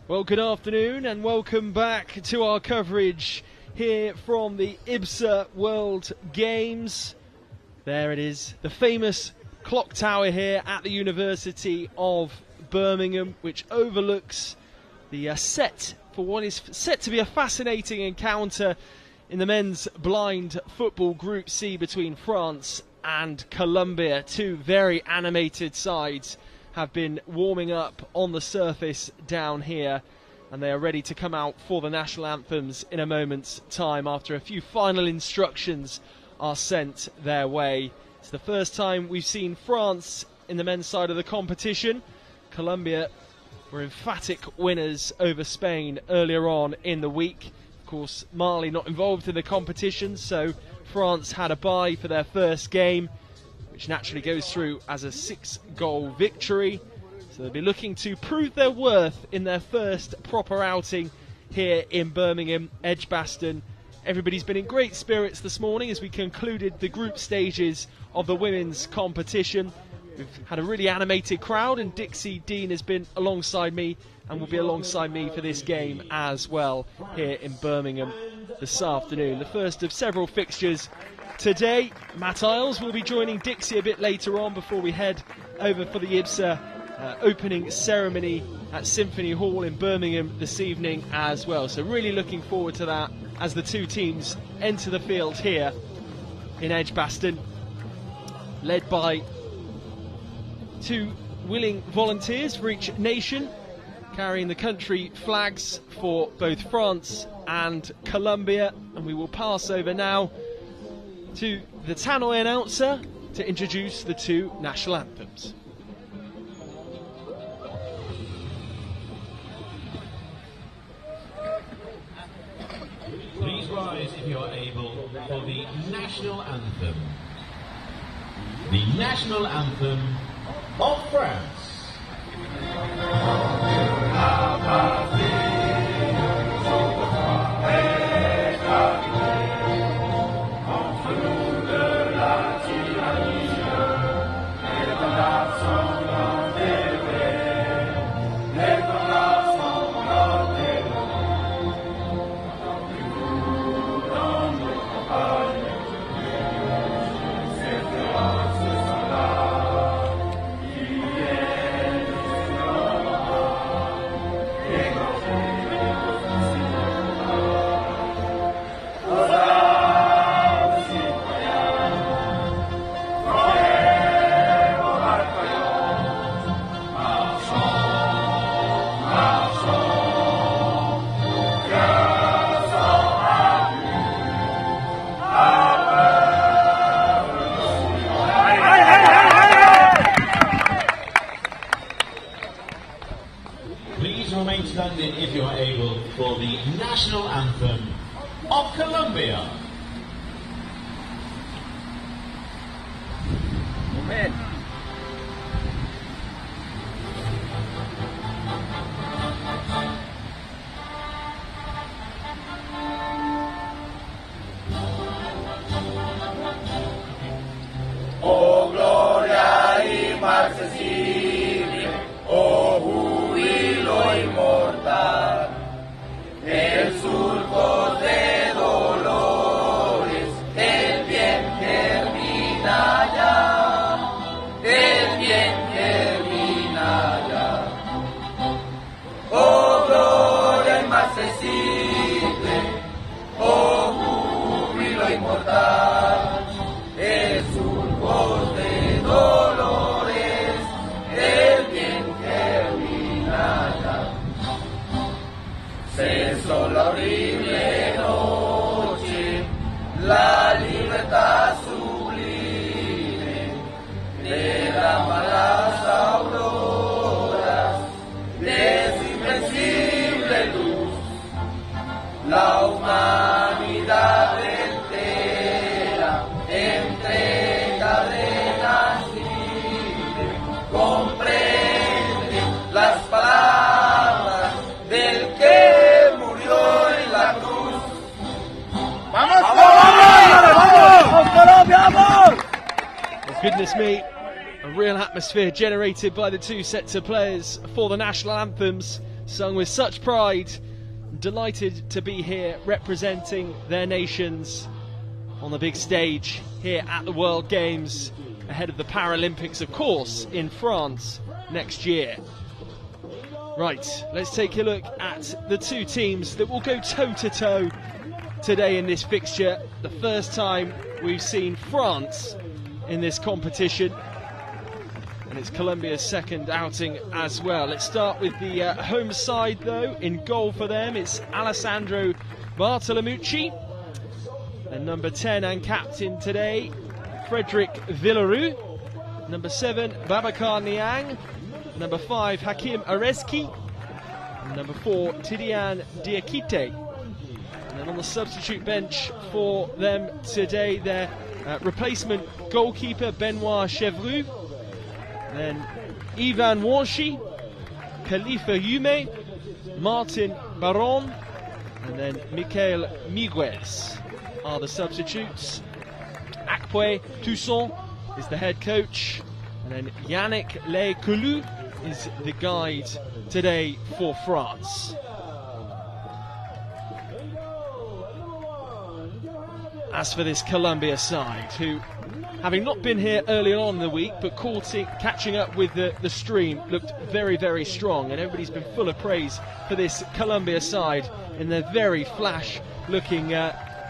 Well, good afternoon and welcome back to our coverage here from the IBSA World Games. There it is, the famous clock tower here at the University of Birmingham, which overlooks the set for what is set to be a fascinating encounter in the men's blind football Group C between France and Colombia. Two very animated sides have been warming up on the surface down here, and they are ready to come out for the national anthems in a moment's time after a few final instructions are sent their way. It's the first time we've seen France in the men's side of the competition. Colombia were emphatic winners over Spain earlier on in the week. Of course, Mali not involved in the competition, so France had a bye for their first game, which naturally goes through as a 6-goal victory. So they'll be looking to prove their worth in their first proper outing here in Birmingham, Edgbaston. Everybody's been in great spirits this morning as we concluded the group stages of the women's competition. We've had a really animated crowd, and Dixie Dean has been alongside me and will be alongside me for this game as well here in Birmingham this afternoon. The first of several fixtures today. Matt Isles will be joining Dixie a bit later on before we head over for the IBSA opening ceremony at Symphony Hall in Birmingham this evening as well. So really looking forward to that as the two teams enter the field here in Edgbaston, led by two willing volunteers for each nation, carrying the country flags for both France and Colombia. And we will pass over now to the Tannoy announcer to introduce the two national anthems. Please rise if you are able for the national anthem. The national anthem of France. Remain standing if you are able for the national anthem of Colombia. Amen. Oh, gloria inmarcesible, oh, júbilo inmortal, el surco de dolores, el bien germina ya, el bien germina ya. Oh, gloria inmarcesible, oh, júbilo inmortal, el surco de dolores, el bien germina ya. Cesó la horrible noche, la libertad sublime, derrama las auroras de su invencible luz, la humanidad entera entre cadenas libres comprende las palabras del que murió en la cruz. ¡Vamos, Colombia! ¡Vamos, Colombia! ¡Vamos! Well, goodness me, a real atmosphere generated by the two sets of players for the national anthems. sung with such pride. Delighted to be here representing their nations on the big stage here at the World Games, ahead of the Paralympics, of course, in France next year. Right, let's take a look at the two teams that will go toe-to-toe today in this fixture. The first time we've seen France in this competition, and it's Colombia's second outing as well. Let's start with the home side, though. In goal for them, it's Alessandro Bartolomucci. And number 10 and captain today, Frederic Villarue. Number 7, Babacar Niang. Number 5, Hakim Areski. And number 4, Tidiane Diakite. And then on the substitute bench for them today, their replacement goalkeeper, Benoit Chevroux. Then Ivan Wanshi, Khalifa Yume, Martin Baron, and then Michael Miguez are the substitutes. Akpwe Toussaint is the head coach, and then Yannick Lecoulou is the guide today for France. As for this Colombia side, who, having not been here early on in the week, but catching up with the stream, looked very, very strong, and everybody's been full of praise for this Colombia side in their very flash-looking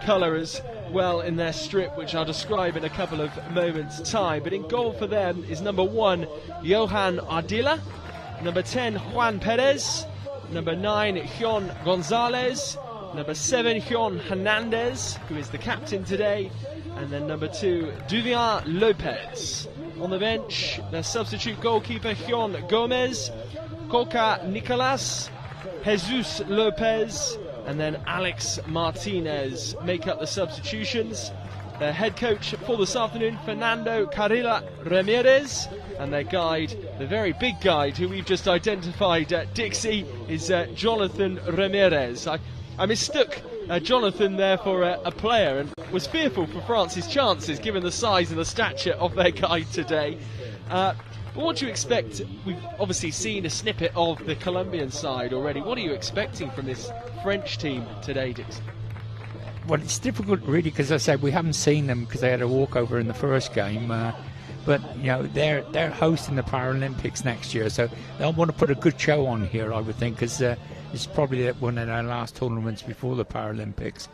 colour as well in their strip, which I'll describe in a couple of moments' time. But in goal for them is number 1, Johan Ardila, number 10, Juan Perez, number 9, Hion Gonzalez, number 7, Hion Hernandez, who is the captain today, and then number 2, Duvian Lopez. On the bench, their substitute goalkeeper, Hion Gomez, Coca Nicolas, Jesus Lopez, and then Alex Martinez make up the substitutions. Their head coach for this afternoon, Fernando Carrilla Ramirez, and their guide, the very big guide who we've just identified, Dixie, is Jonathan Ramirez. I mistook Jonathan there for a player and was fearful for France's chances given the size and the stature of their guide today. But what do you expect? We've obviously seen a snippet of the Colombian side already. What are you expecting from this French team today, Dixie? Well, it's difficult really, because I said we haven't seen them because they had a walkover in the first game. But you know, they're hosting the Paralympics next year, so they'll want to put a good show on here, I would think, because it's probably one of their last tournaments before the Paralympics.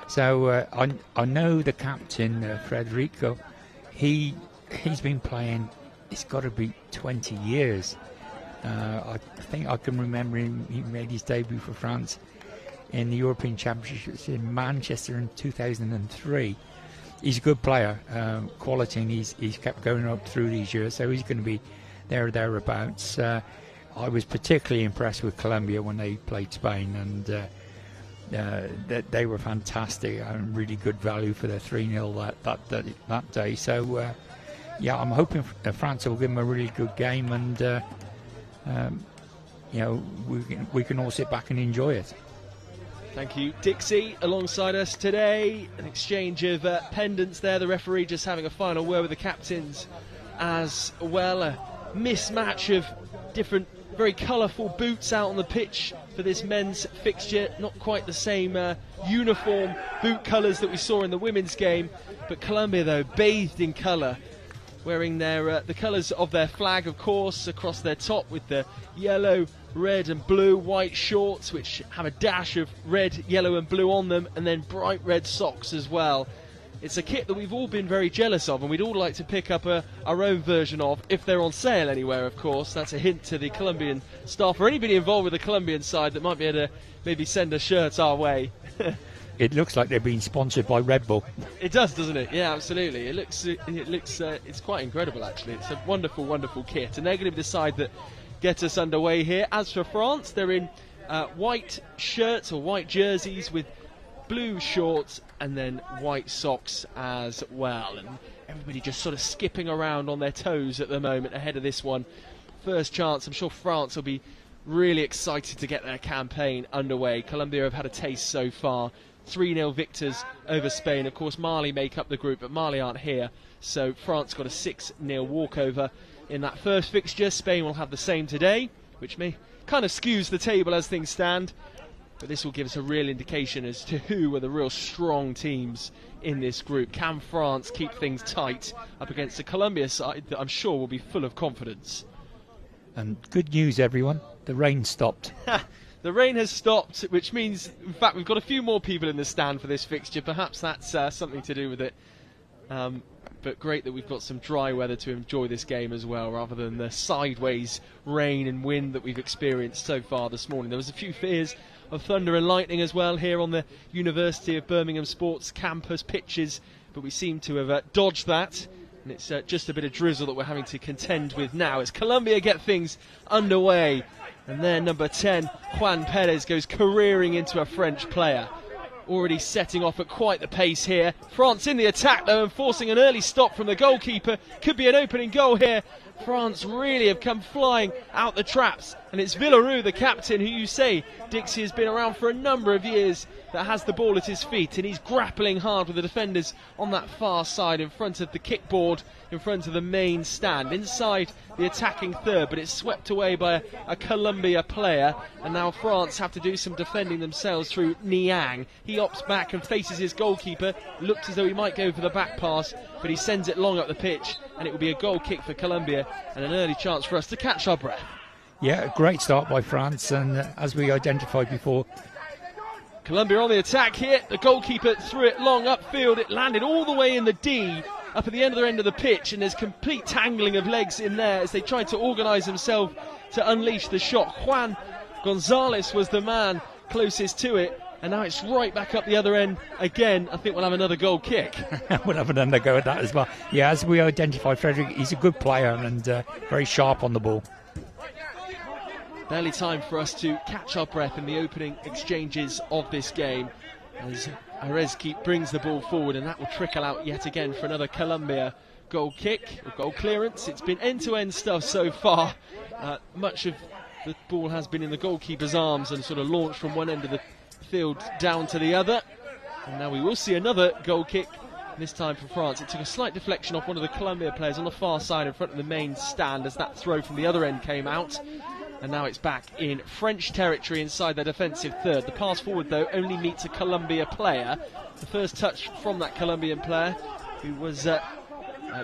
So I know the captain, Federico, he's been playing, it's got to be 20 years. I think I can remember him, he made his debut for France in the European Championships in Manchester in 2003. He's a good player, quality, and he's kept going up through these years, so he's going to be there or thereabouts. I was particularly impressed with Colombia when they played Spain, and they were fantastic and really good value for their 3-0 that day. So, yeah, I'm hoping France will give them a really good game, and you know, we can all sit back and enjoy it. Thank you, Dixie. Alongside us today, an exchange of pendants there. The referee just having a final word with the captains as well. A mismatch of different, very colourful boots out on the pitch for this men's fixture. Not quite the same uniform boot colours that we saw in the women's game, but Colombia, though, bathed in colour, wearing their the colours of their flag, of course, across their top with the yellow, red and blue, white shorts which have a dash of red, yellow and blue on them, and then bright red socks as well. It's a kit that we've all been very jealous of, and we'd all like to pick up our own version of, if they're on sale anywhere, of course. That's a hint to the Colombian staff, or anybody involved with the Colombian side that might be able to maybe send a shirt our way. It looks like they're being sponsored by Red Bull. It does, doesn't it? Yeah, absolutely. It looks it's quite incredible, actually. It's a wonderful, wonderful kit, and they're going to be the side that get us underway here. As for France, they're in white shirts or white jerseys with blue shorts and then white socks as well, and everybody just sort of skipping around on their toes at the moment ahead of this one. First chance, I'm sure France will be really excited to get their campaign underway. Colombia have had a taste so far. 3-0 victors over Spain. Of course, Mali make up the group, but Mali aren't here, so France got a 6-0 walkover in that first fixture. Spain will have the same today, which may kind of skews the table as things stand. But this will give us a real indication as to who are the real strong teams in this group. Can France keep things tight up against the Colombia side that I'm sure will be full of confidence? And good news, everyone, the rain stopped. The rain has stopped, which means, in fact, we've got a few more people in the stand for this fixture. Perhaps that's something to do with it. But great that we've got some dry weather to enjoy this game as well, rather than the sideways rain and wind that we've experienced so far this morning. There was a few fears of thunder and lightning as well here on the University of Birmingham Sports Campus pitches, but we seem to have dodged that, and it's just a bit of drizzle that we're having to contend with now as Colombia get things underway. And then number 10, Juan Perez, goes careering into a French player. Already setting off at quite the pace here. France in the attack though, and forcing an early stop from the goalkeeper. Could be an opening goal here. France really have come flying out the traps, and it's Villarreal, the captain, who you say, Dixie, has been around for a number of years, that has the ball at his feet, and he's grappling hard with the defenders on that far side in front of the kickboard, in front of the main stand, inside the attacking third, but it's swept away by a Colombia player, and now France have to do some defending themselves through Niang. He opts back and faces his goalkeeper, looks as though he might go for the back pass, but he sends it long up the pitch, and it will be a goal kick for Colombia, and an early chance for us to catch our breath. Yeah, a great start by France, and as we identified before, Colombia on the attack here. The goalkeeper threw it long upfield. It landed all the way in the D, up at the end of the pitch, and there's complete tangling of legs in there as they tried to organise themselves to unleash the shot. Juan Gonzalez was the man closest to it, and now it's right back up the other end again. I think we'll have another goal kick. we'll have another go at that as well. Yeah, as we identified, Frederick, he's a good player and very sharp on the ball. Barely time for us to catch our breath in the opening exchanges of this game as Arezki brings the ball forward, and that will trickle out yet again for another Colombia goal kick or goal clearance. It's been end-to-end stuff so far. Much of the ball has been in the goalkeeper's arms and sort of launched from one end of the field down to the other. And now we will see another goal kick, this time for France. It took a slight deflection off one of the Colombia players on the far side in front of the main stand as that throw from the other end came out. And now it's back in French territory inside their defensive third. The pass forward, though, only meets a Colombia player. The first touch from that Colombian player, who was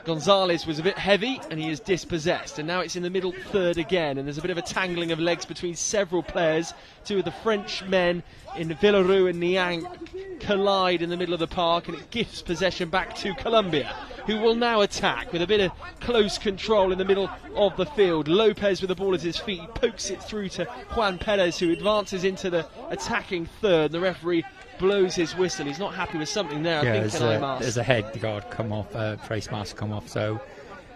Gonzalez, was a bit heavy, and he is dispossessed. And now it's in the middle third again, and there's a bit of a tangling of legs between several players. Two of the French men in Villarreal and Niang collide in the middle of the park, and it gives possession back to Colombia, who will now attack with a bit of close control in the middle of the field. Lopez with the ball at his feet, he pokes it through to Juan Perez, who advances into the attacking third. The referee blows his whistle. He's not happy with something there. I think there's a head guard come off, face mask come off, so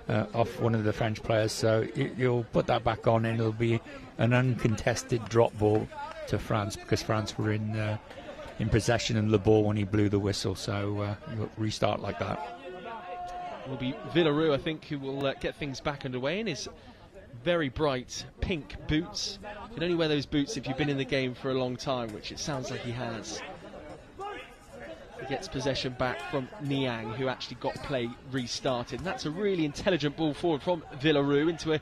off one of the French players. So you'll put that back on, and it'll be an uncontested drop ball to France, because France were in possession of the ball when he blew the whistle. So we'll restart like that. Will be Villarreal, I think, who will get things back underway in his very bright pink boots. You can only wear those boots if you've been in the game for a long time, which it sounds like he has. He gets possession back from Niang, who actually got play restarted. And that's a really intelligent ball forward from Villarreal into a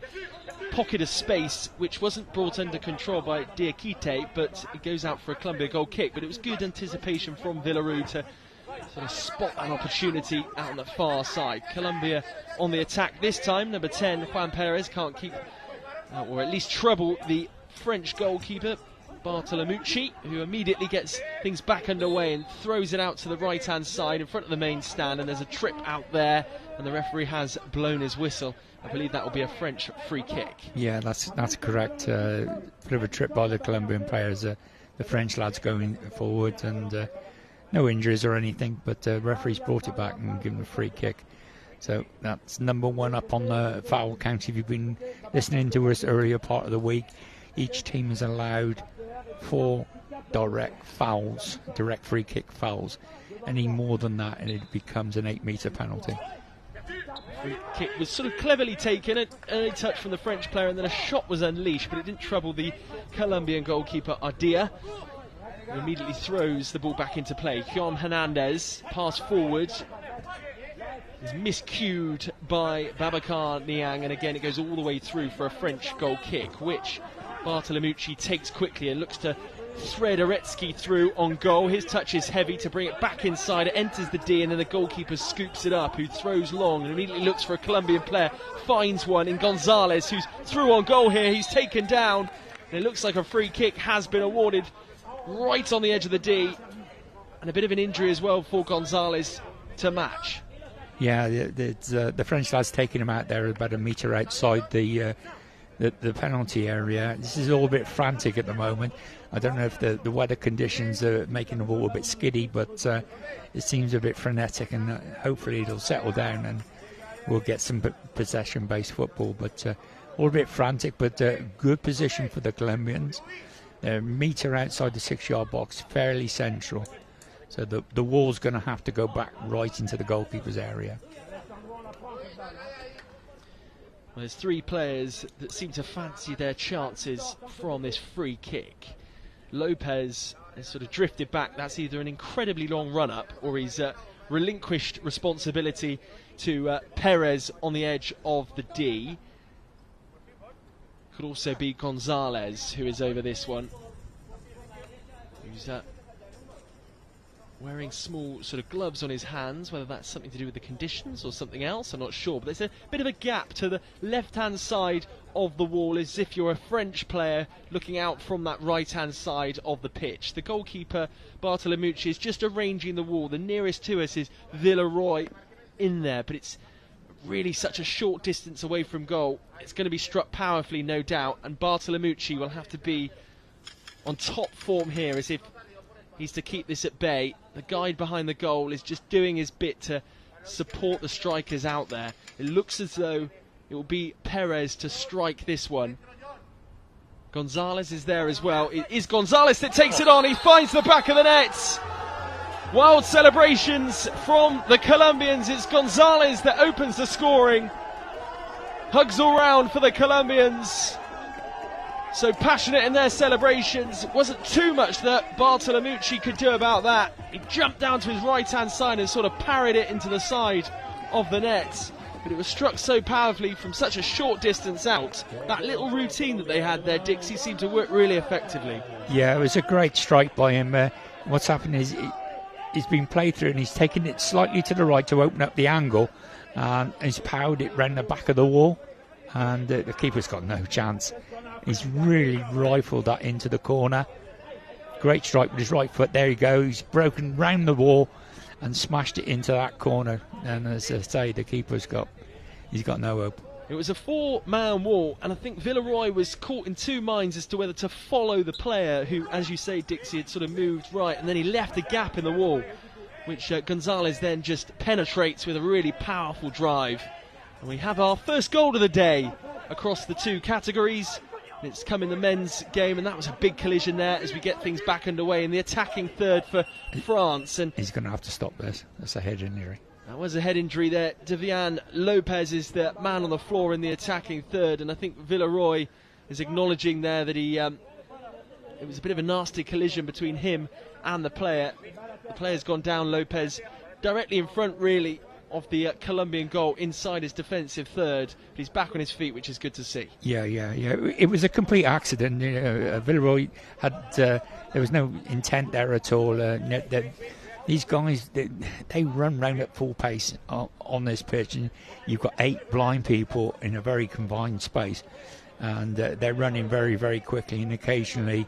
pocket of space which wasn't brought under control by Diakite, but it goes out for a Colombia goal kick. But it was good anticipation from Villarreal to sort of spot an opportunity out on the far side. Colombia on the attack this time. Number 10, Juan Perez, can't keep, or at least trouble the French goalkeeper, Bartolomucci, who immediately gets things back underway and throws it out to the right-hand side in front of the main stand, and there's a trip out there, and the referee has blown his whistle. I believe that will be a French free kick. Yeah, that's correct. Bit of a trip by the Colombian players. The French lads going forward, and no injuries or anything, but referees brought it back and given a free kick. So that's number one up on the foul count. If you've been listening to us earlier part of the week, each team is allowed 4 direct fouls, direct free kick fouls. Any more than that, and it becomes an 8-metre penalty. Free kick was sort of cleverly taken, an early touch from the French player, and then a shot was unleashed, but it didn't trouble the Colombian goalkeeper Ardia, who immediately throws the ball back into play. Juan Hernandez, pass forward, is miscued by Babacar Niang, and again it goes all the way through for a French goal kick, which Bartolomucci takes quickly and looks to thread Aretsky through on goal. His touch is heavy to bring it back inside. It enters the D, and then the goalkeeper scoops it up, who throws long and immediately looks for a Colombian player. Finds one in Gonzalez, who's through on goal here. He's taken down. And it looks like a free kick has been awarded right on the edge of the D. And a bit of an injury as well for Gonzalez to match. Yeah, the French lad's taking him out there about a metre outside the penalty area. This is all a bit frantic at the moment. I don't know if the weather conditions are making the ball a bit skiddy, but it seems a bit frenetic, and hopefully it'll settle down and we'll get some possession-based football. But all a bit frantic, but good position for the Colombians. They're a metre outside the 6-yard box, fairly central. So the wall's going to have to go back right into the goalkeeper's area. Well, there's 3 players that seem to fancy their chances from this free kick. Lopez has sort of drifted back. That's either an incredibly long run-up or he's relinquished responsibility to Perez on the edge of the D. Could also be Gonzalez, who is over this one. Who's wearing small sort of gloves on his hands, whether that's something to do with the conditions or something else, I'm not sure. But there's a bit of a gap to the left-hand side of the wall, as if you're a French player looking out from that right-hand side of the pitch. The goalkeeper, Bartolomucci, is just arranging the wall. The nearest to us is Villeroy in there, but it's really such a short distance away from goal. It's going to be struck powerfully, no doubt, and Bartolomucci will have to be on top form here, as if he's to keep this at bay. The guide behind the goal is just doing his bit to support the strikers out there. It looks as though it will be Perez to strike this one. Gonzalez is there as well. It is Gonzalez that takes it on. He finds the back of the net. Wild celebrations from the Colombians. It's Gonzalez that opens the scoring. Hugs all round for the Colombians. So passionate in their celebrations. Wasn't too much that Bartolomucci could do about that. He jumped down to his right-hand side and sort of parried it into the side of the net. But it was struck so powerfully from such a short distance out. That little routine that they had there, Dixie, seemed to work really effectively. Yeah, it was a great strike by him. What's happened is he's been played through and he's taken it slightly to the right to open up the angle. And he's powered it round the back of the wall. And the keeper's got no chance. He's really rifled that into the corner. Great strike with his right foot. There he goes. He's broken round the wall and smashed it into that corner. And as I say, the keeper's got no hope. It was a 4-man wall, and I think Villeroy was caught in 2 minds as to whether to follow the player who, as you say, Dixie, had sort of moved right, and then he left a gap in the wall, which Gonzalez then just penetrates with a really powerful drive. And we have our first goal of the day across the 2 categories. It's come in the men's game, and that was a big collision there as we get things back underway in the attacking third for France. And he's going to have to stop this. That's a head injury. That was a head injury there. Devian Lopez is the man on the floor in the attacking third, and I think Villeroy is acknowledging there that it was a bit of a nasty collision between him and the player. The player's gone down, Lopez, directly in front, really, of the Colombian goal inside his defensive third. But he's back on his feet, which is good to see. Yeah. It was a complete accident. Villeroy had there was no intent there at all. These guys, they run round at full pace on this pitch, and you've got 8 blind people in a very confined space, and they're running very, very quickly, and occasionally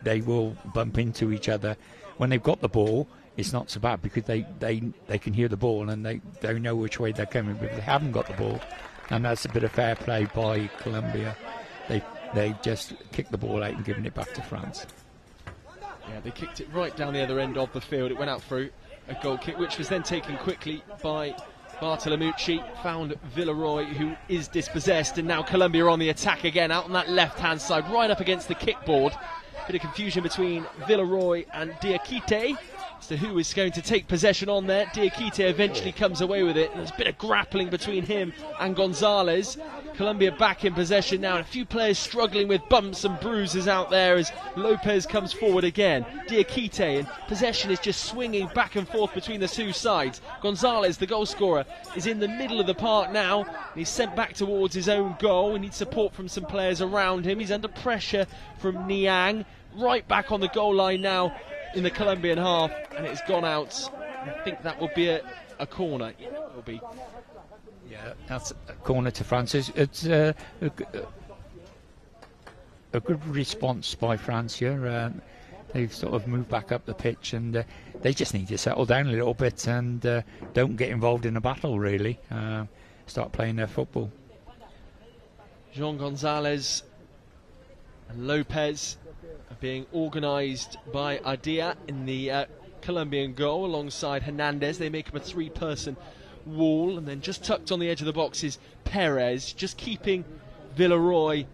they will bump into each other. When they've got the ball, it's not so bad because they can hear the ball and they know which way they're coming. But if they haven't got the ball, and that's a bit of fair play by Colombia, they just kicked the ball out and given it back to France. Yeah, they kicked it right down the other end of the field. It went out through a goal kick, which was then taken quickly by Bartolomucci. Found Villeroy, who is dispossessed, and now Colombia are on the attack again, out on that left-hand side, right up against the kickboard. Bit of confusion between Villeroy and Diakite. as to who is going to take possession on there. Diakite eventually comes away with it, and there's a bit of grappling between him and Gonzalez. Colombia back in possession now, and a few players struggling with bumps and bruises out there as Lopez comes forward again. Diakite, and possession is just swinging back and forth between the two sides. Gonzalez, the goal scorer, is in the middle of the park now. He's sent back towards his own goal. He needs support from some players around him. He's under pressure from Niang. Right back on the goal line now in the Colombian half, and it's gone out. I think that will be a corner. It will be. Yeah, that's a corner to France. It's a good response by France here. They've sort of moved back up the pitch, and they just need to settle down a little bit and don't get involved in a battle, really. Start playing their football. Jean Gonzalez and Lopez are being organised by Adia in the Colombian goal alongside Hernandez. They make up a three-person wall, and then just tucked on the edge of the box is Perez, just keeping Villeroy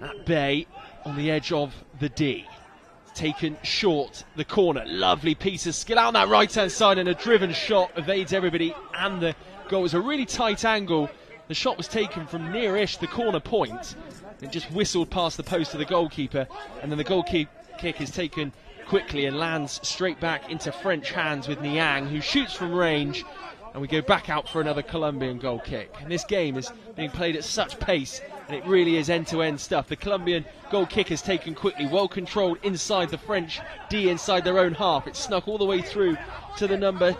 at bay on the edge of the D. Taken short, the corner, lovely piece of skill out on that right hand side, and a driven shot evades everybody, and the goal was a really tight angle. The shot was taken from near-ish the corner point. It just whistled past the post of the goalkeeper, and then the goal kick is taken quickly and lands straight back into French hands with Niang, who shoots from range, and we go back out for another Colombian goal kick. And this game is being played at such pace, and it really is end-to-end stuff. The Colombian goal kick is taken quickly, well controlled inside the French D, inside their own half. It's snuck all the way through to the number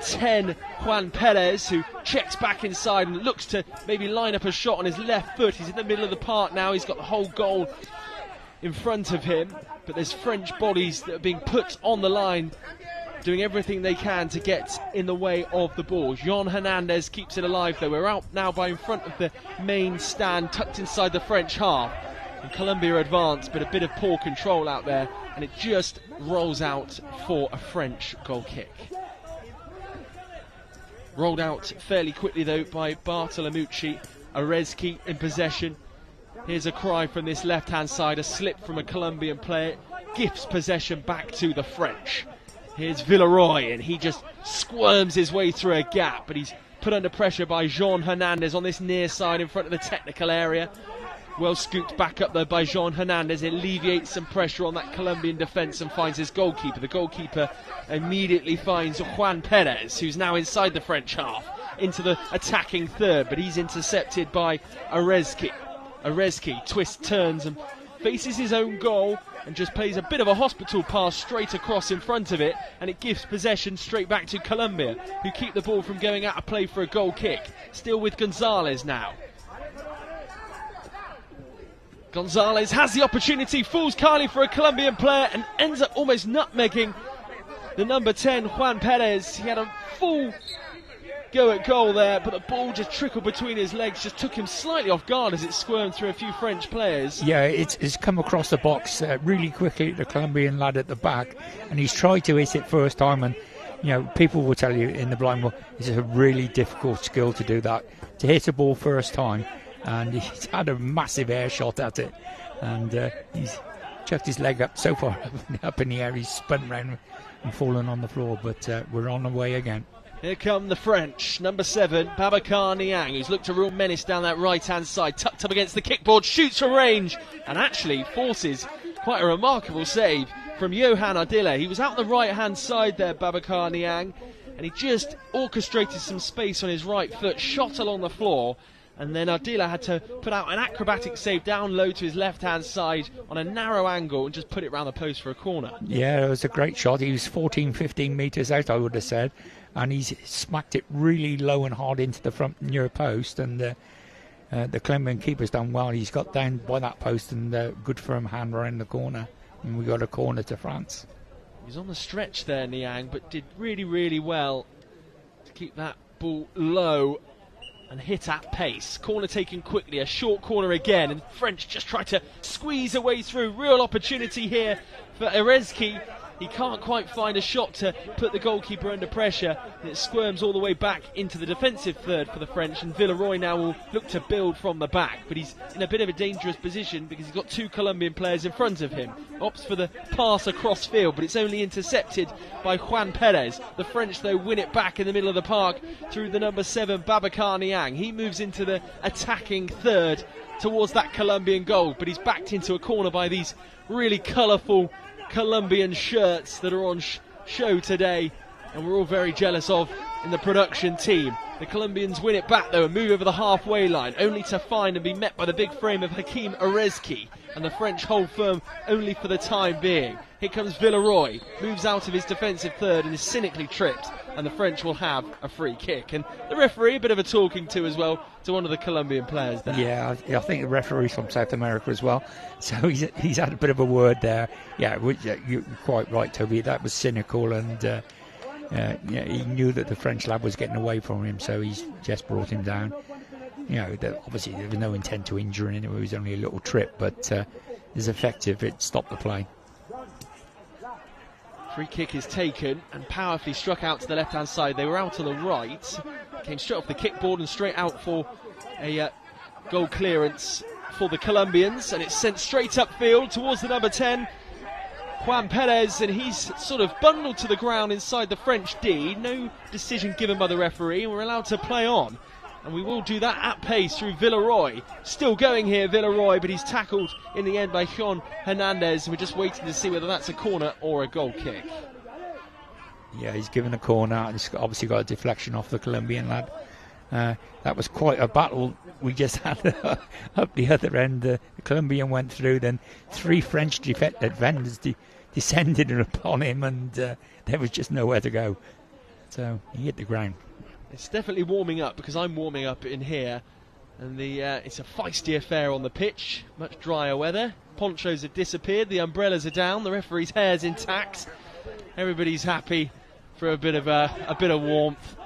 10, Juan Perez, who checks back inside and looks to maybe line up a shot on his left foot. He's in the middle of the park now. He's got the whole goal in front of him, but there's French bodies that are being put on the line, doing everything they can to get in the way of the ball. Jean Hernandez keeps it alive, though. We're out now by in front of the main stand, tucked inside the French half, and Colombia advance, but a bit of poor control out there, and it just rolls out for a French goal kick. Rolled out fairly quickly, though, by Bartolomucci. Arezki in possession. Here's a cry from this left-hand side, a slip from a Colombian player, gifts possession back to the French. Here's Villeroy, and he just squirms his way through a gap, but he's put under pressure by Jean Hernandez on this near side in front of the technical area. Well scooped back up though by Jean Hernandez. It alleviates some pressure on that Colombian defence and finds his goalkeeper. The goalkeeper immediately finds Juan Perez, who's now inside the French half, into the attacking third, but he's intercepted by Arezki. Arezki twists, turns and faces his own goal and just plays a bit of a hospital pass straight across in front of it, and it gives possession straight back to Colombia, who keep the ball from going out of play for a goal kick. Still with Gonzalez now. Gonzalez has the opportunity, falls kindly for a Colombian player and ends up almost nutmegging the number 10, Juan Perez. He had a full go at goal there, but the ball just trickled between his legs, just took him slightly off guard as it squirmed through a few French players. Yeah, it's come across the box really quickly, the Colombian lad at the back, and he's tried to hit it first time, and you know, people will tell you in the blind world it's a really difficult skill to do that, to hit a ball first time, and he's had a massive air shot at it, and he's chucked his leg up so far up in the air, he's spun round and fallen on the floor, but we're on the way again. Here come the French, number 7, Babacar Niang, who's looked a real menace down that right-hand side, tucked up against the kickboard, shoots from range, and actually forces quite a remarkable save from Johan Ardila. He was out the right-hand side there, Babacar Niang, and he just orchestrated some space on his right foot, shot along the floor, and then Ardila had to put out an acrobatic save down low to his left-hand side on a narrow angle and just put it round the post for a corner. Yeah, it was a great shot. He was 14, 15 metres out, I would have said, and he's smacked it really low and hard into the front near post, and the Colombian keeper's done well. He's got down by that post, and good firm hand around the corner, and we got a corner to France. He's on the stretch there, Niang, but did really, really well to keep that ball low and hit at pace. Corner taken quickly, a short corner again, and French just try to squeeze a way through. Real opportunity here for Arezki, he can't quite find a shot to put the goalkeeper under pressure. It squirms all the way back into the defensive third for the French, and Villeroy now will look to build from the back, but he's in a bit of a dangerous position because he's got two Colombian players in front of him. Opts for the pass across field, but it's only intercepted by Juan Perez. The French, though, win it back in the middle of the park through the number 7, Babacar Niang. He moves into the attacking third towards that Colombian goal, but he's backed into a corner by these really colourful Colombian shirts that are on show today, and we're all very jealous of in the production team. The Colombians win it back, though, and move over the halfway line, only to find and be met by the big frame of Hakim Arezki, and the French hold firm only for the time being. Here comes Villeroy, moves out of his defensive third and is cynically tripped, and the French will have a free kick. And the referee, a bit of a talking to as well to one of the Colombian players there. Yeah, I think the referee's from South America as well, so he's had a bit of a word there. Yeah, you're quite right, Toby. That was cynical, and he knew that the French lad was getting away from him, so he's just brought him down. Obviously there was no intent to injure him, it was only a little trip, but it was effective. It stopped the play. Free kick is taken and powerfully struck out to the left-hand side. They were out to the right, came straight off the kickboard and straight out for a goal clearance for the Colombians, and it's sent straight upfield towards the number 10, Juan Perez, and he's sort of bundled to the ground inside the French D. No decision given by the referee, and we're allowed to play on. And we will do that at pace through Villeroy. Still going here, Villeroy, but he's tackled in the end by John Hernandez. We're just waiting to see whether that's a corner or a goal kick. Yeah, he's given a corner, and he's obviously got a deflection off the Colombian lad. That was quite a battle we just had up the other end. The Colombian went through, then 3 French defenders descended upon him, and there was just nowhere to go. So he hit the ground. It's definitely warming up, because I'm warming up in here, and it's a feisty affair on the pitch. Much drier weather. Ponchos have disappeared, the umbrellas are down, the referee's hair's intact. Everybody's happy for a bit of warmth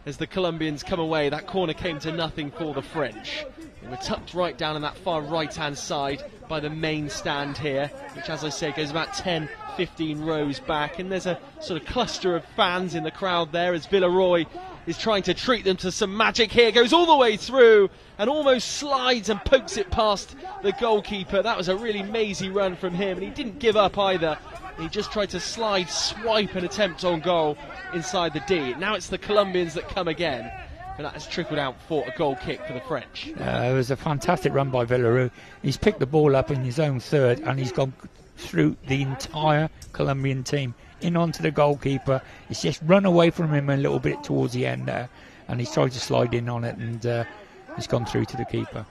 as the Colombians come away. That corner came to nothing for the French. They were tucked right down on that far right-hand side by the main stand here, which, as I say, goes about 10-15 rows back, and there's a sort of cluster of fans in the crowd there as Villeroy is trying to treat them to some magic here. Goes all the way through and almost slides and pokes it past the goalkeeper. That was a really mazy run from him, and he didn't give up either. He just tried to slide, swipe an attempt on goal inside the D. Now it's the Colombians that come again, but that has trickled out for a goal kick for the French. It was a fantastic run by Villeroy. He's picked the ball up in his own third, and he's gone through the entire Colombian team in onto the goalkeeper. He's just run away from him a little bit towards the end there, and he's tried to slide in on it, and he's gone through to the keeper.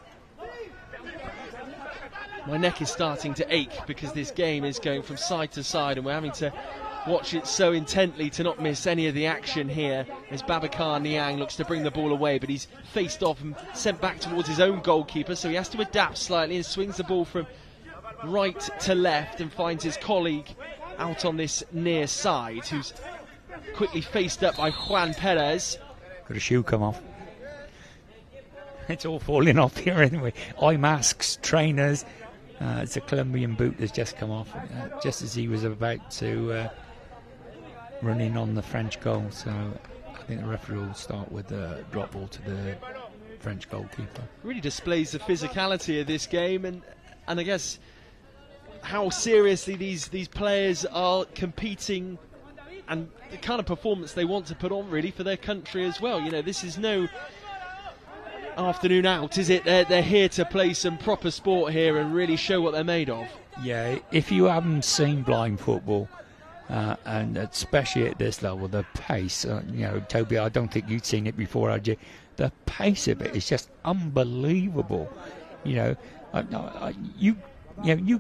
My neck is starting to ache because this game is going from side to side, and we're having to watch it so intently to not miss any of the action here as Babacar Niang looks to bring the ball away, but he's faced off and sent back towards his own goalkeeper, so he has to adapt slightly and swings the ball from right to left and finds his colleague out on this near side, who's quickly faced up by Juan Perez. Got a shoe come off. It's all falling off here anyway. Eye masks, trainers. It's a Colombian boot that's just come off, just as he was about to run in on the French goal. So I think the referee will start with a drop ball to the French goalkeeper. Really displays the physicality of this game, and I guess how seriously these players are competing, and the kind of performance they want to put on really for their country as well. You know, this is no afternoon out, is it? They're here to play some proper sport here and really show what they're made of. Yeah, if you haven't seen blind football, and especially at this level, the pace, Toby, I don't think you'd seen it before, had you? The pace of it is just unbelievable. You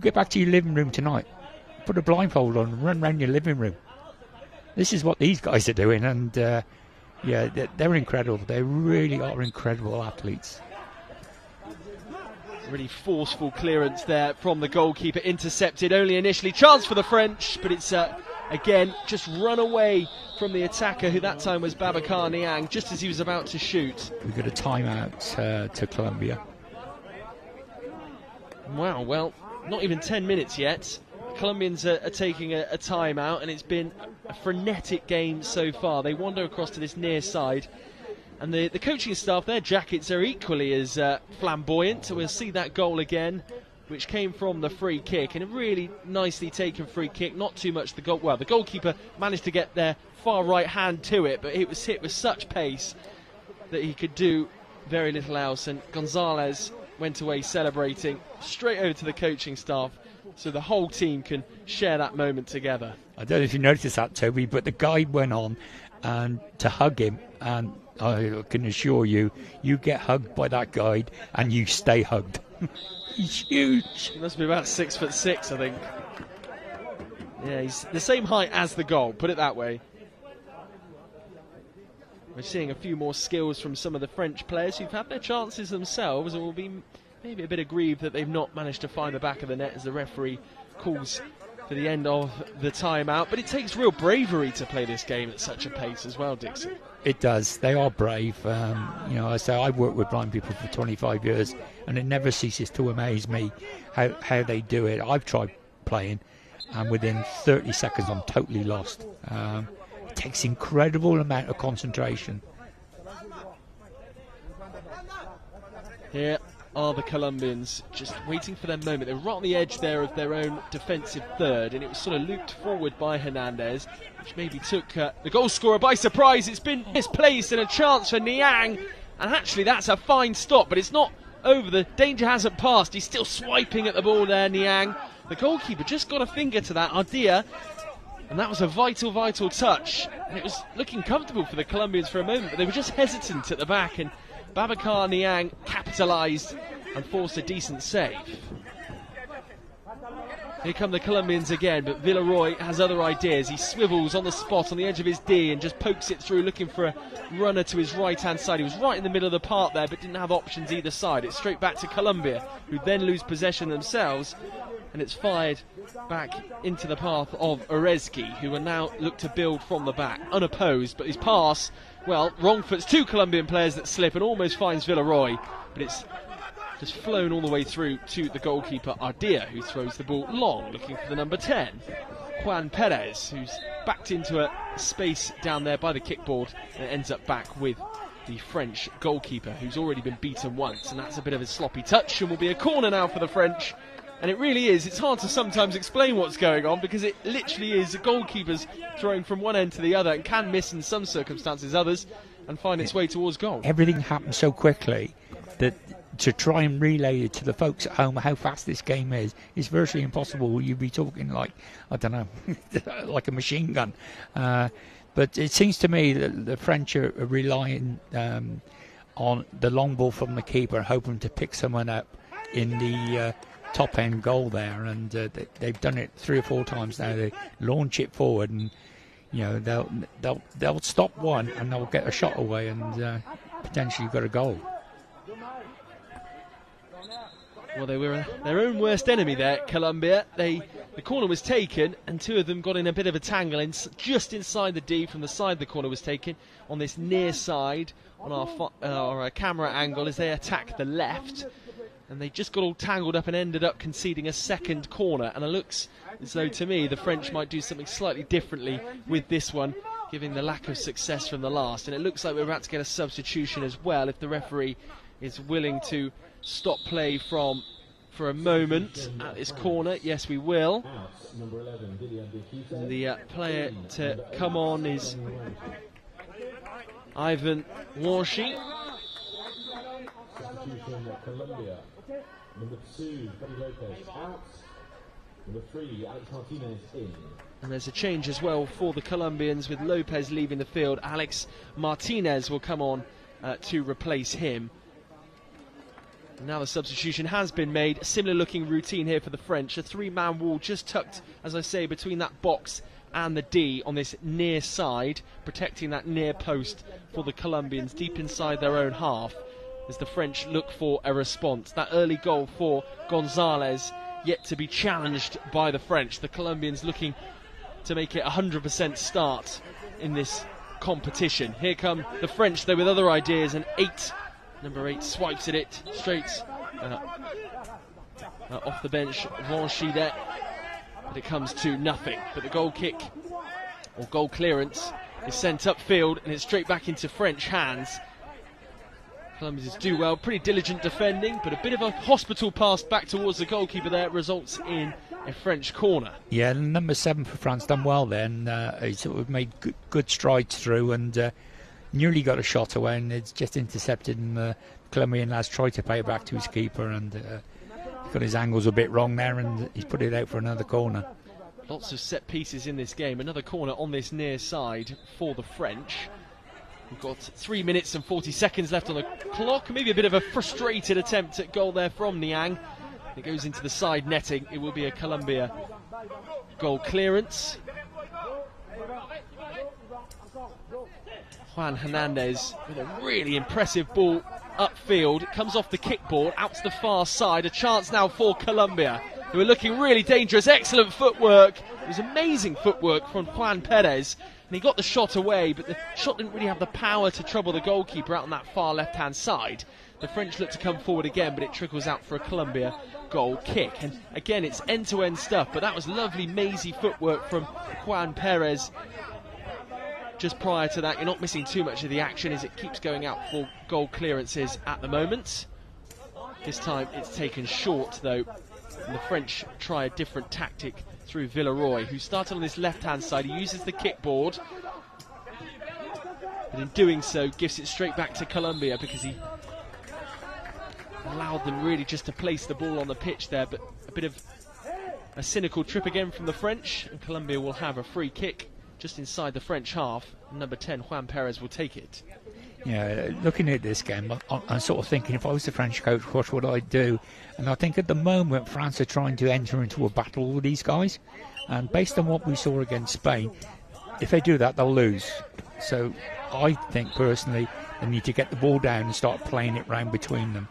get back to your living room tonight, put a blindfold on and run around your living room. This is what these guys are doing, and they're incredible. They really are incredible athletes. Really forceful clearance there from the goalkeeper, intercepted only initially. Chance for the French, but it's again just run away from the attacker, who that time was Babacar Niang, just as he was about to shoot. We've got a timeout to Colombia. Wow, well, not even 10 minutes yet. Colombians are taking a timeout, and it's been a frenetic game so far. They wander across to this near side, and the coaching staff, their jackets are equally as flamboyant. We'll see that goal again, which came from the free kick, and a really nicely taken free kick. Not too much the goal. Well, the goalkeeper managed to get their far right hand to it, but it was hit with such pace that he could do very little else. And Gonzalez went away celebrating, straight over to the coaching staff, so the whole team can share that moment together. I don't know if you noticed that, Toby, but the guide went on and to hug him, and I can assure you, you get hugged by that guide and you stay hugged. He's huge. He must be about 6'6", I think. Yeah, he's the same height as the goal, put it that way. We're seeing a few more skills from some of the French players who've had their chances themselves, and will be maybe a bit aggrieved that they've not managed to find the back of the net as the referee calls for the end of the timeout. But it takes real bravery to play this game at such a pace as well, Dixon. It does. They are brave. You know, I've worked with blind people for 25 years, and it never ceases to amaze me how they do it. I've tried playing, and within 30 seconds I'm totally lost. It takes incredible amount of concentration. Here are the Colombians just waiting for their moment. They're right on the edge there of their own defensive third, and it was sort of looped forward by Hernandez, which maybe took the goal scorer by surprise. It's been misplaced, and a chance for Niang, and actually that's a fine stop, but it's not over. The danger hasn't passed. He's still swiping at the ball there, Niang. The goalkeeper just got a finger to that, Ardea, and that was a vital touch. And it was looking comfortable for the Colombians for a moment, but they were just hesitant at the back, and Babacar Niang capitalised and forced a decent save. Here come the Colombians again, but Villeroy has other ideas. He swivels on the spot on the edge of his D and just pokes it through, looking for a runner to his right-hand side. He was right in the middle of the park there, but didn't have options either side. It's straight back to Colombia, who then lose possession themselves, and it's fired back into the path of Orezki, who will now look to build from the back, unopposed, but his pass, well, wrong foot. It's two Colombian players that slip and almost finds Villeroy, but it's just flown all the way through to the goalkeeper Ardea, who throws the ball long, looking for the number 10, Juan Perez, who's backed into a space down there by the kickboard, and ends up back with the French goalkeeper, who's already been beaten once, and that's a bit of a sloppy touch, and will be a corner now for the French. And it really is, it's hard to sometimes explain what's going on, because it literally is the goalkeeper's throwing from one end to the other, and can miss in some circumstances, others, and find its way towards goal. Everything happens so quickly that to try and relay it to the folks at home how fast this game is virtually impossible. You'd be talking like, I don't know, like a machine gun. But it seems to me that the French are relying on the long ball from the keeper, hoping to pick someone up in the top end goal there, and they've done it 3 or 4 times now. They launch it forward, and you know they'll stop one and they'll get a shot away, and potentially got a goal. Well, they were their own worst enemy there, Colombia. The corner was taken, and 2 of them got in a bit of a tangle just inside the D from the side the corner was taken, on this near side on our camera angle as they attack the left. And they just got all tangled up and ended up conceding a second corner. And it looks as though, to me, the French might do something slightly differently with this one, given the lack of success from the last. And it looks like we're about to get a substitution as well, if the referee is willing to stop play for a moment at this corner. Yes, we will. The player to come on is Ivan Wanshi. Colombia. Number 2, Freddie Lopez out. Number 3, Alex Martinez in. And there's a change as well for the Colombians, with Lopez leaving the field. Alex Martinez will come on to replace him. And now the substitution has been made. A similar looking routine here for the French. A 3-man wall just tucked, as I say, between that box and the D on this near side, protecting that near post for the Colombians deep inside their own half, as the French look for a response. That early goal for Gonzalez yet to be challenged by the French. The Colombians looking to make it 100% start in this competition. Here come the French, though, with other ideas, and number 8 swipes at it straight off the bench. Vanchi there but it comes to nothing. But the goal kick, or goal clearance, is sent upfield, and it's straight back into French hands. Colombians do well, pretty diligent defending, but a bit of a hospital pass back towards the goalkeeper there results in a French corner. Yeah, number 7 for France done well then. He sort of made good strides through and nearly got a shot away, and it's just intercepted, and the Colombian lads tried to pay it back to his keeper, and he got his angles a bit wrong there, and he's put it out for another corner. Lots of set pieces in this game. Another corner on this near side for the French. We've got 3 minutes and 40 seconds left on the clock. Maybe a bit of a frustrated attempt at goal there from Niang. It goes into the side netting. It will be a Colombia goal clearance. Juan Hernandez with a really impressive ball upfield. It comes off the kickboard out to the far side. A chance now for Colombia, who are looking really dangerous. Excellent footwork. It was amazing footwork from Juan Perez. And he got the shot away, but the shot didn't really have the power to trouble the goalkeeper out on that far left-hand side. The French look to come forward again, but it trickles out for a Colombia goal kick. And again, it's end-to-end stuff, but that was lovely, mazy footwork from Juan Perez. Just prior to that, you're not missing too much of the action as it keeps going out for goal clearances at the moment. This time it's taken short, though, and the French try a different tactic through Villeroy, who started on this left-hand side. He uses the kickboard, but in doing so gives it straight back to Colombia because he allowed them really just to place the ball on the pitch there. But a bit of a cynical trip again from the French, and Colombia will have a free kick just inside the French half. Number 10, Juan Perez, will take it. Yeah, looking at this game, I'm sort of thinking, if I was the French coach, what would I do? And I think at the moment, France are trying to enter into a battle with these guys. And based on what we saw against Spain, if they do that, they'll lose. So I think, personally, they need to get the ball down and start playing it round between them.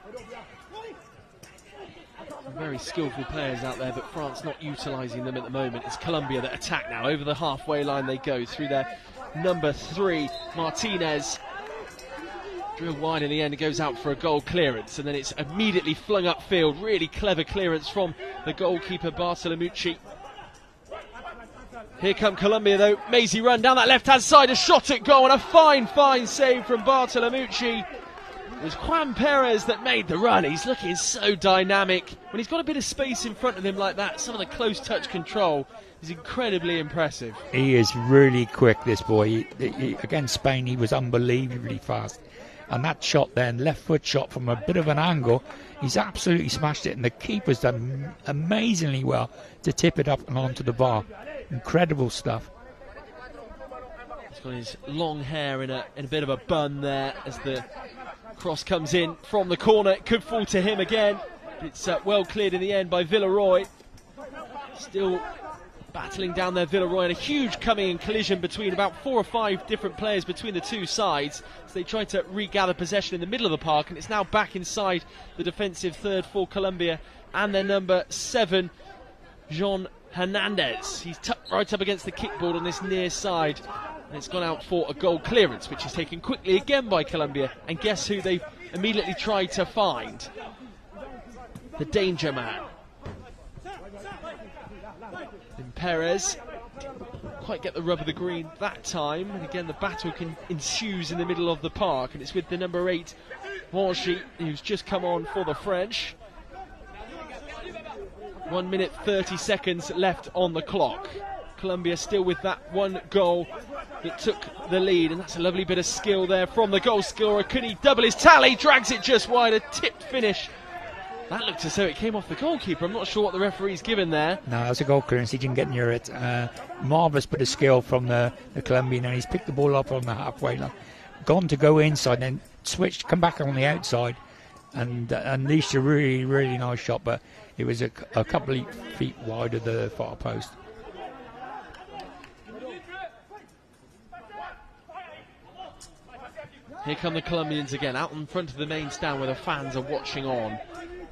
Very skillful players out there, but France not utilising them at the moment. It's Colombia that attack now. Over the halfway line they go through their number 3, Martinez. Drill wide in the end, it goes out for a goal clearance, and then it's immediately flung upfield. Really clever clearance from the goalkeeper Bartolomucci. Here come Colombia though, mazy run down that left-hand side, a shot at goal, and a fine save from Bartolomucci. It was Juan Perez that made the run. He's looking so dynamic. When he's got a bit of space in front of him like that, some of the close touch control is incredibly impressive. He is really quick, this boy. Against Spain, he was unbelievably fast. And that shot then, left foot shot from a bit of an angle, he's absolutely smashed it, and the keeper's done amazingly well to tip it up and onto the bar. Incredible stuff. He's got his long hair in a bit of a bun there as the cross comes in from the corner. It could fall to him again. It's well cleared in the end by Villeroy. Still battling down there, Villeroy, and a huge coming in collision between about 4 or 5 different players between the two sides as they try to regather possession in the middle of the park, and it's now back inside the defensive third for Colombia and their number 7, Jean Hernandez. He's tucked right up against the kickboard on this near side, and it's gone out for a goal clearance, which is taken quickly again by Colombia. And guess who they've immediately tried to find? The danger man. And Perez didn't quite get the rub of the green that time, and again the battle ensues in the middle of the park, and it's with the number 8, Vanchy, who's just come on for the French. 1 minute 30 seconds left on the clock. Colombia still with that one goal that took the lead, and that's a lovely bit of skill there from the goal scorer. Could he double his tally? Drags it just wide, a tipped finish. That looked as though it came off the goalkeeper. I'm not sure what the referee's given there. No, that's a goal clearance. He didn't get near it. Marvellous bit of skill from the Colombian, and he's picked the ball up on the halfway line, gone to go inside, then switched, come back on the outside, and unleashed a really nice shot, but it was a couple of feet wide of the far post. Here come the Colombians again, out in front of the main stand where the fans are watching on.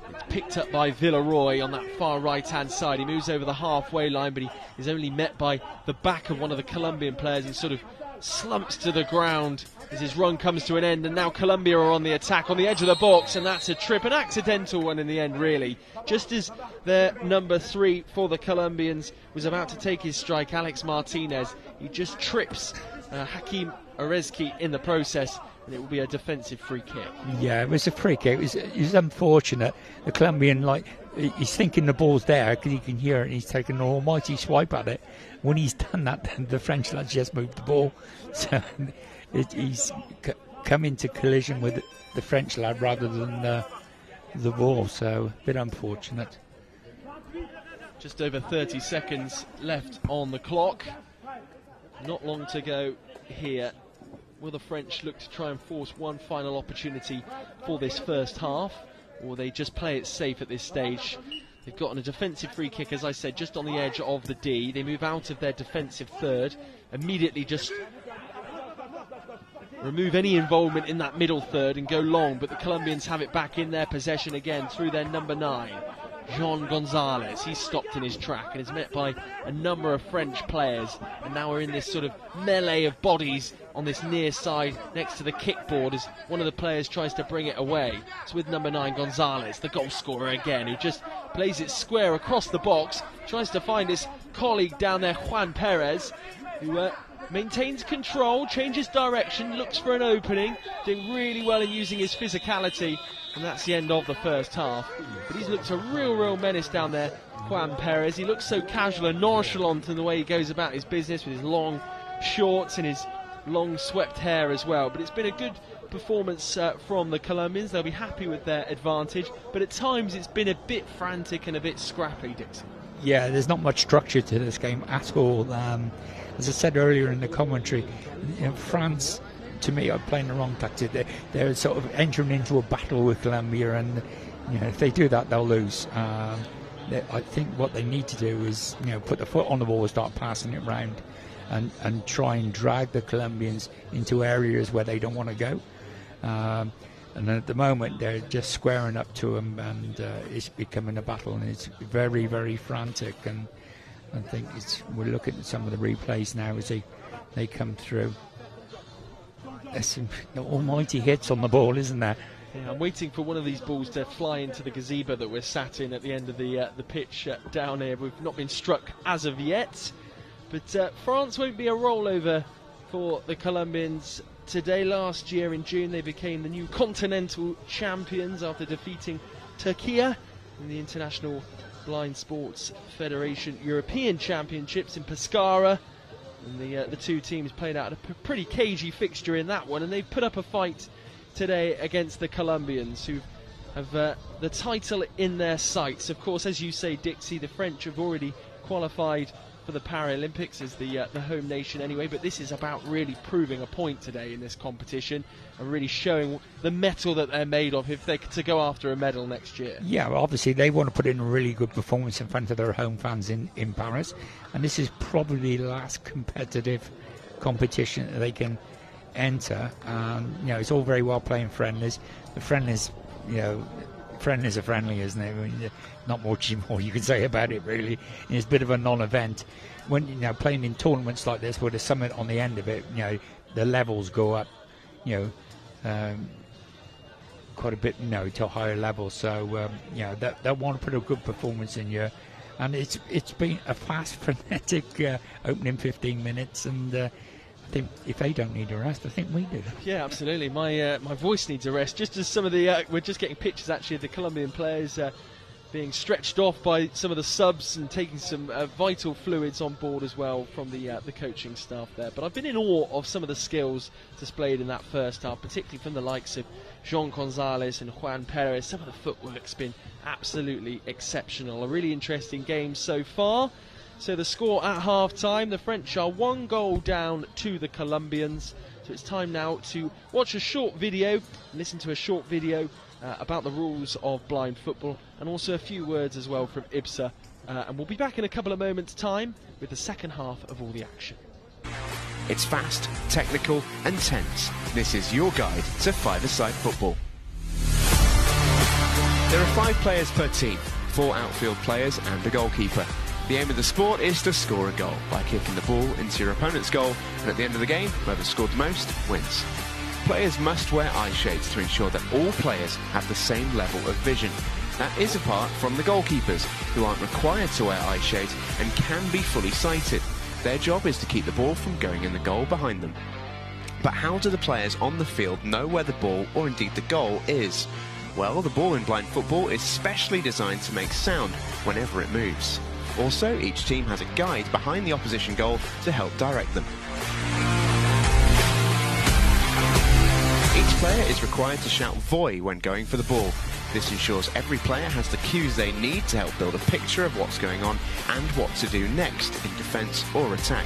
It's picked up by Villeroy on that far right-hand side. He moves over the halfway line, but he is only met by the back of one of the Colombian players and sort of slumps to the ground as his run comes to an end, and now Colombia are on the attack on the edge of the box, and that's a trip, an accidental one in the end really. Just as their number 3 for the Colombians was about to take his strike, Alex Martinez, he just trips Hakim Orezki in the process, and it will be a defensive free kick. Yeah, it was a free kick. It was unfortunate. The Colombian, he's thinking the ball's there because he can hear it, and he's taken an almighty swipe at it. When he's done that, the French lad just moved the ball. So he's come into collision with the French lad rather than the ball. So a bit unfortunate. Just over 30 seconds left on the clock. Not long to go here. Will the French look to try and force one final opportunity for this first half, or they just play it safe at this stage? They've gotten a defensive free kick, as I said, just on the edge of the D. They move out of their defensive third, immediately just remove any involvement in that middle third and go long, but the Colombians have it back in their possession again through their number 9. Jean Gonzalez, he's stopped in his track and is met by a number of French players, and now we're in this sort of melee of bodies on this near side next to the kickboard as one of the players tries to bring it away. It's with number 9 Gonzalez, the goal scorer again, who just plays it square across the box, tries to find his colleague down there, Juan Perez, who maintains control, changes direction, looks for an opening, doing really well in using his physicality. And that's the end of the first half. But he's looked a real menace down there, Juan Perez. He looks so casual and nonchalant in the way he goes about his business with his long shorts and his long swept hair as well. But it's been a good performance from the Colombians. They'll be happy with their advantage. But at times it's been a bit frantic and a bit scrappy, Dixon. Yeah, there's not much structure to this game at all. As I said earlier in the commentary, France, to me, are playing the wrong tactic. They're sort of entering into a battle with Colombia, and if they do that, they'll lose. I think what they need to do is put the foot on the ball and start passing it around, and try and drag the Colombians into areas where they don't want to go. And at the moment, they're just squaring up to them, and it's becoming a battle, and it's very frantic. And I think we're looking at some of the replays now as they come through. There's some almighty hits on the ball, isn't there? Yeah, I'm waiting for one of these balls to fly into the gazebo that we're sat in at the end of the pitch down here. We've not been struck as of yet, but France won't be a rollover for the Colombians today. Last year in June they became the new continental champions after defeating Turkey in the International Blind Sports Federation European Championships in Pescara. And the two teams played out a pretty cagey fixture in that one, and they've put up a fight today against the Colombians, who have the title in their sights. Of course, as you say, Dixie, the French have already qualified for the Paralympics as the home nation anyway, but this is about really proving a point today in this competition and really showing the mettle that they're made of if they're to go after a medal next year. Yeah, well, obviously they want to put in a really good performance in front of their home fans in Paris, and this is probably the last competitive competition that they can enter. It's all very well playing friendlies. The friendlies, friendlies are friendly, isn't it? I mean, not much more you can say about it, really. It's a bit of a non-event. When playing in tournaments like this, with a summit on the end of it, the levels go up, quite a bit, to a higher level. So, they want to put a good performance in here, and it's been a fast, frenetic opening 15 minutes, and I think if they don't need a rest, I think we do. Yeah, absolutely. My voice needs a rest. Just as some of the we're just getting pictures actually of the Colombian players being stretched off by some of the subs and taking some vital fluids on board as well from the coaching staff there. But I've been in awe of some of the skills displayed in that first half, particularly from the likes of Jean Gonzalez and Juan Perez. Some of the footwork's been absolutely exceptional. A really interesting game so far. So the score at half-time, the French are 1 goal down to the Colombians. So it's time now to watch a short video, listen to a short video about the rules of blind football, and also a few words as well from IBSA. And we'll be back in a couple of moments' time with the second half of all the action. It's fast, technical and tense. This is your guide to five-a-side football. There are 5 players per team, 4 outfield players and a goalkeeper. The aim of the sport is to score a goal by kicking the ball into your opponent's goal, and at the end of the game, whoever scored the most wins. players must wear eye shades to ensure that all players have the same level of vision. That is apart from the goalkeepers, who aren't required to wear eye shades and can be fully sighted. Their job is to keep the ball from going in the goal behind them. But how do the players on the field know where the ball, or indeed the goal, is? Well, the ball in blind football is specially designed to make sound whenever it moves. Also, each team has a guide behind the opposition goal to help direct them. Each player is required to shout "Voy" when going for the ball. This ensures every player has the cues they need to help build a picture of what's going on and what to do next in defence or attack.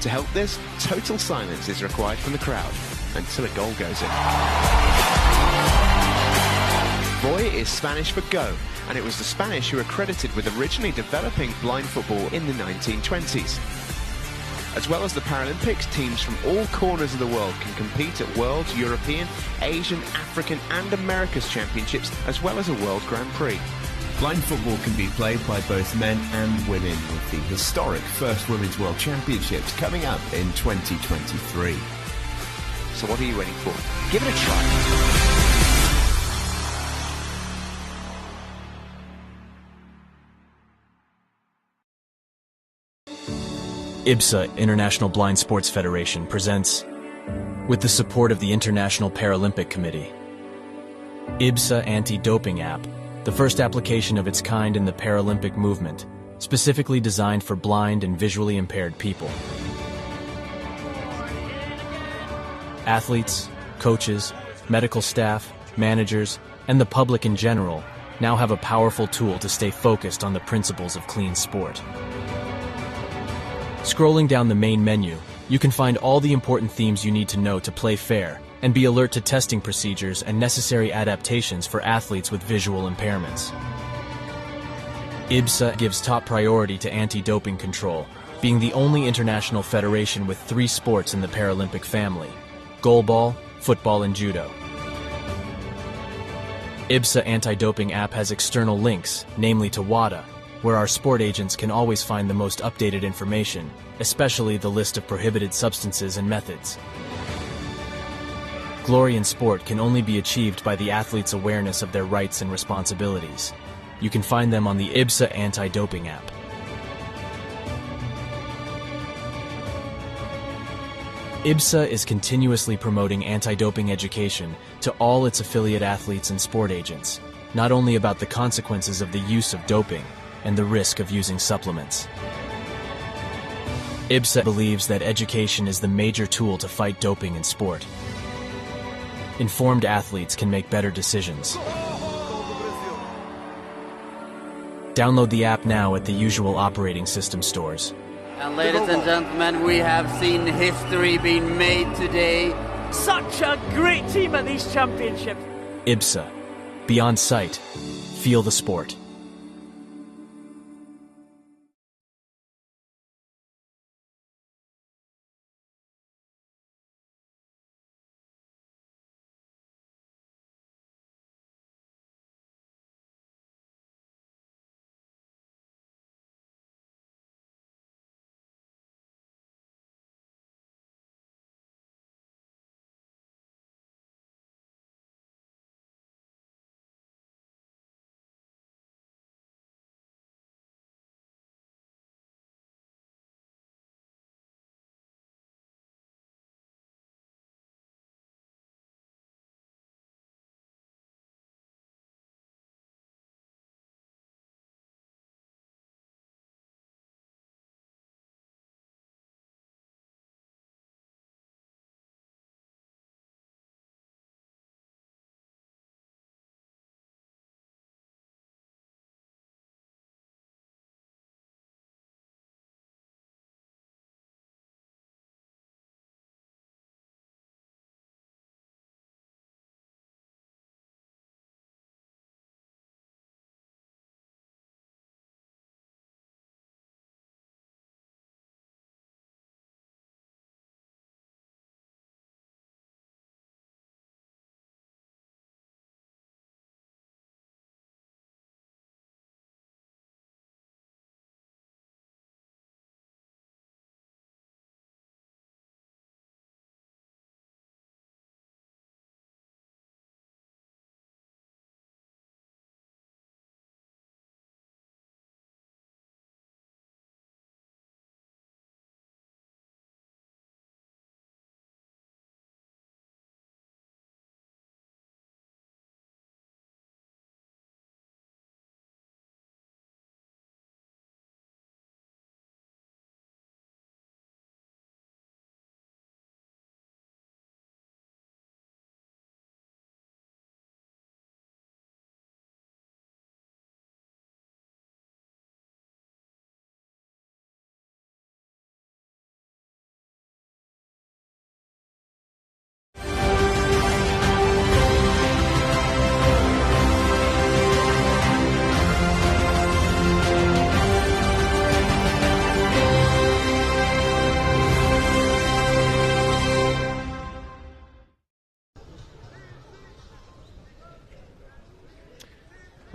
To help this, total silence is required from the crowd until a goal goes in. Voy is Spanish for go, and it was the Spanish who were credited with originally developing blind football in the 1920s. As well as the Paralympics, teams from all corners of the world can compete at World, European, Asian, African and America's Championships, as well as a World Grand Prix. Blind football can be played by both men and women, with the historic first Women's World Championships coming up in 2023. So what are you waiting for? Give it a try. IBSA, International Blind Sports Federation, presents, with the support of the International Paralympic Committee, IBSA Anti-Doping App, the first application of its kind in the Paralympic movement, specifically designed for blind and visually impaired people. Athletes, coaches, medical staff, managers, and the public in general now have a powerful tool to stay focused on the principles of clean sport. Scrolling down the main menu, you can find all the important themes you need to know to play fair and be alert to testing procedures and necessary adaptations for athletes with visual impairments. IBSA gives top priority to anti-doping control, being the only international federation with 3 sports in the Paralympic family: goalball, football, and judo. IBSA Anti-Doping App has external links, namely to WADA, where our sport agents can always find the most updated information, especially the list of prohibited substances and methods. Glory in sport can only be achieved by the athlete's awareness of their rights and responsibilities. You can find them on the IBSA Anti-Doping App. IBSA is continuously promoting anti-doping education to all its affiliate athletes and sport agents, not only about the consequences of the use of doping and the risk of using supplements. IBSA believes that education is the major tool to fight doping in sport. Informed athletes can make better decisions. Download the app now at the usual operating system stores. And ladies and gentlemen, we have seen history being made today. Such a great team at these championships. IBSA. Beyond sight. Feel the sport.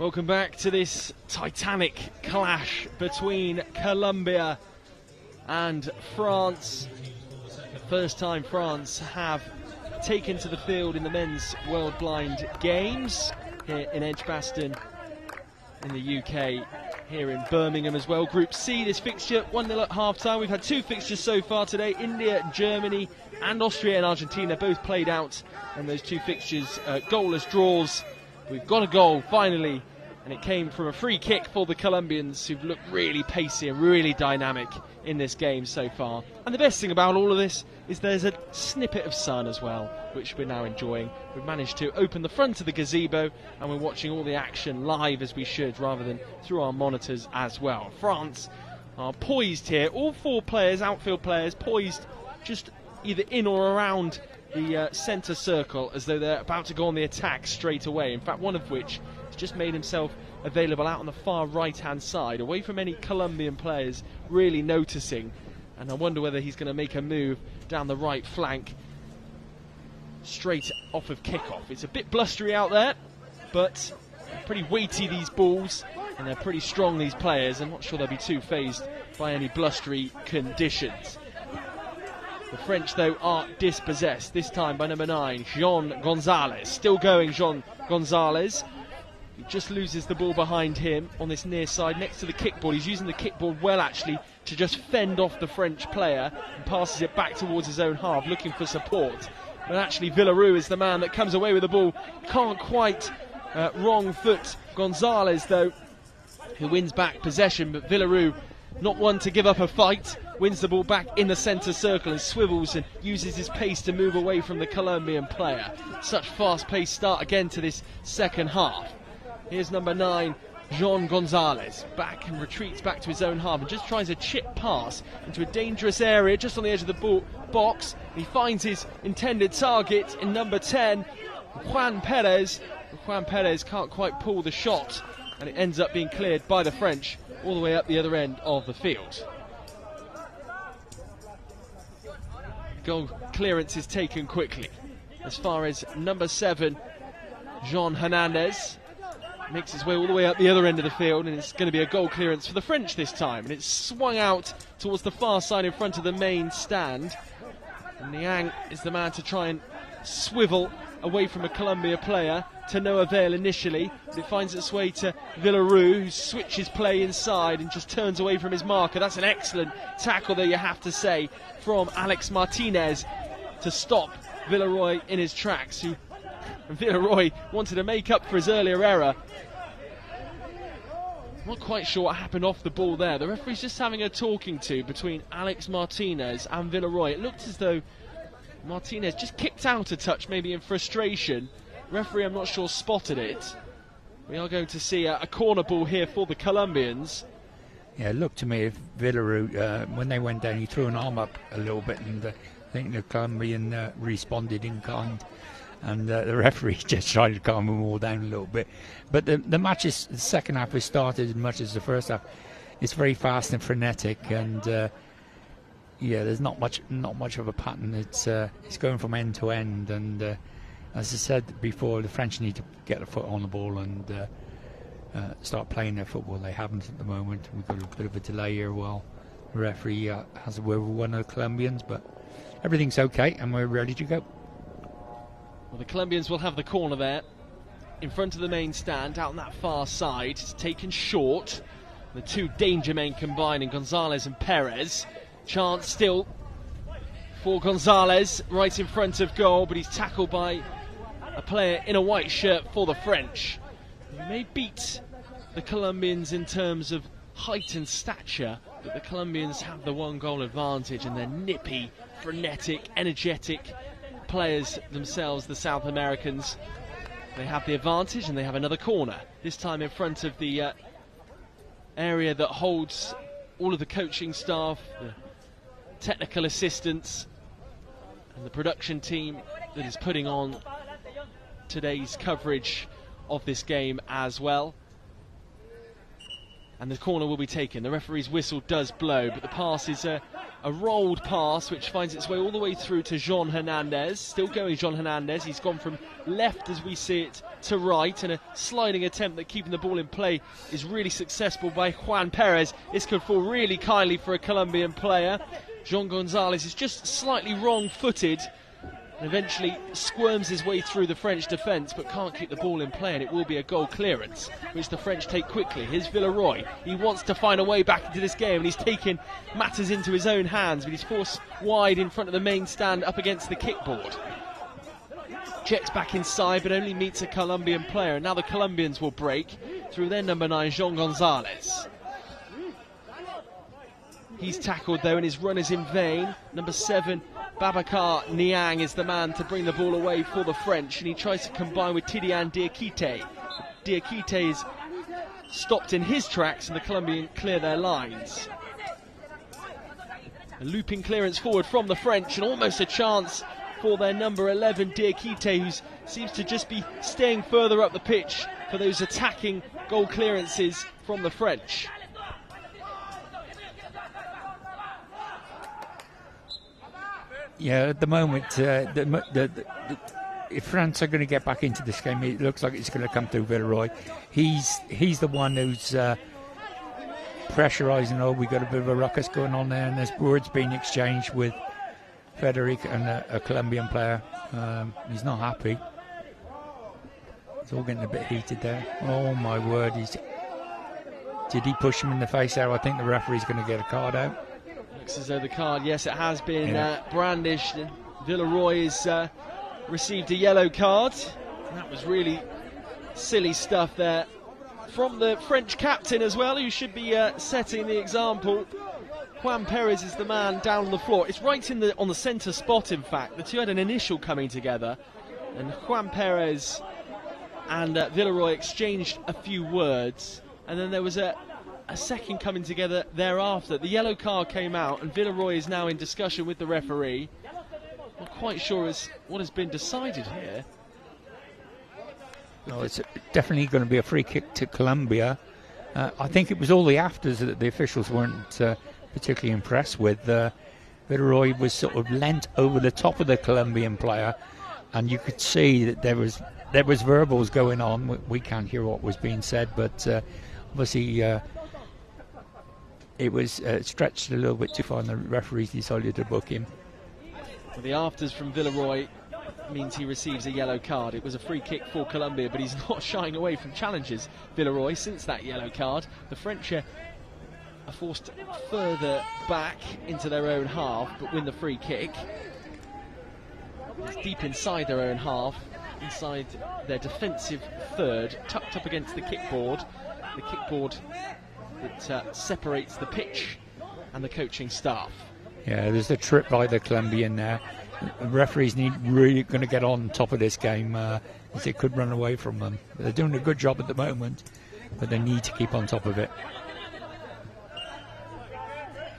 Welcome back to this titanic clash between Colombia and France. First time France have taken to the field in the men's World Blind Games here in Edgbaston in the UK, here in Birmingham as well. Group C, this fixture 1-0 at half-time. We've had 2 fixtures so far today. India, Germany and Austria and Argentina both played out, and those 2 fixtures goalless draws. We've got a goal finally, and it came from a free kick for the Colombians, who've looked really pacey and really dynamic in this game so far. And the best thing about all of this is there's a snippet of sun as well, which we're now enjoying. We've managed to open the front of the gazebo, and we're watching all the action live as we should, rather than through our monitors as well. France are poised here, all 4 players, outfield players, poised just either in or around the centre circle, as though they're about to go on the attack straight away. In fact, one of which has just made himself available out on the far right-hand side, away from any Colombian players really noticing. And I wonder whether he's going to make a move down the right flank straight off of kickoff. It's a bit blustery out there, but pretty weighty, these balls, and they're pretty strong, these players. I'm not sure they'll be too phased by any blustery conditions. The French, though, are dispossessed, this time by number 9, Jean Gonzalez. Still going, Jean Gonzalez. He just loses the ball behind him on this near side next to the kickboard. He's using the kickboard well, actually, to just fend off the French player, and passes it back towards his own half, looking for support. But actually, Villaroo is the man that comes away with the ball. Can't quite wrong foot Gonzalez, though, who wins back possession. But Villaroo, not one to give up a fight, wins the ball back in the centre circle and swivels and uses his pace to move away from the Colombian player. Such fast-paced start again to this second half. Here's number 9, Jean Gonzalez, back and retreats back to his own half and just tries a chip pass into a dangerous area just on the edge of the box. He finds his intended target in number 10, Juan Perez. Juan Perez can't quite pull the shot, and it ends up being cleared by the French all the way up the other end of the field. Goal clearance is taken quickly as far as number 7, Jean Hernandez, makes his way all the way up the other end of the field, and it's going to be a goal clearance for the French this time, and it's swung out towards the far side in front of the main stand, and Niang is the man to try and swivel away from a Colombia player, to no avail initially, but it finds its way to Villaroo, who switches play inside and just turns away from his marker. That's an excellent tackle, though, you have to say, from Alex Martinez to stop Villaroo in his tracks, who Villaroo wanted to make up for his earlier error. Not quite sure what happened off the ball there. The referee's just having a talking to between Alex Martinez and Villaroo. It looked as though Martinez just kicked out a touch, maybe in frustration. Referee, I'm not sure, spotted it. We are going to see a corner ball here for the Colombians. Yeah, it looked to me if Villaroo, when they went down, he threw an arm up a little bit, and I think the Colombian responded in kind. And the referee just tried to calm them all down a little bit. But the match is, the second half has started as much as the first half. It's very fast and frenetic, and yeah, there's not much of a pattern. It's going from end to end, and as I said before, the French need to get a foot on the ball and start playing their football. They haven't at the moment. We've got a bit of a delay here while the referee has a word with one of the Colombians, but everything's okay and we're ready to go. Well, the Colombians will have the corner there in front of the main stand, out on that far side. It's taken short. The 2 danger men combining, Gonzalez and Perez. Chance still for Gonzalez right in front of goal, but he's tackled by a player in a white shirt for the French. He may beat the Colombians in terms of height and stature, but the Colombians have the 1 goal advantage, and they're nippy, frenetic, energetic players themselves, the South Americans. They have the advantage, and they have another corner, this time in front of the area that holds all of the coaching staff, the technical assistants, and the production team that is putting on today's coverage of this game as well. And the corner will be taken. The referee's whistle does blow, but the pass is a rolled pass which finds its way all the way through to Jean Hernandez. Still going Jean Hernandez. He's gone from left as we see it to right, and a sliding attempt at keeping the ball in play is really successful by Juan Perez. This could fall really kindly for a Colombian player. Jean Gonzalez is just slightly wrong-footed and eventually squirms his way through the French defence, but can't keep the ball in play, and it will be a goal clearance, which the French take quickly. Here's Villeroy. He wants to find a way back into this game, and he's taken matters into his own hands, but he's forced wide in front of the main stand up against the kickboard. Checks back inside, but only meets a Colombian player, and now the Colombians will break through their number 9, Jean Gonzalez. He's tackled though, and his run is in vain. Number 7, Babacar Niang, is the man to bring the ball away for the French, and he tries to combine with Tidiane Diakite. Diakite is stopped in his tracks, and the Colombians clear their lines. A looping clearance forward from the French, and almost a chance for their number 11, Diakite, who seems to just be staying further up the pitch for those attacking goal clearances from the French. Yeah, at the moment, if France are going to get back into this game, it looks like it's going to come through Villeroy. He's the one who's pressurising. Oh, we got a bit of a ruckus going on there, and there's words being exchanged with Federic and a Colombian player. He's not happy. It's all getting a bit heated there. Oh my word! Did he push him in the face there? I think the referee's going to get a card out. Looks as though the card, yes, it has been brandished. Villeroy has received a yellow card. That was really silly stuff there from the French captain as well, who should be setting the example. Juan Perez is the man down on the floor. It's right on the centre spot, in fact. The two had an initial coming together, and Juan Perez and Villeroy exchanged a few words, and then there was a second coming together thereafter. The yellow card came out, and Villeroy is now in discussion with the referee. Not quite sure what has been decided here. No, it's definitely going to be a free kick to Colombia. I think it was all the afters that the officials weren't particularly impressed with. Villeroy was sort of leant over the top of the Colombian player, and you could see that there was verbals going on. We can't hear what was being said, but obviously it was stretched a little bit too far, and the referees decided to book him. Well, the afters from Villeroy means he receives a yellow card. It was a free kick for Colombia, but he's not shying away from challenges, Villeroy, since that yellow card. The French are forced further back into their own half, but win the free kick. It's deep inside their own half, inside their defensive third, tucked up against the kickboard that separates the pitch and the coaching staff. Yeah, there's a trip by the Colombian there. The referees need really going to get on top of this game, as it could run away from them. They're doing a good job at the moment, but they need to keep on top of it.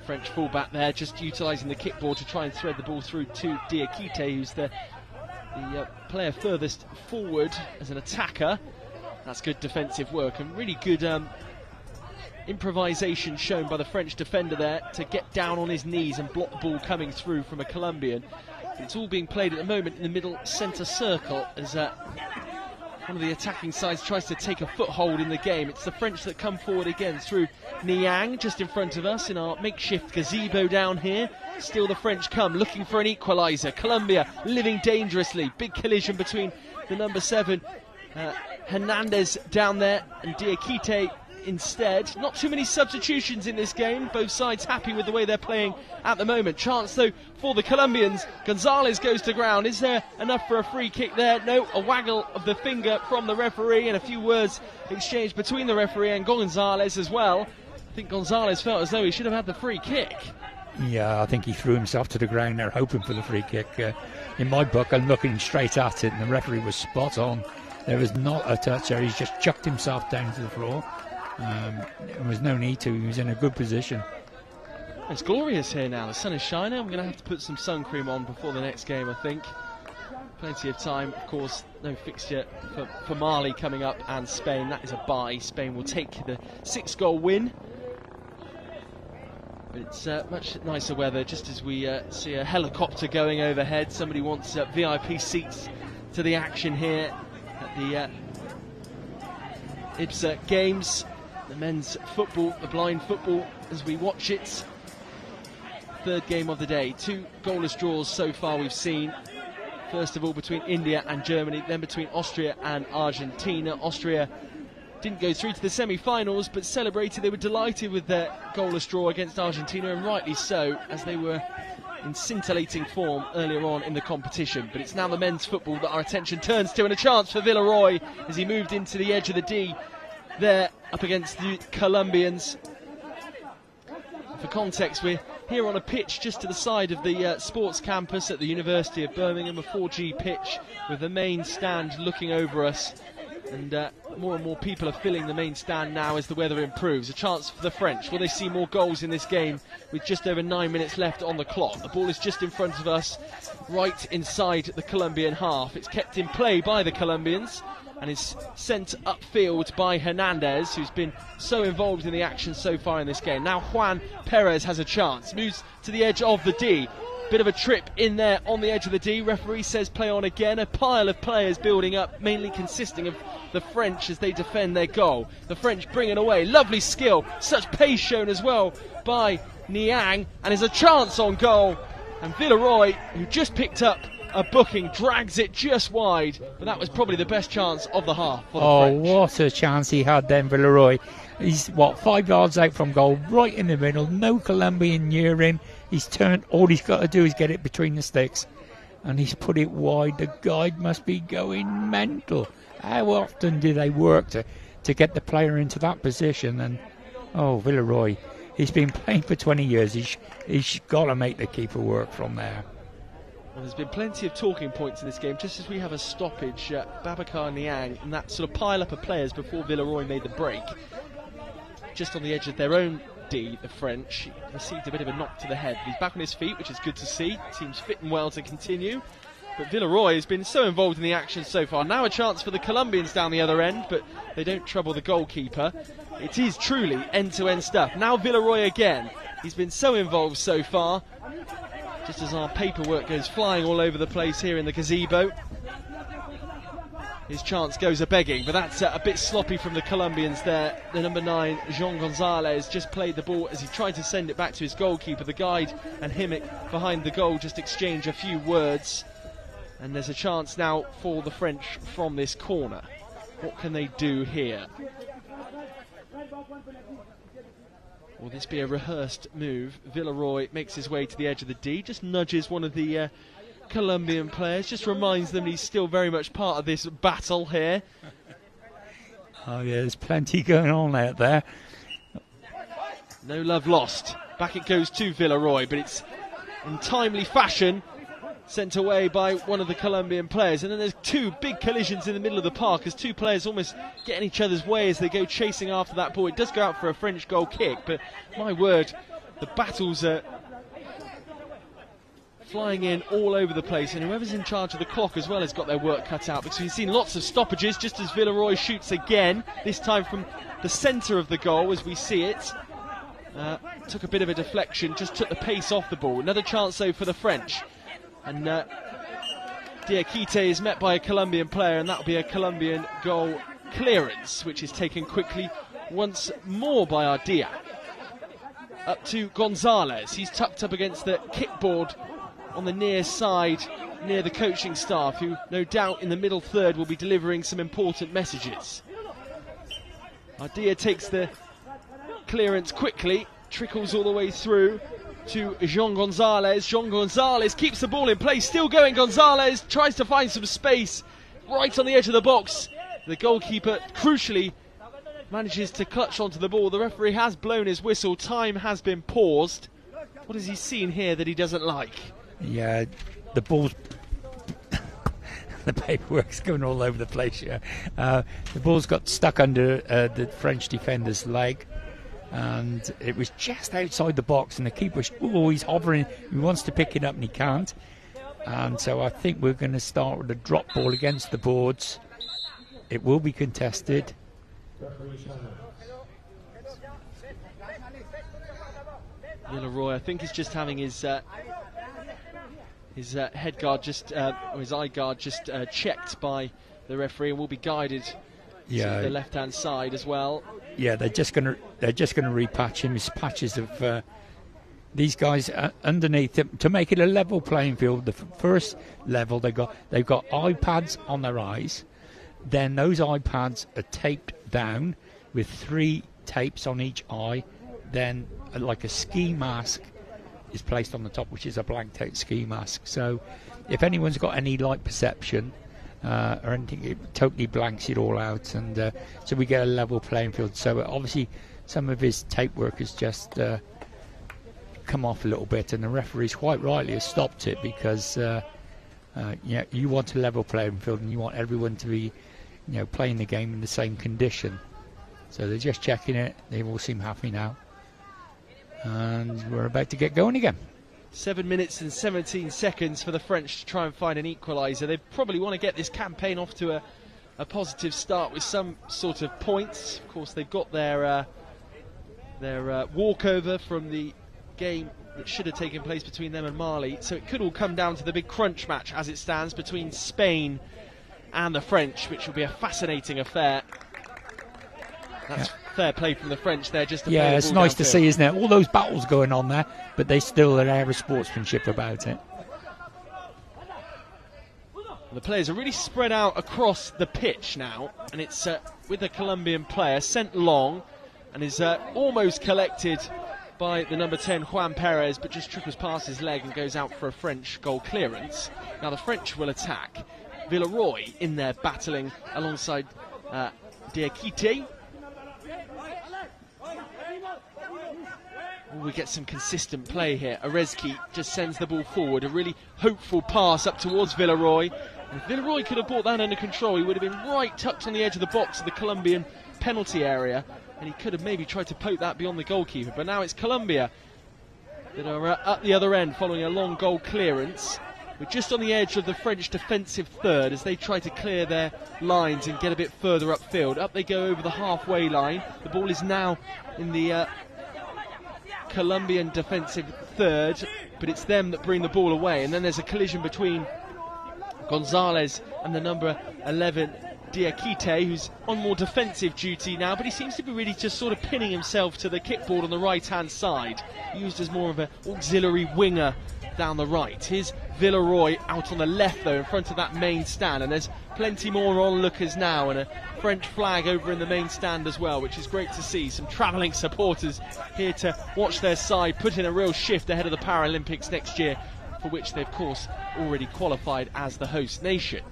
French fullback there, just utilising the kickboard to try and thread the ball through to Diakite, who's the player furthest forward as an attacker. That's good defensive work, and really good improvisation shown by the French defender there to get down on his knees and block the ball coming through from a Colombian. It's all being played at the moment in the middle centre circle as one of the attacking sides tries to take a foothold in the game. It's the French that come forward again through Niang, just in front of us in our makeshift gazebo down here. Still the French come looking for an equaliser. Colombia living dangerously. Big collision between the number 7 Hernandez down there and Diakite instead. Not too many substitutions in this game. Both sides happy with the way they're playing at the moment. Chance though for the Colombians. Gonzalez goes to ground. Is there enough for a free kick there? No, a waggle of the finger from the referee, and a few words exchanged between the referee and Gonzalez as well. I think Gonzalez felt as though he should have had the free kick. Yeah, I think he threw himself to the ground there hoping for the free kick. In my book, I'm looking straight at it, and the referee was spot on. There was not a touch there. He's just chucked himself down to the floor. There was no need to. He was in a good position. It's glorious here now. The sun is shining. I'm going to have to put some sun cream on before the next game, I think. Plenty of time. Of course, no fixture for Mali coming up, and Spain. That is a bye. Spain will take the 6-goal win. But it's much nicer weather, just as we see a helicopter going overhead. Somebody wants VIP seats to the action here at the IBSA Games. The men's football, the blind football, as we watch it. Third game of the day. 2 goalless draws so far we've seen. First of all between India and Germany, then between Austria and Argentina. Austria didn't go through to the semi-finals, but celebrated. They were delighted with their goalless draw against Argentina, and rightly so, as they were in scintillating form earlier on in the competition. But it's now the men's football that our attention turns to, and a chance for Villeroy as he moved into the edge of the D there up against the Colombians. For context, we're here on a pitch just to the side of the sports campus at the University of Birmingham, a 4G pitch with the main stand looking over us. And more and more people are filling the main stand now as the weather improves. A chance for the French. Will they see more goals in this game with just over 9 minutes left on the clock? The ball is just in front of us, right inside the Colombian half. It's kept in play by the Colombians and is sent upfield by Hernandez, who's been so involved in the action so far in this game. Now Juan Perez has a chance. Moves to the edge of the D. Bit of a trip in there on the edge of the D. Referee says play on again. A pile of players building up, mainly consisting of the French as they defend their goal. The French bring it away. Lovely skill. Such pace shown as well by Niang. And there's a chance on goal. And Villeroy, who just picked up a booking, drags it just wide. But that was probably the best chance of the half for the French. What a chance he had then, Villeroy. He's, 5 yards out from goal, right in the middle. No Colombian near him. He's turned, all he's got to do is get it between the sticks. And he's put it wide. The guide must be going mental. How often do they work to get the player into that position? And, Villeroy, he's been playing for 20 years. He's got to make the keeper work from there. Well, there's been plenty of talking points in this game, just as we have a stoppage. Babacar Niang and that sort of pile-up of players before Villeroy made the break. Just on the edge of their own D, the French. He received a bit of a knock to the head. He's back on his feet, which is good to see. Seems fit and well to continue. But Villeroy has been so involved in the action so far. Now a chance for the Colombians down the other end, but they don't trouble the goalkeeper. It is truly end-to-end stuff. Now Villeroy again. He's been so involved so far. Just as our paperwork goes flying all over the place here in the gazebo. His chance goes a-begging, but that's a bit sloppy from the Colombians there. The number 9, Jean Gonzalez, just played the ball as he tried to send it back to his goalkeeper. The guide and Himmick behind the goal just exchange a few words. And there's a chance now for the French from this corner. What can they do here? Will this be a rehearsed move? Villeroy makes his way to the edge of the D, just nudges one of the Colombian players, just reminds them he's still very much part of this battle here. There's plenty going on out there. No love lost. Back it goes to Villeroy, but it's in timely fashion sent away by one of the Colombian players. And then there's 2 big collisions in the middle of the park as 2 players almost get in each other's way as they go chasing after that ball. It does go out for a French goal kick, but my word, the battles are flying in all over the place, and whoever's in charge of the clock as well has got their work cut out, because we've seen lots of stoppages just as Villeroy shoots again, this time from the centre of the goal as we see it. Took a bit of a deflection, just took the pace off the ball. Another chance though for the French, and Diakite is met by a Colombian player, and that'll be a Colombian goal clearance, which is taken quickly once more by our Dia. Up to Gonzalez, he's tucked up against the kickboard on the near side, near the coaching staff, who no doubt in the middle third will be delivering some important messages. Ardia takes the clearance quickly, trickles all the way through to Jean Gonzalez. Jean Gonzalez keeps the ball in place, still going. Gonzalez tries to find some space right on the edge of the box. The goalkeeper crucially manages to clutch onto the ball. The referee has blown his whistle, time has been paused. What has he seen here that he doesn't like? Yeah, the ball's the paperwork's going all over the place here. The ball's got stuck under the French defender's leg, and it was just outside the box, and the keeper's always hovering. He wants to pick it up and he can't, and so I think we're going to start with a drop ball against the boards. It will be contested. Villeroy, I think, is just having his head guard or his eye guard just checked by the referee, and will be guided to the left-hand side as well. Yeah, they're just gonna repatch him. His patches of these guys underneath him to make it a level playing field. The first level they've got iPads on their eyes. Then those iPads are taped down with 3 tapes on each eye. Then like a ski mask is placed on the top, which is a blank tape ski mask. So if anyone's got any light perception or anything, it totally blanks it all out, and so we get a level playing field. So obviously some of his tape work has just come off a little bit, and the referees quite rightly has stopped it, because you want a level playing field and you want everyone to be playing the game in the same condition. So they're just checking it. They all seem happy now, and we're about to get going again. 7 minutes and 17 seconds for the French to try and find an equaliser. They probably want to get this campaign off to a positive start with some sort of points. Of course, they've got their walkover from the game that should have taken place between them and Mali, so it could all come down to the big crunch match as it stands between Spain and the French, which will be a fascinating affair. That's fair play from the French there. Just it's nice to see, isn't it? All those battles going on there, but they still have air of sportsmanship about it. The players are really spread out across the pitch now, and it's with the Colombian player sent long, and is almost collected by the number 10 Juan Perez, but just tripples past his leg and goes out for a French goal clearance. Now the French will attack. Villeroy in there battling alongside Diakite. We get some consistent play here. Arezki just sends the ball forward, a really hopeful pass up towards Villeroy. And if Villeroy could have brought that under control, he would have been right tucked on the edge of the box of the Colombian penalty area, and he could have maybe tried to poke that beyond the goalkeeper. But now it's Colombia that are at the other end following a long goal clearance. We're just on the edge of the French defensive third as they try to clear their lines and get a bit further upfield. Up they go over the halfway line. The ball is now in the Colombian defensive third, but it's them that bring the ball away. And then there's a collision between Gonzalez and the number 11 Diakite, who's on more defensive duty now, but he seems to be really just sort of pinning himself to the kickboard on the right hand side, used as more of an auxiliary winger down the right. Here's Villeroy out on the left though, in front of that main stand, and there's plenty more onlookers now, and a French flag over in the main stand as well, which is great to see. Some travelling supporters here to watch their side put in a real shift ahead of the Paralympics next year, for which they've of course already qualified as the host nation.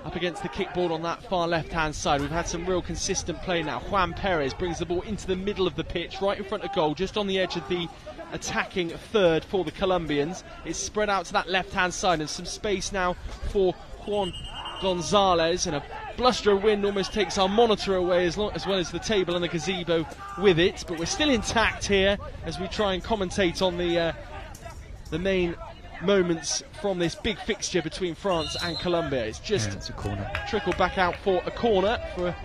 Up against the kickboard on that far left-hand side, we've had some real consistent play now. Juan Perez brings the ball into the middle of the pitch, right in front of goal, just on the edge of the attacking third for the Colombians. It's spread out to that left-hand side, and some space now for Juan Gonzalez, and a bluster of wind almost takes our monitor away, as well as the table and the gazebo with it. But we're still intact here as we try and commentate on the main moments from this big fixture between France and Colombia. It's just a corner. Trickled back out for a corner for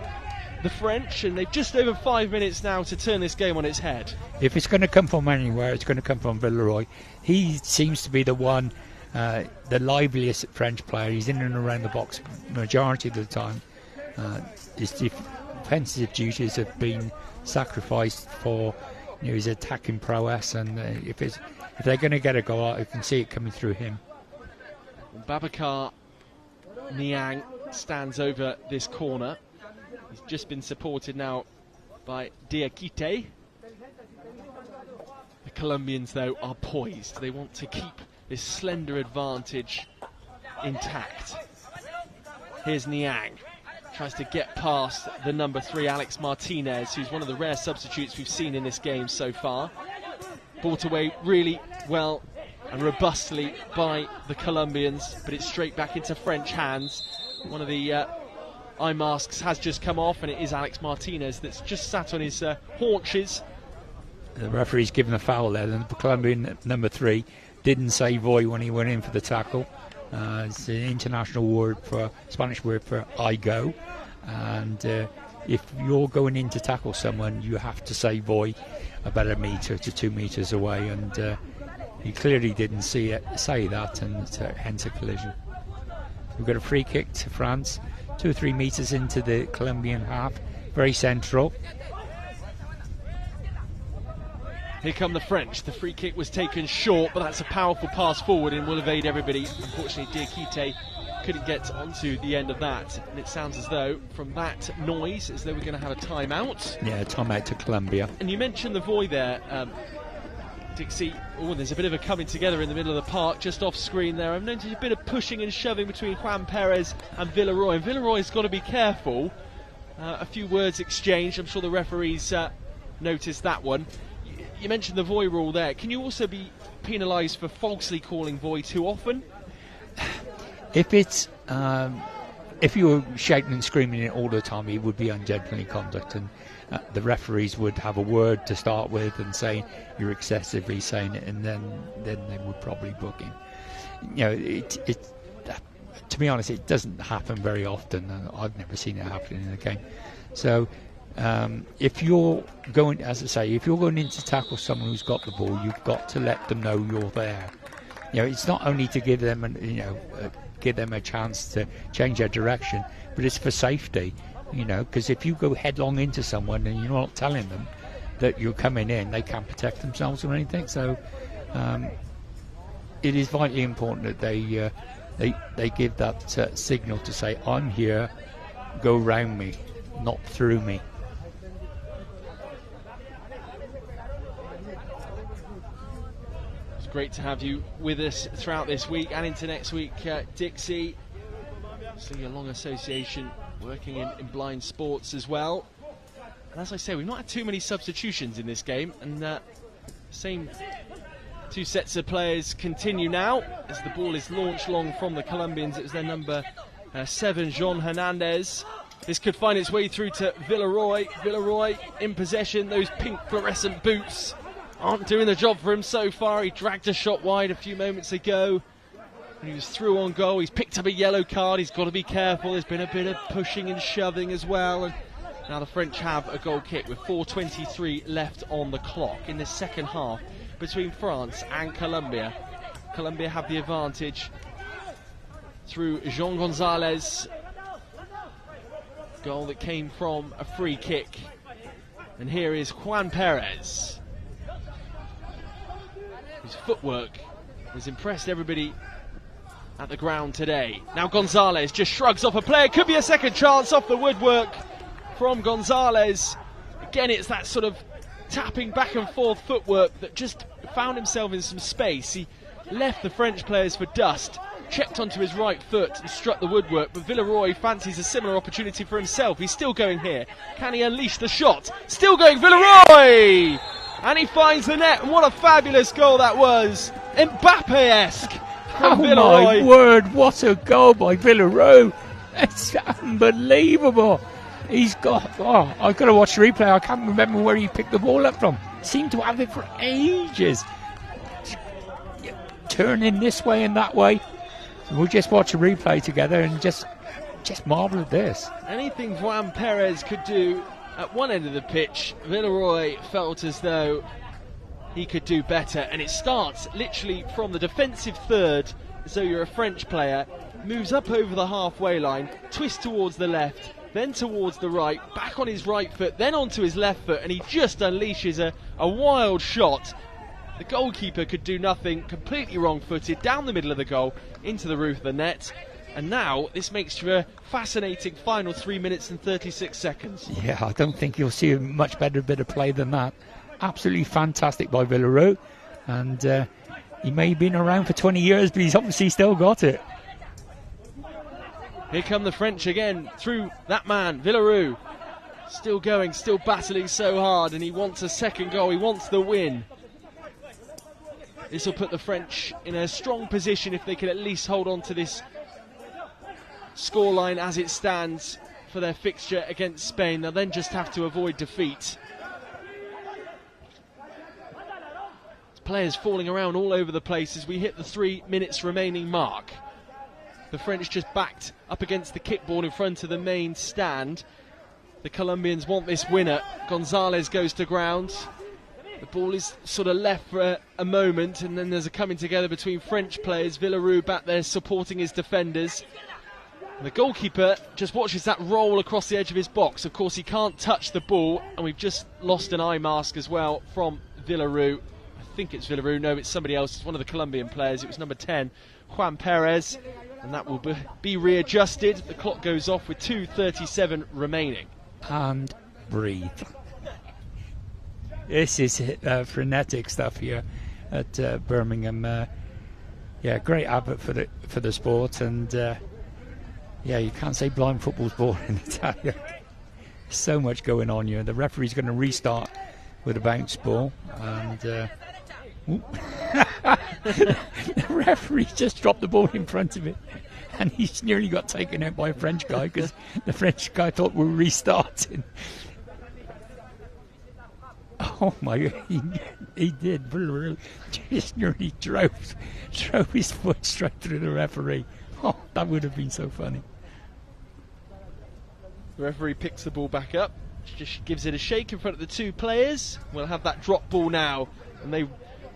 the French, and they've just over 5 minutes now to turn this game on its head. If it's going to come from anywhere, it's going to come from Villeroy. He seems to be the one, the liveliest French player. He's in and around the box majority of the time. His defensive duties have been sacrificed for his attacking prowess, and if they're going to get a goal out, you can see it coming through him. Babacar Niang stands over this corner. He's just been supported now by Diakite. The Colombians, though, are poised. They want to keep this slender advantage intact. Here's Niang. Tries to get past the number 3, Alex Martinez, who's one of the rare substitutes we've seen in this game so far. Brought away really well and robustly by the Colombians, but it's straight back into French hands. One of the eye masks has just come off, and it is Alex Martinez that's just sat on his haunches. The referee's given a foul there, and the Colombian number 3 didn't say voy when he went in for the tackle. It's an international word Spanish word for I go, and if you're going in to tackle someone, you have to say voy about 1 metre to 2 metres away, and he clearly didn't say that, and hence a collision. We've got a free kick to France, 2 or 3 metres into the Colombian half, very central. Here come the French. The free kick was taken short, but that's a powerful pass forward and will evade everybody. Unfortunately, Diakite couldn't get onto the end of that. And it sounds as though, from that noise, as though we're going to have a timeout. Yeah, timeout to Colombia. And you mentioned the voy there, Dixie. Oh, there's a bit of a coming together in the middle of the park, just off screen there. I've noticed a bit of pushing and shoving between Juan Perez and Villeroy. And Villeroy's got to be careful. A few words exchanged. I'm sure the referees noticed that one. You mentioned the voy rule there. Can you also be penalised for falsely calling voy too often? If it's if you were shouting and screaming it all the time, it would be ungentlemanly conduct, and the referees would have a word to start with and say you're excessively saying it, and then they would probably book him. You know, to be honest, it doesn't happen very often, and I've never seen it happen in a game. So if you're going, as I say, if you're going in to tackle someone who's got the ball, you've got to let them know you're there. You know, it's not only to give them give them a chance to change their direction, but it's for safety. You know, because if you go headlong into someone and you're not telling them that you're coming in, they can't protect themselves or anything. So it is vitally important that they give that signal to say, I'm here, go round me, not through me. It's great to have you with us throughout this week and into next week, Dixie. So your long association working in blind sports as well. And as I say, we've not had too many substitutions in this game, and same 2 sets of players continue now as the ball is launched long from the Colombians. It was their number 7, Jean Hernandez. This could find its way through to Villeroy. Villeroy in possession. Those pink fluorescent boots aren't doing the job for him so far. He dragged a shot wide a few moments ago. He was through on goal. He's picked up a yellow card. He's got to be careful. There's been a bit of pushing and shoving as well. And now the French have a goal kick with 4:23 left on the clock in the second half between France and Colombia. Colombia have the advantage through Jean Gonzalez. Goal that came from a free kick. And here is Juan Perez, whose footwork has impressed everybody at the ground today. Now Gonzalez just shrugs off a player. Could be a second chance off the woodwork from Gonzalez. Again, it's that sort of tapping back and forth footwork that just found himself in some space. He left the French players for dust, checked onto his right foot and struck the woodwork, but Villeroy fancies a similar opportunity for himself. He's still going here. Can he unleash the shot? Still going, Villeroy! And he finds the net, and what a fabulous goal that was. Mbappe-esque. Oh my word, what a goal by Villeroy. It's unbelievable. He's got, I've got to watch the replay. I can't remember where he picked the ball up from. Seemed to have it for ages. Turning this way and that way. We'll just watch a replay together and just marvel at this. Anything Juan Perez could do at one end of the pitch, Villeroy felt as though he could do better, and it starts literally from the defensive third. So you're a French player, moves up over the halfway line, twists towards the left, then towards the right, back on his right foot, then onto his left foot, and he just unleashes a wild shot. The goalkeeper could do nothing, completely wrong-footed, down the middle of the goal, into the roof of the net. And now this makes for a fascinating final 3 minutes and 36 seconds. Yeah, I don't think you'll see a much better bit of play than that. Absolutely fantastic by Villeroy, and he may have been around for 20 years, but he's obviously still got it. Here come the French again, through that man, Villeroy. Still going, still battling so hard, and he wants a second goal, he wants the win. This will put the French in a strong position if they can at least hold on to this scoreline as it stands for their fixture against Spain. They'll then just have to avoid defeat. Players falling around all over the place as we hit the 3 minutes remaining mark. The French just backed up against the kickboard in front of the main stand. the Colombians want this winner. Gonzalez goes to ground. The ball is sort of left for a moment, and then there's a coming together between French players. Villaroo back there supporting his defenders. And the goalkeeper just watches that roll across the edge of his box. Of course, he can't touch the ball, and we've just lost an eye mask as well from Villaroo. I think it's Villaroo. No, it's somebody else. It's one of the Colombian players. It was number 10, Juan Perez, and that will be readjusted. The clock goes off with 2:37 remaining. And breathe. This is frenetic stuff here at Birmingham. Yeah, great advert for the sport, and yeah, you can't say blind football's boring, I tell you. So much going on here. The referee's going to restart with a bounce ball, and the referee just dropped the ball in front of it, and he's nearly got taken out by a French guy because the French guy thought we were restarting. Oh my! He did. Just nearly drove his foot straight through the referee. Oh, that would have been so funny. The referee picks the ball back up, just gives it a shake in front of the two players. We'll have that drop ball now, and they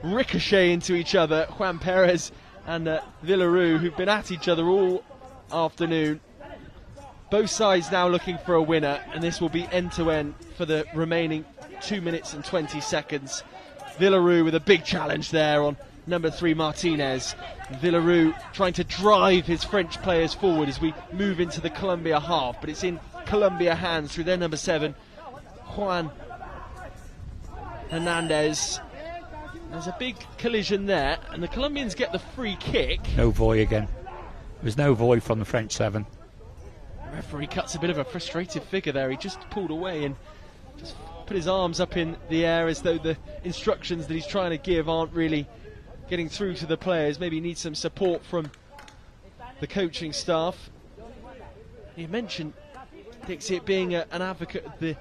ricochet into each other. Juan Perez and Villaroo, who've been at each other all afternoon. Both sides now looking for a winner, and this will be end-to-end for the remaining 2 minutes and 20 seconds. Villaroo with a big challenge there on number 3 Martinez. Villaroo trying to drive his French players forward as we move into the Colombia half, but it's in Colombia hands through their number 7, Juan Hernandez. There's a big collision there, and the Colombians get the free kick. No voy again. There's no voy from the French 7. The referee cuts a bit of a frustrated figure there. He just pulled away and just put his arms up in the air as though the instructions that he's trying to give aren't really getting through to the players. Maybe he needs some support from the coaching staff. He mentioned, Dixie, it being an advocate of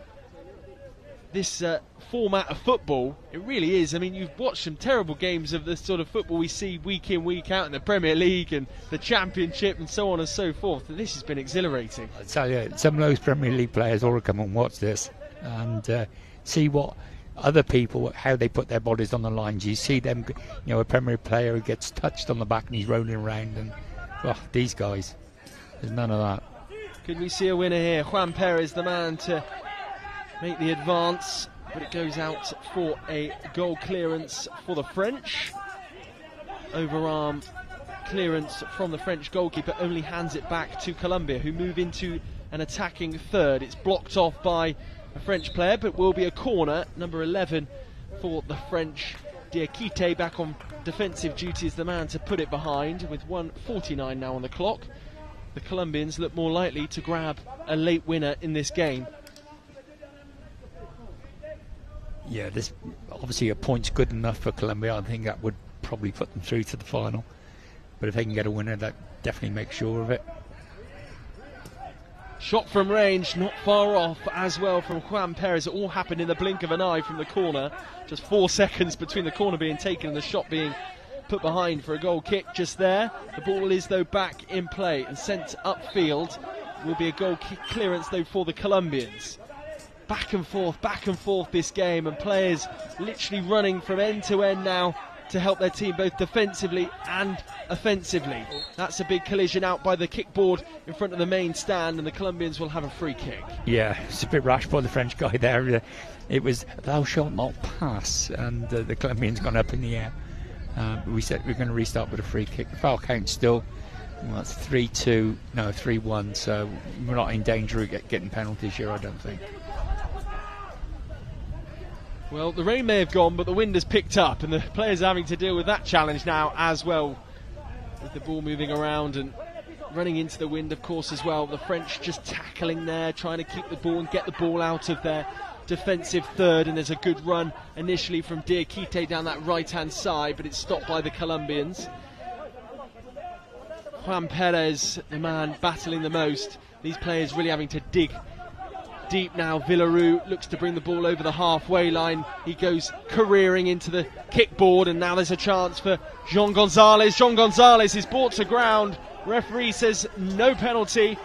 this format of football. It really is. I mean, you've watched some terrible games of the sort of football we see week in, week out in the Premier League and the Championship and so on and so forth. And this has been exhilarating. I tell you, some of those Premier League players ought to come and watch this and see what other people, how they put their bodies on the lines. You see them, you know, a Premier player who gets touched on the back and he's rolling around, and these guys, there's none of that. Could we see a winner here? Juan Perez, the man to make the advance, but it goes out for a goal clearance for the French. Overarm clearance from the French goalkeeper, only hands it back to Colombia, who move into an attacking third. It's blocked off by a French player, but will be a corner. Number 11 for the French. Diakite back on defensive duty is the man to put it behind, with 1:49 now on the clock. The Colombians look more likely to grab a late winner in this game. Yeah, this obviously a point's good enough for Colombia. I think that would probably put them through to the final. But if they can get a winner, that definitely makes sure of it. Shot from range, not far off as well from Juan Perez. It all happened in the blink of an eye from the corner. Just 4 seconds between the corner being taken and the shot being put behind for a goal kick just there. The ball is, though, back in play and sent upfield. Will be a goal kick clearance, though, for the Colombians. Back and forth this game, and players literally running from end to end now to help their team both defensively and offensively. That's a big collision out by the kickboard in front of the main stand, and the Colombians will have a free kick. Yeah, it's a bit rash by the French guy there. It was thou shalt not pass, and the Colombians gone up in the air. We said we're going to restart with a free kick. The foul count still, well, it's 3-2, no 3-1, so we're not in danger of getting penalties here, I don't think. Well, the rain may have gone, but the wind has picked up, and the players are having to deal with that challenge now as well, with the ball moving around and running into the wind, of course, as well. The French just tackling there, trying to keep the ball and get the ball out of their defensive third, and there's a good run initially from Diakite down that right-hand side, but it's stopped by the Colombians. Juan Perez, the man battling the most. These players really having to dig deep now. Villaroo looks to bring the ball over the halfway line. He goes careering into the kickboard, and now there's a chance for Jean Gonzalez. Jean Gonzalez is brought to ground. Referee says no penalty.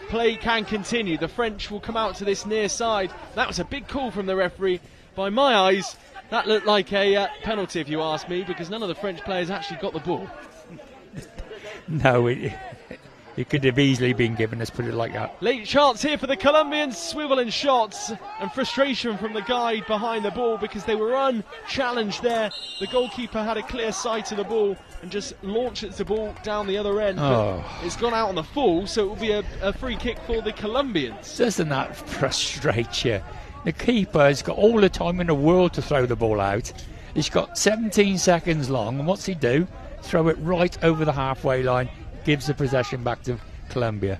play can continue. The French will come out to this near side. That was a big call from the referee. By my eyes, that looked like a penalty, if you ask me, because none of the French players actually got the ball. No, it could have easily been given, let's put it like that. Late chance here for the Colombians, swivel and shots, and frustration from the guide behind the ball because they were unchallenged there. The goalkeeper had a clear sight of the ball and just launched the ball down the other end. But it's gone out on the full, so it will be a free kick for the Colombians. Doesn't that frustrate you? The keeper has got all the time in the world to throw the ball out. He's got 17 seconds long, and what's he do? Throw it right over the halfway line. Gives the possession back to Colombia.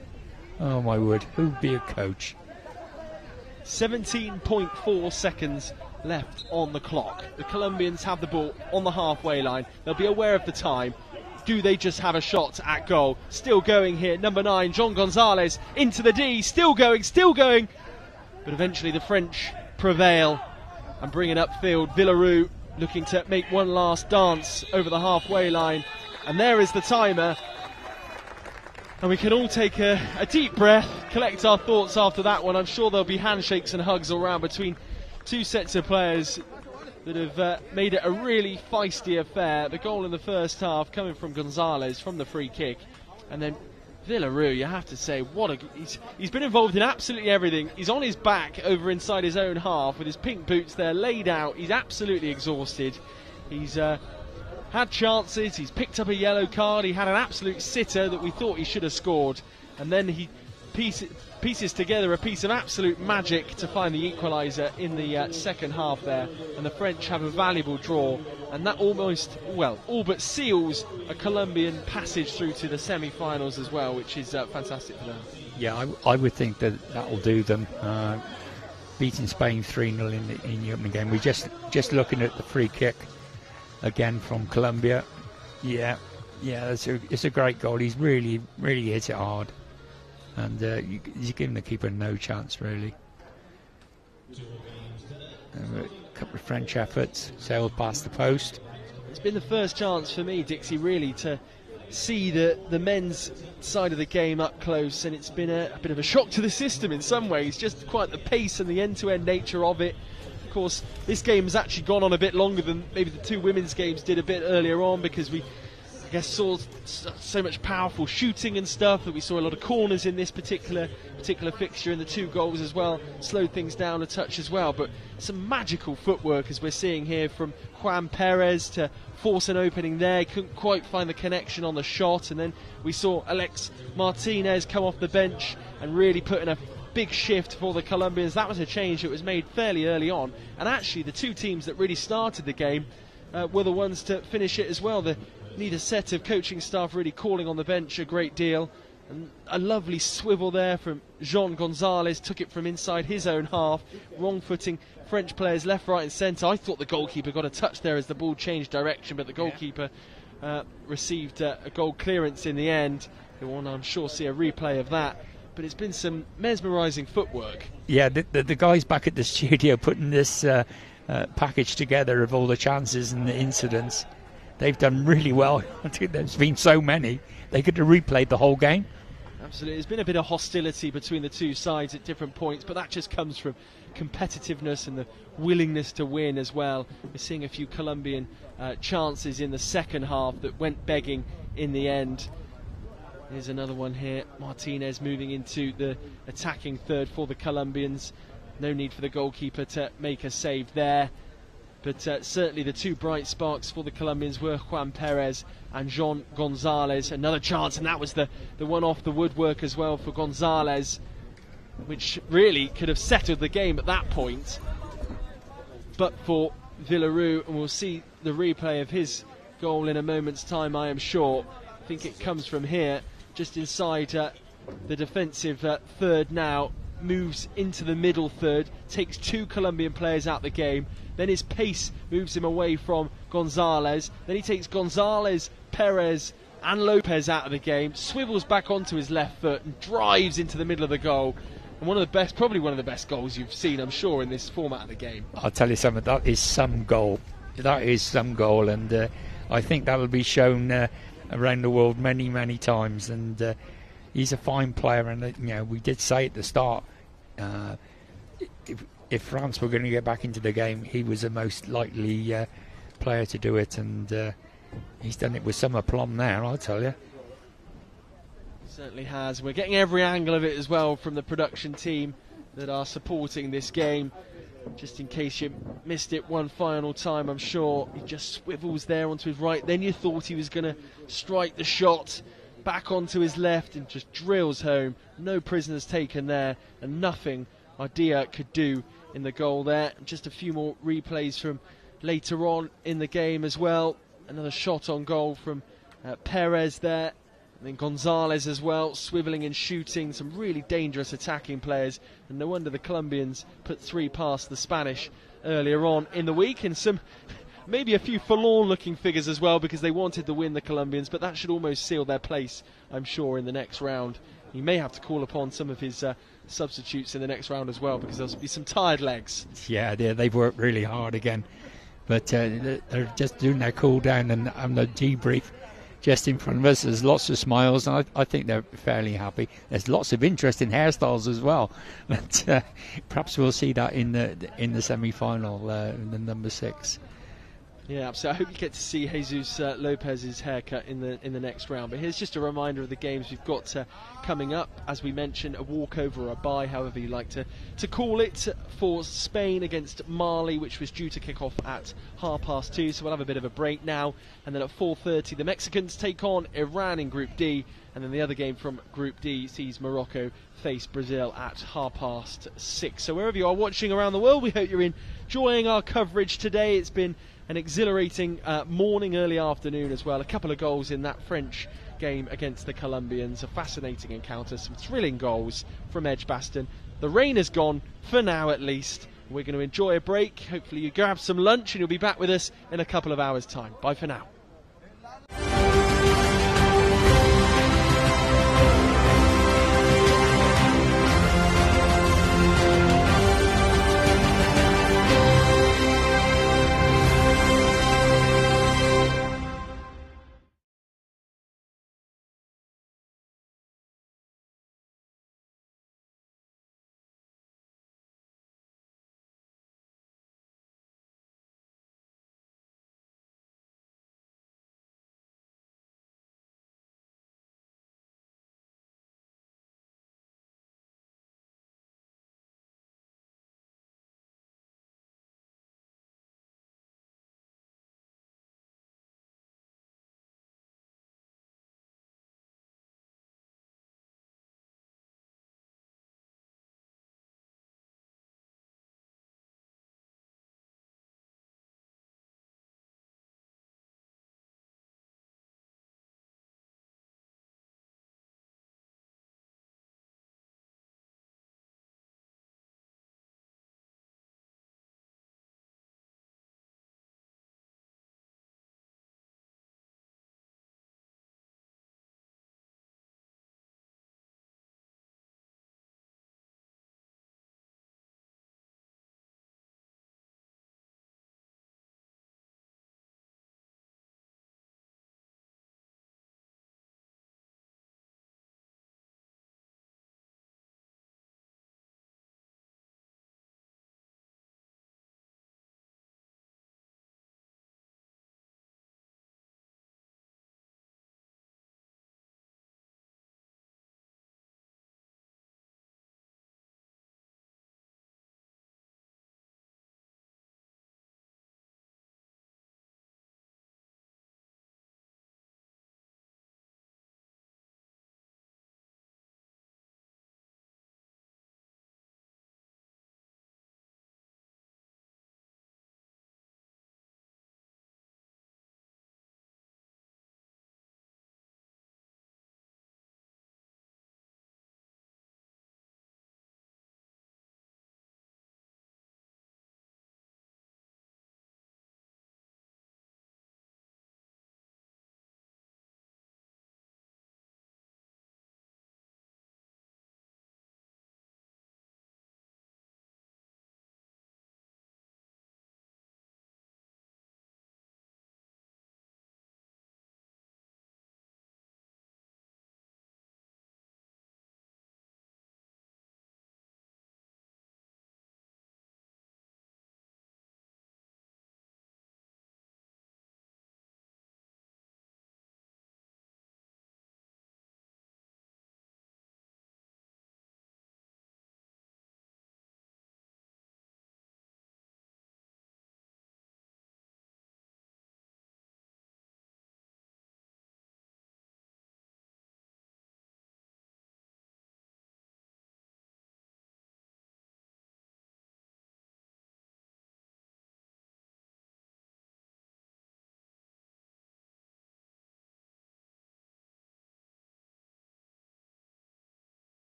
Oh my word, who'd be a coach? 17.4 seconds left on the clock. The Colombians have the ball on the halfway line. They'll be aware of the time. Do they just have a shot at goal? Still going here, number 9, John Gonzalez into the D, still going. But eventually the French prevail and bring it upfield. Villaroo looking to make one last dance over the halfway line. And there is the timer. And we can all take a deep breath, collect our thoughts after that one. I'm sure there'll be handshakes and hugs all around between two sets of players that have made it a really feisty affair. The goal in the first half coming from Gonzalez from the free kick. And then Villaroo, you have to say, he's been involved in absolutely everything. He's on his back over inside his own half with his pink boots there laid out. He's absolutely exhausted. He's had chances, he's picked up a yellow card, he had an absolute sitter that we thought he should have scored, and then he pieces together a piece of absolute magic to find the equaliser in the second half there, and the French have a valuable draw, and that all but seals a Colombian passage through to the semi-finals as well, which is fantastic for them. Yeah, I would think that will do them. Beating Spain 3-0 in the opening game. We're just looking at the free kick again from Colombia. Yeah, it's a great goal. He's really hit it hard, and he's giving the keeper no chance really. A couple of French efforts sailed past the post. It's been the first chance for me, Dixie, really to see the men's side of the game up close, and it's been a bit of a shock to the system in some ways, just quite the pace and the end-to-end nature of it. Of course, this game has actually gone on a bit longer than maybe the two women's games did a bit earlier on, because we, I guess, saw so much powerful shooting and stuff that we saw a lot of corners in this particular fixture, and the two goals as well slowed things down a touch as well. But some magical footwork as we're seeing here from Juan Perez to force an opening there. Couldn't quite find the connection on the shot, and then we saw Alex Martinez come off the bench and really put in a big shift for the Colombians. That was a change that was made fairly early on, and actually the two teams that really started the game were the ones to finish it as well. Neither set of coaching staff really calling on the bench a great deal, and a lovely swivel there from Jean Gonzalez, took it from inside his own half, wrong footing French players left, right and centre. I thought the goalkeeper got a touch there as the ball changed direction, but the goalkeeper received a goal clearance in the end. We will, I'm sure, see a replay of that. But it's been some mesmerising footwork. Yeah, the guys back at the studio putting this package together of all the chances and the incidents, they've done really well. I think there's been so many, they could have replayed the whole game. Absolutely, there's been a bit of hostility between the two sides at different points, but that just comes from competitiveness and the willingness to win as well. We're seeing a few Colombian chances in the second half that went begging in the end. Here's another one here. Martinez moving into the attacking third for the Colombians. No need for the goalkeeper to make a save there. But certainly the two bright sparks for the Colombians were Juan Perez and Jean Gonzalez. Another chance, and that was the one off the woodwork as well for Gonzalez, which really could have settled the game at that point. But for Villaroo, and we'll see the replay of his goal in a moment's time, I am sure. I think it comes from here, just inside the defensive third now, moves into the middle third, takes two Colombian players out the game, then his pace moves him away from Gonzalez, then he takes Gonzalez, Perez and Lopez out of the game, swivels back onto his left foot and drives into the middle of the goal. And probably one of the best goals you've seen, I'm sure, in this format of the game. I'll tell you something, that is some goal, and I think that will be shown around the world many times, and he's a fine player, and we did say at the start, if France were going to get back into the game, he was the most likely player to do it, and he's done it with some aplomb there, I'll tell you. Certainly has. We're getting every angle of it as well from the production team that are supporting this game. Just in case you missed it one final time, I'm sure he just swivels there onto his right. Then you thought he was going to strike the shot back onto his left and just drills home. No prisoners taken there, and nothing Ardea could do in the goal there. Just a few more replays from later on in the game as well. Another shot on goal from Perez there. And then Gonzalez as well, swivelling and shooting, some really dangerous attacking players. And no wonder the Colombians put 3 past the Spanish earlier on in the week. And some, maybe a few forlorn-looking figures as well, because they wanted to win, the Colombians. But that should almost seal their place, I'm sure, in the next round. He may have to call upon some of his substitutes in the next round as well, because there'll be some tired legs. Yeah, they've worked really hard again. But they're just doing their cool down and the debrief just in front of us. There's lots of smiles, and I think they're fairly happy. There's lots of interest in hairstyles as well, but perhaps we'll see that in the semi-final, in the number 6. Yeah, absolutely. I hope you get to see Jesus Lopez's haircut in the next round. But here's just a reminder of the games we've got coming up. As we mentioned, a walkover or a bye, however you like to call it, for Spain against Mali, which was due to kick off at 2:30. So we'll have a bit of a break now. And then at 4:30, the Mexicans take on Iran in Group D. And then the other game from Group D sees Morocco face Brazil at 6:30. So wherever you are watching around the world, we hope you're enjoying our coverage today. It's been an exhilarating morning, early afternoon as well. A couple of goals in that French game against the Colombians. A fascinating encounter, some thrilling goals from Edgbaston. The rain is gone, for now at least. We're going to enjoy a break. Hopefully you grab some lunch and you'll be back with us in a couple of hours' time. Bye for now.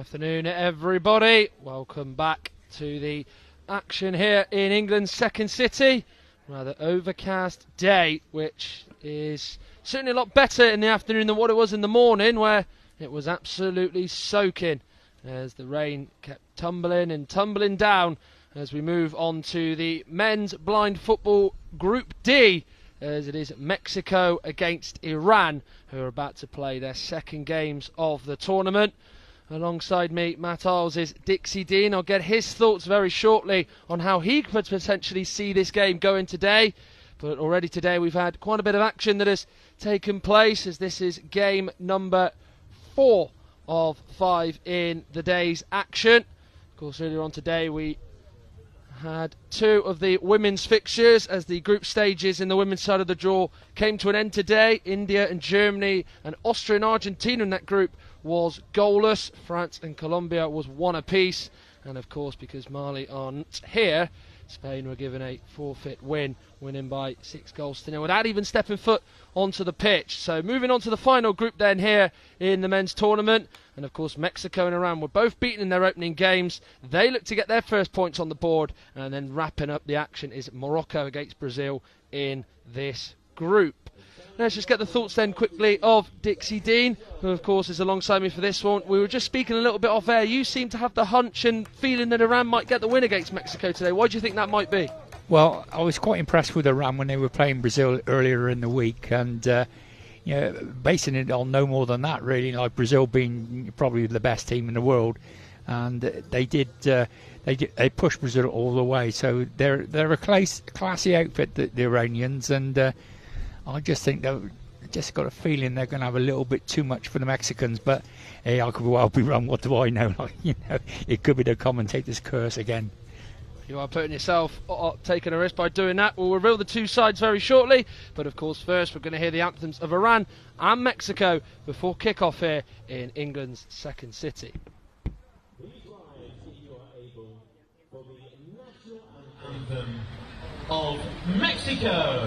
Afternoon, everybody. Welcome back to the action here in England's second city. Rather overcast day, which is certainly a lot better in the afternoon than what it was in the morning, where it was absolutely soaking as the rain kept tumbling and tumbling down as we move on to the men's blind football Group D, as it is Mexico against Iran, who are about to play their second games of the tournament. Alongside me, Matt Isles, is Dixie Dean. I'll get his thoughts very shortly on how he could potentially see this game going today. But already today we've had quite a bit of action that has taken place, as this is game number 4 of 5 in the day's action. Of course, earlier on today we had 2 of the women's fixtures, as the group stages in the women's side of the draw came to an end today. India and Germany and Austria and Argentina in that group was goalless. France and Colombia was 1 apiece. And of course, because Mali aren't here, Spain were given a forfeit win, winning by 6-0 without even stepping foot onto the pitch. So moving on to the final group then here in the men's tournament. And of course, Mexico and Iran were both beaten in their opening games. They look to get their first points on the board. And then wrapping up the action is Morocco against Brazil in this group. Let's just get the thoughts then quickly of Dixie Dean, who of course is alongside me for this one. We were just speaking a little bit off air. You seem to have the hunch and feeling that Iran might get the win against Mexico today. Why do you think that might be? Well, I was quite impressed with Iran when they were playing Brazil earlier in the week, and basing it on no more than that, really, like Brazil being probably the best team in the world, and they pushed Brazil all the way. So they're a classy outfit, the Iranians, and I just think they've just got a feeling they're going to have a little bit too much for the Mexicans. But hey, I could well be wrong. What do I know? It could be the commentator's curse again. You are putting yourself taking a risk by doing that. We'll reveal the two sides very shortly. But of course, first we're going to hear the anthems of Iran and Mexico before kick-off here in England's second city. Please rise if you are able for the national anthem of Mexico.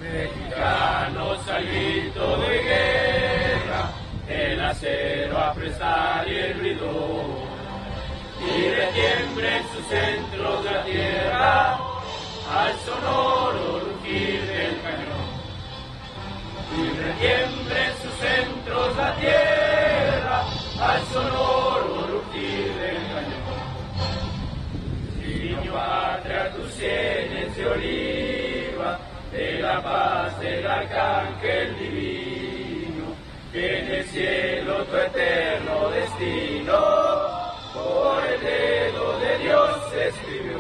Mexicanos al grito de guerra, el acero a prestar y el bridón, y retiembre en sus centros la tierra, al sonoro rugir del cañón. Y retiembre en sus centros la tierra, al sonoro rugir del cañón. Niño patria, tus sienes de oliva, de la paz del arcángel divino, que en el cielo tu eterno destino por el dedo de Dios escribió.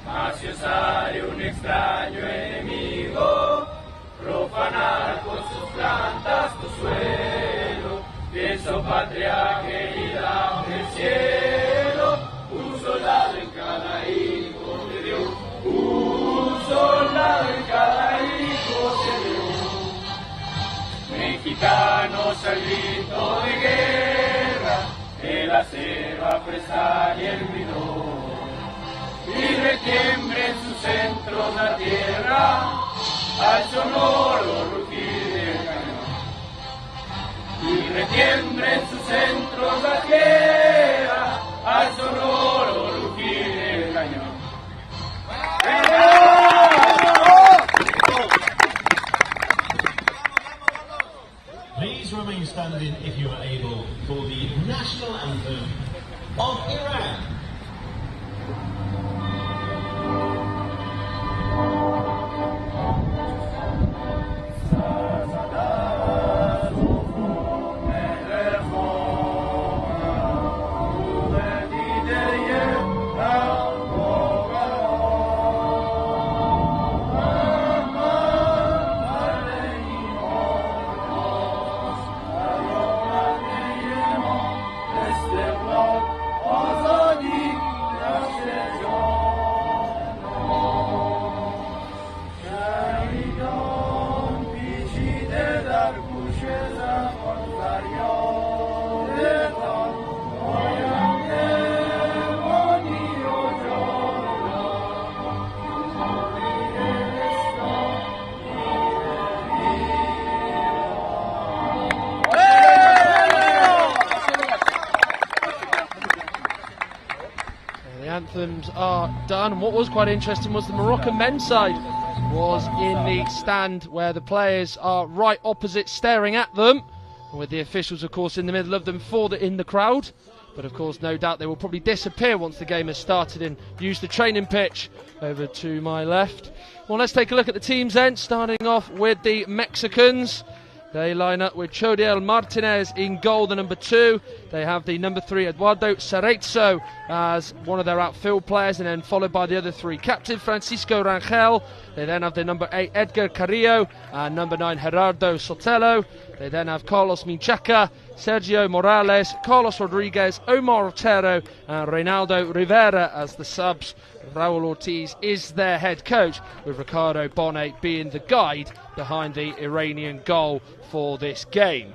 Mas si osare un extraño enemigo profanar con sus plantas tu suelo, pienso patria querida del cielo, un soldado en cada hijo de Dios. Un soldado en cada hijo se dio. Mexicanos al grito de guerra, el acero a prestar y el bridón, y retiembre en sus centros la tierra, al sonoro rugir del cañón. Y retiembre en sus centros la tierra, al sonoro rugir del cañón. Please remain standing if you are able for the national anthem of Iran. Azadi anthems are done. And what was quite interesting was the Moroccan men's side was in the stand where the players are right opposite, staring at them, with the officials of course in the middle of them in the crowd. But of course, no doubt they will probably disappear once the game has started and use the training pitch. Over to my left. Well, let's take a look at the teams then, starting off with the Mexicans. They line up with Chodiel Martinez in goal, the number 2. They have the number 3, Eduardo Cerezo, as one of their outfield players, and then followed by the other 3. Captain Francisco Rangel. They then have the number 8, Edgar Carrillo, and number 9, Gerardo Sotelo. They then have Carlos Minchaca, Sergio Morales, Carlos Rodriguez, Omar Otero, and Reynaldo Rivera as the subs. Raul Ortiz is their head coach, with Ricardo Bonnet being the guide behind the Iranian goal for this game.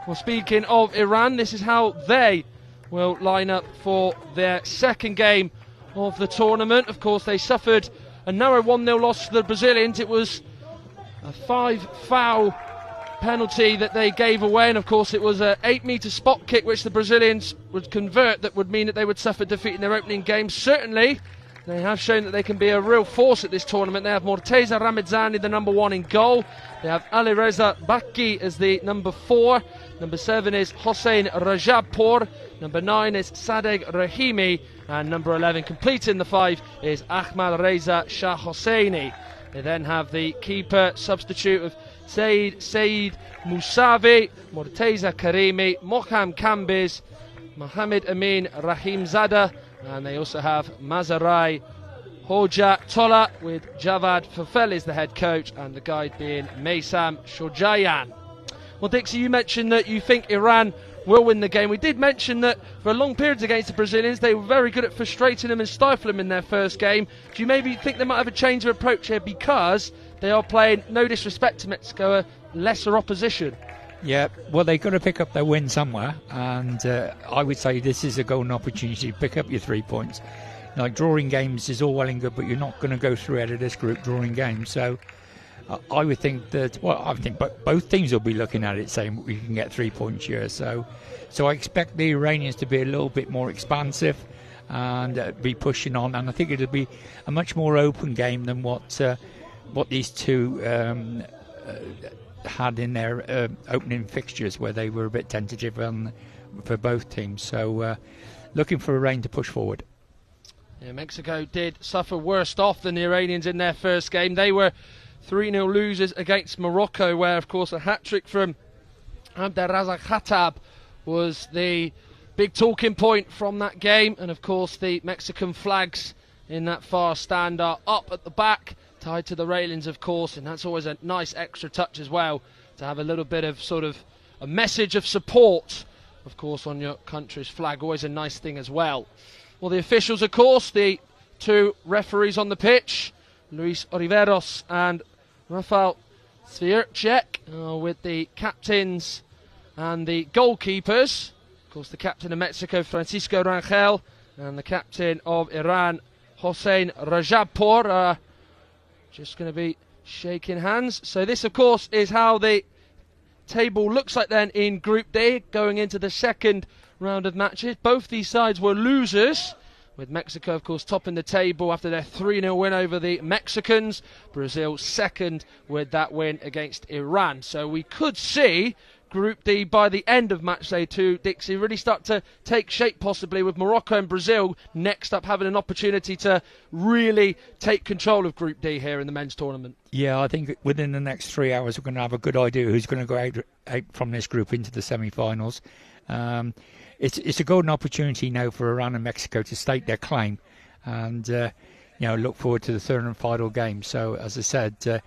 Well, speaking of Iran, this is how they will line up for their second game of the tournament. Of course, they suffered a narrow 1-0 loss to the Brazilians. It was a 5-foul penalty that they gave away, and of course it was an 8-metre spot kick which the Brazilians would convert. That would mean that they would suffer defeat in their opening game. Certainly they have shown that they can be a real force at this tournament. They have Morteza Ramadzani, the number 1, in goal. They have Alireza Baki as the number 4. Number 7 is Hossein Rajabpour. Number 9 is Sadegh Rahimi, and number 11, completing the 5, is Ahmad Reza Shah Hosseini. They then have the keeper substitute of Saeed Musavi, Morteza Karimi, Moham Kambiz, Mohammed Amin Rahimzada, and they also have Mazarai Hoja Tola, with Javad Fafel as the head coach, and the guide being Maysam Shojayan. Well, Dixie, you mentioned that you think Iran will win the game. We did mention that for long periods against the Brazilians, they were very good at frustrating them and stifling them in their first game. Do you maybe think they might have a change of approach here because they are playing, no disrespect to Mexico, a lesser opposition? Yeah, well, they've got to pick up their win somewhere, and I would say this is a golden opportunity to pick up your 3 points. Like, drawing games is all well and good, but you're not going to go through out of this group drawing games. So I would think that, well, I think both teams will be looking at it saying we can get 3 points here. So I expect the Iranians to be a little bit more expansive and be pushing on, and I think it'll be a much more open game than what these two had in their opening fixtures, where they were a bit tentative for both teams. So looking for Iran to push forward. Yeah, Mexico did suffer worse off than the Iranians in their first game. They were 3-0 losers against Morocco, where of course a hat-trick from Abderrazak Khattab was the big talking point from that game. And of course the Mexican flags in that far stand are up at the back, tied to the railings of course, and that's always a nice extra touch as well, to have a little bit of sort of a message of support of course on your country's flag. Always a nice thing as well. Well, the officials of course, the 2 referees on the pitch, Luis Oliveros and Rafael Svierczek, with the captains and the goalkeepers. Of course, the captain of Mexico, Francisco Rangel, and the captain of Iran, Hossein Rajabpour, just going to be shaking hands. So this, of course, is how the table looks like then in Group D, going into the second round of matches. Both these sides were losers, with Mexico, of course, topping the table after their 3-0 win over the Mexicans. Brazil second with that win against Iran. So we could see Group D by the end of match day 2, Dixie, really start to take shape, possibly with Morocco and Brazil next up having an opportunity to really take control of Group D here in the men's tournament. Yeah, I think within the next 3 hours we're going to have a good idea who's going to go out from this group into the semi-finals. It's a golden opportunity now for Iran and Mexico to stake their claim, and look forward to the third and final game. So, as I said,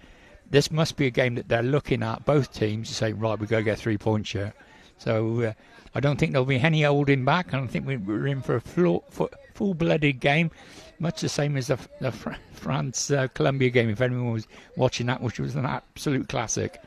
this must be a game that they're looking at, both teams, to say, right, we've got to get 3 points here. So I don't think there'll be any holding back. I don't think we're in for a full-blooded game, much the same as the France-Colombia game, if anyone was watching that, which was an absolute classic.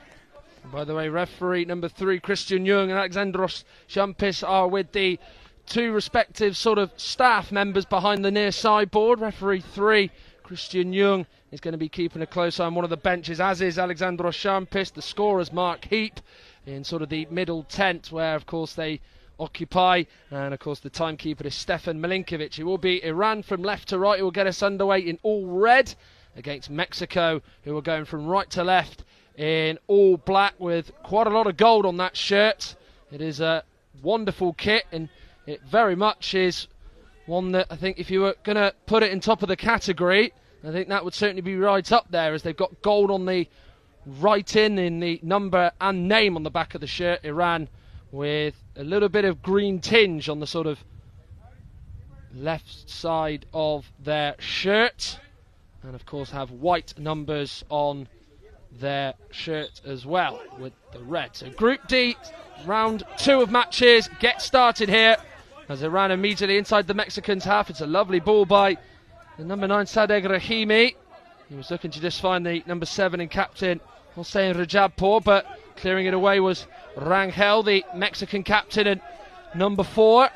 By the way, referee number 3, Christian Jung and Alexandros Champis, are with the 2 respective sort of staff members behind the near sideboard. Referee 3, Christian Jung, is going to be keeping a close eye on one of the benches, as is Alexandros Champis. The scorers, Mark Heap, in sort of the middle tent, where of course they occupy. And of course the timekeeper is Stefan Milinkovic. It will be Iran from left to right who will get us underway in all red against Mexico, who are going from right to left in all black with quite a lot of gold on that shirt. It is a wonderful kit, and it very much is one that I think if you were going to put it in top of the category, I think that would certainly be right up there, as they've got gold on the writing in the number and name on the back of the shirt, Iran, with a little bit of green tinge on the sort of left side of their shirt, and of course have white numbers on their shirt as well with the red. So Group D, round 2 of matches get started here as Iran immediately inside the Mexicans' half. It's a lovely ball by the number 9 Sadegh Rahimi. He was looking to just find the number 7 and captain Hossein Rajabpour, but clearing it away was Rangel, the Mexican captain, and number 4.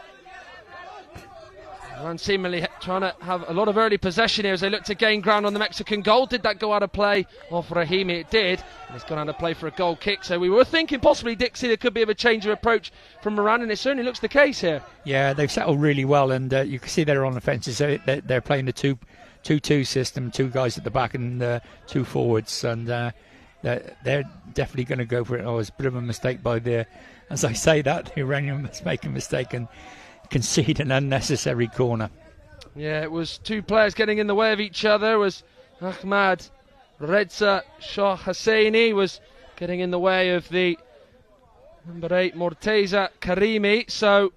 Iran seemingly trying to have a lot of early possession here as they look to gain ground on the Mexican goal. Did that go out of play off Rahimi? It did, and it's gone out of play for a goal kick. So we were thinking possibly, Dixie, there could be a change of approach from Iran, and it certainly looks the case here. Yeah, they've settled really well, and you can see they're on the fences. So they're playing the 2-2 system, 2 guys at the back and 2 forwards, and they're definitely going to go for it. Oh, it's a bit of a mistake by as I say that, the Iranian must make a mistake and concede an unnecessary corner. Yeah, it was 2 players getting in the way of each other. It was Ahmad Reza Shah Hosseini was getting in the way of the number 8 Morteza Karimi. So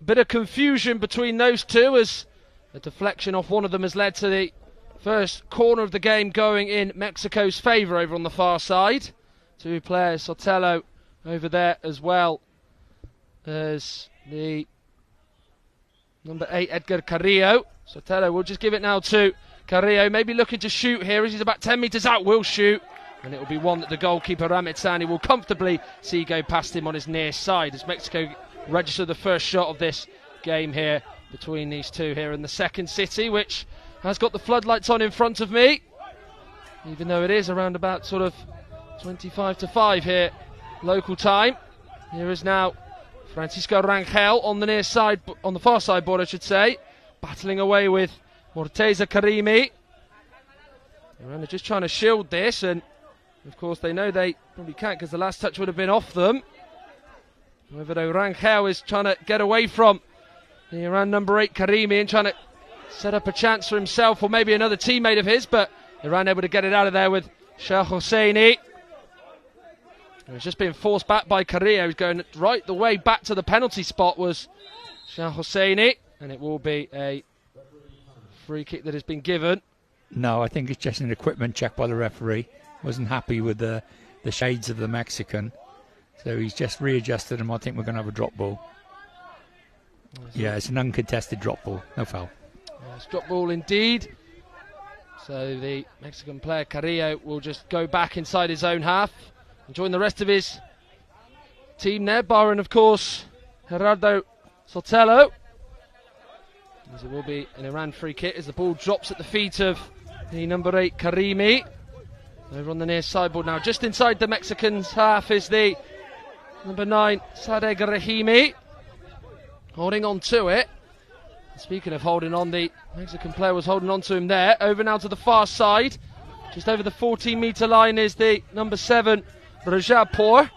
a bit of confusion between those two as a deflection off one of them has led to the first corner of the game going in Mexico's favour over on the far side. 2 players, Sotelo over there as well as the number 8 Edgar Carrillo. Sotelo will just give it now to Carrillo, maybe looking to shoot here as he's about 10 metres out, will shoot, and it will be one that the goalkeeper Ramit Sani will comfortably see go past him on his near side as Mexico register the first shot of this game here between these two here in the second city, which has got the floodlights on in front of me, even though it is around about sort of 25 to 5 here local time. Here is now Francisco Rangel on the near side, on the far side board I should say, battling away with Morteza Karimi. Iran are just trying to shield this, and of course they know they probably can't because the last touch would have been off them. However, though, Rangel is trying to get away from the Iran number 8 Karimi and trying to set up a chance for himself or maybe another teammate of his, but Iran able to get it out of there with Shah Hosseini. It was just being forced back by Carrillo, who's going right the way back to the penalty spot was Shah Hosseini, and it will be a free kick that has been given. No, I think it's just an equipment check by the referee. Wasn't happy with the shades of the Mexican, so he's just readjusted them. I think we're going to have a drop ball. Yeah, it's an uncontested drop ball, no foul. It's drop ball indeed. So the Mexican player Carrillo will just go back inside his own half and join the rest of his team there, barring of course Gerardo Sotelo. As it will be an Iran free kick as the ball drops at the feet of the number 8 Karimi. Over on the near sideboard now, just inside the Mexicans' half is the number 9 Sadegh Rahimi, holding on to it. Speaking of holding on, the Mexican player was holding on to him there. Over now to the far side, just over the 14-metre line is the number 7 Rajabpour.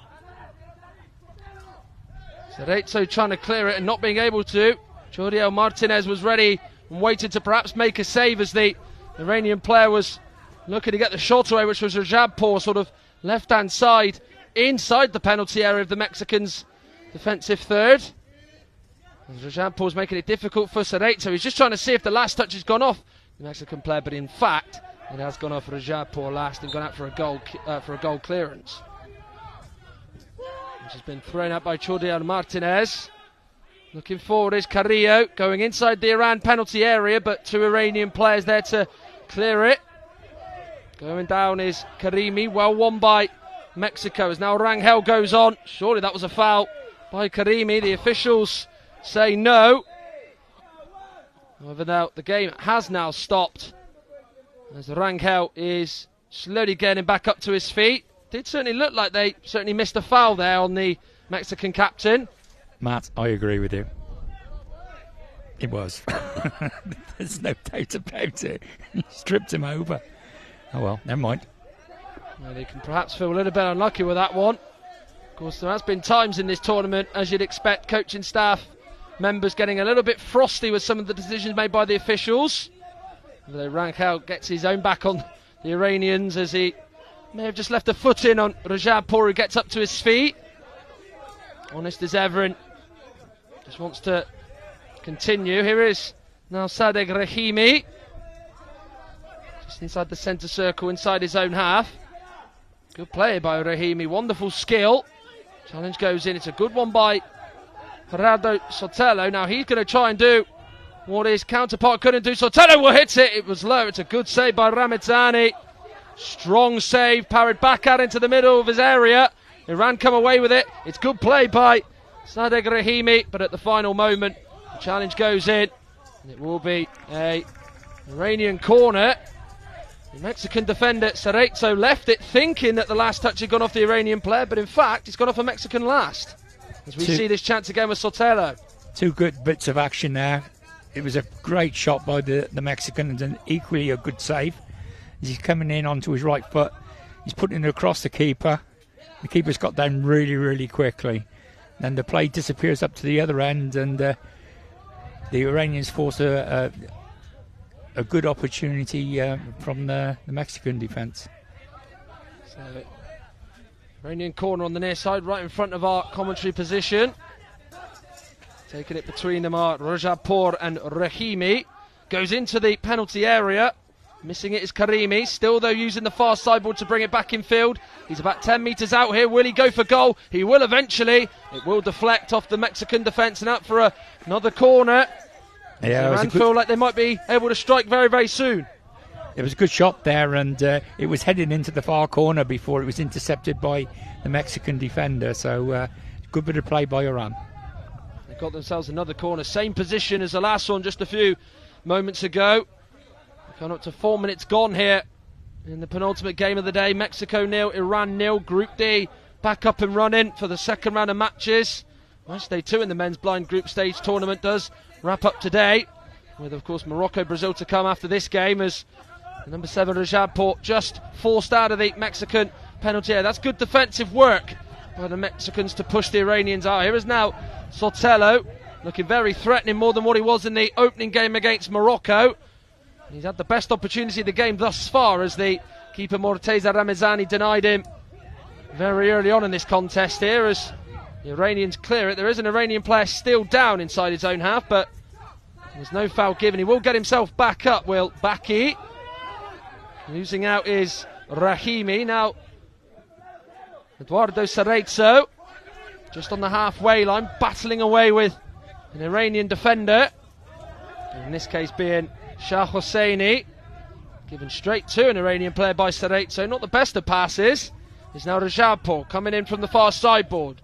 Cerezo trying to clear it and not being able to. Jordiel Martinez was ready and waited to perhaps make a save as the Iranian player was looking to get the shot away, which was Rajabpour, sort of left-hand side, inside the penalty area of the Mexicans' defensive third. Rajabpour's making it difficult for Cerezo. He's just trying to see if the last touch has gone off the Mexican player, but in fact, it has gone off Rajabpour last and gone out for a goal clearance, which has been thrown out by Jordiel Martinez. Looking forward is Carrillo, going inside the Iran penalty area, but 2 Iranian players there to clear it. Going down is Karimi, well won by Mexico, as now Rangel goes on. Surely that was a foul by Karimi. The officials say no. However, now the game has now stopped as Rangel is slowly getting back up to his feet. Did certainly look like they certainly missed a foul there on the Mexican captain. Matt, I agree with you. It was. There's no doubt about it. He stripped him over. Oh well, never mind. Well, they can perhaps feel a little bit unlucky with that one. Of course, there has been times in this tournament, as you'd expect, coaching staff members getting a little bit frosty with some of the decisions made by the officials. Although Rankhel gets his own back on the Iranians, as he may have just left a foot in on Rajabpour, who gets up to his feet. Honest as ever, and just wants to continue. Here is now Sadegh Rahimi, just inside the centre circle, inside his own half. Good play by Rahimi, wonderful skill. Challenge goes in, it's a good one by Gerardo Sotelo. Now he's going to try and do what his counterpart couldn't do. Sotelo will hit it, it was low, it's a good save by Ramazani. Strong save, parried back out into the middle of his area. Iran come away with it, it's good play by Sadegh Rahimi, but at the final moment, the challenge goes in, and it will be a Iranian corner. The Mexican defender Cerezo left it thinking that the last touch had gone off the Iranian player, but in fact it's gone off a Mexican last. As we see this chance again with Sotelo. Two good bits of action there. It was a great shot by the Mexican and equally a good save. As he's coming in onto his right foot, he's putting it across the keeper. The keeper's got down really, really quickly. Then the play disappears up to the other end, and the Iranians force a good opportunity from the Mexican defence. So, Iranian corner on the near side, right in front of our commentary position. Taking it between them are Rajabpour and Rahimi. Goes into the penalty area. Missing it is Karimi. Still, though, using the far sideboard to bring it back in field. He's about 10 metres out here. Will he go for goal? He will eventually. It will deflect off the Mexican defence and out for another corner. Yeah, Iran feel like they might be able to strike very, very soon. It was a good shot there, and it was headed into the far corner before it was intercepted by the Mexican defender. So, good bit of play by Iran. They've got themselves another corner. Same position as the last one just a few moments ago. Coming up to 4 minutes gone here in the penultimate game of the day. Mexico 0, Iran 0. Group D back up and running for the second round of matches. Match day 2 in the men's blind group stage tournament does wrap up today, with of course Morocco-Brazil to come after this game, as the number 7 Rajabpour just forced out of the Mexican penalty area. That's good defensive work by the Mexicans to push the Iranians out. Here is now Sotelo, looking very threatening, more than what he was in the opening game against Morocco. He's had the best opportunity of the game thus far, as the keeper Morteza Ramazani denied him very early on in this contest here, as the Iranians clear it. There is an Iranian player still down inside his own half, but there's no foul given. He will get himself back up, Will Baki. Losing out is Rahimi. Now Eduardo Cerezo, just on the halfway line, battling away with an Iranian defender, in this case being Shah Hosseini, given straight to an Iranian player by Cerezo. Not the best of passes. Is now Rajabpour coming in from the far sideboard,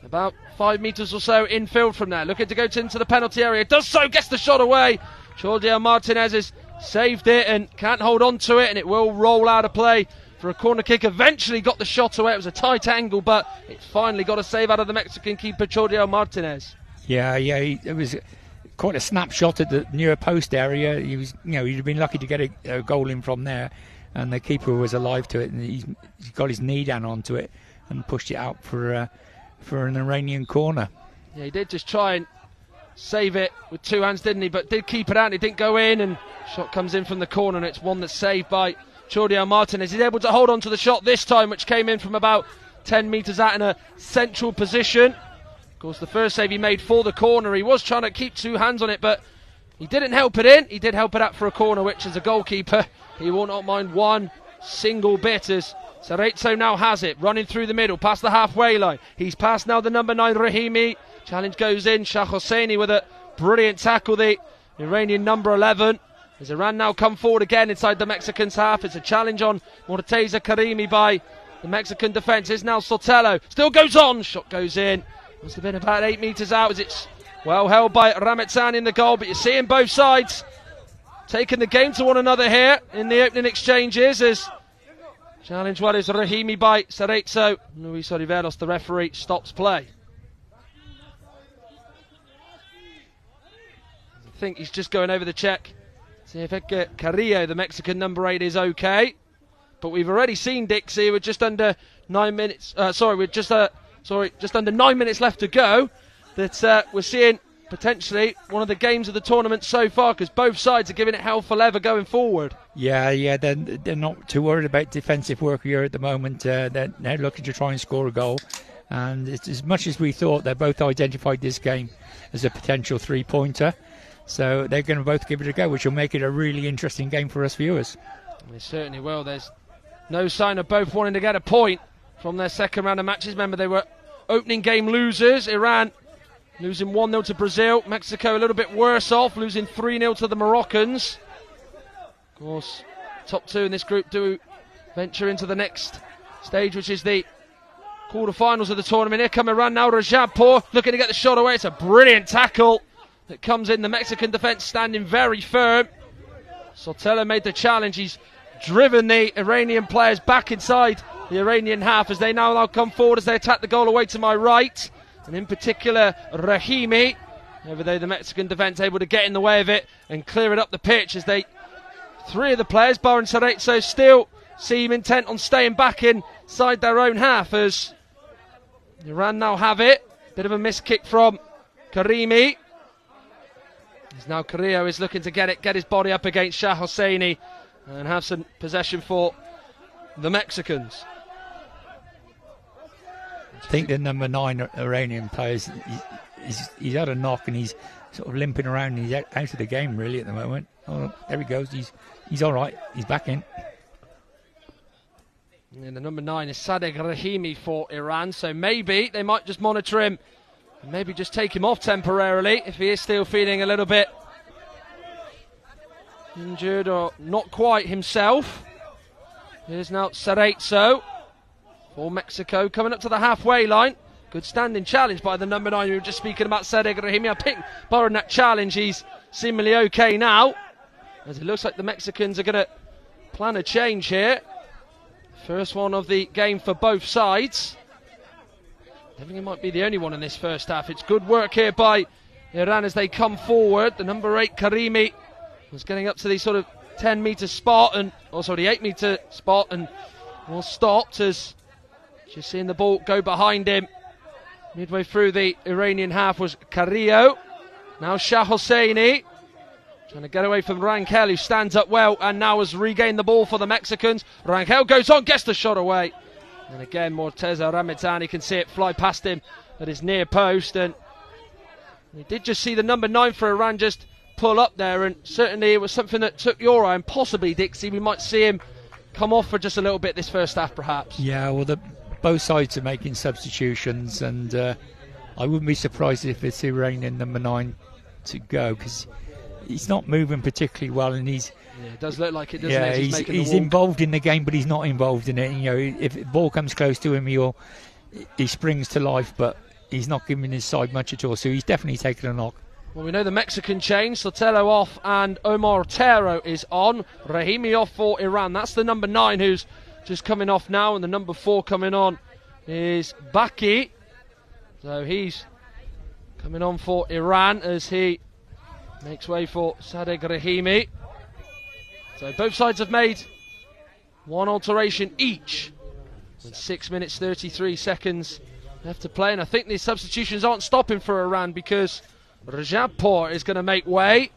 about 5 metres or so infield from there, looking to go into the penalty area. Does so, gets the shot away. Jordiel Martinez has saved it and can't hold on to it, and it will roll out of play for a corner kick. Eventually got the shot away. It was a tight angle, but it finally got a save out of the Mexican keeper Jordiel Martinez. Yeah, it was quite a snapshot at the near post area. He was, he'd have been lucky to get a goal in from there, and the keeper was alive to it, and he's got his knee down onto it and pushed it out for an Iranian corner. Yeah, he did just try and save it with two hands, didn't he? But did keep it out, and it didn't go in, and shot comes in from the corner, and it's one that's saved by Jordiel Martinez. He's able to hold on to the shot this time, which came in from about 10 metres out in a central position. Of course, the first save he made for the corner, he was trying to keep two hands on it, but he didn't help it in. He did help it out for a corner, which as a goalkeeper, he will not mind one single bit, as Cerezo now has it, running through the middle, past the halfway line. He's past now the number 9, Rahimi. Challenge goes in. Shah Hosseini with a brilliant tackle, the Iranian number 11. As Iran now come forward again inside the Mexicans' half. It's a challenge on Morteza Karimi by the Mexican defence. Is now Sotelo. Still goes on. Shot goes in. Must have been about 8 metres out, as it's well held by Ramazani in the goal. But you're seeing both sides taking the game to one another here in the opening exchanges, as challenge one is Rahimi by Cerezo. Luis Oliveros, the referee, stops play. think he's just going over the check. See if Carrillo, the Mexican number 8, is okay. But we've already seen Dixie with just under 9 minutes. Just under 9 minutes left to go. That we're seeing potentially one of the games of the tournament so far, because both sides are giving it hell for leather going forward. Yeah, they're not too worried about defensive work here at the moment. They're looking to try and score a goal. And it's, as much as we thought, they both identified this game as a potential three-pointer. So they're going to both give it a go, which will make it a really interesting game for us viewers. They certainly will. There's no sign of both wanting to get a point from their second round of matches. Remember, they were opening game losers. Iran losing 1-0 to Brazil. Mexico a little bit worse off, losing 3-0 to the Moroccans. Of course, top two in this group do venture into the next stage, which is the quarterfinals of the tournament. Here come Iran now. Rajabpour looking to get the shot away. It's a brilliant tackle that comes in. The Mexican defence standing very firm. Sotelo made the challenge. He's driven the Iranian players back inside the Iranian half as they now come forward as they attack the goal away to my right. And in particular, Rahimi. Over there, the Mexican defence able to get in the way of it and clear it up the pitch as three of the players, Baron Cerezo, still seem intent on staying back inside their own half as Iran now have it. Bit of a missed kick from Karimi. As now Carrillo is looking to get his body up against Shah Hosseini and have some possession for the Mexicans. I think the number 9 Iranian players, he's had a knock and he's sort of limping around and he's out of the game really at the moment. Oh, there he goes. He's all right. He's back in. And the number 9 is Sadegh Rahimi for Iran, so maybe they might just monitor him and maybe just take him off temporarily if he is still feeling a little bit injured or not quite himself. Here's now Cerezo for Mexico coming up to the halfway line. Good standing challenge by the number 9 we were just speaking about, Sadegh Rahimi. I think borrowing that challenge, he's seemingly okay now, as it looks like the Mexicans are going to plan a change here. First one of the game for both sides. I think it might be the only one in this first half. It's good work here by Iran as they come forward. The number 8 Karimi was getting up to the sort of 10-metre spot, and also the 8-metre spot, and was stopped as just seeing the ball go behind him. Midway through the Iranian half was Carrillo. Now Shah Hosseini trying to get away from Rangel, who stands up well and now has regained the ball for the Mexicans. Rangel goes on, gets the shot away. And again, Morteza Ramitani can see it fly past him at his near post. And we did just see the number 9 for Iran just pull up there. And certainly it was something that took your eye. And possibly, Dixie, we might see him come off for just a little bit this first half, perhaps. Yeah, well, both sides are making substitutions. And I wouldn't be surprised if it's Iranian number 9 to go, because he's not moving particularly well, and it does look like it, doesn't it? He's involved in the game, but he's not involved in it. You know, if the ball comes close to him, he springs to life, but he's not giving his side much at all. So he's definitely taken a knock. Well, we know the Mexican change. Sotelo off and Omar Otero is on. Rahimi off for Iran. That's the number 9 who's just coming off now, and the number 4 coming on is Baki. So he's coming on for Iran as he makes way for Sadegh Rahimi. So both sides have made one alteration each, with 6 minutes 33 seconds left to play. And I think these substitutions aren't stopping for Iran, because Rajabpour is going to make way.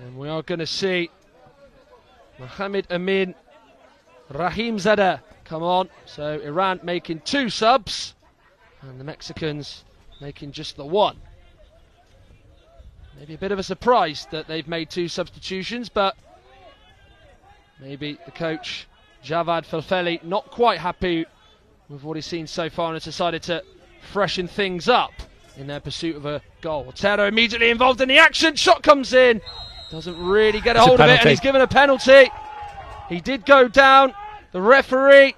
And we are going to see Mohammed Amin Rahimzadeh come on. So Iran making 2 subs, and the Mexicans making just the 1. Maybe a bit of a surprise that they've made 2 substitutions, but maybe the coach, Javad Felfeli, not quite happy with what he's seen so far and has decided to freshen things up in their pursuit of a goal. Otero immediately involved in the action. Shot comes in. Doesn't really get a hold of it, and he's given a penalty. He did go down. The referee,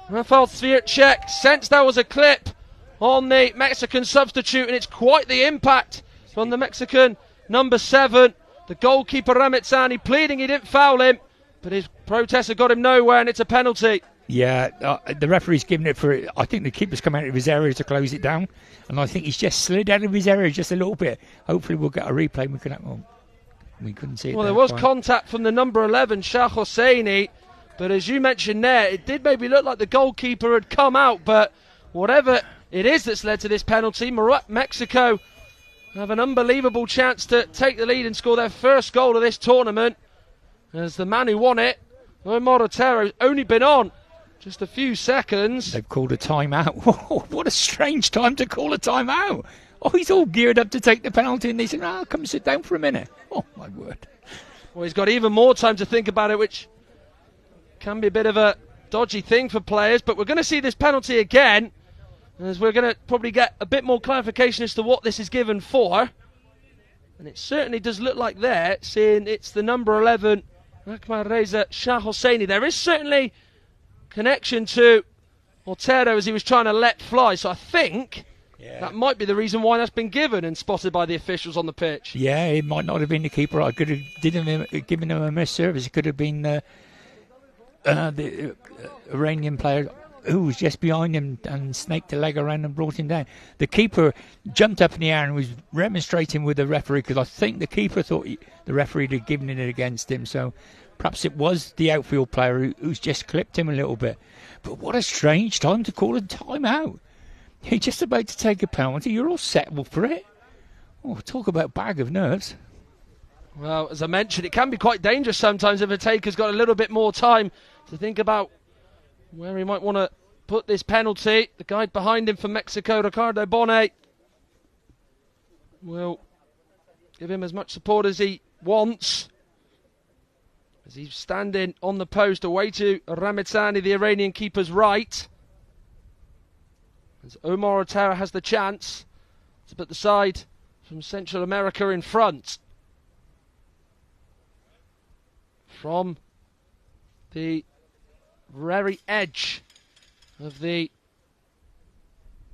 Rafael Svircek, sensed there was a clip on the Mexican substitute, and it's quite the impact from the Mexican number 7. The goalkeeper Ramitsani pleading he didn't foul him, but his protests have got him nowhere, and it's a penalty. Yeah, the referee's given it for. I think the keeper's come out of his area to close it down, and I think he's just slid out of his area just a little bit. Hopefully, we'll get a replay. We couldn't see it. Well, there was contact from the number 11, Shah Hosseini, but as you mentioned there, it did maybe look like the goalkeeper had come out. But whatever it is that's led to this penalty, Mexico have an unbelievable chance to take the lead and score their first goal of this tournament. As the man who won it, Omar Otero, has only been on just a few seconds. They've called a timeout. What a strange time to call a timeout. Oh, he's all geared up to take the penalty, and they said, come sit down for a minute. Oh, my word. Well, he's got even more time to think about it, which can be a bit of a dodgy thing for players. But we're going to see this penalty again, as we're going to probably get a bit more clarification as to what this is given for. And it certainly does look like there, seeing it's the number 11, Akmal Reza Shah Hosseini. There is certainly connection to Otero as he was trying to let fly, so I think that might be the reason why that's been given and spotted by the officials on the pitch. Yeah, it might not have been the keeper. I could have given him a missed service. It could have been the Iranian player who was just behind him and snaked the leg around and brought him down. The keeper jumped up in the air and was remonstrating with the referee, because I think the keeper thought the referee had given it against him, so perhaps it was the outfield player who's just clipped him a little bit. But what a strange time to call a timeout. You're just about to take a penalty. You're all set for it. Oh, talk about bag of nerves. Well, as I mentioned, it can be quite dangerous sometimes if a taker's got a little bit more time to think about where he might want to put this penalty. The guy behind him from Mexico, Ricardo Bonet, will give him as much support as he wants, as he's standing on the post away to Ramazani, the Iranian keeper's right. As Omar Otero has the chance to put the side from Central America in front. From the very edge of the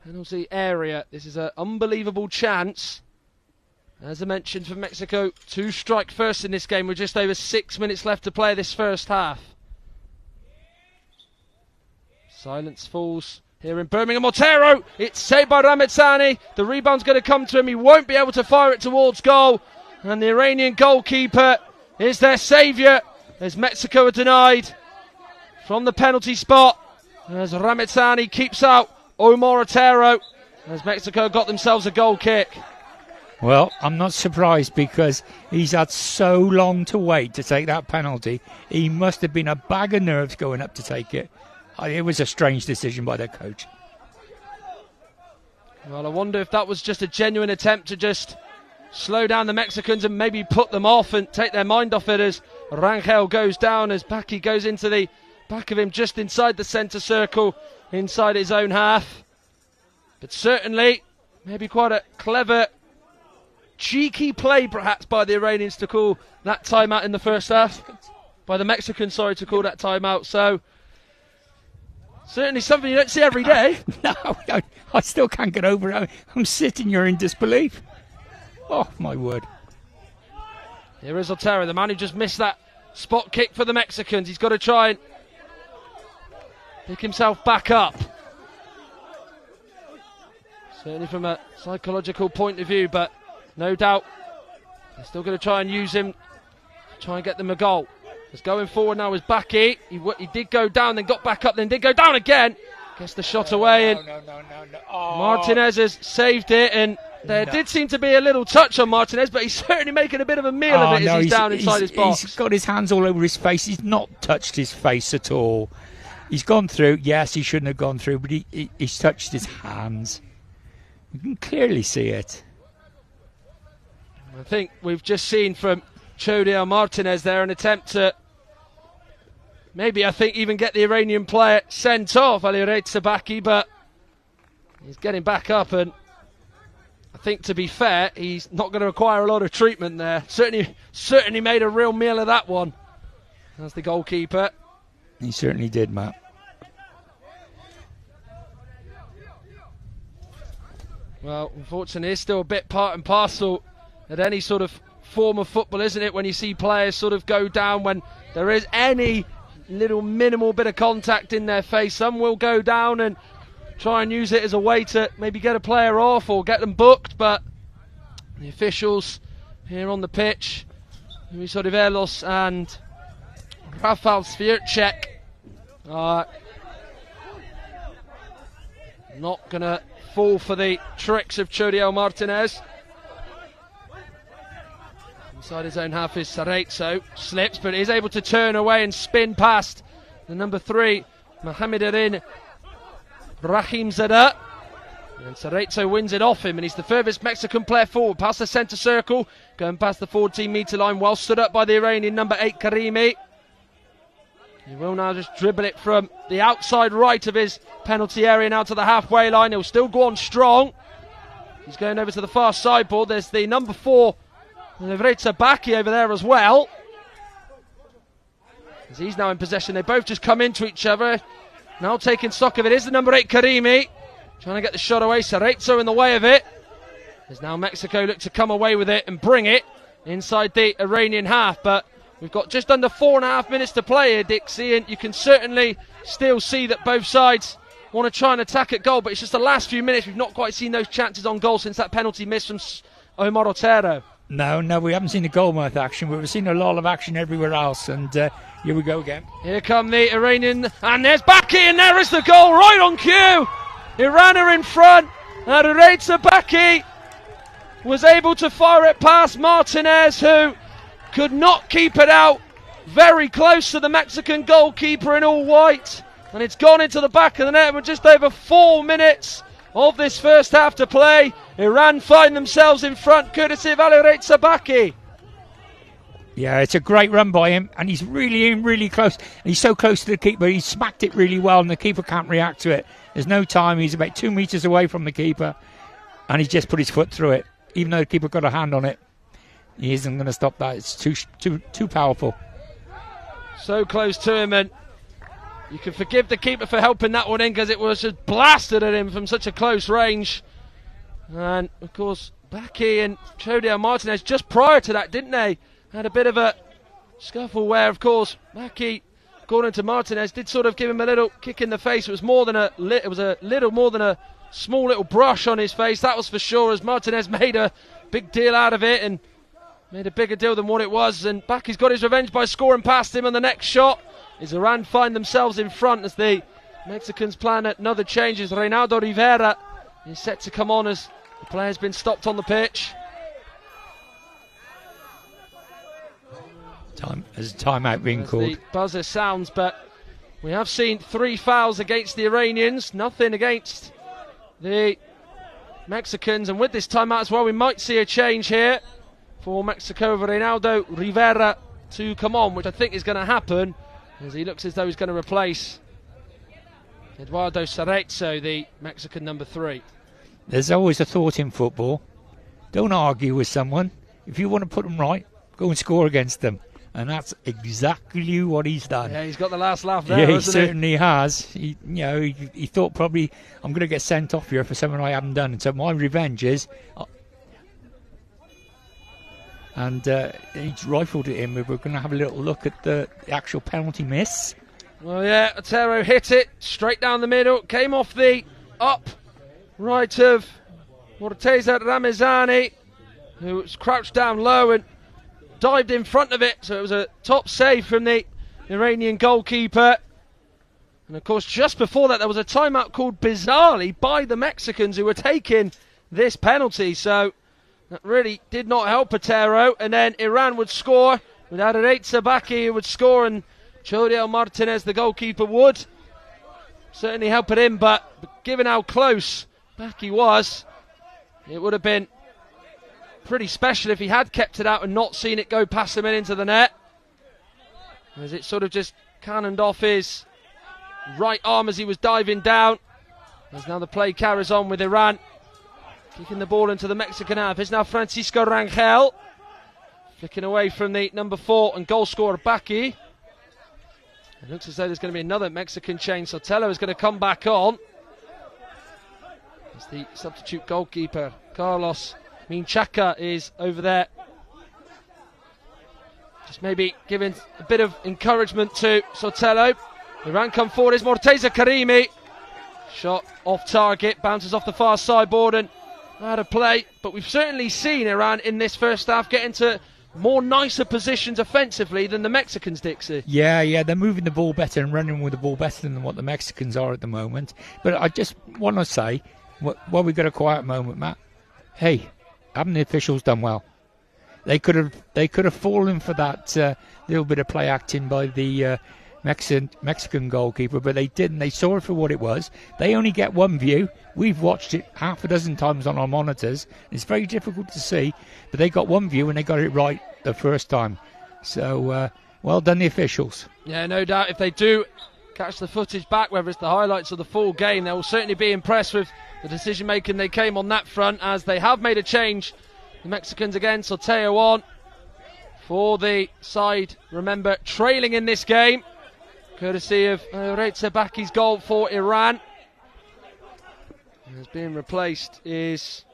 penalty area, this is an unbelievable chance, as I mentioned, for Mexico to strike first in this game with just over 6 minutes left to play this first half. Silence falls here in Birmingham. Otero, it's saved by Ramazani. The rebound's going to come to him. He won't be able to fire it towards goal, and the Iranian goalkeeper is their saviour, as Mexico are denied from the penalty spot, as Ramazani keeps out Omar Otero, as Mexico got themselves a goal kick. Well, I'm not surprised, because he's had so long to wait to take that penalty. He must have been a bag of nerves going up to take it. It was a strange decision by their coach. Well, I wonder if that was just a genuine attempt to just slow down the Mexicans and maybe put them off and take their mind off it, as Rangel goes down, as Baki goes into the back of him just inside the centre circle, inside his own half. But certainly, maybe quite a clever, cheeky play perhaps by the Iranians to call that timeout in the first half. By the Mexicans, sorry, to call that timeout. So, certainly something you don't see every day. No, I still can't get over it. I'm sitting here in disbelief. Oh, my word. Here is Otero, the man who just missed that spot kick for the Mexicans. He's got to try and pick himself back up. Certainly from a psychological point of view, but no doubt they're still going to try and use him to try and get them a goal. Just going forward now is Baki. He did go down, then got back up, then did go down again. Gets the shot away, and Oh. Martinez has saved it, and there did seem to be a little touch on Martinez, but he's certainly making a bit of a meal of it as he's down inside his box. He's got his hands all over his face. He's not touched his face at all. He's gone through. Yes, he shouldn't have gone through, but he's touched his hands. You can clearly see it. I think we've just seen from Chodiel Martinez there an attempt to maybe, I think, even get the Iranian player sent off, Alireza Baki, but he's getting back up, and I think, to be fair, he's not going to require a lot of treatment there. Certainly made a real meal of that one. That's the goalkeeper. He certainly did, Matt. Well, unfortunately, it's still a bit part and parcel at any sort of form of football, isn't it, when you see players sort of go down when there is any little minimal bit of contact in their face. Some will go down and try and use it as a way to maybe get a player off or get them booked, but the officials here on the pitch, Luis Oliveros and Rafał Świerczek, are not going to fall for the tricks of Chodiel Martinez. Inside his own half is Cerezo, slips, but is able to turn away and spin past the number 3, Mohamed Erin Brahimzadeh. And Cerezo wins it off him, and he's the furthest Mexican player forward, past the centre circle, going past the 14-metre line, well stood up by the Iranian number 8, Karimi. He will now just dribble it from the outside right of his penalty area now to the halfway line. He'll still go on strong. He's going over to the far sideboard. There's the number 4, Levreza Baki, over there as well. As he's now in possession, they both just come into each other. Now taking stock of it is the number 8, Karimi. Trying to get the shot away. Cerezo in the way of it. As now Mexico look to come away with it and bring it inside the Iranian half. But we've got just under 4.5 minutes to play here, Dixie, and you can certainly still see that both sides want to try and attack at goal, but it's just the last few minutes. We've not quite seen those chances on goal since that penalty miss from Omar Otero. No, we haven't seen the goal-mouth action, but we've seen a lot of action everywhere else, and here we go again. Here come the Iranian, and there's Baki, and there is the goal right on cue. Iran are in front, and Levreza Baki was able to fire it past Martinez, who could not keep it out. Very close to the Mexican goalkeeper in all white, and it's gone into the back of the net with just over 4 minutes of this first half to play. Iran find themselves in front courtesy of Levreza Baki. Yeah, it's a great run by him, and he's really in really close. He's so close to the keeper, he smacked it really well, and the keeper can't react to it. There's no time, he's about 2 metres away from the keeper, and he's just put his foot through it. Even though the keeper got a hand on it, he isn't going to stop that. It's too powerful. So close to him, and you can forgive the keeper for helping that one in, because it was just blasted at him from such a close range. And of course Baki and Chodiel Martinez just prior to that, didn't they, had a bit of a scuffle where of course Baki, according to Martinez, did sort of give him a little kick in the face. It was a little more than a small little brush on his face, that was for sure, as Martinez made a big deal out of it and made a bigger deal than what it was. And Baki's got his revenge by scoring past him, and the next shot is Iran find themselves in front as the Mexicans plan another change as Reynaldo Rivera is set to come on as the player's been stopped on the pitch. There's a timeout being called. The buzzer sounds, but we have seen 3 fouls against the Iranians, nothing against the Mexicans, and with this timeout as well we might see a change here for Mexico, Reynaldo Rivera to come on, which I think is going to happen as he looks as though he's going to replace Eduardo Cerezo, the Mexican number 3. There's always a thought in football. Don't argue with someone. If you want to put them right, go and score against them. And that's exactly what he's done. Yeah, he's got the last laugh there, yeah, he hasn't certainly has. He thought probably, I'm going to get sent off here for something I haven't done. And so my revenge is... And he's rifled at him. We're going to have a little look at the actual penalty miss. Well, yeah, Otero hit it straight down the middle. Came off the up right of Morteza Ramezani, who was crouched down low and dived in front of it. So it was a top save from the Iranian goalkeeper. And of course, just before that, there was a timeout called bizarrely by the Mexicans who were taking this penalty. So that really did not help Otero. And then Iran would score with Levreza Baki, who would score, and Chodiel Martinez, the goalkeeper, would certainly help it in. But given how close Baki was, it would have been pretty special if he had kept it out and not seen it go past him and into the net, as it sort of just cannoned off his right arm as he was diving down. As now the play carries on with Iran kicking the ball into the Mexican half. It's now Francisco Rangel flicking away from the number 4 and goal scorer Baki. It looks as though there's going to be another Mexican change. Sotelo is going to come back on as the substitute goalkeeper Carlos Minchaca is over there Just maybe giving a bit of encouragement to Sotelo. Iran come forward is Morteza Karimi. Shot off target, bounces off the far sideboard and out of play. But we've certainly seen Iran in this first half get into more nicer positions offensively than the Mexicans, Dixie. Yeah, they're moving the ball better and running with the ball better than what the Mexicans are at the moment. But I just want to say, while we got a quiet moment, Matt, hey, haven't the officials done well? They could have fallen for that little bit of play acting by the Mexican goalkeeper, but they didn't. They saw it for what it was. They only get one view. We've watched it half a dozen times on our monitors. It's very difficult to see, but they got one view and they got it right the first time. So, well done, the officials. Yeah, no doubt. If they do catch the footage back, whether it's the highlights or the full game, they will certainly be impressed with the decision making they came on that front, as they have made a change. The Mexicans again, Sotelo on for the side, remember, trailing in this game, courtesy of Retsabaki's goal for Iran. As being replaced is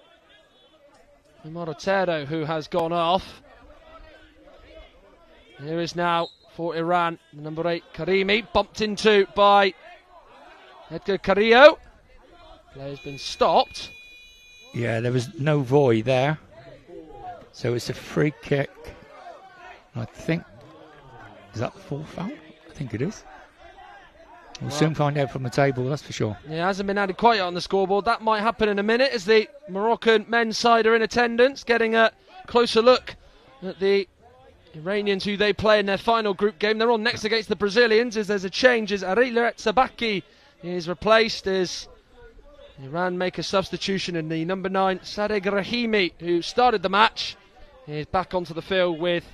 Morotero, who has gone off. Here is now for Iran, the number 8, Karimi, bumped into by Edgar Carrillo. Player's been stopped. Yeah, there was no void there. So it's a free kick. I think, is that the full foul? I think it is. We'll soon find out from the table, that's for sure. Yeah, it hasn't been added quite yet on the scoreboard. That might happen in a minute as the Moroccan men's side are in attendance, getting a closer look at the Iranians who they play in their final group game. They're on next against the Brazilians as there's a change as Arilet Sabaki is replaced as Iran make a substitution, and the number 9, Sadegh Rahimi, who started the match, is back onto the field with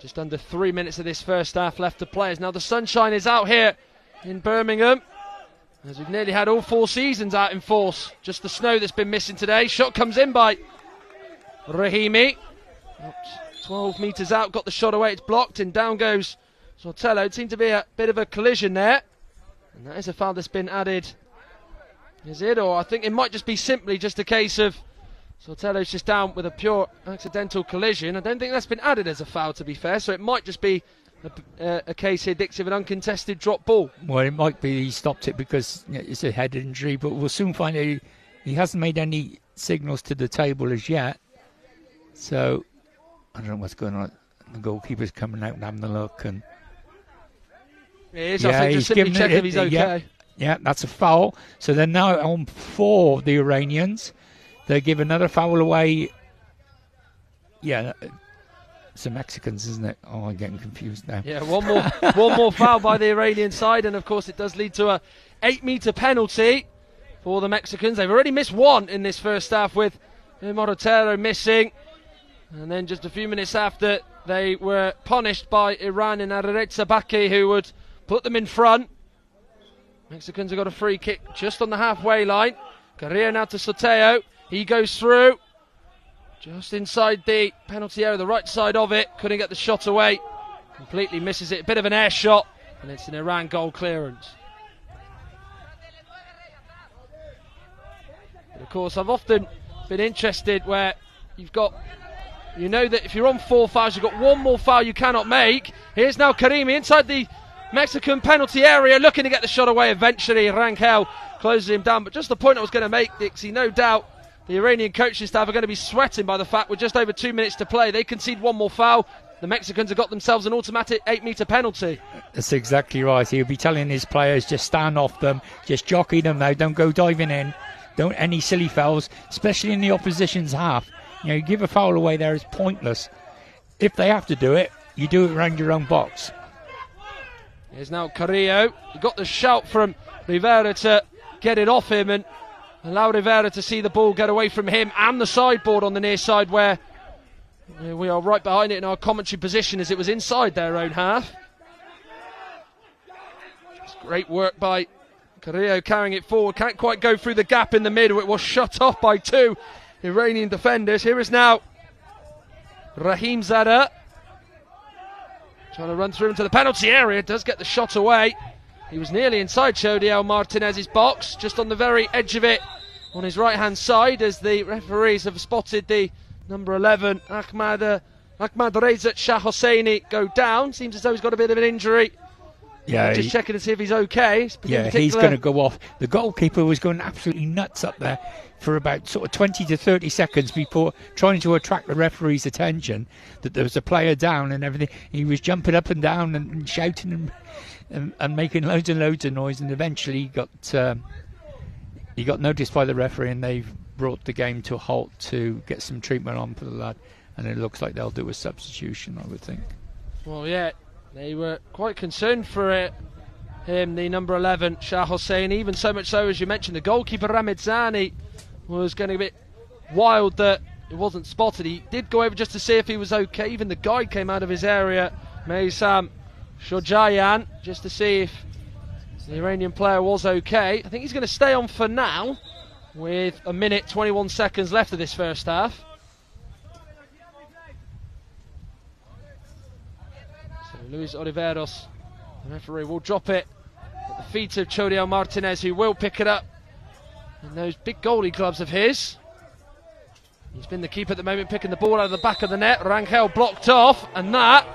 just under 3 minutes of this first half left to play. As now the sunshine is out here in Birmingham, as we've nearly had all 4 seasons out in force. Just the snow that's been missing today. Shot comes in by Rahimi. 12 metres out, got the shot away, it's blocked, and down goes Sotelo. It seemed to be a bit of a collision there, and that is a foul that's been added. Is it? Or I think it might just be simply just a case of Sotelo's just down with a pure accidental collision. I don't think that's been added as a foul, to be fair, so it might just be a case here, Dixie, of an uncontested drop ball. Well, it might be he stopped it because it's a head injury, but we'll soon find out. He hasn't made any signals to the table as yet, so I don't know what's going on. The goalkeeper's coming out and having a look, and it is, I think, just simply check if he's okay. Yeah, that's a foul. So they're now on 4, the Iranians. They give another foul away. Yeah, it's the Mexicans, isn't it? Oh, I'm getting confused now. Yeah, one more foul by the Iranian side, and of course it does lead to a 8-metre penalty for the Mexicans. They've already missed one in this first half, with Morotero missing, and then just a few minutes after they were punished by Iran and Arilet Sabaki, who would put them in front. Mexicans have got a free kick just on the halfway line. Carrillo now to Sotelo. He goes through just inside the penalty area, the right side of it. Couldn't get the shot away. Completely misses it. A bit of an air shot, and it's an Iran goal clearance. But of course, I've often been interested where you've got, you know that if you're on 4 fouls, you've got one more foul you cannot make. Here's now Karimi inside the Mexican penalty area, looking to get the shot away eventually. Rangel closes him down, but just the point I was going to make, Dixie, no doubt the Iranian coaching staff are going to be sweating by the fact with just over 2 minutes to play, they concede one more foul. The Mexicans have got themselves an automatic 8-metre penalty. That's exactly right. He'll be telling his players, just stand off them, just jockey them now, don't go diving in, don't any silly fouls, especially in the opposition's half. You know, you give a foul away there is pointless. If they have to do it, you do it around your own box. Here's now Carrillo. He got the shout from Rivera to get it off him and allow Rivera to see the ball get away from him and the sideboard on the near side, where we are right behind it in our commentary position as it was inside their own half. It's great work by Carrillo carrying it forward. Can't quite go through the gap in the middle. It was shut off by 2 Iranian defenders. Here is now Rahim Zada. Trying to run through into the penalty area, does get the shot away. He was nearly inside Chodiel Martinez's box, just on the very edge of it on his right hand side, as the referees have spotted the number 11 Ahmad Ahmad Reza Shah Hosseini go down. Seems as though he's got a bit of an injury. Yeah, just checking to see if he's okay. Yeah, he's going to go off. The goalkeeper was going absolutely nuts up there for about sort of 20 to 30 seconds before trying to attract the referee's attention that there was a player down and everything. He was jumping up and down and shouting and making loads and loads of noise, and eventually he got noticed by the referee, and they've brought the game to a halt to get some treatment on for the lad, and it looks like they'll do a substitution, I would think. Well, yeah, they were quite concerned for him, the number 11, Shah Hossein, even so much so, as you mentioned, the goalkeeper Ramidzani was going to be a bit wild that it wasn't spotted. He did go over just to see if he was okay. Even the guide came out of his area, Meysam Shojayan, just to see if the Iranian player was okay. I think he's going to stay on for now, with a minute 21 seconds left of this first half. So Luis Oliveros, the referee, will drop it at the feet of Chodiel Martinez, who will pick it up in those big goalie gloves of his. He's been the keeper at the moment, picking the ball out of the back of the net. Rangel blocked off, and that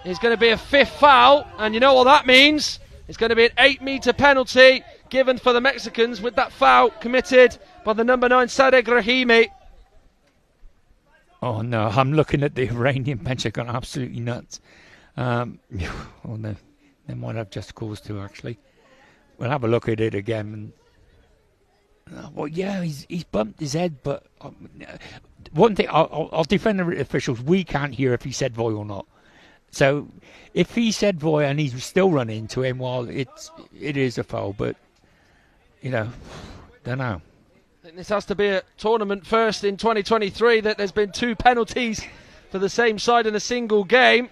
is going to be a 5th foul, and you know what that means. It's going to be an 8-metre penalty given for the Mexicans, with that foul committed by the number 9, Sadegh Rahimi. Oh no, I'm looking at the Iranian bench. They've gone absolutely nuts. Well, they might have just cause to, actually. We'll have a look at it again. Well, yeah, he's bumped his head, but one thing, I'll defend the officials. We can't hear if he said voy or not. So if he said voy and he's still running into him, well, it is a foul, but, don't know. I think this has to be a tournament first in 2023, that there's been 2 penalties for the same side in a single game.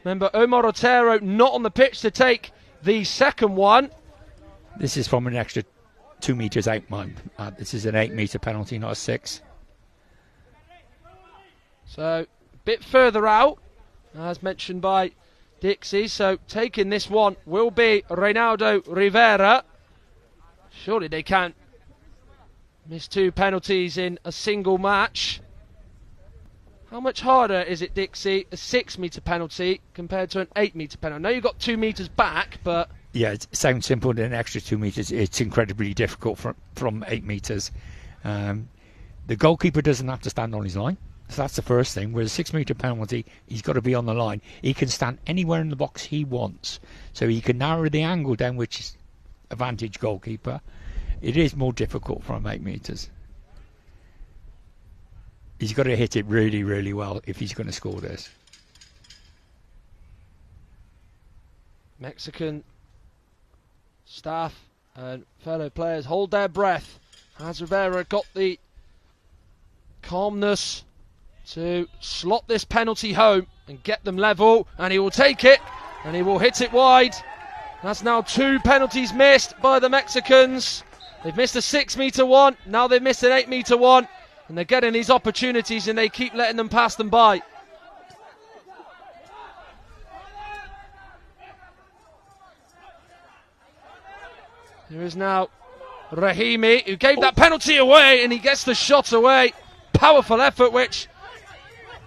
Remember, Omar Otero not on the pitch to take the second one. This is from an extra 2 metres out, man. This is an 8-metre penalty, not a 6. So, a bit further out, as mentioned by Dixie. So, taking this one will be Reynaldo Rivera. Surely they can't miss 2 penalties in a single match. How much harder is it, Dixie, a 6-metre penalty compared to an 8-metre penalty? I know you've got 2 metres back, but... Yeah, it sounds simple, than an extra 2 metres. It's incredibly difficult from 8 metres. The goalkeeper doesn't have to stand on his line. So that's the first thing. With a 6-metre penalty, he's got to be on the line. He can stand anywhere in the box he wants. So he can narrow the angle down, which is advantage goalkeeper. It is more difficult from 8 metres. He's got to hit it really, really well if he's going to score this. Mexican staff and fellow players hold their breath. Has Rivera got the calmness to slot this penalty home and get them level? And he will take it, and he will hit it wide. That's now 2 penalties missed by the Mexicans. They've missed a 6-metre one, now they've missed an 8-metre one, and they're getting these opportunities and they keep letting them pass them by. There is now Rahimi, who gave that penalty away, and he gets the shot away. Powerful effort, which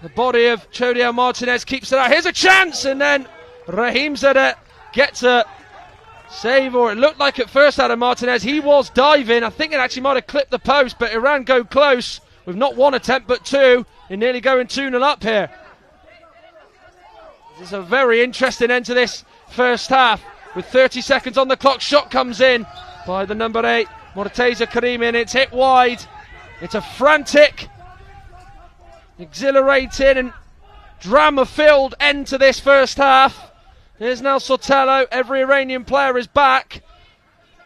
the body of Chodiel Martinez keeps it out. Here's a chance, and then Raheem Zadeh gets a save, or it looked like at first out of Martinez. He was diving. I think it actually might have clipped the post, but Iran go close with not 1 attempt but 2 in nearly going 2-0 up here. This is a very interesting end to this first half. With 30 seconds on the clock, shot comes in by the number 8, Morteza Karimi, and it's hit wide. It's a frantic, exhilarating and drama-filled end to this first half. Here's now Sotelo. Every Iranian player is back.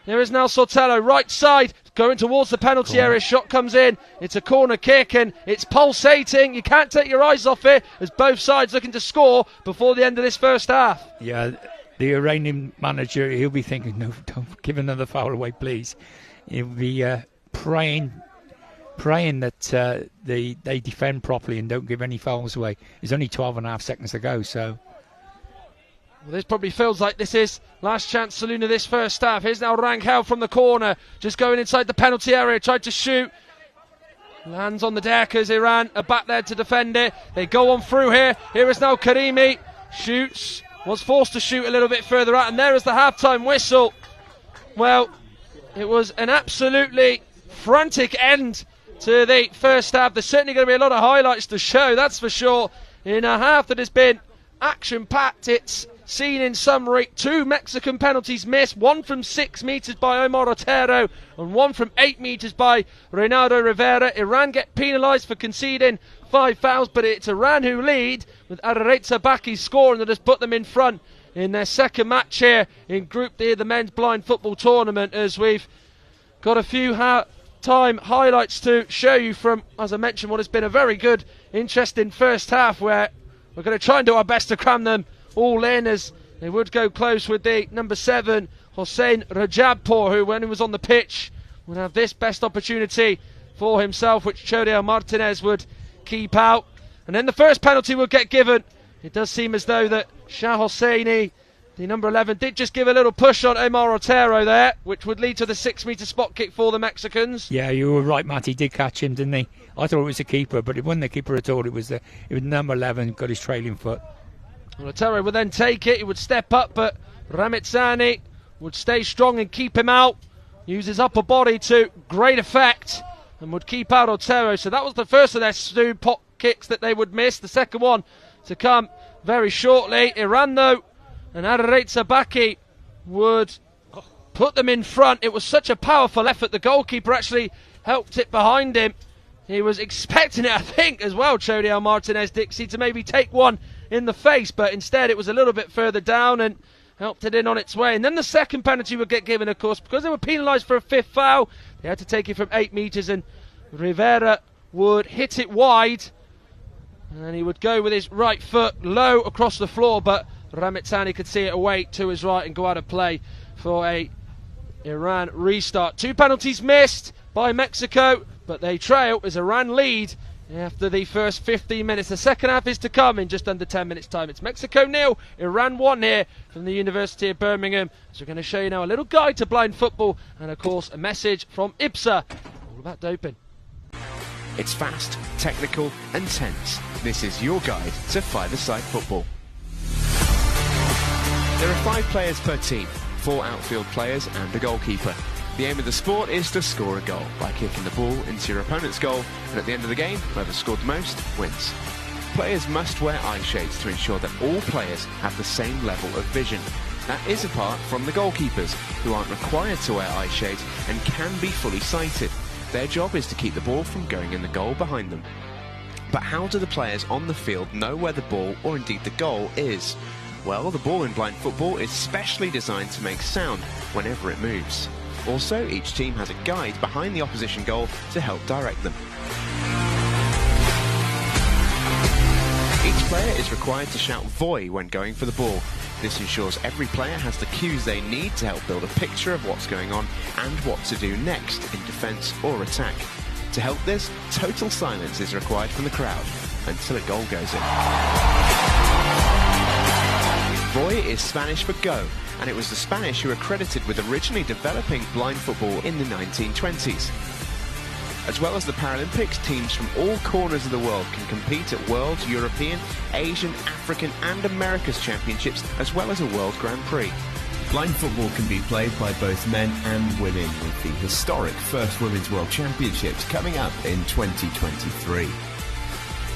There is now Sotelo, right side, going towards the penalty area. Shot comes in. It's a corner kick, and it's pulsating. You can't take your eyes off it, as both sides looking to score before the end of this first half. Yeah, the Iranian manager, he'll be thinking, no, don't give another foul away, please. He'll be praying that they defend properly and don't give any fouls away. There's only 12.5 seconds to go, so... Well, this probably feels like this is last chance saloon of this first half. Here's now Rangel from the corner, just going inside the penalty area, tried to shoot. Lands on the deck as Iran are back there to defend it. They go on through here. Here is now Karimi. Shoots. Was forced to shoot a little bit further out. And there is the halftime whistle. Well, it was an absolutely frantic end to the first half. There's certainly going to be a lot of highlights to show, that's for sure. In a half that has been action-packed, it's seen in summary 2 Mexican penalties missed, one from 6 metres by Omar Otero and one from 8 metres by Reynaldo Rivera. Iran get penalised for conceding 5 fouls, but it's Iran who lead with Arareza Baki scoring that has put them in front in their second match here in Group D of the men's blind football tournament, as we've got a few time highlights to show you from, as I mentioned, what has been a very good, interesting first half, where we're going to try and do our best to cram them all in, as they would go close with the number 7, Hossein Rajabpour, who, when he was on the pitch, would have this best opportunity for himself, which Chodeo Martinez would keep out. And then the first penalty will get given. It does seem as though that Shah Hosseini, the number 11, did just give a little push on Omar Otero there, which would lead to the 6-metre spot kick for the Mexicans. Yeah, you were right, Matt. He did catch him, didn't he? I thought it was the keeper, but it wasn't the keeper at all. It was number 11, got his trailing foot. Well, Otero would then take it. He would step up, but Ramitsani would stay strong and keep him out. Use his upper body to great effect and would keep out Otero. So that was the first of their 2 pot kicks that they would miss. The second one to come very shortly. Iran, though, and Arareza Baki would put them in front. It was such a powerful effort. The goalkeeper actually helped it behind him. He was expecting it, I think, as well, Chodeo Martinez Dixie, to maybe take one in the face, but instead it was a little bit further down and helped it in on its way. And then the second penalty would get given, of course, because they were penalised for a 5th foul. They had to take it from 8 metres, and Rivera would hit it wide, and he would go with his right foot low across the floor, but Ramitsani could see it away to his right and go out of play for a Iran restart. 2 penalties missed by Mexico, but they trail as Iran lead after the first 15 minutes. The second half is to come in just under 10 minutes time. It's Mexico 0, Iran 1 here from the University of Birmingham. So we're going to show you now a little guide to blind football and, of course, a message from IBSA all about doping. It's fast, technical and tense. This is your guide to five-a-side football. There are 5 players per team, 4 outfield players and a goalkeeper. The aim of the sport is to score a goal by kicking the ball into your opponent's goal, and at the end of the game, whoever scored the most wins. Players must wear eye shades to ensure that all players have the same level of vision. That is apart from the goalkeepers, who aren't required to wear eye shades and can be fully sighted. Their job is to keep the ball from going in the goal behind them. But how do the players on the field know where the ball, or indeed the goal, is? Well, the ball in blind football is specially designed to make sound whenever it moves. Also, each team has a guide behind the opposition goal to help direct them. Each player is required to shout "Voy" when going for the ball. This ensures every player has the cues they need to help build a picture of what's going on and what to do next in defence or attack. To help this, total silence is required from the crowd until a goal goes in. Voy is Spanish for go, and it was the Spanish who were credited with originally developing blind football in the 1920s. As well as the Paralympics, teams from all corners of the world can compete at World, European, Asian, African and America's Championships, as well as a World Grand Prix. Blind football can be played by both men and women, with the historic first Women's World Championships coming up in 2023.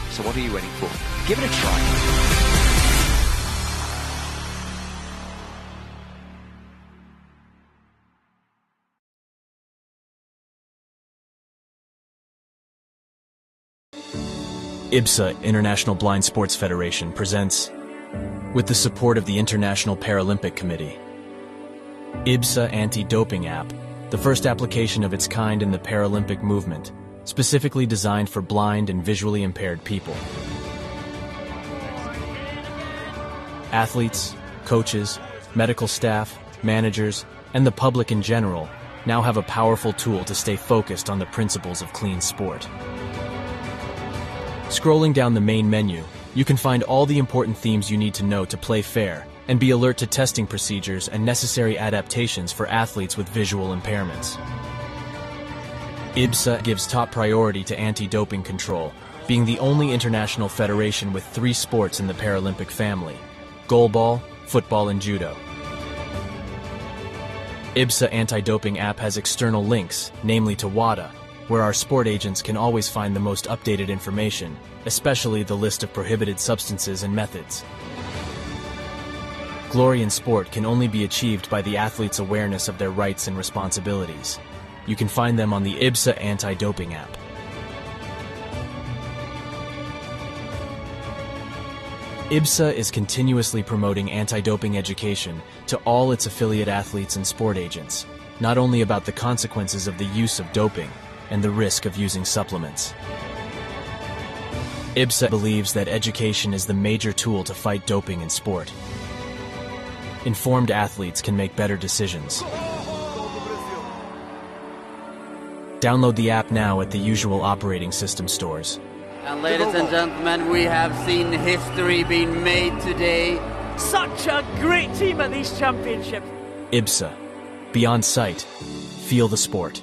So what are you waiting for? Give it a try. IBSA, International Blind Sports Federation, presents, with the support of the International Paralympic Committee, IBSA Anti-Doping App, the first application of its kind in the Paralympic movement, specifically designed for blind and visually impaired people. Athletes, coaches, medical staff, managers, and the public in general now have a powerful tool to stay focused on the principles of clean sport. Scrolling down the main menu, you can find all the important themes you need to know to play fair and be alert to testing procedures and necessary adaptations for athletes with visual impairments. IBSA gives top priority to anti-doping control, being the only international federation with 3 sports in the Paralympic family: goalball, football, and judo. IBSA anti-doping app has external links, namely to WADA, where our sport agents can always find the most updated information, especially the list of prohibited substances and methods. Glory in sport can only be achieved by the athlete's awareness of their rights and responsibilities. You can find them on the IBSA anti-doping app. IBSA is continuously promoting anti-doping education to all its affiliate athletes and sport agents, not only about the consequences of the use of doping and the risk of using supplements. IBSA believes that education is the major tool to fight doping in sport. Informed athletes can make better decisions. Download the app now at the usual operating system stores. And ladies and gentlemen, we have seen history being made today. Such a great team at these championships. IBSA. Beyond sight. Feel the sport.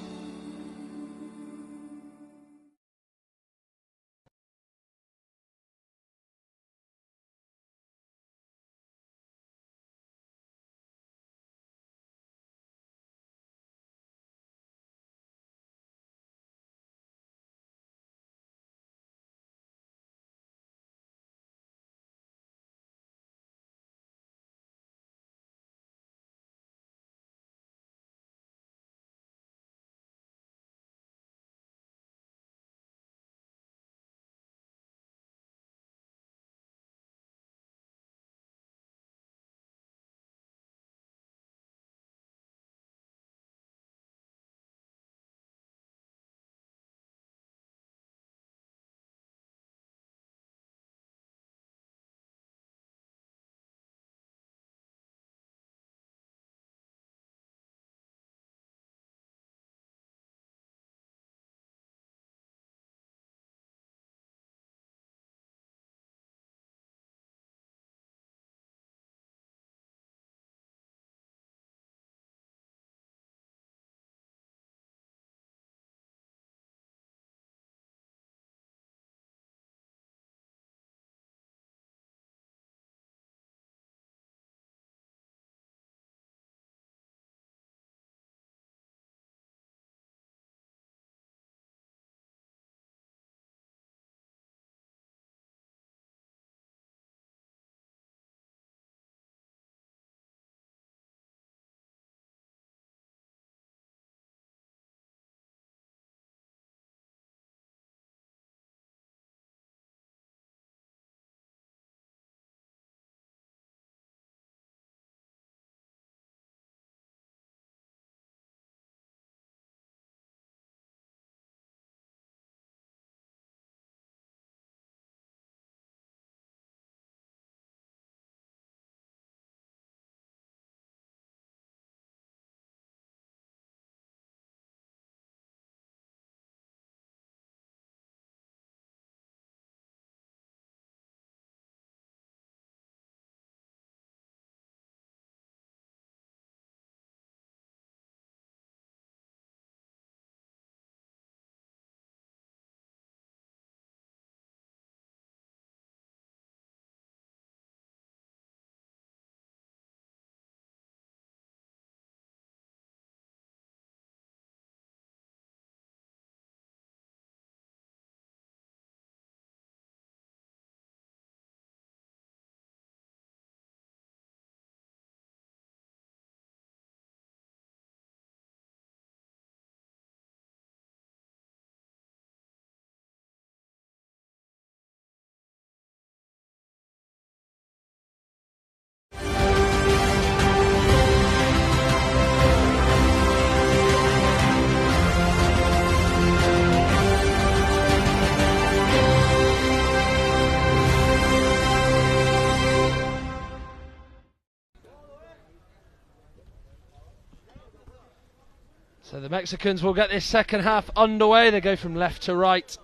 So the Mexicans will get this second half underway. They go from left to right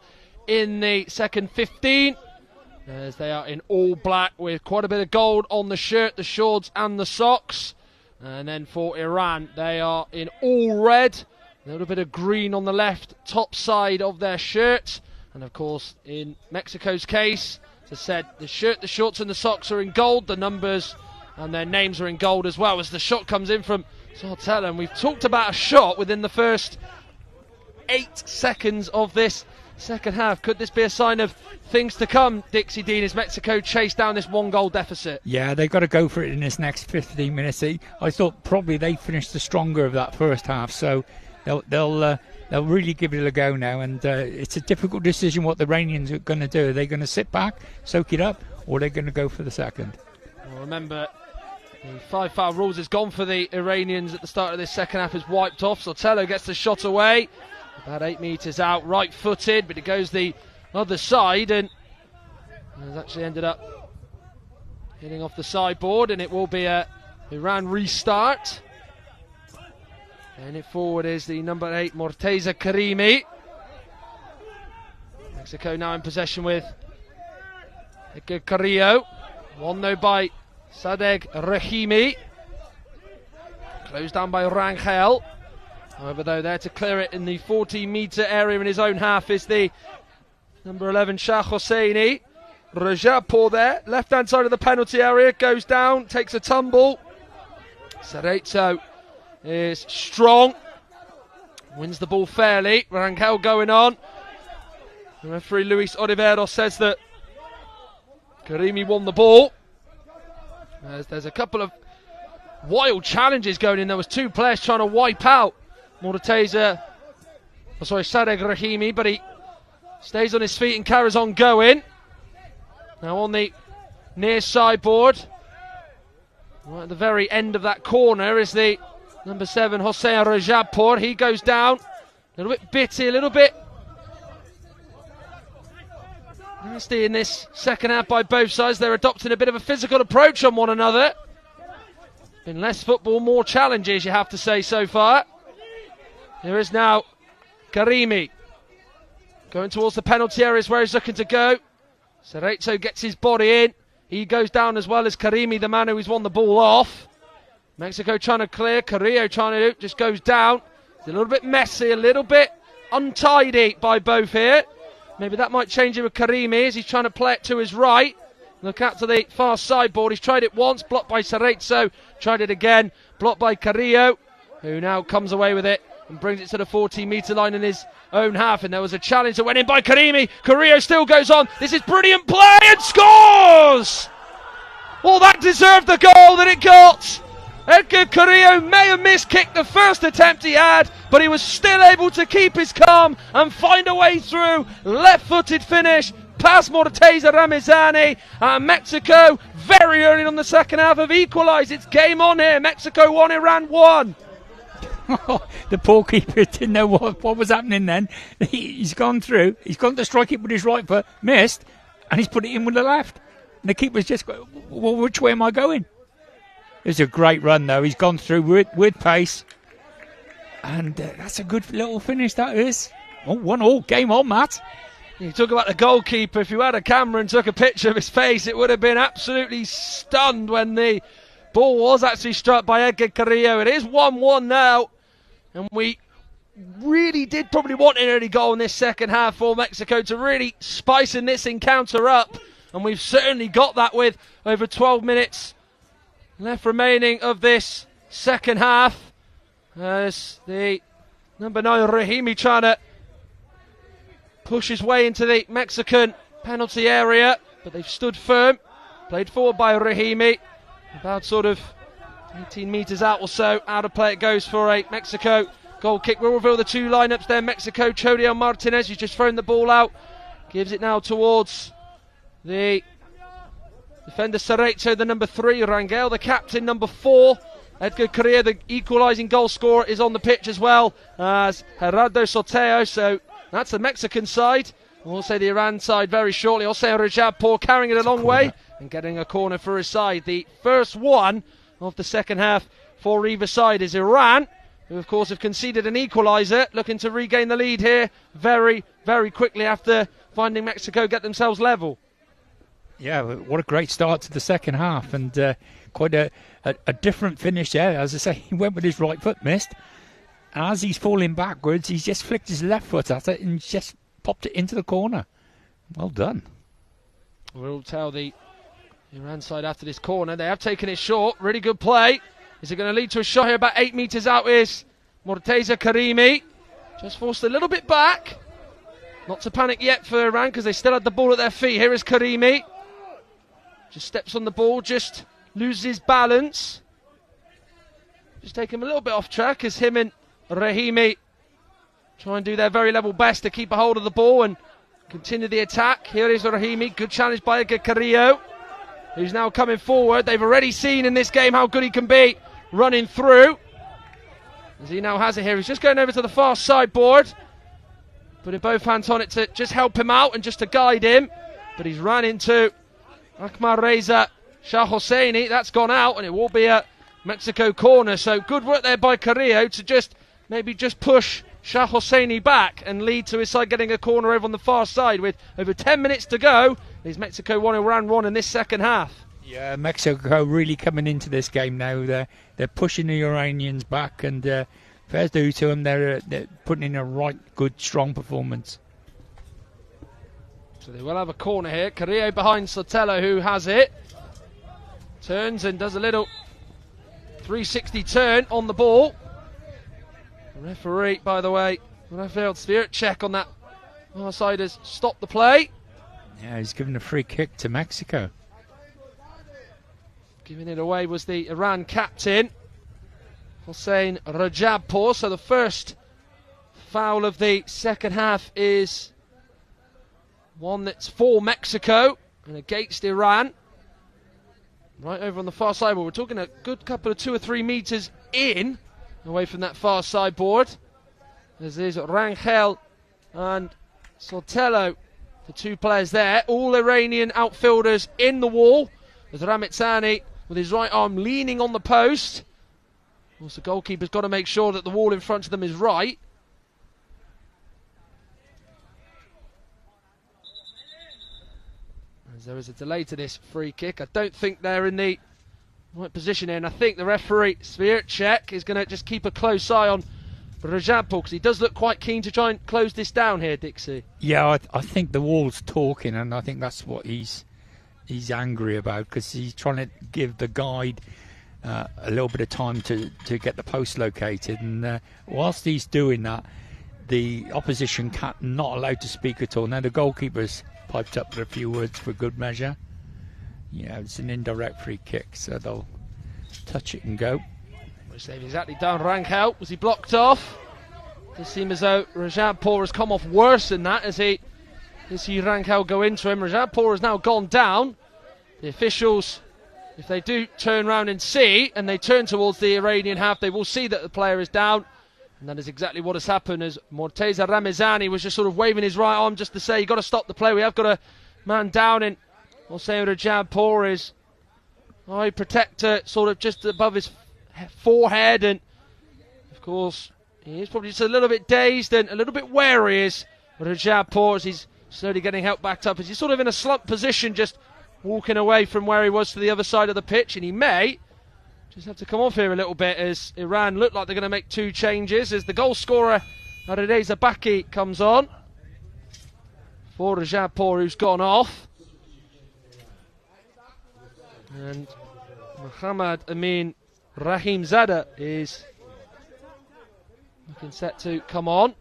in the second 15, as they are in all black with quite a bit of gold on the shirt, the shorts and the socks. And then for Iran, they are in all red A little bit of green on the left top side of their shirt. And of course, in Mexico's case, as I said, the shirt, the shorts and the socks are in gold. The numbers and their names are in gold as well, as the shot comes in from Sotelo. And we've talked about a shot within the first 8 seconds of this second half. Could this be a sign of things to come, Dixie Dean, as Mexico chase down this 1-goal deficit? Yeah, they've got to go for it in this next 15 minutes. I thought probably they finished the stronger of that first half, so they'll really give it a go now. And it's a difficult decision what the Iranians are going to do. Are they going to sit back, soak it up, or are they going to go for the second? Well, remember, the 5-foul rules is gone for the Iranians at the start of this second half, is wiped off. Sotelo gets the shot away. About 8 metres out, right-footed, but it goes the other side and has actually ended up hitting off the sideboard, and it will be a Iran restart. And it forward is the number 8, Morteza Karimi. Mexico now in possession with Edgar Carrillo. Won though by Sadegh Rahimi. Closed down by Rangel. However, though, there to clear it in the 40-metre area in his own half is the number 11, Shah Hosseini. Rajapour there, left-hand side of the penalty area, goes down, takes a tumble. Cerezo is strong, wins the ball fairly. Rangel going on. The referee Luis Oliveros says that Karimi won the ball. There's a couple of wild challenges going in. There was 2 players trying to wipe out Sadegh Rahimi, but he stays on his feet and carries on going. Now on the near sideboard, right at the very end of that corner, is the number 7, Hossein Rajapour. He goes down, a little bit bitty, a little bit nasty in this second half by both sides. They're adopting a bit of a physical approach on one another. Been less football, more challenges, you have to say, so far. There is now Karimi going towards the penalty areas where he's looking to go. Cerezo gets his body in. He goes down as well as Karimi, the man who's won the ball off. Mexico trying to clear. Carrillo trying to do, just goes down. It's a little bit messy, a little bit untidy by both here. Maybe that might change it with Karimi as he's trying to play it to his right. Look out to the far sideboard. He's tried it once, blocked by Cerezo. Tried it again, blocked by Carrillo, who now comes away with it and brings it to the 14-metre line in his own half. And there was a challenge that went in by Karimi. Carrillo still goes on. This is brilliant play and scores! Well, that deserved the goal that it got. Edgar Carrillo may have miskicked the first attempt he had, but he was still able to keep his calm and find a way through. Left-footed finish past Morteza Ramazani. Mexico, very early on the second half, have equalised. It's game on here. Mexico 1, Iran 1. The poor keeper didn't know what was happening then. He's gone through. He's gone to strike it with his right foot, missed, and he's put it in with the left. And the keeper's just going, well, which way am I going? It was a great run, though. He's gone through with pace. And that's a good little finish, that is. 1-1, game on, Matt. You talk about the goalkeeper. If you had a camera and took a picture of his face, it would have been absolutely stunned when the ball was actually struck by Edgar Carrillo. It is 1-1 now. And we really did probably want an early goal in this second half for Mexico to really spicing this encounter up. And we've certainly got that with over 12 minutes left remaining of this second half. As the number 9, Rahimi, trying to push his way into the Mexican penalty area. But they've stood firm. Played forward by Rahimi. About sort of 18 metres out or so. Out of play it goes for a Mexico goal kick. We'll reveal the 2 lineups there. Mexico, Chodiel Martinez, who's just thrown the ball out. Gives it now towards the defender Cerezo, the number 3. Rangel, the captain, number 4. Edgar Carrillo, the equalising goal scorer, is on the pitch as well as Gerardo Sotelo. So that's the Mexican side. We'll say the Iran side very shortly. Hossein Rajapour carrying it a long way and getting a corner for his side. The first one of the second half for either side is Iran, who of course have conceded an equaliser, looking to regain the lead here very, very quickly after finding Mexico get themselves level. Yeah, what a great start to the second half, and quite a different finish there. As I say, he went with his right foot, missed, as he's falling backwards, he's just flicked his left foot at it and just popped it into the corner. Well done. We'll tell the Iran side after this corner. They have taken it short. Really good play. Is it going to lead to a shot here? About 8 metres out is Morteza Karimi. Just forced a little bit back. Not to panic yet for Iran because they still had the ball at their feet. Here is Karimi. Just steps on the ball, just loses balance. Just take him a little bit off track as him and Rahimi try and do their very level best to keep a hold of the ball and continue the attack. Here is Rahimi. Good challenge by Edgar Carrillo, who's now coming forward. They've already seen in this game how good he can be running through. As he now has it here. He's just going over to the far sideboard, putting both hands on it to just help him out and just to guide him. But he's run into Ahmad Reza Shah Hosseini. That's gone out, and it will be a Mexico corner. So good work there by Carrillo to just maybe just push Shah Hosseini back and lead to his side getting a corner over on the far side with over 10 minutes to go. There's Mexico 1, Iran 1 in this second half. Yeah, Mexico really coming into this game now. They're pushing the Iranians back, and fair due to them, they're putting in a right good, strong performance. So they will have a corner here. Carrillo behind Sotelo, who has it. Turns and does a little 360 turn on the ball. The referee, by the way, Rafael Svircek on that far side has stopped the play. Yeah, he's given a free kick to Mexico. Giving it away was the Iran captain, Hossein Rajabpour. So the first foul of the second half is one that's for Mexico and against Iran. Right over on the far side, but we're talking a good couple of 2 or 3 metres in, away from that far sideboard. As is Rangel and Sotelo, the 2 players there. All Iranian outfielders in the wall. There's Ramitsani with his right arm leaning on the post. Of course, the goalkeeper's got to make sure that the wall in front of them is right. As there is a delay to this free kick. I don't think they're in the right position here, and I think the referee, Svircek, is going to just keep a close eye on Rajabpour, because he does look quite keen to try and close this down here, Dixie. Yeah, I think the wall's talking, and I think that's what he's angry about, because he's trying to give the guide a little bit of time to get the post located, and whilst he's doing that, the opposition not allowed to speak at all. Now the goalkeeper's piped up with a few words for good measure. Yeah, it's an indirect free kick, so they'll touch it and go. Which they've exactly done. Rangel, was he blocked off? Does seem as though Rajabpour has come off worse than that as he Rangel go into him. Rajabpour has now gone down. The officials, if they do turn round and see, and they turn towards the Iranian half, they will see that the player is down. And that is exactly what has happened, as Morteza Ramezani was just sort of waving his right arm just to say, you've got to stop the play, we have got a man down, and Hossein Rajabpour is eye protector sort of just above his forehead, and of course he is probably just a little bit dazed and a little bit wary as Rajabpour, as he's slowly getting helped back up, as he's sort of in a slump position, just walking away from where he was to the other side of the pitch, and he may just have to come off here a little bit, as Iran look like they're going to make 2 changes as the goal scorer Arideza Baki comes on for Rajabpour, who's gone off, and Muhammad Amin Rahimzada is looking set to come on.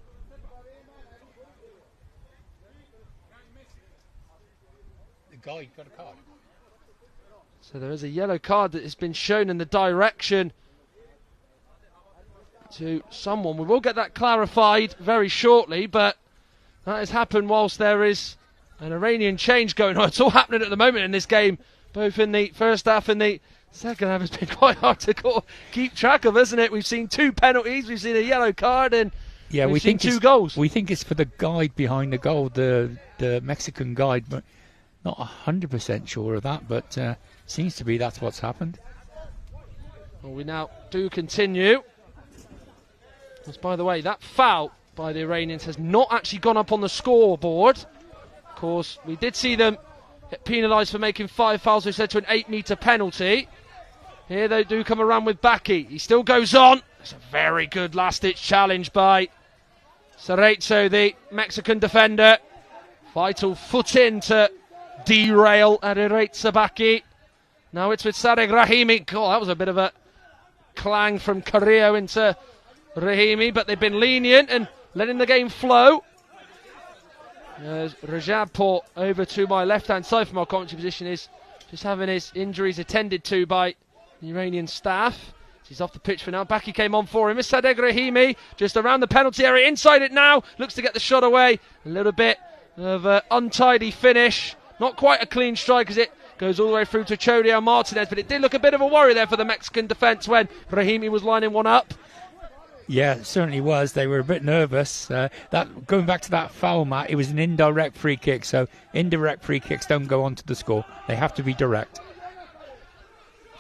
The guy got a card. So there is a yellow card that has been shown in the direction to someone. We will get that clarified very shortly, but that has happened whilst there is an Iranian change going on. It's all happening at the moment in this game, both in the first half and the second half. It's been quite hard to keep track of, isn't it? We've seen 2 penalties, we've seen a yellow card, and yeah, we've seen 2 goals. We think it's for the guide behind the goal, the Mexican guide, but not 100% sure of that, but seems to be that's what's happened. Well, we now do continue. As by the way, that foul by the Iranians has not actually gone up on the scoreboard. Of course, we did see them get penalised for making 5 fouls, which led to an 8-metre penalty. Here they do come around with Baki. He still goes on. It's a very good last-ditch challenge by Cerezo, the Mexican defender. Vital foot in to derail Cerezo Baki. Now it's with Sadegh Rahimi. God, that was a bit of a clang from Carrillo into Rahimi, but they've been lenient and letting the game flow. There's Rajabpour over to my left-hand side from our commentary position, is just having his injuries attended to by the Iranian staff. He's off the pitch for now. Baki came on for him. It's Sadegh Rahimi just around the penalty area. Inside it now. Looks to get the shot away. A little bit of an untidy finish. Not quite a clean strike as it goes all the way through to Chodio Martinez. But it did look a bit of a worry there for the Mexican defence when Rahimi was lining one up. Yeah, it certainly was. They were a bit nervous. That going back to that foul, Matt, it was an indirect free kick. So indirect free kicks don't go on to the score. They have to be direct.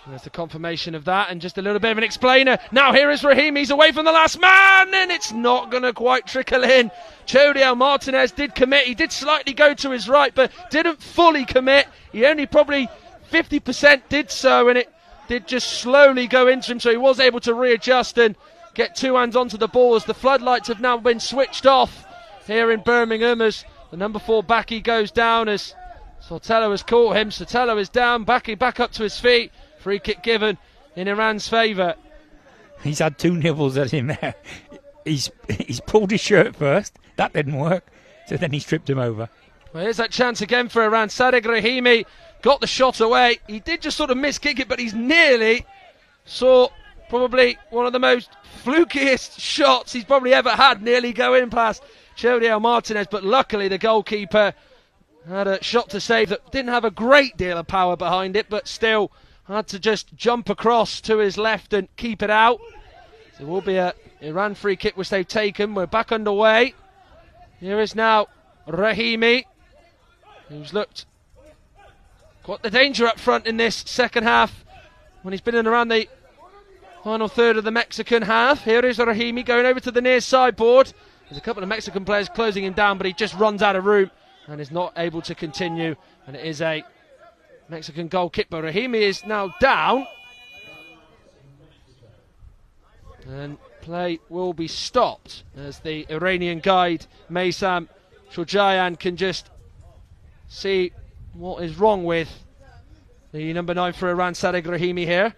There's the confirmation of that, and just a little bit of an explainer. Now here is Rahimi, he's away from the last man, and it's not going to quite trickle in. Chodio Martinez did commit, he did slightly go to his right, but didn't fully commit. He only probably 50% did so, and it did just slowly go into him, so he was able to readjust and get two hands onto the ball as the floodlights have now been switched off here in Birmingham as the number 4 Baki goes down as Sotelo has caught him. Sotelo is down, Baki back up to his feet. Free kick given in Iran's favour. He's had 2 nibbles at him there. He's pulled his shirt first. That didn't work. So then he stripped him over. Well, here's that chance again for Iran. Sadegh Rahimi got the shot away. He did just sort of miss kick it, but he's nearly saw probably one of the most flukiest shots he's probably ever had nearly go in past Chodio Martinez. But luckily the goalkeeper had a shot to save that didn't have a great deal of power behind it, but still had to just jump across to his left and keep it out. So it will be a Iran free kick which they've taken. We're back underway. Here is now Rahimi, who's looked quite the danger up front in this second half when he's been in around the final third of the Mexican half. Here is Rahimi going over to the near sideboard. There's a couple of Mexican players closing him down, but he just runs out of room and is not able to continue. And it is a Mexican goal kick, but Rahimi is now down. And play will be stopped as the Iranian guide, Maysam Shojayan, can just see what is wrong with the number 9 for Iran, Sadegh Rahimi here.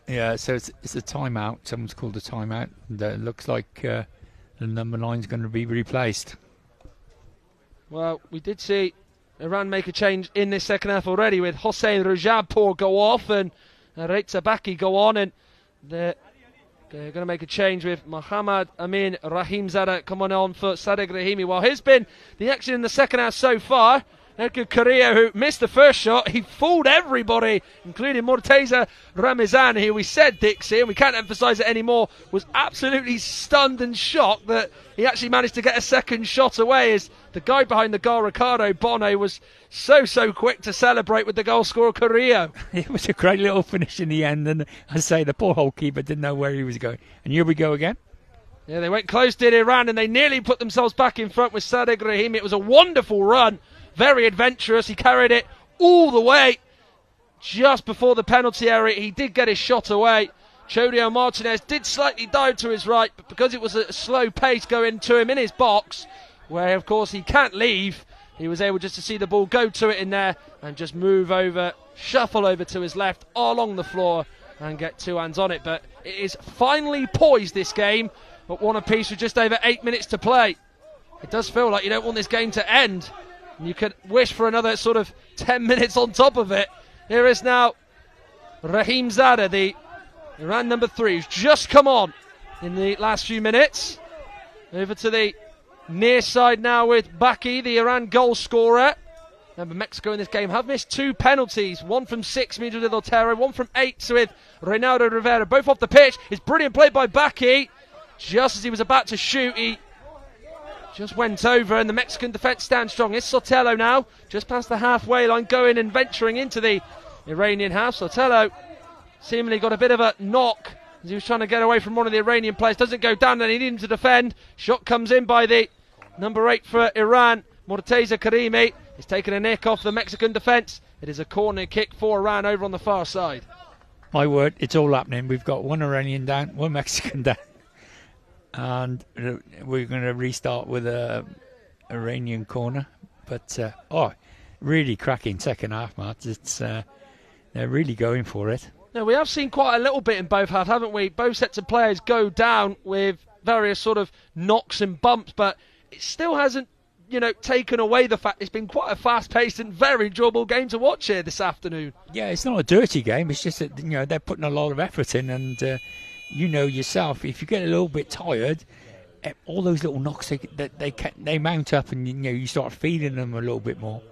Yeah, so it's a timeout. Someone's called a timeout. And it looks like the number 9 is going to be replaced. Well, we did see Iran make a change in this second half already with Hossein Rajabpour go off and Cerezo Baki go on, and they're going to make a change with Mohammad Amin Rahimzadeh coming on for Sadegh Rahimi. Well, here's been the action in the second half so far. Edgar Carrillo, who missed the first shot, he fooled everybody, including Morteza Ramazan, who we said, Dixie, and we can't emphasise it anymore, was absolutely stunned and shocked that he actually managed to get a second shot away, as the guy behind the goal, Ricardo Bono, was so quick to celebrate with the goal scorer Carrillo. It was a great little finish in the end, and I say the poor goalkeeper didn't know where he was going. And here we go again. Yeah, they went close, did Iran, and they nearly put themselves back in front with Sadegh Rahimi. It was a wonderful run. Very adventurous. He carried it all the way just before the penalty area. He did get his shot away. Chodio Martinez did slightly dive to his right, but because it was a slow pace going to him in his box, where of course he can't leave, he was able just to see the ball go to it in there and just move over, shuffle over to his left along the floor and get 2 hands on it. But it is finally poised, this game, at 1 apiece with just over 8 minutes to play. It does feel like you don't want this game to end. You could wish for another sort of 10 minutes on top of it. Here is now Rahimzadeh, the Iran number 3, who's just come on in the last few minutes. Over to the near side now with Baki, the Iran goal scorer. Remember, Mexico in this game have missed 2 penalties. One from 6, Miguel de Otero, one from 8 with Reynaldo Rivera. Both off the pitch. It's brilliant play by Baki. Just as he was about to shoot, he just went over, and the Mexican defence stands strong. It's Sotelo now, just past the halfway line, going and venturing into the Iranian half. Sotelo seemingly got a bit of a knock as he was trying to get away from one of the Iranian players. Doesn't go down, and he needed him to defend. Shot comes in by the number 8 for Iran, Morteza Karimi. He's taken a nick off the Mexican defence. It is a corner kick for Iran over on the far side. My word, it's all happening. We've got one Iranian down, one Mexican down, and we're going to restart with a Iranian corner. But really cracking second half, Matt. It's they're really going for it. Yeah, we have seen quite a little bit in both halves, haven't we? Both sets of players go down with various sort of knocks and bumps, but it still hasn't, taken away the fact it's been quite a fast-paced and very enjoyable game to watch here this afternoon. Yeah, it's not a dirty game. It's just that they're putting a lot of effort in, and yourself, if you get a little bit tired, all those little knocks they mount up, and you start feeling them a little bit more.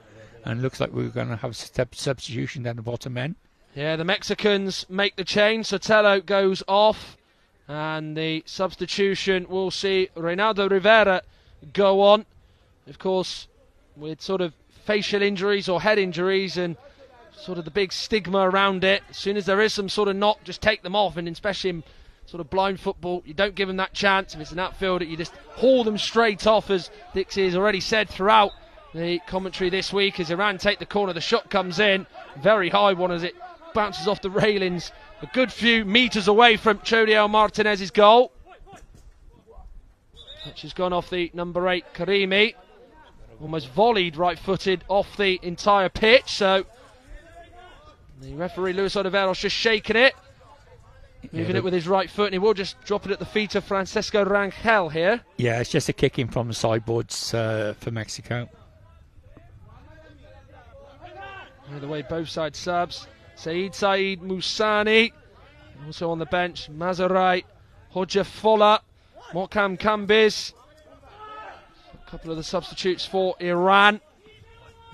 And it looks like we're going to have substitution down the bottom end. Yeah, the Mexicans make the change. Sotelo goes off, and the substitution will see Reynaldo Rivera go on. Of course, with sort of facial injuries or head injuries and sort of the big stigma around it, as soon as there is some sort of knock, just take them off. And especially in sort of blind football, you don't give them that chance. If it's an outfielder, you just haul them straight off, as Dixie has already said throughout the commentary this week. As Iran take the corner, the shot comes in, very high one as it bounces off the railings a good few metres away from Chodiel Martinez's goal. Which has gone off the number 8 Karimi, almost volleyed right-footed off the entire pitch. So the referee Luis Oliveros just shaking it, moving it with his right foot, and he will just drop it at the feet of Francesco Rangel here. Yeah, it's just a kick in from the sideboards for Mexico. Either way, both side subs. Said Musani, also on the bench, Mazarai, Hojafola, Mokam Kambiz. A couple of the substitutes for Iran.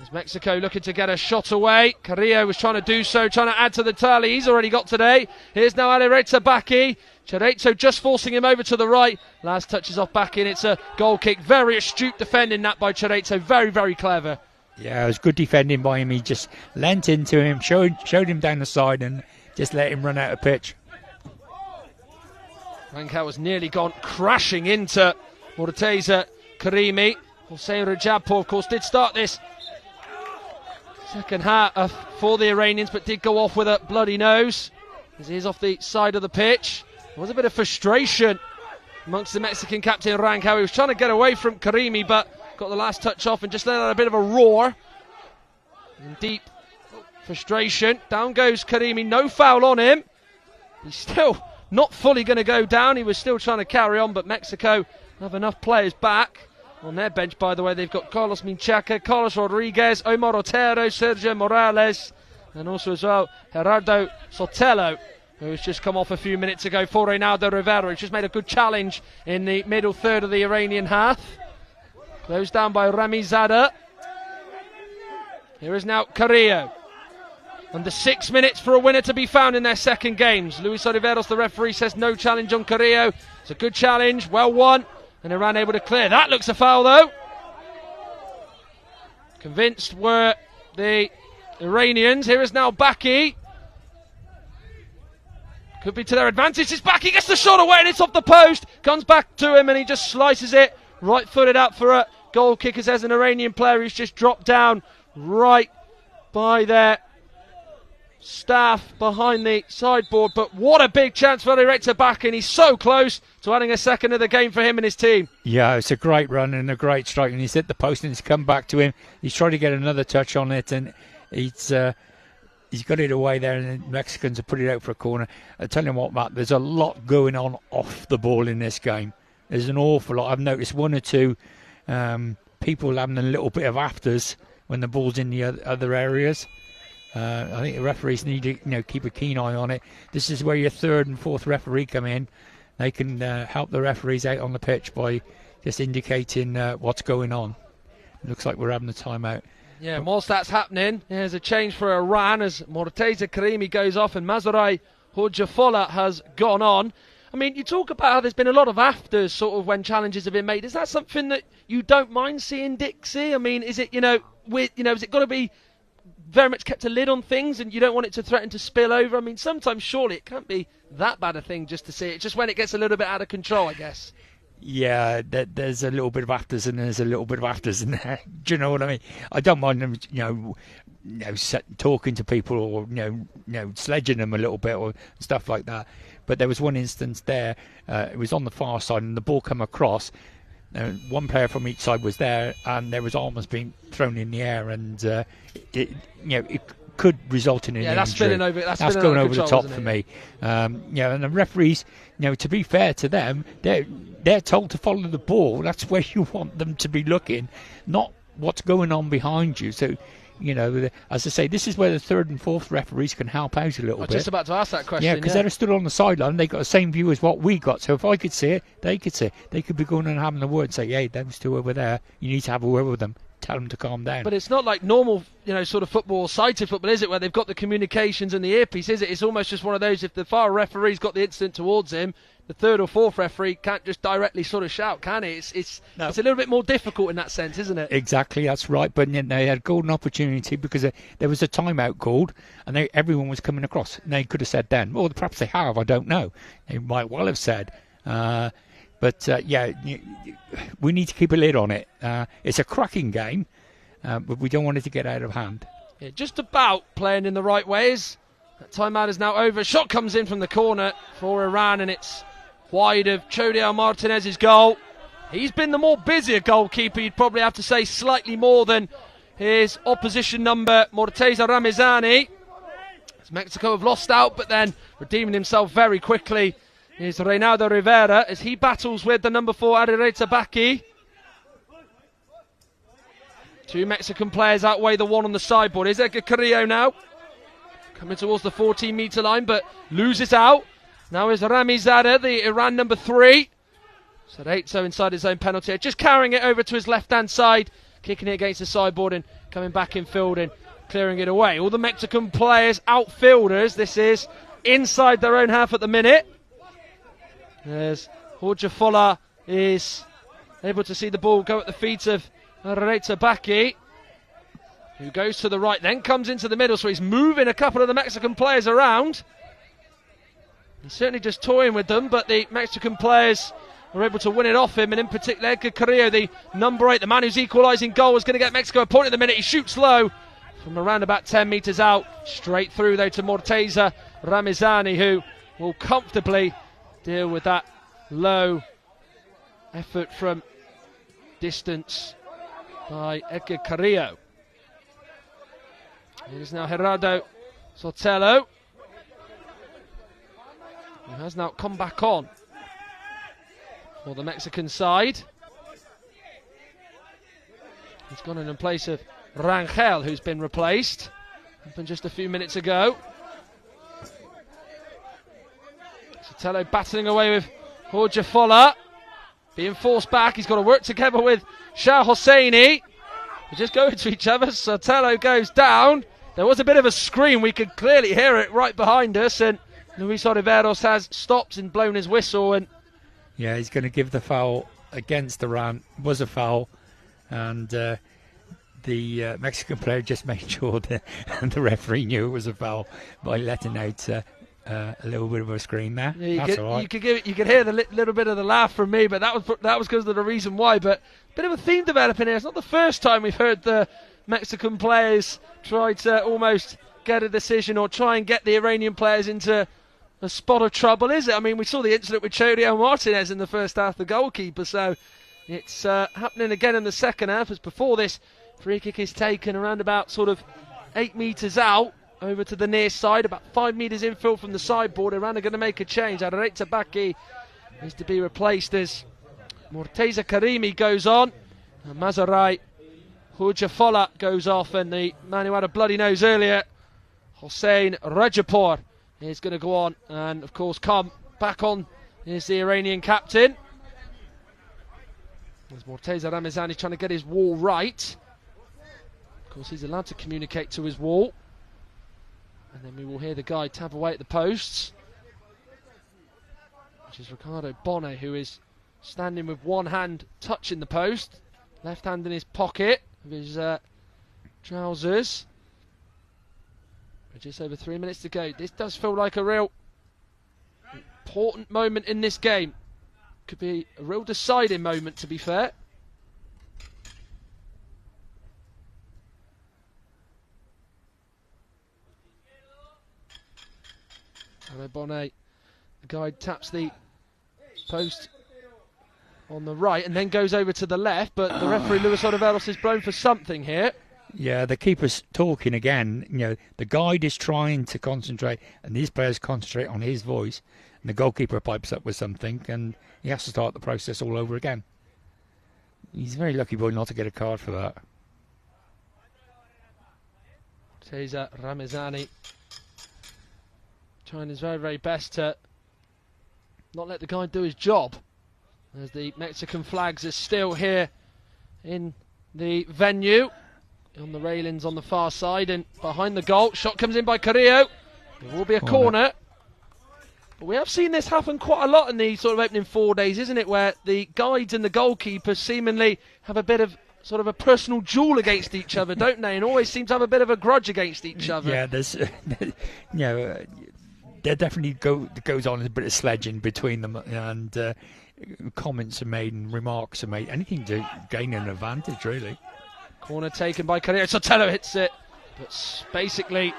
As Mexico looking to get a shot away. Carrillo was trying to do so, trying to add to the tally. He's already got today. Here's now Alireza Baki. Cerezo just forcing him over to the right. Last touches off back in. It's a goal kick. Very astute defending that by Cerezo. Very, very clever. Yeah, it was good defending by him. He just leant into him, showed him down the side, and just let him run out of pitch. Rangel was nearly gone crashing into Morteza Karimi. Hossein Rajabpour, of course, did start this second half for the Iranians, but did go off with a bloody nose as he is off the side of the pitch. There was a bit of frustration amongst the Mexican captain Rangel. He was trying to get away from Karimi, but got the last touch off and just let out a bit of a roar. In deep frustration, down goes Karimi. No foul on him. He's still not fully going to go down. He was still trying to carry on, but Mexico have enough players back. On their bench, by the way, they've got Carlos Minchaca, Carlos Rodriguez, Omar Otero, Sergio Morales, and also as well Gerardo Sotelo, who has just come off a few minutes ago for Reynaldo Rivera, who's just made a good challenge in the middle third of the Iranian half. Closed down by Ramizada. Here is now Carrillo. Under 6 minutes for a winner to be found in their second games. Luis Oliveros, the referee, says no challenge on Carrillo. It's a good challenge, well won. And Iran able to clear. That looks a foul though. Convinced were the Iranians. Here is now Baki. Could be to their advantage. It's Baki, gets the shot away and it's off the post. Comes back to him and he just slices it. Right footed up for a goal kick, as there's an Iranian player who's just dropped down right by their staff behind the sideboard. But what a big chance for Alireza Baki, and he's so close to adding a second of the game for him and his team. Yeah, it's a great run and a great strike, and he's hit the post and it's come back to him. He's trying to get another touch on it, and he's got it away there, and the Mexicans have put it out for a corner. I tell you what, Matt, there's a lot going on off the ball in this game. There's an awful lot. I've noticed one or two people having a little bit of afters when the ball's in the other areas. I think the referees need to keep a keen eye on it. This is where your third and fourth referee come in. They can help the referees out on the pitch by just indicating what's going on. It looks like we're having a timeout. Yeah, whilst that's happening, there's a change for Iran as Morteza Karimi goes off and Mazarai Hojafola has gone on. I mean, you talk about how there's been a lot of afters sort of when challenges have been made. Is that something that you don't mind seeing, Dixie? I mean, is it, has it got to be very much kept a lid on things and you don't want it to threaten to spill over? I mean, sometimes surely it can't be that bad a thing just to see it. Just when it gets a little bit out of control, I guess. Yeah, there's a little bit of afters and there's a little bit of afters in there. Do you know what I mean? I don't mind them, talking to people or sledging them a little bit or stuff like that. But there was one instance there. It was on the far side, and the ball come across. One player from each side was there, and there was almost being thrown in the air, and it could result in an injury. That's spilling over. That's going over the top for me. And the referees, to be fair to them, they're told to follow the ball. That's where you want them to be looking, not what's going on behind you. So, as I say, this is where the third and fourth referees can help out a little bit. I was just about to ask that question. Yeah, because they're stood on the sideline. They got the same view as what we got. So if I could see it, they could see it. They could be going and having the word and say, hey, those two over there, you need to have a word with them. Tell them to calm down. But it's not like normal, sort of football, sighted football, is it? Where they've got the communications and the earpiece, is it? It's almost just one of those. If the far referee's got the incident towards him, the third or fourth referee can't just directly sort of shout, can he? It's a little bit more difficult in that sense, isn't it? Exactly, that's right. But they had a golden opportunity because there was a timeout called, and everyone was coming across. And they could have said then, or perhaps they have. I don't know. They might well have said. But we need to keep a lid on it. It's a cracking game, but we don't want it to get out of hand. Yeah, just about playing in the right ways. That timeout is now over. Shot comes in from the corner for Iran, and it's wide of Chodiel Martinez's goal. He's been the more busier goalkeeper, you'd probably have to say, slightly more than his opposition number, Morteza Ramezani. As Mexico have lost out, but then redeeming himself very quickly is Reynaldo Rivera as he battles with the number 4 Arireta Baki. Two Mexican players outweigh the one on the sideboard. Is Edgar Carrillo now coming towards the 14-metre line, but loses out. Now is Rami Zada, the Iran number 3. Cerezo inside his own penalty area, just carrying it over to his left-hand side, kicking it against the sideboard and coming back in field and clearing it away. All the Mexican players, outfielders, this is inside their own half at the minute. As Jorge Fola is able to see the ball go at the feet of Areta Baki, who goes to the right, then comes into the middle, so he's moving a couple of the Mexican players around. He's certainly just toying with them, but the Mexican players were able to win it off him, and in particular Edgar Carrillo, the number 8, the man who's equalising goal, was going to get Mexico a point at the minute. He shoots low from around about 10 metres out, straight through though to Morteza Ramezani, who will comfortably deal with that low effort from distance by Edgar Carrillo. It is now Gerardo Sotelo, who has now come back on for the Mexican side. He's gone in place of Rangel, who's been replaced. Happened just a few minutes ago. Sotelo battling away with Jorge Fola, being forced back. He's got to work together with Shah Hosseini. They just go into each other. Sotelo goes down. There was a bit of a scream. We could clearly hear it right behind us, and Luis Oliveros has stopped and blown his whistle. And yeah, he's going to give the foul against Iran. It was a foul, and the Mexican player just made sure that the referee knew it was a foul by letting out a little bit of a scream there. Yeah, That's all right. You could hear the little bit of the laugh from me, but that was because of the reason why. But a bit of a theme developing here. It's not the first time we've heard the Mexican players try to almost get a decision or try and get the Iranian players into a spot of trouble, is it? I mean, we saw the incident with Chodiel Martinez in the first half, the goalkeeper, so it's happening again in the second half, as before this free kick is taken around about sort of 8 metres out over to the near side, about 5 metres infield from the sideboard. Iran are going to make a change. Areta Baki is to be replaced as Morteza Karimi goes on, and Mazarai Jorge Fola goes off, and the man who had a bloody nose earlier, Hossein Rajapur, is going to go on, and of course come back on is the Iranian captain. As Morteza Ramezani trying to get his wall right. Of course he's allowed to communicate to his wall. And then we will hear the guy tap away at the posts, which is Ricardo Bonne, who is standing with one hand touching the post, left hand in his pocket of his trousers. With just over 3 minutes to go. This does feel like a real important moment in this game. Could be a real deciding moment, to be fair. Bonnet, the guide, taps the post on the right and then goes over to the left, but the referee Luis Oliveros is blown for something here. Yeah, the keeper's talking again. You know, the guide is trying to concentrate, and these players concentrate on his voice, and the goalkeeper pipes up with something, and he has to start the process all over again. He's a very lucky boy not to get a card for that. Cesar Ramazani trying his very, very best to not let the guy do his job, as the Mexican flags are still here in the venue, on the railings on the far side and behind the goal. Shot comes in by Carrillo. It will be a corner. But we have seen this happen quite a lot in the sort of opening 4 days, isn't it, where the guides and the goalkeeper seemingly have a bit of sort of a personal duel against each other, don't they? And always seem to have a bit of a grudge against each other. Yeah, there's, there definitely goes on a bit of sledging between them, and comments are made and remarks are made. Anything to gain an advantage, really. Corner taken by Carrillo. Sotelo hits it, but basically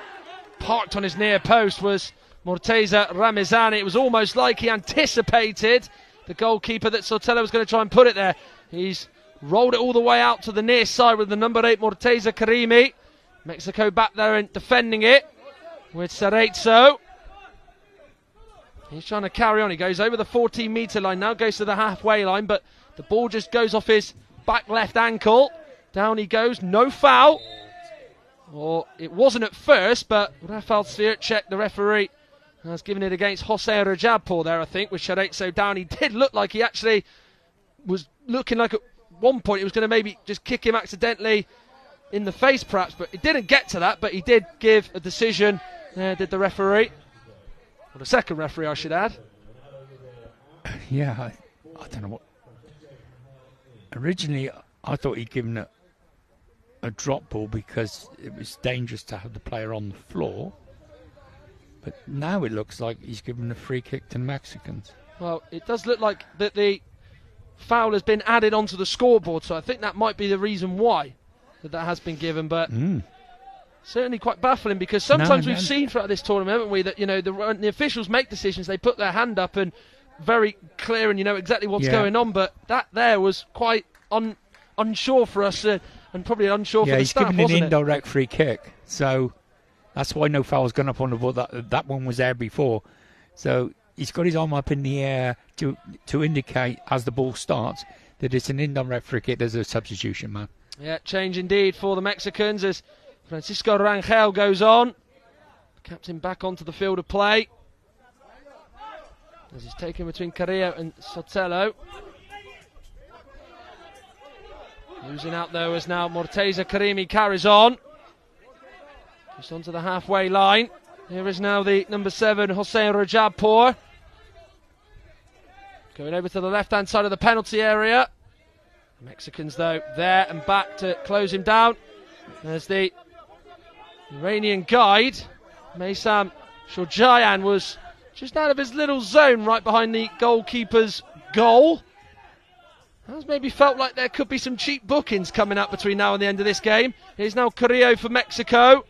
parked on his near post was Morteza Ramazani. It was almost like he anticipated the goalkeeper that Sotelo was going to try and put it there. He's rolled it all the way out to the near side with the number 8 Morteza Karimi. Mexico back there and defending it with Cerezo. He's trying to carry on. He goes over the 14-metre line, now goes to the halfway line, but the ball just goes off his back left ankle. Down he goes, no foul. Or it wasn't at first, but Rafael Svircek, the referee, has given it against Jose Rajabpour there, I think, with Cerezo down. He did look like he actually was looking like at one point he was going to maybe just kick him accidentally in the face, perhaps, but it didn't get to that, but he did give a decision, did the referee. Or the second referee, I should add. Yeah, I don't know what. Originally, I thought he'd given a drop ball because it was dangerous to have the player on the floor. But now it looks like he's given a free kick to the Mexicans. Well, it does look like that the foul has been added onto the scoreboard, so I think that might be the reason why that has been given. But certainly quite baffling, because sometimes we've seen throughout this tournament, haven't we, that the officials make decisions, they put their hand up and very clear, and you know exactly what's going on. But that there was quite unsure for us, and probably unsure for the staff, wasn't it? Yeah, he's given an indirect free kick, so that's why no foul's gone up on the ball. That one was there before, so he's got his arm up in the air to indicate as the ball starts that it's an indirect free kick. There's a substitution, man. Yeah, change indeed for the Mexicans as Francisco Rangel goes on. Captain back onto the field of play as he's taken between Carrillo and Sotelo. Losing out though as now Morteza Karimi carries on. Just onto the halfway line. Here is now the number 7 Jose Rajabpour. Going over to the left hand side of the penalty area. The Mexicans though there and back to close him down. There's the Iranian guide. Maysam Shojayan was just out of his little zone right behind the goalkeeper's goal. Has maybe felt like there could be some cheap bookings coming up between now and the end of this game. Here's now Carrillo for Mexico.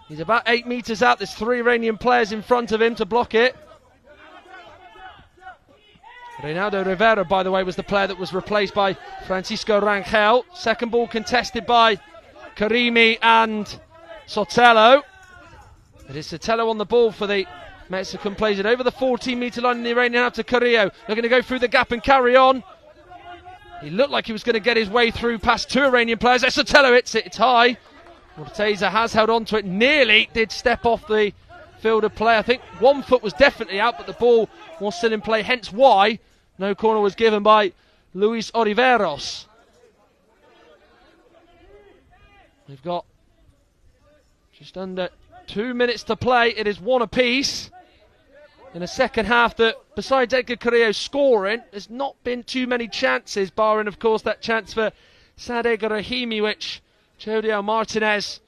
He's about 8 metres out. There's 3 Iranian players in front of him to block it. Reynaldo Rivera, by the way, was the player that was replaced by Francisco Rangel. Second ball contested by Karimi and Sotelo. It is Sotelo on the ball for the Mexican, plays it over the 14-metre line, and the Iranian out to Carrillo. They're going to go through the gap and carry on. He looked like he was going to get his way through past 2 Iranian players. Sotelo hits it, it's high. Morteza has held on to it, nearly did step off the field of play. I think one foot was definitely out, but the ball was still in play, hence why no corner was given by Luis Oliveros. We've got just under 2 minutes to play. It is 1 apiece in a second half that, besides Edgar Carrillo scoring, there's not been too many chances, barring, of course, that chance for Sadegh Rahimi, which Jodio Martinez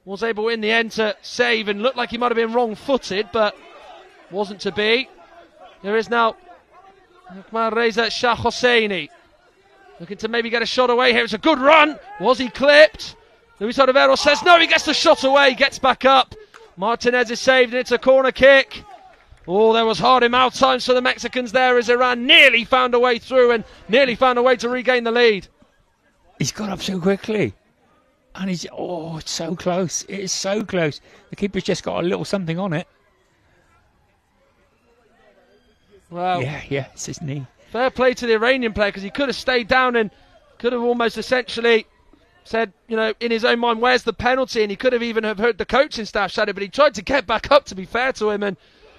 was able in the end to save, and looked like he might have been wrong-footed, but wasn't to be. There is now Ahmad Reza Shah Hosseini looking to maybe get a shot away here. It's a good run. Was he clipped? Luis Oliveros says no, he gets the shot away, gets back up. Martinez is saved, and it's a corner kick. Oh, there was hard in mouth time for the Mexicans there as Iran nearly found a way through and nearly found a way to regain the lead. He's got up so quickly. And it's so close. It is so close. The keeper's just got a little something on it. Well, yeah, it's his knee. Fair play to the Iranian player, because he could have stayed down and could have almost essentially said, in his own mind, where's the penalty? And he could have even have heard the coaching staff shout it, but he tried to get back up, to be fair to him, and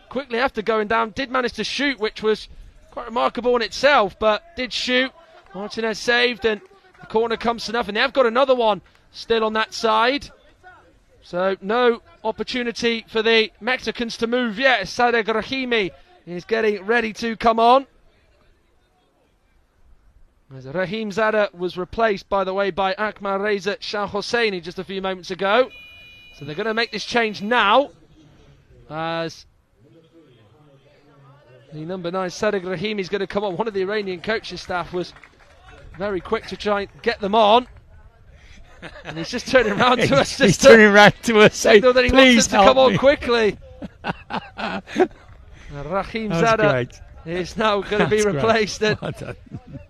quickly after going down did manage to shoot, which was quite remarkable in itself, but did shoot. Martinez saved, and the corner comes to nothing. They have got another one still on that side. So no opportunity for the Mexicans to move yet. Sadegh Rahimi is getting ready to come on. As Rahim Zada was replaced, by the way, by Akmal Reza Shah Hosseini just a few moments ago. So they're going to make this change now, as the number 9 Sadegh Rahimi is going to come on. One of the Iranian coaching staff was very quick to try and get them on. And he's just turning around to us. He's turning around to us saying, that he please wants them to come on me. quickly. Rahim Zada is now going to be replaced. And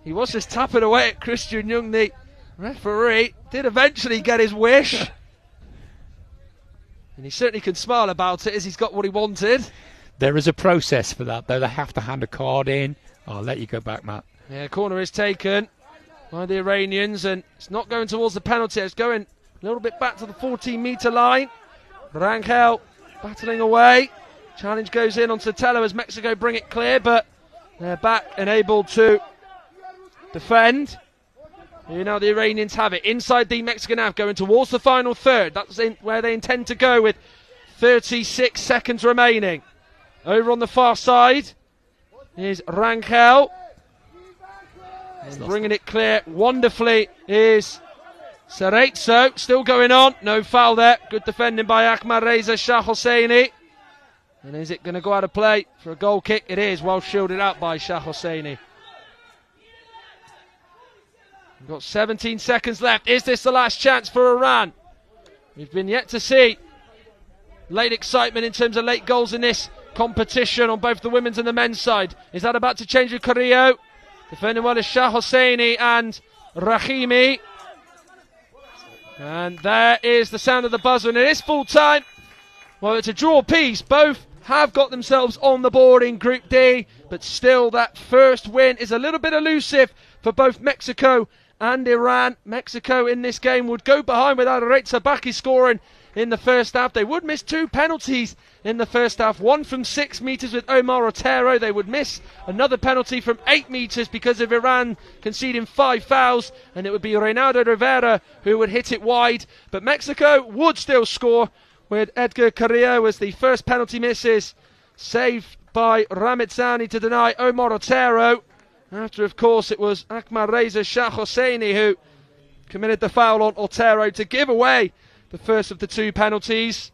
he was just tapping away at Christian Young. The referee did eventually get his wish. And he certainly can smile about it, as he's got what he wanted. There is a process for that, though. They have to hand a card in. I'll let you go back, Matt. Yeah, corner is taken by the Iranians, and it's not going towards the penalty. It's going a little bit back to the 14-metre line. Rangel battling away. Challenge goes in on Sotelo as Mexico bring it clear, but they're back and able to defend. Here now the Iranians have it inside the Mexican half, going towards the final third. That's where they intend to go with 36 seconds remaining. Over on the far side is Rangel. And bringing it clear wonderfully is Cerezo. Still going on. No foul there. Good defending by Akmal Reza Shah Hosseini. And is it going to go out of play for a goal kick? It is. Well shielded out by Shah Hosseini. We've got 17 seconds left. Is this the last chance for Iran? We've been yet to see late excitement in terms of late goals in this competition on both the women's and the men's side. Is that about to change with Carrillo? Defending well is Shah Hosseini and Rahimi. And there is the sound of the buzzer, and it is full time. Well, it's a draw piece. Both have got themselves on the board in Group D, but still that first win is a little bit elusive for both Mexico and Iran. Mexico in this game would go behind without Areza Baki scoring in the first half. They would miss 2 penalties in the first half, one from 6 metres with Omar Otero. They would miss another penalty from 8 metres because of Iran conceding 5 fouls, and it would be Reynaldo Rivera who would hit it wide. But Mexico would still score, with Edgar Carrillo as the first penalty misses, saved by Ramazani to deny Omar Otero. After, of course, it was Akmal Reza Shah Hosseini who committed the foul on Otero to give away the first of the 2 penalties.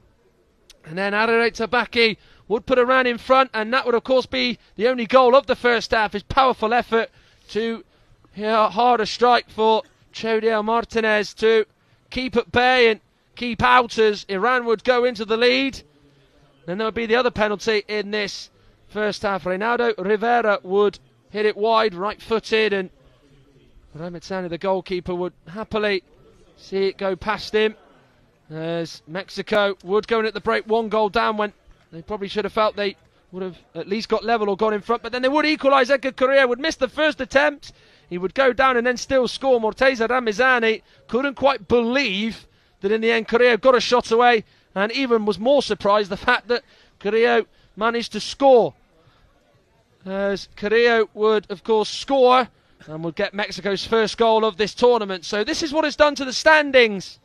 And then Areza Baki would put Iran in front, and that would, of course, be the only goal of the first half. His powerful effort to harder strike for Chodiel Martinez to keep at bay and keep out as Iran would go into the lead. Then there would be the other penalty in this first half. Reynaldo Rivera would hit it wide, right-footed, and Ramazani, the goalkeeper, would happily see it go past him, as Mexico would go in at the break 1 goal down when they probably should have felt they would have at least got level or gone in front, but then they would equalise. Edgar Carrillo would miss the first attempt. He would go down and then still score. Morteza Ramazani couldn't quite believe that in the end Carrillo got a shot away, and even was more surprised the fact that Carrillo managed to score, as Carrillo would of course score and would get Mexico's first goal of this tournament. So this is what it's done to the standings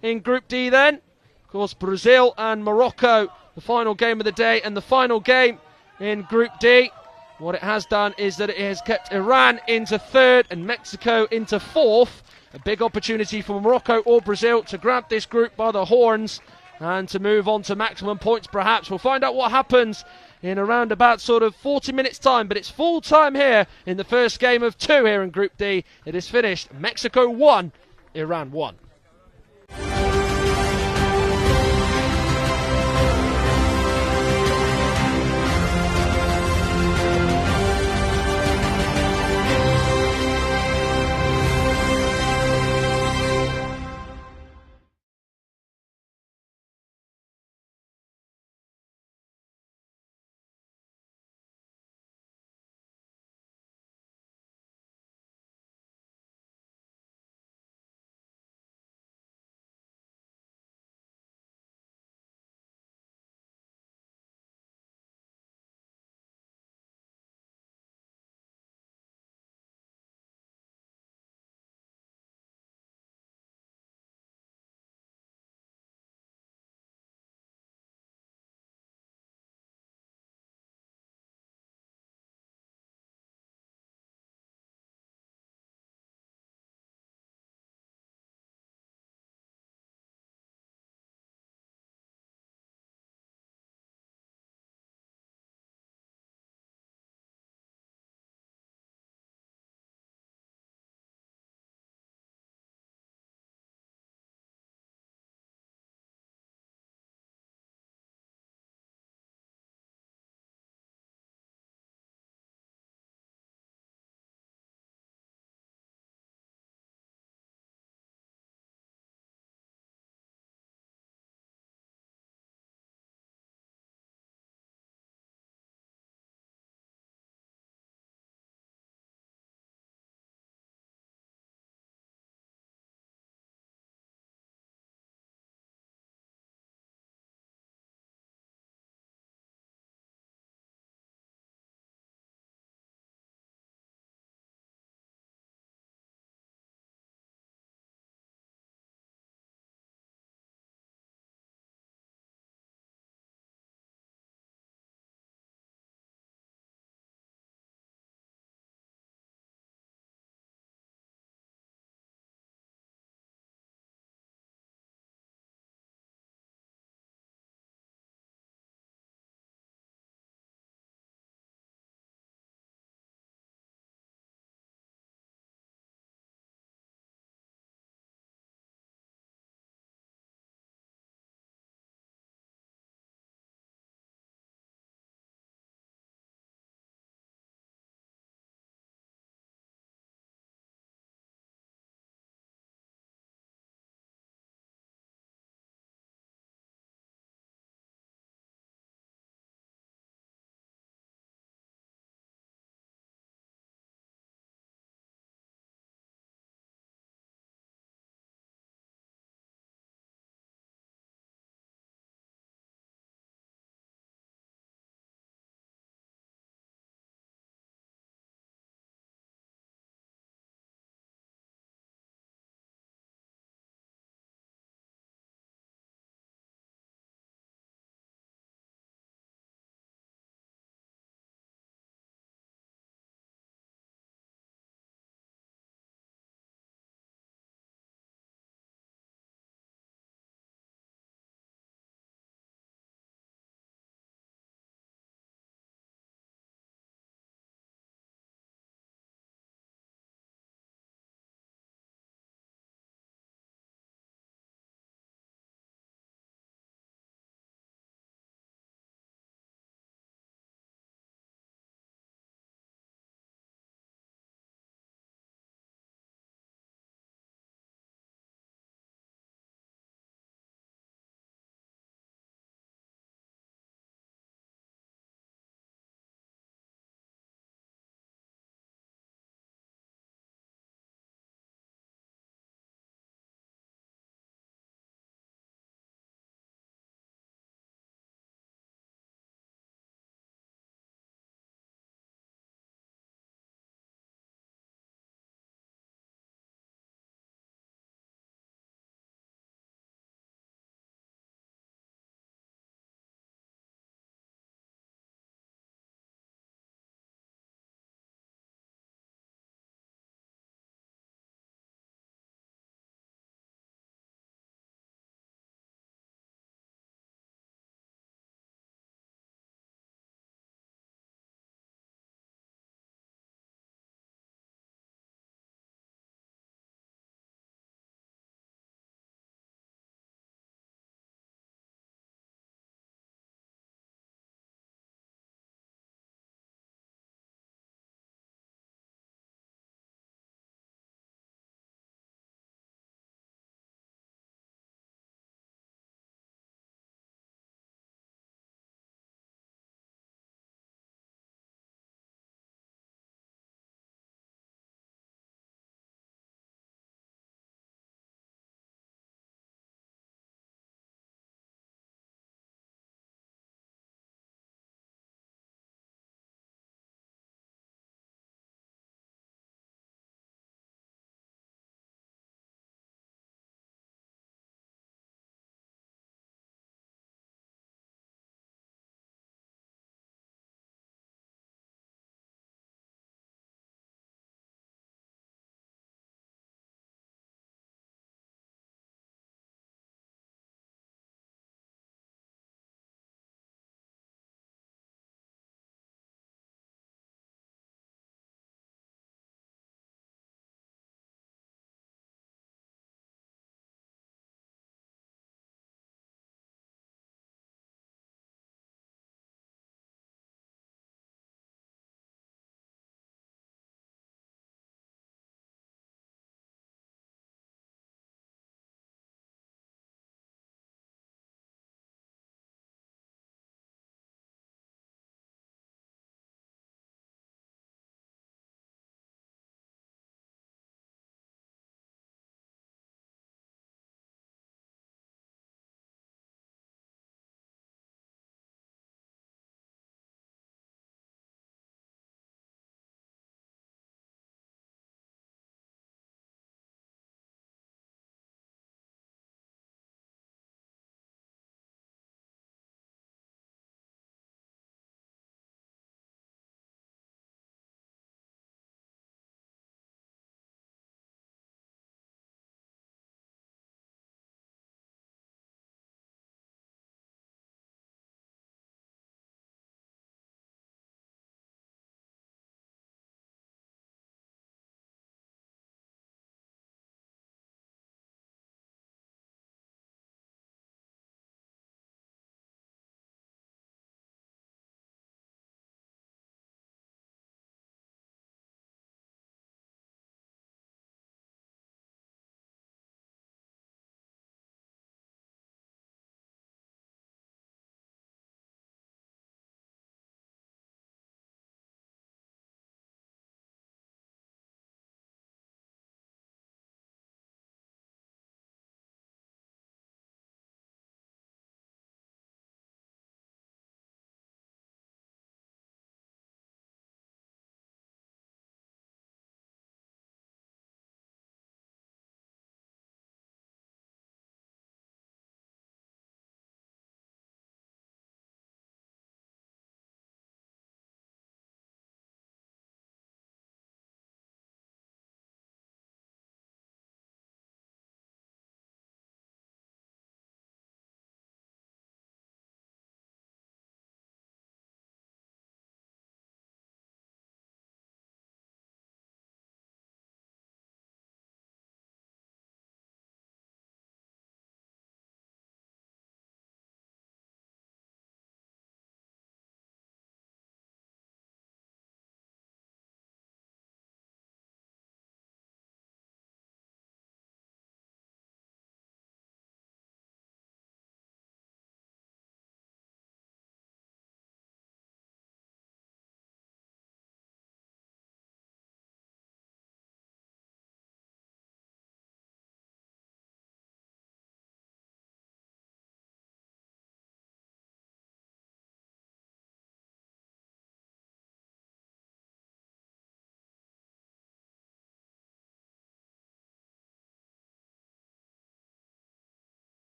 in Group D then. Of course, Brazil and Morocco, the final game of the day and the final game in Group D. What it has done is that it has kept Iran into 3rd and Mexico into 4th. A big opportunity for Morocco or Brazil to grab this group by the horns and to move on to maximum points perhaps. We'll find out what happens in around about sort of 40 minutes time, but it's full time here in the first game of 2 here in Group D. It is finished. Mexico 1, Iran 1.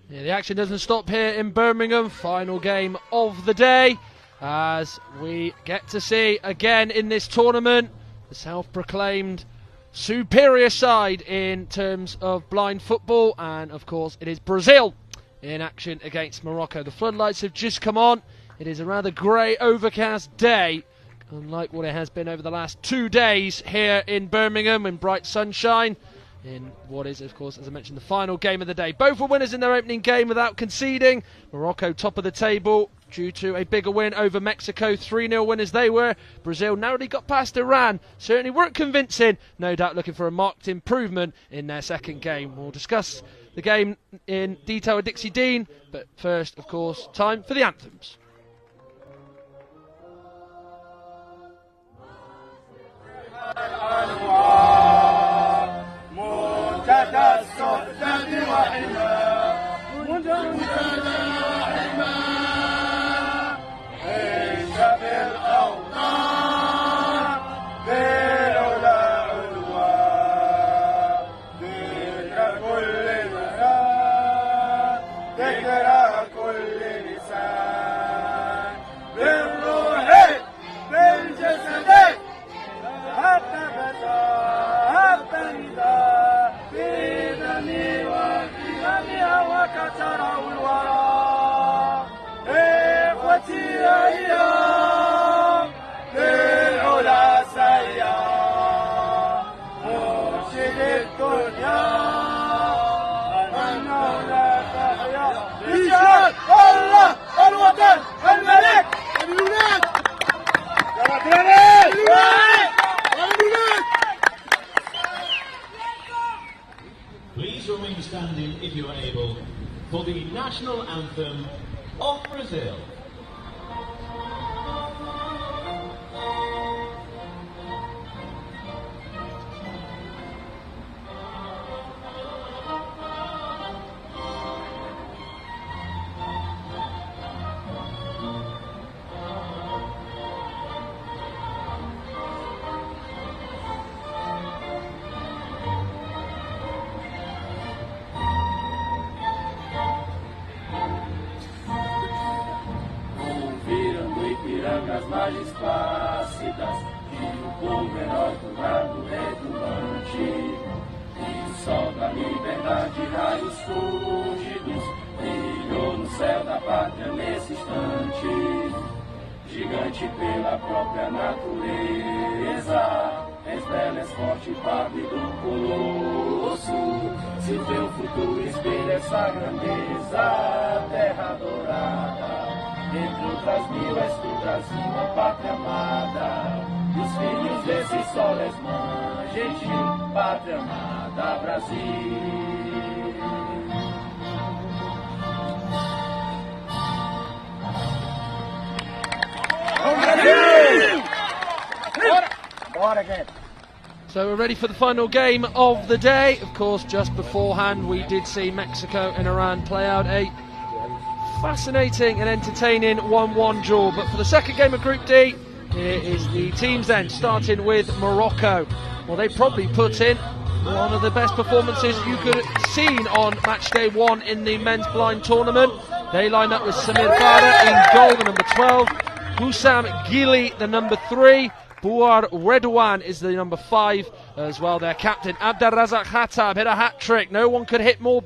Yeah, the action doesn't stop here in Birmingham. Final game of the day, as we get to see again in this tournament the self-proclaimed superior side in terms of blind football, and of course it is Brazil in action against Morocco. The floodlights have just come on. It is a rather grey, overcast day, unlike what it has been over the last 2 days here in Birmingham in bright sunshine, in what is, of course, as I mentioned, the final game of the day. Both were winners in their opening game without conceding. Morocco top of the table due to a bigger win over Mexico. 3-0 winners they were. Brazil narrowly got past Iran. Certainly weren't convincing. No doubt looking for a marked improvement in their second game. We'll discuss the game in detail with Dixie Dean, but first, of course, time for the anthems. Please remain standing if you are able for the national anthem of Brazil. As margens plácidas e o povo herói do lado retumbante, e o sol da liberdade, raios fúlgidos, brilhou no céu da pátria nesse instante. Gigante pela própria natureza, és bela, és forte, pálido colosso. Se o teu futuro espelha essa grandeza, terra dourada. Entre outras mil és tu, Brasil, a pátria amada. E os filhos desse sol és mãe gentil, pátria amada, Brasil. So we're ready for the final game of the day. Of course, just beforehand we did see Mexico and Iran play out a fascinating and entertaining 1-1 draw. But for the second game of Group D, here is the teams then, starting with Morocco. Well, they probably put in one of the best performances you could have seen on match day 1 in the men's blind tournament. They line up with Samir Bara in goal, the number 12. Hussam Gili, the number 3. Bouar Redouane is the number 5 as well. Their captain Abdelrazak Khattab hit a hat-trick. No one could hit more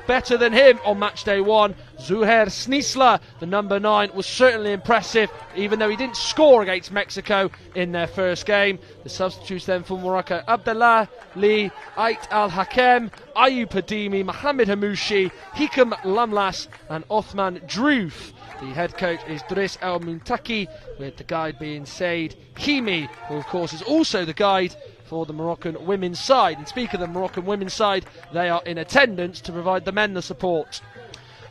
better than him on match day 1. Zuhair Snisla, the number 9, was certainly impressive, even though he didn't score against Mexico in their first game. The substitutes then for Morocco: Abdallah Li, Ait Al-Hakem, Ayub Hadimi, Mohamed Hamouchi, Hikam Lamlas and Othman Drouf. The head coach is Driss El Muntaki, with the guide being Said Himi, who of course is also the guide for the Moroccan women's side. And speaking of the Moroccan women's side, they are in attendance to provide the men the support.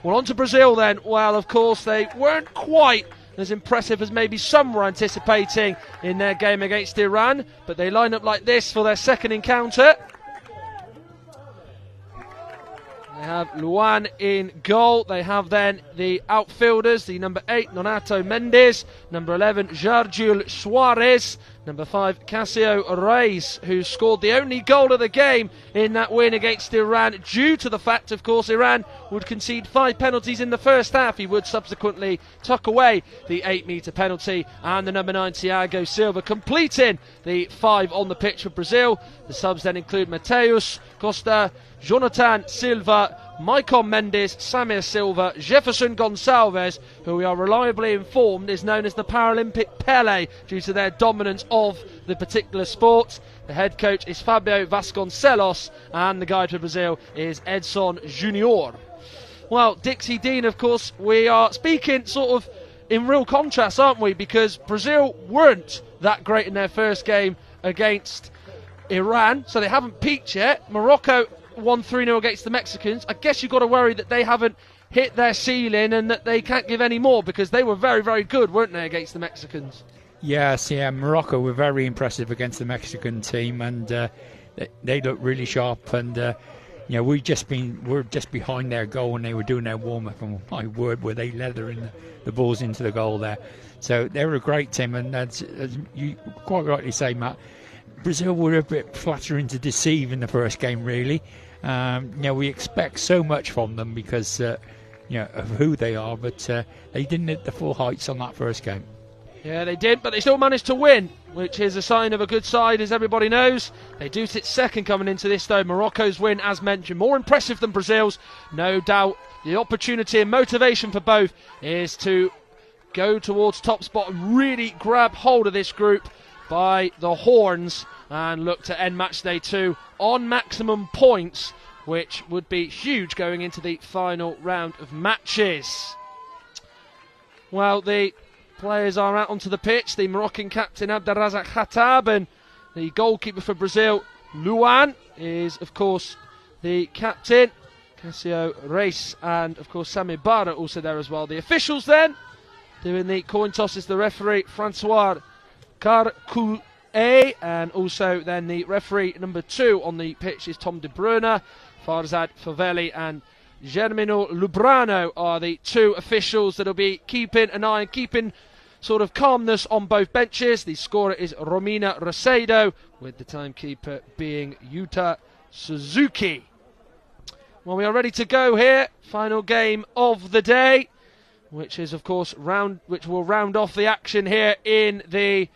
Well, on to Brazil then. Well, of course, they weren't quite as impressive as maybe some were anticipating in their game against Iran, but they line up like this for their second encounter. They have Luan in goal. They have then the outfielders, the number 8, Nonato Mendes, number 11, Jargil Suarez, Number 5, Cassio Reis, who scored the only goal of the game in that win against Iran, due to the fact, of course, Iran would concede 5 penalties in the first half. He would subsequently tuck away the 8-metre penalty, and the number 9, Thiago Silva, completing the 5 on the pitch for Brazil. The subs then include Mateus Costa, Jonathan Silva, Maicon Mendes, Samir Silva, Jefferson Gonçalves, who we are reliably informed is known as the Paralympic Pele due to their dominance of the particular sport. The head coach is Fabio Vasconcelos, and the guide for Brazil is Edson Junior. Well, Dixie Dean, of course, we are speaking sort of in real contrast, aren't we? Because Brazil weren't that great in their first game against Iran, so they haven't peaked yet. Morocco won 3-0 against the Mexicans. I guess you've got to worry that they haven't hit their ceiling and that they can't give any more, because they were very, very good, weren't they, against the Mexicans? Yes, yeah, Morocco were very impressive against the Mexican team, and they looked really sharp, and we're just behind their goal when they were doing their warm-up, and my word, were they leathering the balls into the goal there. So they were a great team, and as you quite rightly say, Matt, Brazil were a bit flattering to deceive in the first game, really. We expect so much from them because of who they are, but they didn't hit the full heights on that first game. Yeah, they did, but they still managed to win, which is a sign of a good side, as everybody knows. They do sit second coming into this, though. Morocco's win, as mentioned, more impressive than Brazil's. No doubt the opportunity and motivation for both is to go towards top spot and really grab hold of this group by the horns and look to end match day 2 on maximum points, which would be huge going into the final round of matches. Well, the players are out onto the pitch. The Moroccan captain Abderrazak Khatab and the goalkeeper for Brazil, Luan, is of course the captain. Cassio Reis and of course Sami Bara also there as well. The officials then doing the coin toss is the referee Francois Carcouet, and also then the referee number 2 on the pitch is Tom De Bruyne. Farzad Favelli and Germino Lubrano are the 2 officials that will be keeping an eye and keeping sort of calmness on both benches. The scorer is Romina Racedo, with the timekeeper being Yuta Suzuki. Well, we are ready to go here. Final game of the day, which is of course which will round off the action here in the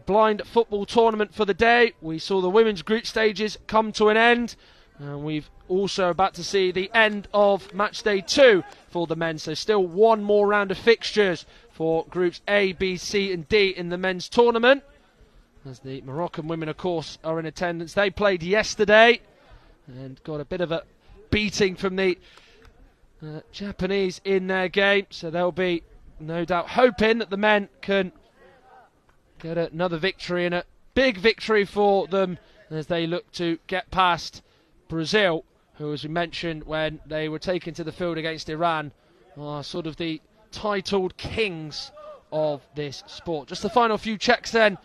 blind football tournament for the day. We saw the women's group stages come to an end, and we've also about to see the end of match day 2 for the men. So still one more round of fixtures for groups A, B, C and D in the men's tournament, as the Moroccan women of course are in attendance. They played yesterday and got a bit of a beating from the Japanese in their game, so they'll be no doubt hoping that the men can get another victory, and a big victory for them as they look to get past Brazil, who, as we mentioned when they were taken to the field against Iran, are sort of the titled kings of this sport. Just the final few checks then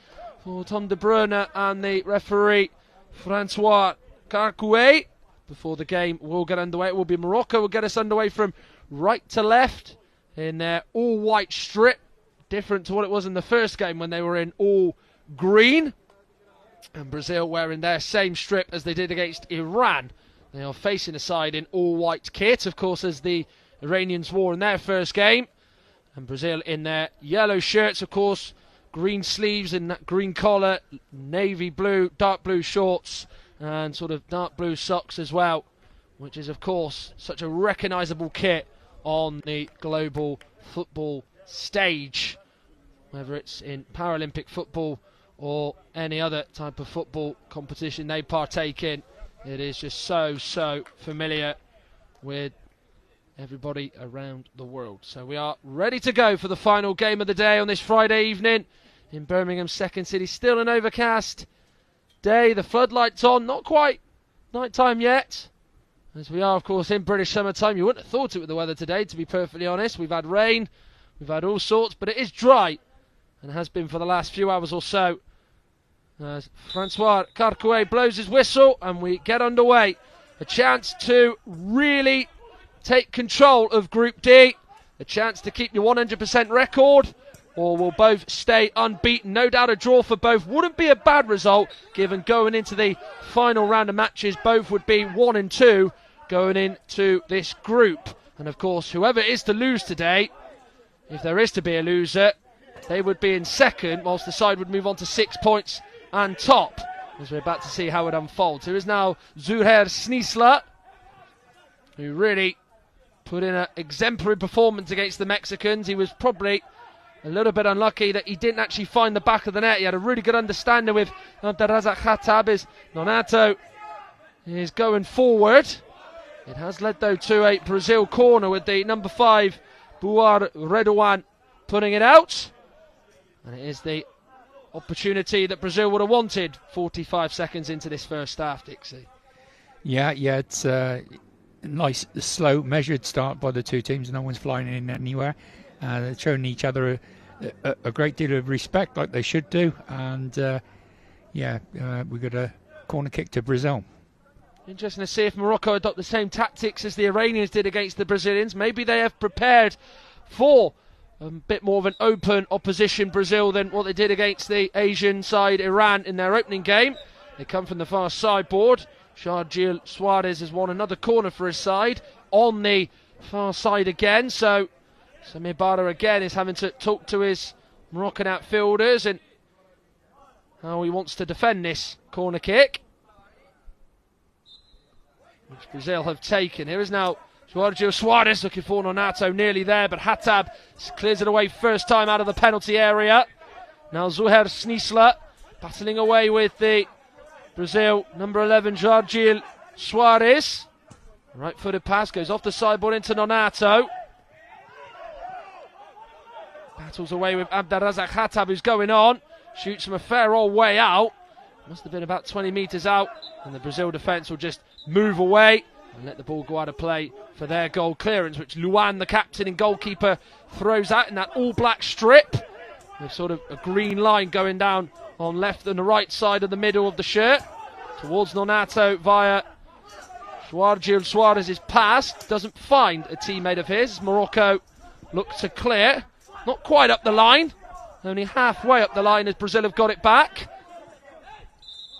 for Tom De Bruyne and the referee Francois Carcouet before the game will get underway. It will be Morocco will get us underway from right to left in their all-white strip, different to what it was in the first game when they were in all green, and Brazil wearing their same strip as they did against Iran. They are facing a side in all-white kit, of course, as the Iranians wore in their first game, and Brazil in their yellow shirts, of course, green sleeves and that green collar, navy blue, dark blue shorts, and sort of dark blue socks as well, which is, of course, such a recognisable kit on the global football stage, whether it's in Paralympic football or any other type of football competition they partake in. It is just so familiar with everybody around the world. So we are ready to go for the final game of the day on this Friday evening in Birmingham's second city. Still an overcast day, the floodlights on, not quite night time yet, as we are of course in British summertime. You wouldn't have thought it with the weather today, to be perfectly honest. We've had rain, we've had all sorts, but it is dry, and has been for the last few hours or so. As Francois Carcouet blows his whistle and we get underway. A chance to really take control of Group D, a chance to keep your 100% record, or will both stay unbeaten. No doubt a draw for both wouldn't be a bad result, given going into the final round of matches, both would be 1 and 2 going into this group. And of course, whoever is to lose today, if there is to be a loser, they would be in second, whilst the side would move on to 6 points and top, as we're about to see how it unfolds. Here is now Zuher Snisla, who really put in an exemplary performance against the Mexicans. He was probably a little bit unlucky that he didn't actually find the back of the net. He had a really good understanding with Abderrazak Khattab as Nonato is going forward. It has led though to a Brazil corner with the number 5 Buar Redouan putting it out. And it is the opportunity that Brazil would have wanted 45 seconds into this first half, Dixie. Yeah, it's a nice, slow, measured start by the two teams. No one's flying in anywhere. They're showing each other a great deal of respect, like they should do. And we got a corner kick to Brazil. Interesting to see if Morocco adopt the same tactics as the Iranians did against the Brazilians. Maybe they have prepared for a bit more of an open opposition, Brazil, than what they did against the Asian side, Iran, in their opening game. They come from the far sideboard. Sharjil Suarez has won another corner for his side on the far side again. So Samir Bara again is having to talk to his Moroccan outfielders and how he wants to defend this corner kick, which Brazil have taken. Here is now Sharjil Suarez looking for Nonato, nearly there, but Khattab clears it away first time out of the penalty area. Now Zuher Snisla battling away with the Brazil number 11 Sharjil Suarez. Right-footed pass goes off the sideboard into Nonato. Battles away with Abderrazak Khattab, who's going on. Shoots from a fair old way out. Must have been about 20 metres out. And the Brazil defence will just move away and let the ball go out of play for their goal clearance, which Luan, the captain and goalkeeper, throws out in that all-black strip with sort of a green line going down on left and the right side of the middle of the shirt towards Nonato via Sharjil Suarez's pass. Doesn't find a teammate of his. Morocco look to clear. Not quite up the line. Only halfway up the line as Brazil have got it back.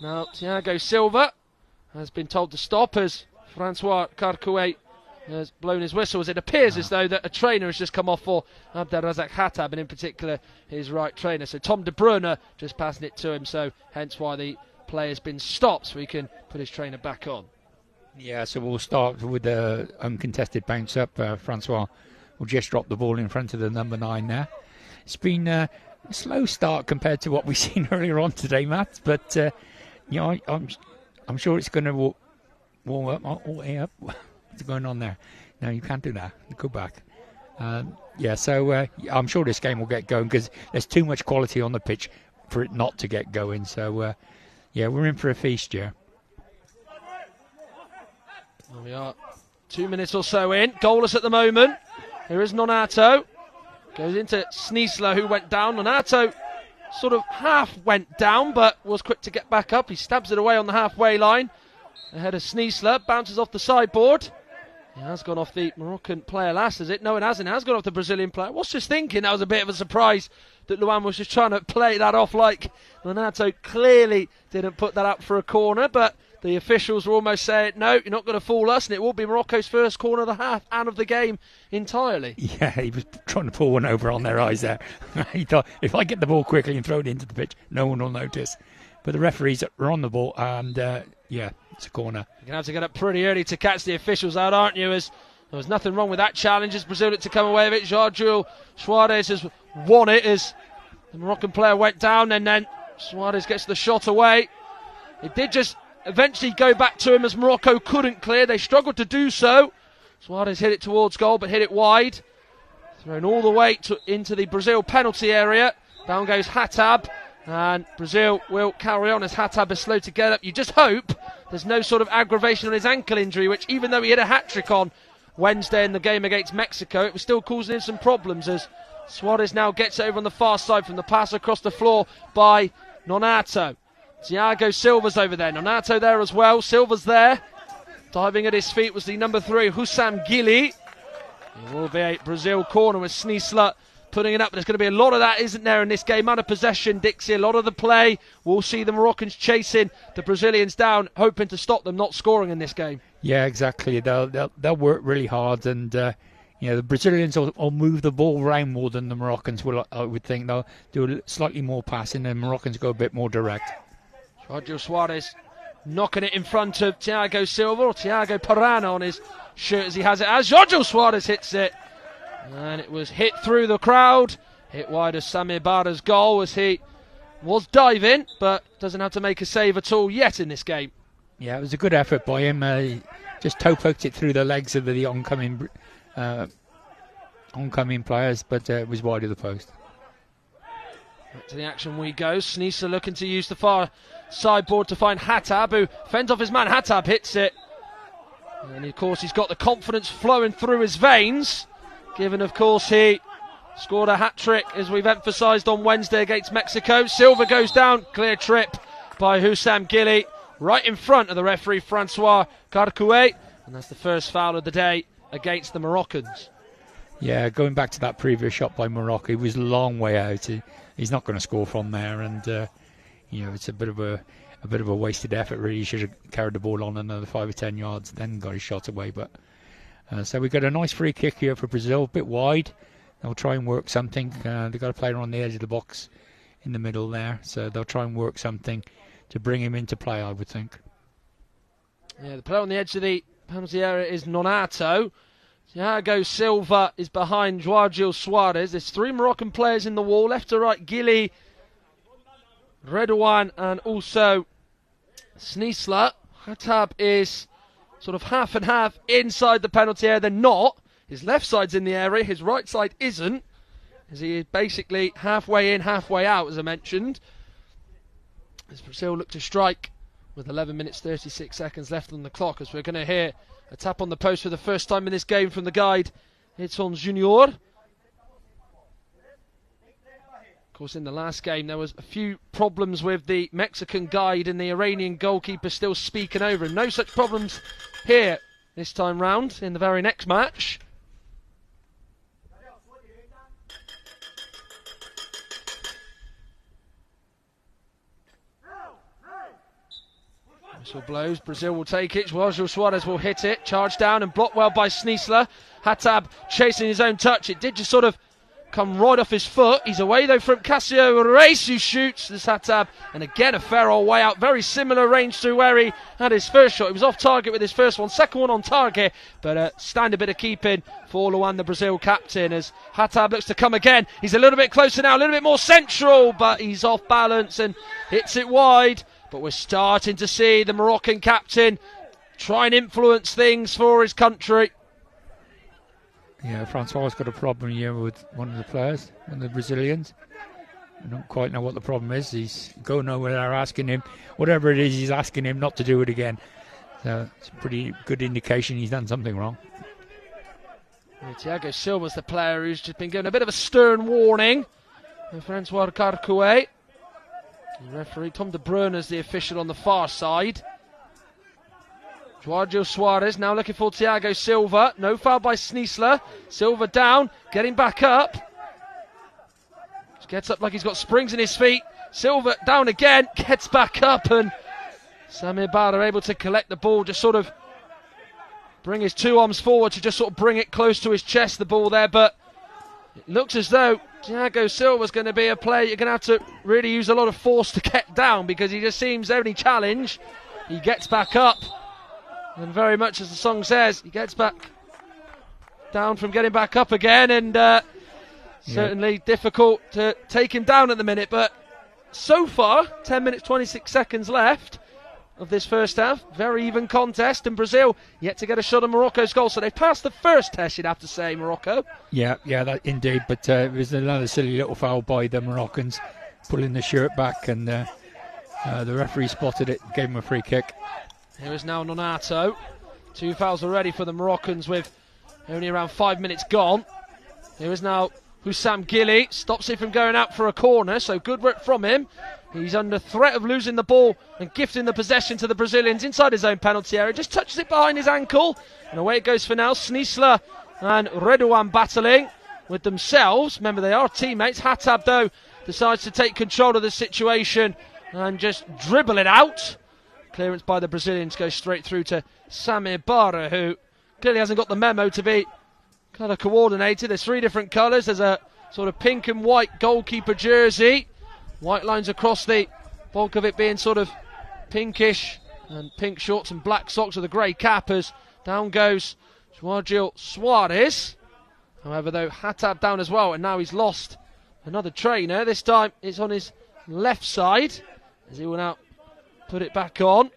Now Thiago Silva has been told to stop as Francois Carcouet has blown his whistle, as it appears as though that a trainer has just come off for Abderrazak Khattab, and in particular his right trainer. So Tom De Bruyne just passing it to him, so hence why the play has been stopped, so he can put his trainer back on. Yeah, so we'll start with the uncontested bounce up. Francois will just drop the ball in front of the number 9 there. It's been a slow start compared to what we've seen earlier on today, Matt, but I'm sure it's going to warm up. What's going on there? No, you can't do that. Go back. So I'm sure this game will get going because there's too much quality on the pitch for it not to get going. So, we're in for a feast, yeah. There we are. 2 minutes or so in. Goalless at the moment. Here is Nonato. Goes into Snisla, who went down. Nonato sort of half went down, but was quick to get back up. He stabs it away on the halfway line. Ahead of Snisla. Bounces off the sideboard. He has gone off the Moroccan player last, is it? No, it hasn't. It has gone off the Brazilian player. I was just thinking that was a bit of a surprise that Luan was just trying to play that off like Nonato clearly didn't put that up for a corner, but the officials were almost saying, no, you're not going to fool us, and it will be Morocco's first corner of the half and of the game entirely. Yeah, he was trying to pull one over on their eyes there. He thought, if I get the ball quickly and throw it into the pitch, no one will notice. But the referees are on the ball, and it's a corner. You're going to have to get up pretty early to catch the officials out, aren't you? As there was nothing wrong with that challenge as Brazil had to come away with it. Sharjil Suarez has won it as the Moroccan player went down, and then Suarez gets the shot away. It did just eventually go back to him as Morocco couldn't clear. They struggled to do so. Suarez hit it towards goal, but hit it wide. Thrown all the way into the Brazil penalty area. Down goes Khattab, and Brazil will carry on as Khattab is slow to get up. You just hope there's no sort of aggravation on his ankle injury, which even though he hit a hat-trick on Wednesday in the game against Mexico, it was still causing him some problems as Suarez now gets over on the far side from the pass across the floor by Nonato. Thiago Silva's over there. Nonato there as well. Silva's there. Diving at his feet was the number 3, Hussam Gili. It will be a Brazil corner with Snisla putting it up. There's going to be a lot of that, isn't there, in this game? Out of possession, Dixie, a lot of the play. We'll see the Moroccans chasing the Brazilians down, hoping to stop them not scoring in this game. Yeah, exactly. They'll work really hard, and the Brazilians will move the ball around more than the Moroccans will. I would think they'll do slightly more passing, and the Moroccans go a bit more direct. João Suarez knocking it in front of Thiago Silva, or Thiago Parana on his shirt as he has it. As João Suarez hits it, and it was hit through the crowd, hit wide of Samir Bara's goal as he was diving, but doesn't have to make a save at all yet in this game. Yeah, it was a good effort by him. Just toe poked it through the legs of the oncoming players, but it was wide of the post. Back to the action we go. Sneeser looking to use the far sideboard to find Hattab, who fends off his man. Hattab hits it. And of course he's got the confidence flowing through his veins, given of course he scored a hat-trick, as we've emphasised, on Wednesday against Mexico. Silva goes down, clear trip by Hussam Gili, right in front of the referee Francois Carcouet, and that's the first foul of the day against the Moroccans. Yeah, going back to that previous shot by Morocco, he was a long way out. He's not going to score from there, and it's a bit of a wasted effort. Really, he should have carried the ball on another 5 or 10 yards, then got his shot away. But so we got a nice free kick here for Brazil, a bit wide. They'll try and work something. They've got a player on the edge of the box in the middle there, so they'll try and work something to bring him into play, I would think. Yeah, the player on the edge of the penalty area is Nonato. Thiago Silva is behind João Suarez. There's 3 Moroccan players in the wall, left to right, Gili, Redouane, and also Sneesler. Hattab is sort of half and half inside the penalty area. They're not. His left side's in the area, his right side isn't, as he is basically halfway in, halfway out, as I mentioned. As Brazil look to strike with 11 minutes 36 seconds left on the clock, as we're going to hear a tap on the post for the first time in this game from the guide, Edson Junior. Of course, in the last game there was a few problems with the Mexican guide and the Iranian goalkeeper still speaking over him. No such problems here this time round in the very next match. Whistle blows, Brazil will take it, João Suarez will hit it, charged down and blocked well by Sneesler. Hattab chasing his own touch, it did just sort of come right off his foot. He's away though from Cassio Reis, who shoots this Hattab, and again a Ferrol way out, very similar range to where he had his first shot. He was off target with his first one, second one on target, but stand a bit of keeping for Luan, the Brazil captain, as Hattab looks to come again. He's a little bit closer now, a little bit more central, but he's off balance and hits it wide. But we're starting to see the Moroccan captain try and influence things for his country. Yeah, Francois has got a problem here with one of the players, one of the Brazilians. I don't quite know what the problem is. He's going over there asking him, whatever it is, he's asking him not to do it again. So it's a pretty good indication he's done something wrong. Thiago Silva's the player who's just been given a bit of a stern warning. Francois Carcouet. The referee Tom de Bruyne is the official on the far side. João Suarez now looking for Thiago Silva. No foul by Sneesler. Silva down, getting back up. Just gets up like he's got springs in his feet. Silva down again, gets back up, and Samir Bara able to collect the ball, just sort of bring his 2 arms forward to just sort of bring it close to his chest, the ball there, but it looks as though Thiago Silva's going to be a player you're going to have to really use a lot of force to get down, because he just seems every challenge he gets back up, and very much as the song says, he gets back down from getting back up again, and certainly difficult to take him down at the minute. But so far 10 minutes 26 seconds left of this first half, very even contest, and Brazil yet to get a shot on Morocco's goal, so they've passed the first test, you'd have to say, Morocco. Yeah, that indeed, but it was another silly little foul by the Moroccans, pulling the shirt back, and the referee spotted it, gave him a free kick. Here is now Nonato. 2 fouls already for the Moroccans with only around 5 minutes gone. Here is now Hussam Gili, stops it from going out for a corner, so good work from him. He's under threat of losing the ball and gifting the possession to the Brazilians inside his own penalty area. Just touches it behind his ankle, and away it goes for now. Sneesler and Redouane battling. with themselves. Remember, they are teammates. Hatab, though, decides to take control of the situation and just dribble it out. Clearance by the Brazilians goes straight through to Samir Bara, who clearly hasn't got the memo to be colour coordinated. There's 3 different colours. There's a sort of pink and white goalkeeper jersey. White lines across the bulk of it being sort of pinkish, and pink shorts and black socks with a grey cap as down goes João Soares. However, though, Hatab down as well, and now he's lost another trainer. This time it's on his left side as he will now put it back on.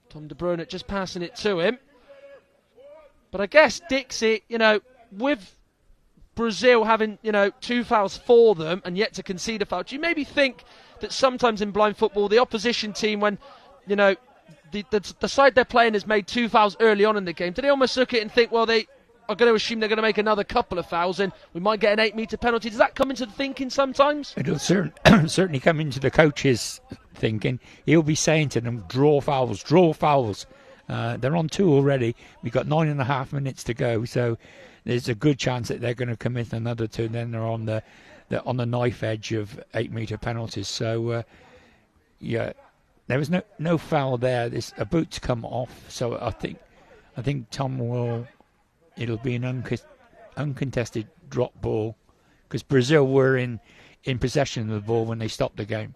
Tom De Bruyne just passing it to him. But I guess, Dixie, with Brazil having, 2 fouls for them and yet to concede a foul, do you maybe think that sometimes in blind football, the opposition team, when, the side they're playing has made 2 fouls early on in the game, do they almost look at it and think, well, they are going to assume they're going to make another couple of fouls and we might get an 8-metre penalty? Does that come into the thinking sometimes? It'll certainly come into the coach's thinking. He'll be saying to them, draw fouls, draw fouls. They're on 2 already. We've got 9.5 minutes to go, so there's a good chance that they're going to commit another 2. Then they're on the knife edge of 8-metre penalties. So there was no foul there. A boot's come off, so I think Tom will. It'll be an uncontested drop ball because Brazil were in possession of the ball when they stopped the game.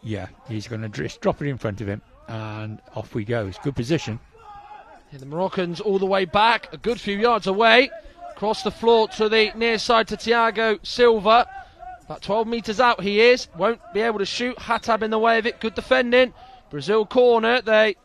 Yeah, he's going to just drop it in front of him, and off we go. It's good position. Yeah, the Moroccans all the way back, a good few yards away. Across the floor to the near side to Thiago Silva. About 12 metres out he is. Won't be able to shoot. Hatab in the way of it. Good defending. Brazil corner. They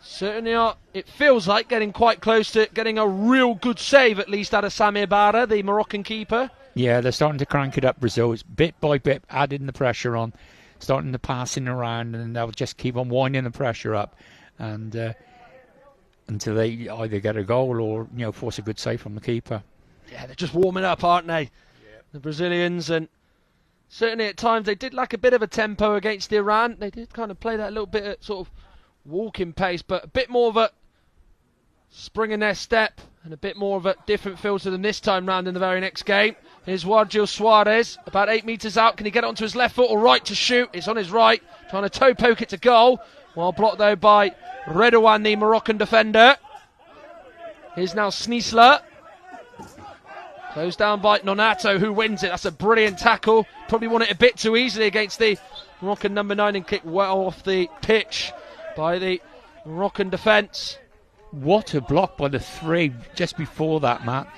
certainly are, it feels like, getting quite close to getting a real good save, at least, out of Samir Bara, the Moroccan keeper. Yeah, they're starting to crank it up, Brazil. It's bit by bit adding the pressure on, starting the passing around, and they'll just keep on winding the pressure up and until they either get a goal or force a good save from the keeper. Yeah, they're just warming up, aren't they? Yeah. The Brazilians, and certainly at times they did lack a bit of a tempo against Iran. They did kind of play that little bit at sort of walking pace, but a bit more of a spring in their step and a bit more of a different feel to them this time round in the very next game. Here's João Soares, about 8 metres out. Can he get it onto his left foot or right to shoot? It's on his right, trying to toe poke it to goal. Well blocked though by Redouane, the Moroccan defender. Here's now Sneesler. Closed down by Nonato, who wins it. That's a brilliant tackle. Probably won it a bit too easily against the Moroccan number 9 and kicked well off the pitch by the Moroccan defence. What a block by the 3 just before that, Matt.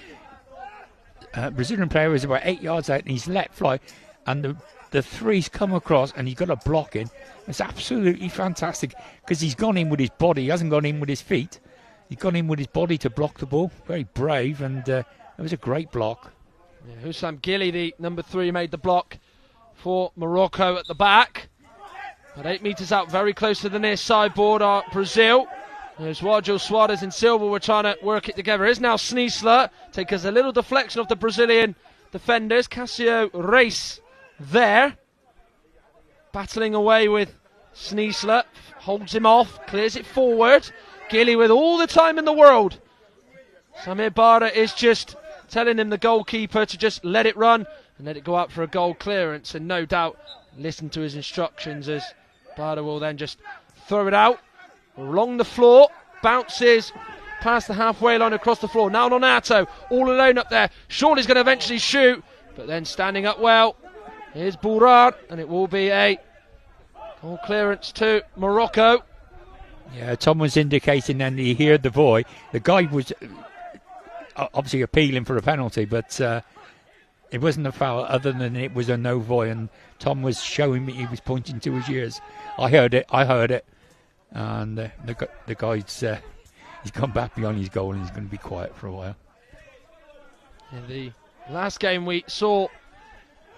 Brazilian player was about 8 yards out and he's let fly, and the 3's come across and he's got a block in. It's absolutely fantastic because he's gone in with his body. He hasn't gone in with his feet. He's gone in with his body to block the ball. Very brave, and it was a great block. Yeah, Hussam Gili, the number 3, made the block for Morocco at the back. At 8 metres out, very close to the near sideboard, are Brazil. There's João Soares and Silva were trying to work it together. Here's now Sneesler. Take us a little deflection of the Brazilian defenders. Cássio Reis there. Battling away with Sneesler. Holds him off. Clears it forward. Gili with all the time in the world. Samir Bara is just telling him, the goalkeeper, to just let it run and let it go out for a goal clearance. And no doubt listen to his instructions, as Bara will then just throw it out along the floor, bounces past the halfway line across the floor. Now Nonato, all alone up there. Surely he's going to eventually shoot, but then standing up well. Here's Bourard, and it will be a goal clearance to Morocco. Yeah, Tom was indicating then he heard the boy. The guy was obviously appealing for a penalty, but it wasn't a foul other than it was a no voy, and Tom was showing me, he was pointing to his ears. I heard it. And the guy's he's gone back beyond his goal and he's going to be quiet for a while. In the last game we saw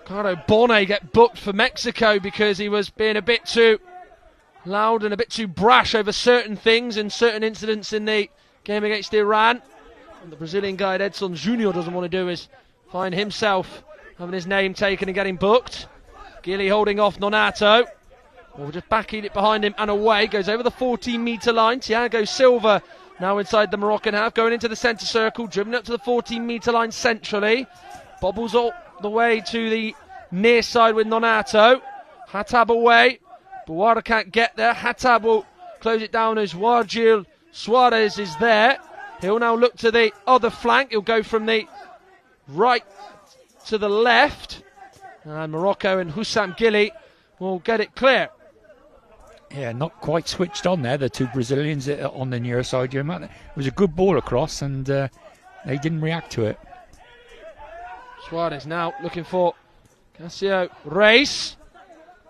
Ricardo Bonnet get booked for Mexico because he was being a bit too loud and a bit too brash over certain things and certain incidents in the game against Iran. And the Brazilian guy Edson Junior doesn't want to do is find himself having his name taken and getting booked. Gili holding off Nonato. We'll just backing it behind him and away. Goes over the 14-metre line. Thiago Silva now inside the Moroccan half, going into the centre circle, dribbling up to the 14-metre line centrally. Bobbles all the way to the near side with Nonato. Hatab away. Bouara can't get there. Hatab will close it down as Wargil Suarez is there. He'll now look to the other flank. He'll go from the right to the left. And Morocco and Hussam Gili will get it clear. Yeah, not quite switched on there, the two Brazilians on the near side. It was a good ball across, and they didn't react to it. Suarez now looking for Cassio Reis.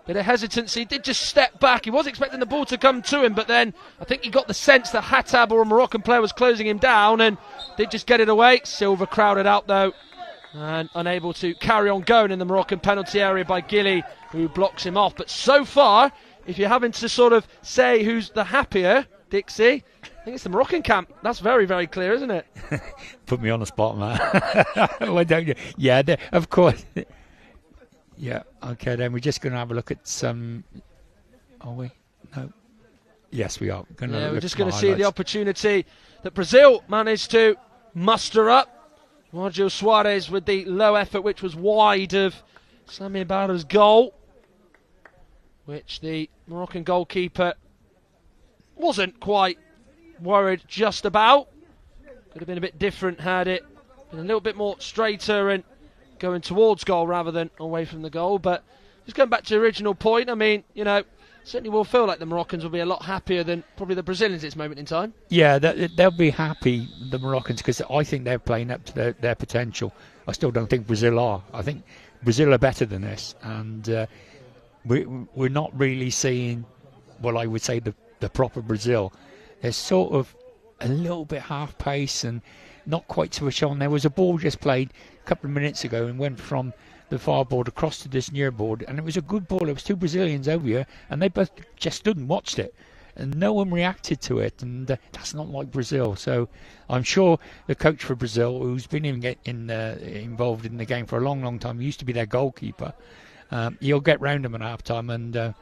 Bit of hesitancy, did just step back. He was expecting the ball to come to him, but then I think he got the sense that Hatab, or a Moroccan player, was closing him down, and did just get it away. Silva crowded out though, and unable to carry on going in the Moroccan penalty area by Gili, who blocks him off. But so far, if you're having to sort of say who's the happier, Dixie, I think it's the Moroccan camp. That's very, very clear, isn't it? Put me on the spot, man. Why don't you? Yeah, of course. Yeah, okay, then we're just going to have a look at some... Are we? No. Yes, we are. We're just going to see the opportunity that Brazil managed to muster up. Wargil Suarez with the low effort, which was wide of Sami Ibarra's goal, which the Moroccan goalkeeper wasn't quite worried just about. Could have been a bit different had it been a little bit more straighter and going towards goal rather than away from the goal. But just going back to the original point, I mean, certainly will feel like the Moroccans will be a lot happier than probably the Brazilians at this moment in time. Yeah, they'll be happy, the Moroccans, because I think they're playing up to their potential. I still don't think Brazil are. I think Brazil are better than this, and we're not really seeing, well, I would say the proper Brazil. They're sort of a little bit half pace and not quite switch on. There was a ball just played a couple of minutes ago and went from the far board across to this near board, and it was a good ball. It was two Brazilians over here, and they both just stood and watched it, and no one reacted to it, and that's not like Brazil. So I'm sure the coach for Brazil, who's been involved in the game for a long, long time, used to be their goalkeeper, he'll get round them at half time and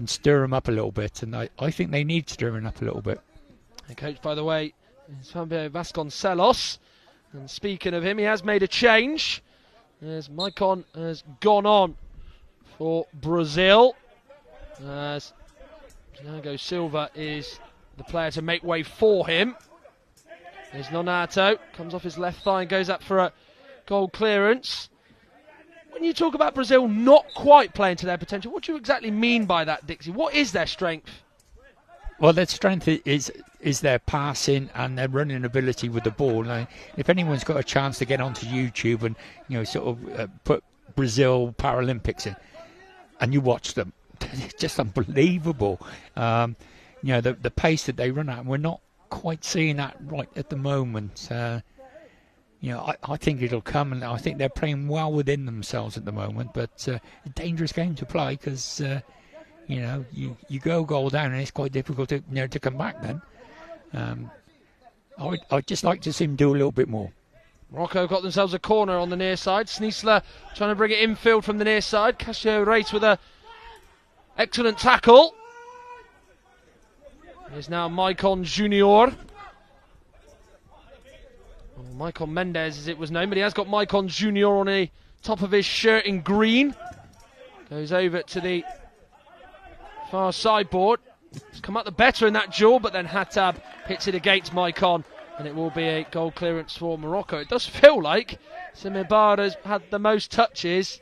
stir them up a little bit, and I think they need stirring up a little bit. The coach, by the way, is Fabio Vasconcelos, and speaking of him, he has made a change as Maicon has gone on for Brazil, as Thiago Silva is the player to make way for him. There's Nonato, comes off his left thigh and goes up for a goal clearance. When you talk about Brazil not quite playing to their potential, what do you exactly mean by that, Dixie? What is their strength? Well, their strength is their passing and their running ability with the ball. Now, if anyone's got a chance to get onto YouTube and sort of put Brazil Paralympics in, and you watch them, it's just unbelievable. The pace that they run at, and we're not quite seeing that right at the moment. I think it'll come, and I think they're playing well within themselves at the moment. But a dangerous game to play because. You go goal down and it's quite difficult to come back then. I'd just like to see him do a little bit more. Morocco got themselves a corner on the near side. Sneesler trying to bring it infield from the near side. Cassio Reis with a excellent tackle. Here's now Maicon Junior. Maicon Mendes as it was known, but he has got Maicon Junior on the top of his shirt in green. Goes over to the far sideboard. It's come out the better in that duel, but then Hatab hits it against Maicon, and it will be a goal clearance for Morocco. It does feel like Sami Ibarra's had the most touches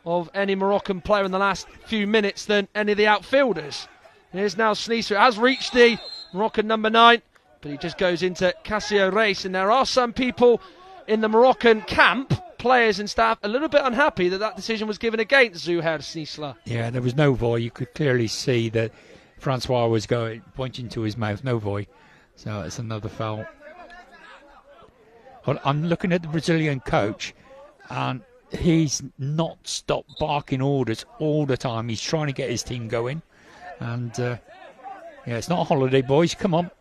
of any Moroccan player in the last few minutes than any of the outfielders. Here's now Sneesler. It has reached the Moroccan number 9, but he just goes into Cassio Reis, and there are some people in the Moroccan camp, players and staff, a little bit unhappy that decision was given against Zouher Sneesler. Yeah, there was no voy. You could clearly see that Francois was pointing to his mouth, no voy. So it's another foul. Well, I'm looking at the Brazilian coach, and he's not stopped barking orders all the time. He's trying to get his team going. And, it's not a holiday, boys. Come on.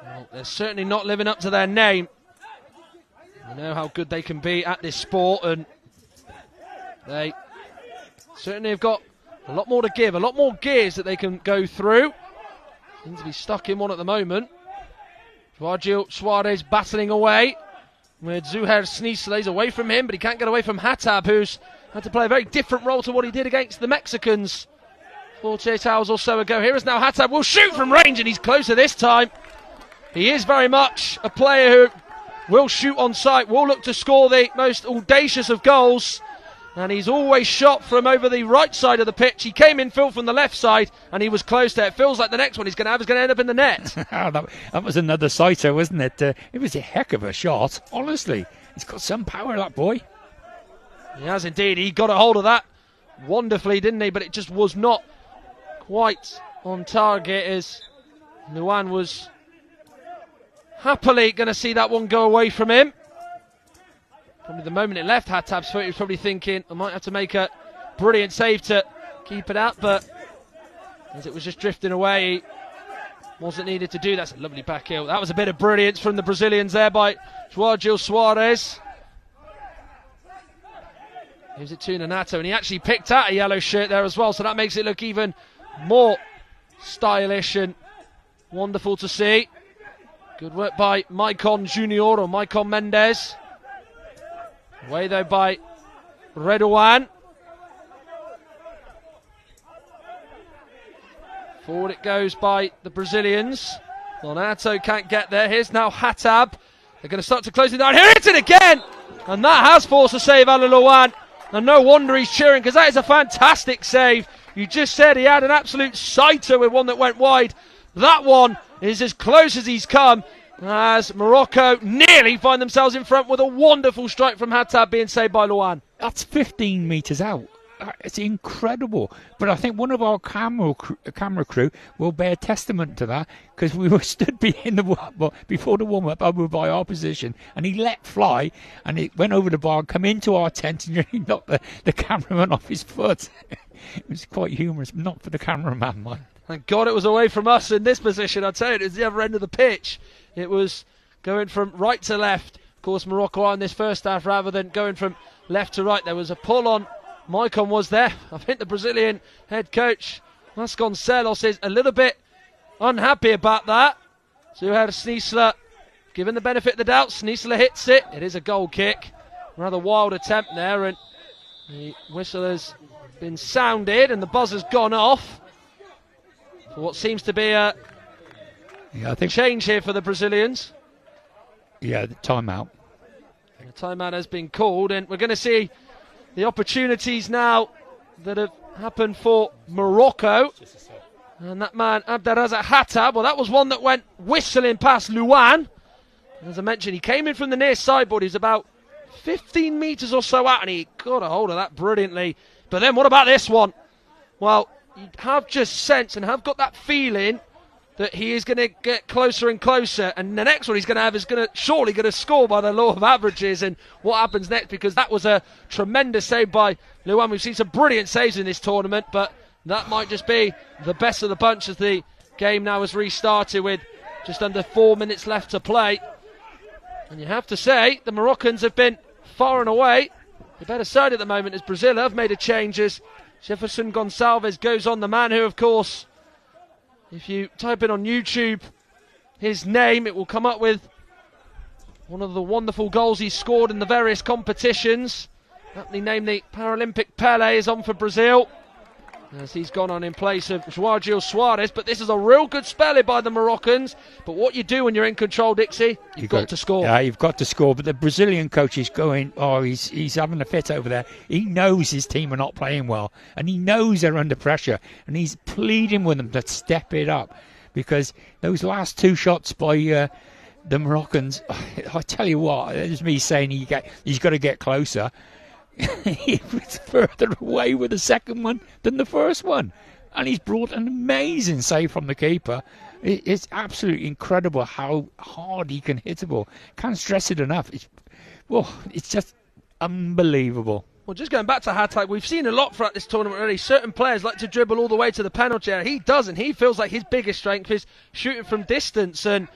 Well, they're certainly not living up to their name. You know how good they can be at this sport, and they certainly have got A lot more to give, a lot more gears that they can go through. Seems to be stuck in one at the moment. Joao Suarez battling away with Zuhair Sneesler. He's away from him, but he can't get away from Hatab, who's had to play a very different role to what he did against the Mexicans 48 hours or so ago. Here is now Hatab, will shoot from range, and he's closer this time. He is very much a player who will shoot on sight, will look to score the most audacious of goals. And he's always shot from over the right side of the pitch. He came in full from the left side, and he was close there. It feels like the next one he's going to have is going to end up in the net. that was another sighter, wasn't it? It was a heck of a shot, honestly. He's got some power, that boy. He has indeed. He got a hold of that wonderfully, didn't he? But it just was not quite on target, as Luan was happily going to see that one go away from him. Probably the moment it left Hatab's foot, he was probably thinking, I might have to make a brilliant save to keep it out, but as it was just drifting away, he wasn't needed to do. That's a lovely back heel. That was a bit of brilliance from the Brazilians there by Joao Suarez. Gives it to Nonato, and he actually picked out a yellow shirt there as well, so that makes it look even more stylish and wonderful to see. Good work by Maicon Junior or Maicon Mendes. Away though by Redouane. Forward it goes by the Brazilians. Nonato can't get there. Here's now Hatab. They're going to start to close it down. Here it's it again! And that has forced a save out of Luan. And no wonder he's cheering, because that is a fantastic save. You just said he had an absolute sighter with one that went wide. That one is as close as he's come, as Morocco nearly find themselves in front with a wonderful strike from Hatab being saved by Luan. That's 15 metres out. It's incredible. But I think one of our camera crew will bear testament to that, because we were stood before the warm-up over by our position, and he let fly, and it went over the bar, come into our tent, and he knocked the cameraman off his foot. It was quite humorous, not for the cameraman, man. Thank God it was away from us in this position. I tell you, it was the other end of the pitch. It was going from right to left. Of course, Morocco are in this first half rather than going from left to right. There was a pull on. Maicon was there. I think the Brazilian head coach, Vasconcelos, is a little bit unhappy about that. Zuhair Sneesler, given the benefit of the doubt, Sneesler hits it. It is a goal kick. Rather wild attempt there, and the whistle has been sounded and the buzzer's gone off for what seems to be a change here for the Brazilians. Yeah, the timeout. The timeout has been called, and we're going to see the opportunities now that have happened for Morocco. And that man, Abderrazak Hatab, well, that was one that went whistling past Luan. As I mentioned, he came in from the near sideboard. He's about 15 metres or so out, and he got a hold of that brilliantly. But then what about this one? Well, you have just sensed and have got that feeling that he is going to get closer and closer, and the next one he's going to have is surely going to score by the law of averages. And what happens next, because that was a tremendous save by Luan. We've seen some brilliant saves in this tournament, but that might just be the best of the bunch as the game now has restarted with just under 4 minutes left to play. And you have to say the Moroccans have been far and away the better side at the moment, as Brazil have made a change as Jefferson Gonçalves goes on. The man who, of course, if you type in on YouTube his name, it will come up with one of the wonderful goals he's scored in the various competitions. Aptly named the Paralympic Pele is on for Brazil, as he's gone on in place of Joao Suarez. But this is a real good spelling by the Moroccans. But what you do when you're in control, Dixie, you've got to score. Yeah, you've got to score. But the Brazilian coach is going, he's having a fit over there. He knows his team are not playing well, and he knows they're under pressure, and he's pleading with them to step it up, because those last two shots by the Moroccans, I tell you what, there's me saying he's got to get closer. He was further away with the second one than the first one, and he's brought an amazing save from the keeper. It's absolutely incredible how hard he can hit the ball. Can't stress it enough. It's just unbelievable. Well, just going back to Hatab, we've seen a lot throughout this tournament already. Certain players like to dribble all the way to the penalty area. He doesn't. He feels like his biggest strength is shooting from distance, and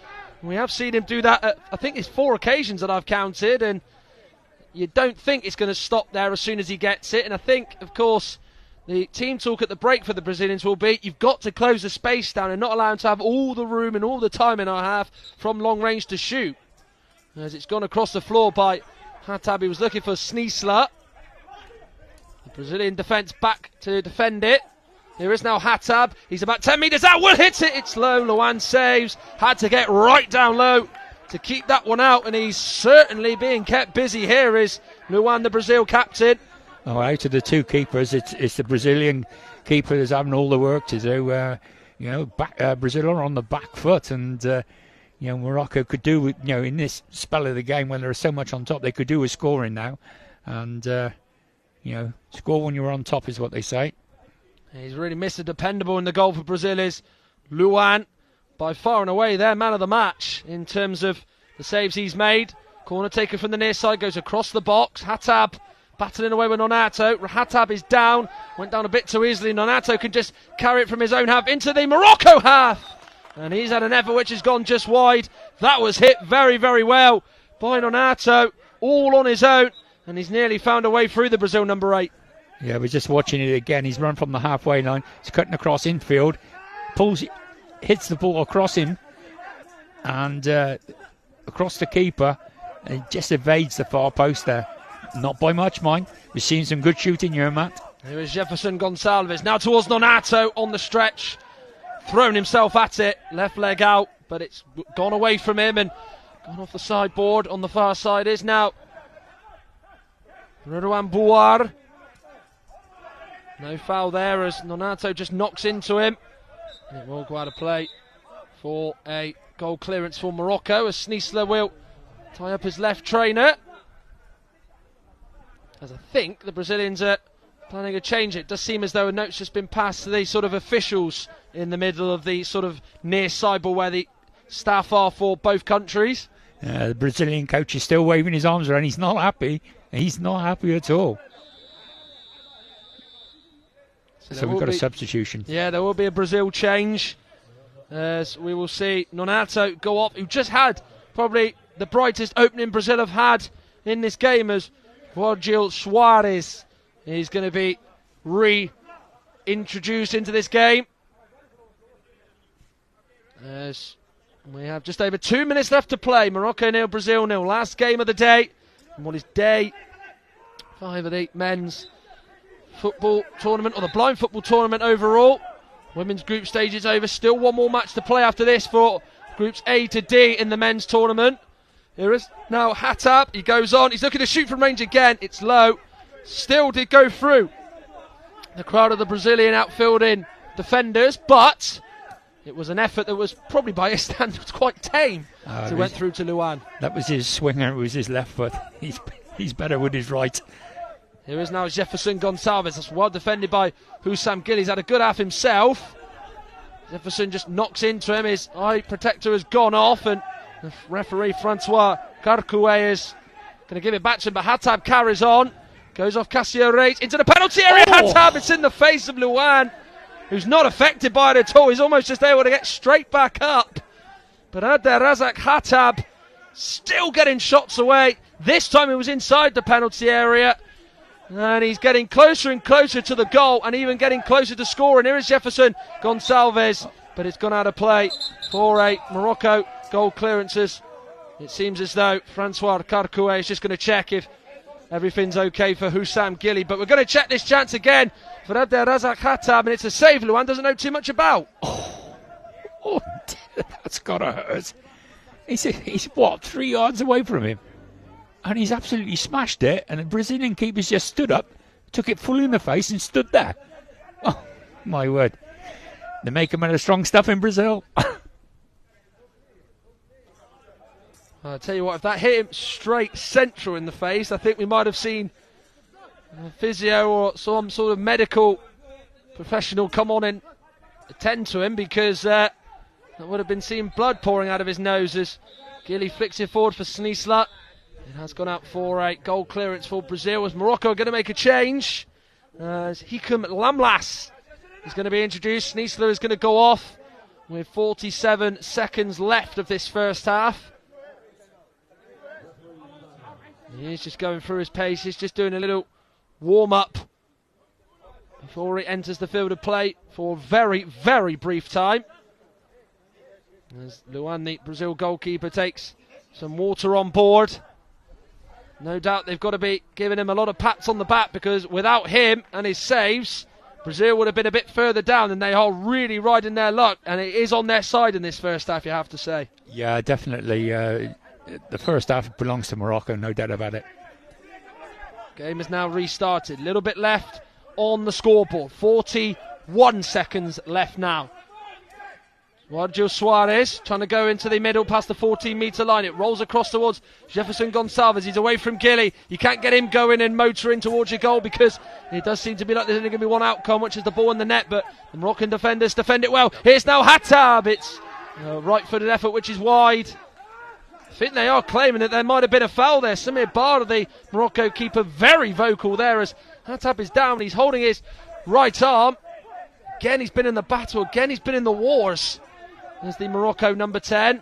we have seen him do that at, I think it's 4 occasions that I've counted, and you don't think it's going to stop there as soon as he gets it. And I think, of course, the team talk at the break for the Brazilians will be, you've got to close the space down and not allow them to have all the room and all the time in our half from long range to shoot. As it's gone across the floor by Hatab, he was looking for Sneesler. The Brazilian defence back to defend it. Here is now Hatab. He's about 10 metres out. Will hit it. It's low. Luan saves. Had to get right down low to keep that one out. And he's certainly being kept busy. Here is Luan, the Brazil captain. Oh, out of the two keepers, it's the Brazilian keeper that's having all the work to do. Brazil are on the back foot. And, Morocco could do, in this spell of the game when there's so much on top, they could do with scoring now. And, score when you're on top is what they say. He's really Mr. Dependable in the goal for Brazil is Luan. By far and away their man of the match in terms of the saves he's made. Corner taken from the near side, goes across the box. Hatab battling away with Nonato. Hatab is down, went down a bit too easily. Nonato can just carry it from his own half into the Morocco half. And he's had an effort which has gone just wide. That was hit very, very well by Nonato, all on his own. And he's nearly found a way through the Brazil number 8. Yeah, we're just watching it again. He's run from the halfway line. He's cutting across infield. Hits the ball across him. And across the keeper. And he just evades the far post there. Not by much, mind. We've seen some good shooting here, Matt. Here is Jefferson Gonçalves. Now towards Nonato on the stretch. Thrown himself at it. Left leg out. But it's gone away from him and gone off the sideboard. On the far side is now Rouan Bouar. No foul there as Nonato just knocks into him. And it will go out of play for a goal clearance for Morocco as Sneesler will tie up his left trainer. As I think the Brazilians are planning a change. It does seem as though a note's just been passed to the sort of officials in the middle of the sort of near sideboard where the staff are for both countries. The Brazilian coach is still waving his arms around. He's not happy. He's not happy at all. So we've got a substitution. Yeah, there will be a Brazil change. As we will see Nonato go off, who just had probably the brightest opening Brazil have had in this game, as Virgil Soares is going to be reintroduced into this game. As we have just over 2 minutes left to play. Morocco 0, Brazil 0. Last game of the day. And what is day 5 of the men's football tournament, or the blind football tournament overall. Women's group stage is over. Still one more match to play after this for groups A to D in the men's tournament. Here is now Hatab. He goes on. He's looking to shoot from range again. It's low. Still did go through the crowd of the Brazilian outfielding defenders, but it was an effort that was probably by his standards quite tame. It went through to Luan. That was his swinger. It was his left foot. He's better with his right. Here is now Jefferson Gonçalves. That's well defended by Hussam Gil. He's had a good half himself. Jefferson just knocks into him. His eye protector has gone off, and the referee Francois Carcouet is going to give it back to him. But Hatab carries on. Goes off Cassio Reis into the penalty area. Hatab, it's in the face of Luan, who's not affected by it at all. He's almost just able to get straight back up. But Abderrazak Hatab still getting shots away. This time it was inside the penalty area. And he's getting closer and closer to the goal, and even getting closer to scoring. Here is Jefferson Gonçalves, but it's gone out of play for a Morocco goal clearances. It seems as though Francois Carcouet is just going to check if everything's okay for Hussam Gili. But we're going to check this chance again for Abderrazak Hatab, and it's a save Luan doesn't know too much about. Oh, that's got to hurt. He's what, 3 yards away from him? And he's absolutely smashed it, and the Brazilian keeper's just stood up, took it full in the face and stood there. Oh, my word. They make him out of strong stuff in Brazil. I'll tell you what, if that hit him straight central in the face, I think we might have seen a physio or some sort of medical professional come on and attend to him, because that would have been seeing blood pouring out of his nose as Gilly flicks it forward for Sneesler. It has gone out for a goal clearance for Brazil, as Morocco are going to make a change. As Hikum Lamlas is going to be introduced. Sneesler is going to go off with 47 seconds left of this first half. He's just going through his pace. He's just doing a little warm-up before he enters the field of play for a very, very brief time. As Luan, the Brazil goalkeeper, takes some water on board. No doubt they've got to be giving him a lot of pats on the back, because without him and his saves, Brazil would have been a bit further down, and they are really riding their luck, and it is on their side in this first half, you have to say. Yeah, definitely. The first half belongs to Morocco, no doubt about it. Game is now restarted. Little bit left on the scoreboard. 41 seconds left now. Sergio Suarez trying to go into the middle past the 14-metre line. It rolls across towards Jefferson Gonçalves. He's away from Gilly. You can't get him going and motoring towards your goal, because it does seem to be like there's only going to be one outcome, which is the ball in the net. But the Moroccan defenders defend it well. Here's now Hattab. It's a right-footed effort, which is wide. I think they are claiming that there might have been a foul there. Samir Bar, the Morocco keeper, very vocal there as Hattab is down. He's holding his right arm. Again, he's been in the battle. Again, he's been in the wars. There's the Morocco number 10.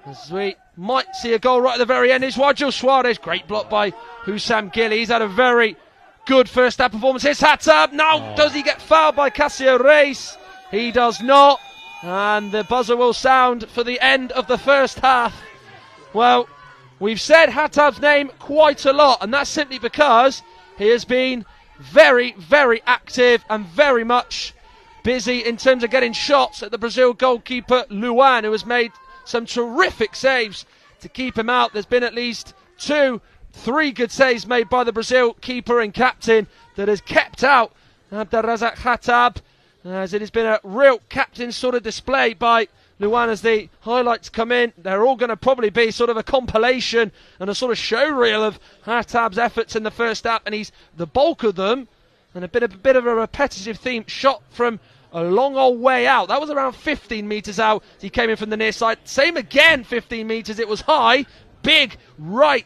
As we might see a goal right at the very end. It's Sergio Suarez. Great block by Hussam Gilly. He's had a very good first half performance. Here's Hattab. Now, does he get fouled by Cassio Reis? He does not. And the buzzer will sound for the end of the first half. Well, we've said Hattab's name quite a lot, and that's simply because he has been very, very active and very much busy in terms of getting shots at the Brazil goalkeeper Luan, who has made some terrific saves to keep him out. There's been at least 2-3 good saves made by the Brazil keeper and captain that has kept out Abdelrazak Hattab, as it has been a real captain sort of display by Luan. As the highlights come in, they're all going to probably be sort of a compilation and a sort of showreel of Hattab's efforts in the first half, and he's the bulk of them, and a bit of a repetitive theme, shot from a long old way out. That was around 15 metres out. He came in from the near side. Same again, 15 metres. It was high. Big right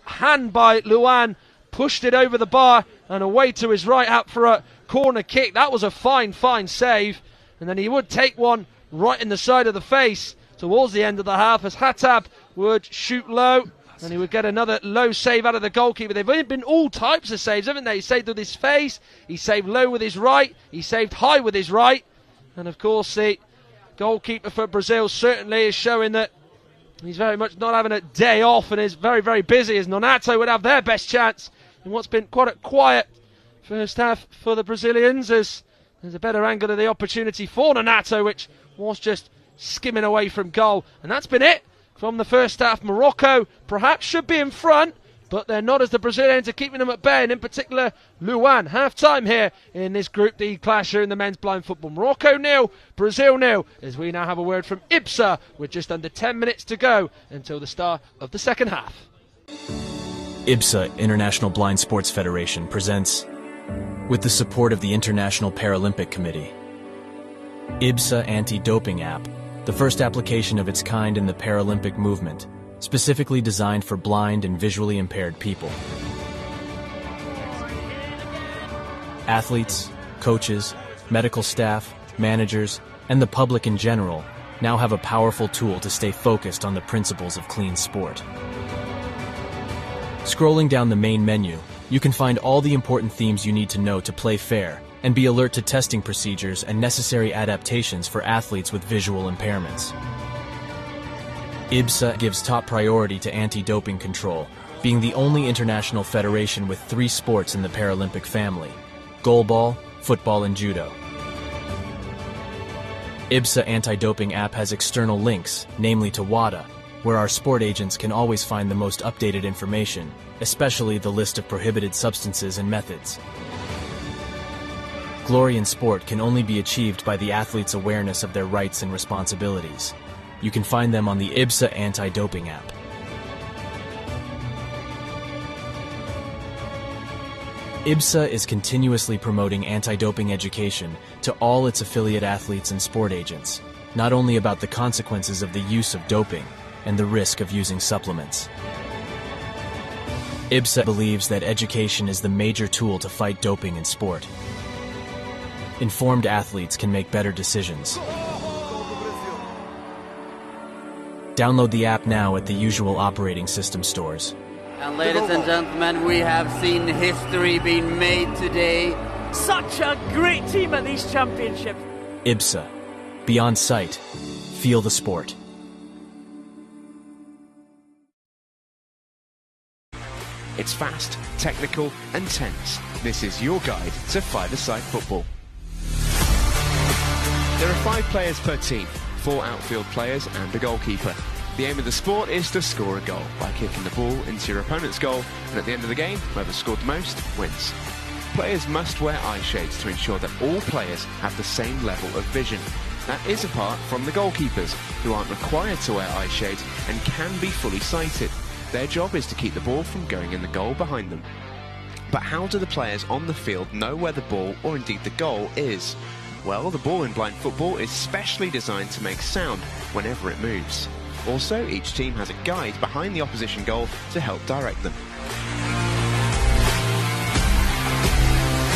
hand by Luan. Pushed it over the bar and away to his right out for a corner kick. That was a fine, fine save. And then he would take one right in the side of the face towards the end of the half, as Hattab would shoot low. And he would get another low save out of the goalkeeper. They've been all types of saves, haven't they? He saved with his face, he saved low with his right, he saved high with his right. And of course the goalkeeper for Brazil certainly is showing that he's very much not having a day off and is very, very busy, as Nonato would have their best chance in what's been quite a quiet first half for the Brazilians, as there's a better angle of the opportunity for Nonato, which was just skimming away from goal. And that's been it from the first half. Morocco perhaps should be in front, but they're not, as the Brazilians are keeping them at bay, and in particular Luan. Half-time here in this Group D clash here in the men's blind football. Morocco 0, Brazil 0, as we now have a word from IBSA with just under 10 minutes to go until the start of the second half. IBSA, International Blind Sports Federation, presents, with the support of the International Paralympic Committee, IBSA Anti-Doping App, the first application of its kind in the Paralympic movement, specifically designed for blind and visually impaired people. Athletes, coaches, medical staff, managers, and the public in general now have a powerful tool to stay focused on the principles of clean sport. Scrolling down the main menu, you can find all the important themes you need to know to play fair and be alert to testing procedures and necessary adaptations for athletes with visual impairments. IBSA gives top priority to anti-doping control, being the only international federation with 3 sports in the Paralympic family: goalball, football, and judo. IBSA anti-doping app has external links, namely to WADA, where our sport agents can always find the most updated information, especially the list of prohibited substances and methods. Glory in sport can only be achieved by the athlete's awareness of their rights and responsibilities. You can find them on the IBSA anti-doping app. IBSA is continuously promoting anti-doping education to all its affiliate athletes and sport agents, not only about the consequences of the use of doping and the risk of using supplements. IBSA believes that education is the major tool to fight doping in sport. Informed athletes can make better decisions. Download the app now at the usual operating system stores. And ladies and gentlemen, we have seen history being made today Such a great team at these championships. IBSA. Beyond sight. Feel the sport. It's fast, technical and tense. This is your guide to five-a-side football. There are 5 players per team, 4 outfield players and a goalkeeper. The aim of the sport is to score a goal by kicking the ball into your opponent's goal, and at the end of the game, whoever scored the most wins. Players must wear eye shades to ensure that all players have the same level of vision. That is apart from the goalkeepers, who aren't required to wear eye shades and can be fully sighted. Their job is to keep the ball from going in the goal behind them. But how do the players on the field know where the ball, or indeed the goal, is? Well, the ball in blind football is specially designed to make sound whenever it moves. Also, each team has a guide behind the opposition goal to help direct them.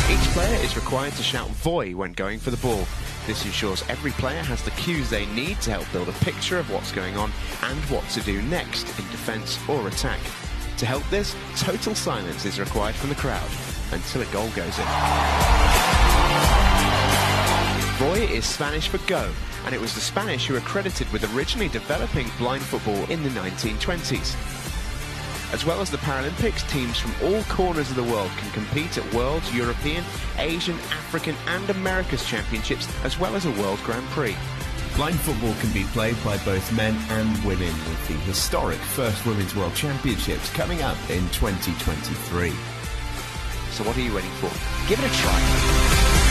Each player is required to shout "Voy" when going for the ball. This ensures every player has the cues they need to help build a picture of what's going on and what to do next in defence or attack. To help this, total silence is required from the crowd until a goal goes in. Voy is Spanish for go, and it was the Spanish who were credited with originally developing blind football in the 1920s. As well as the Paralympics, teams from all corners of the world can compete at World, European, Asian, African and America's Championships, as well as a World Grand Prix. Blind football can be played by both men and women, with the historic first Women's World Championships coming up in 2023. So what are you waiting for? Give it a try.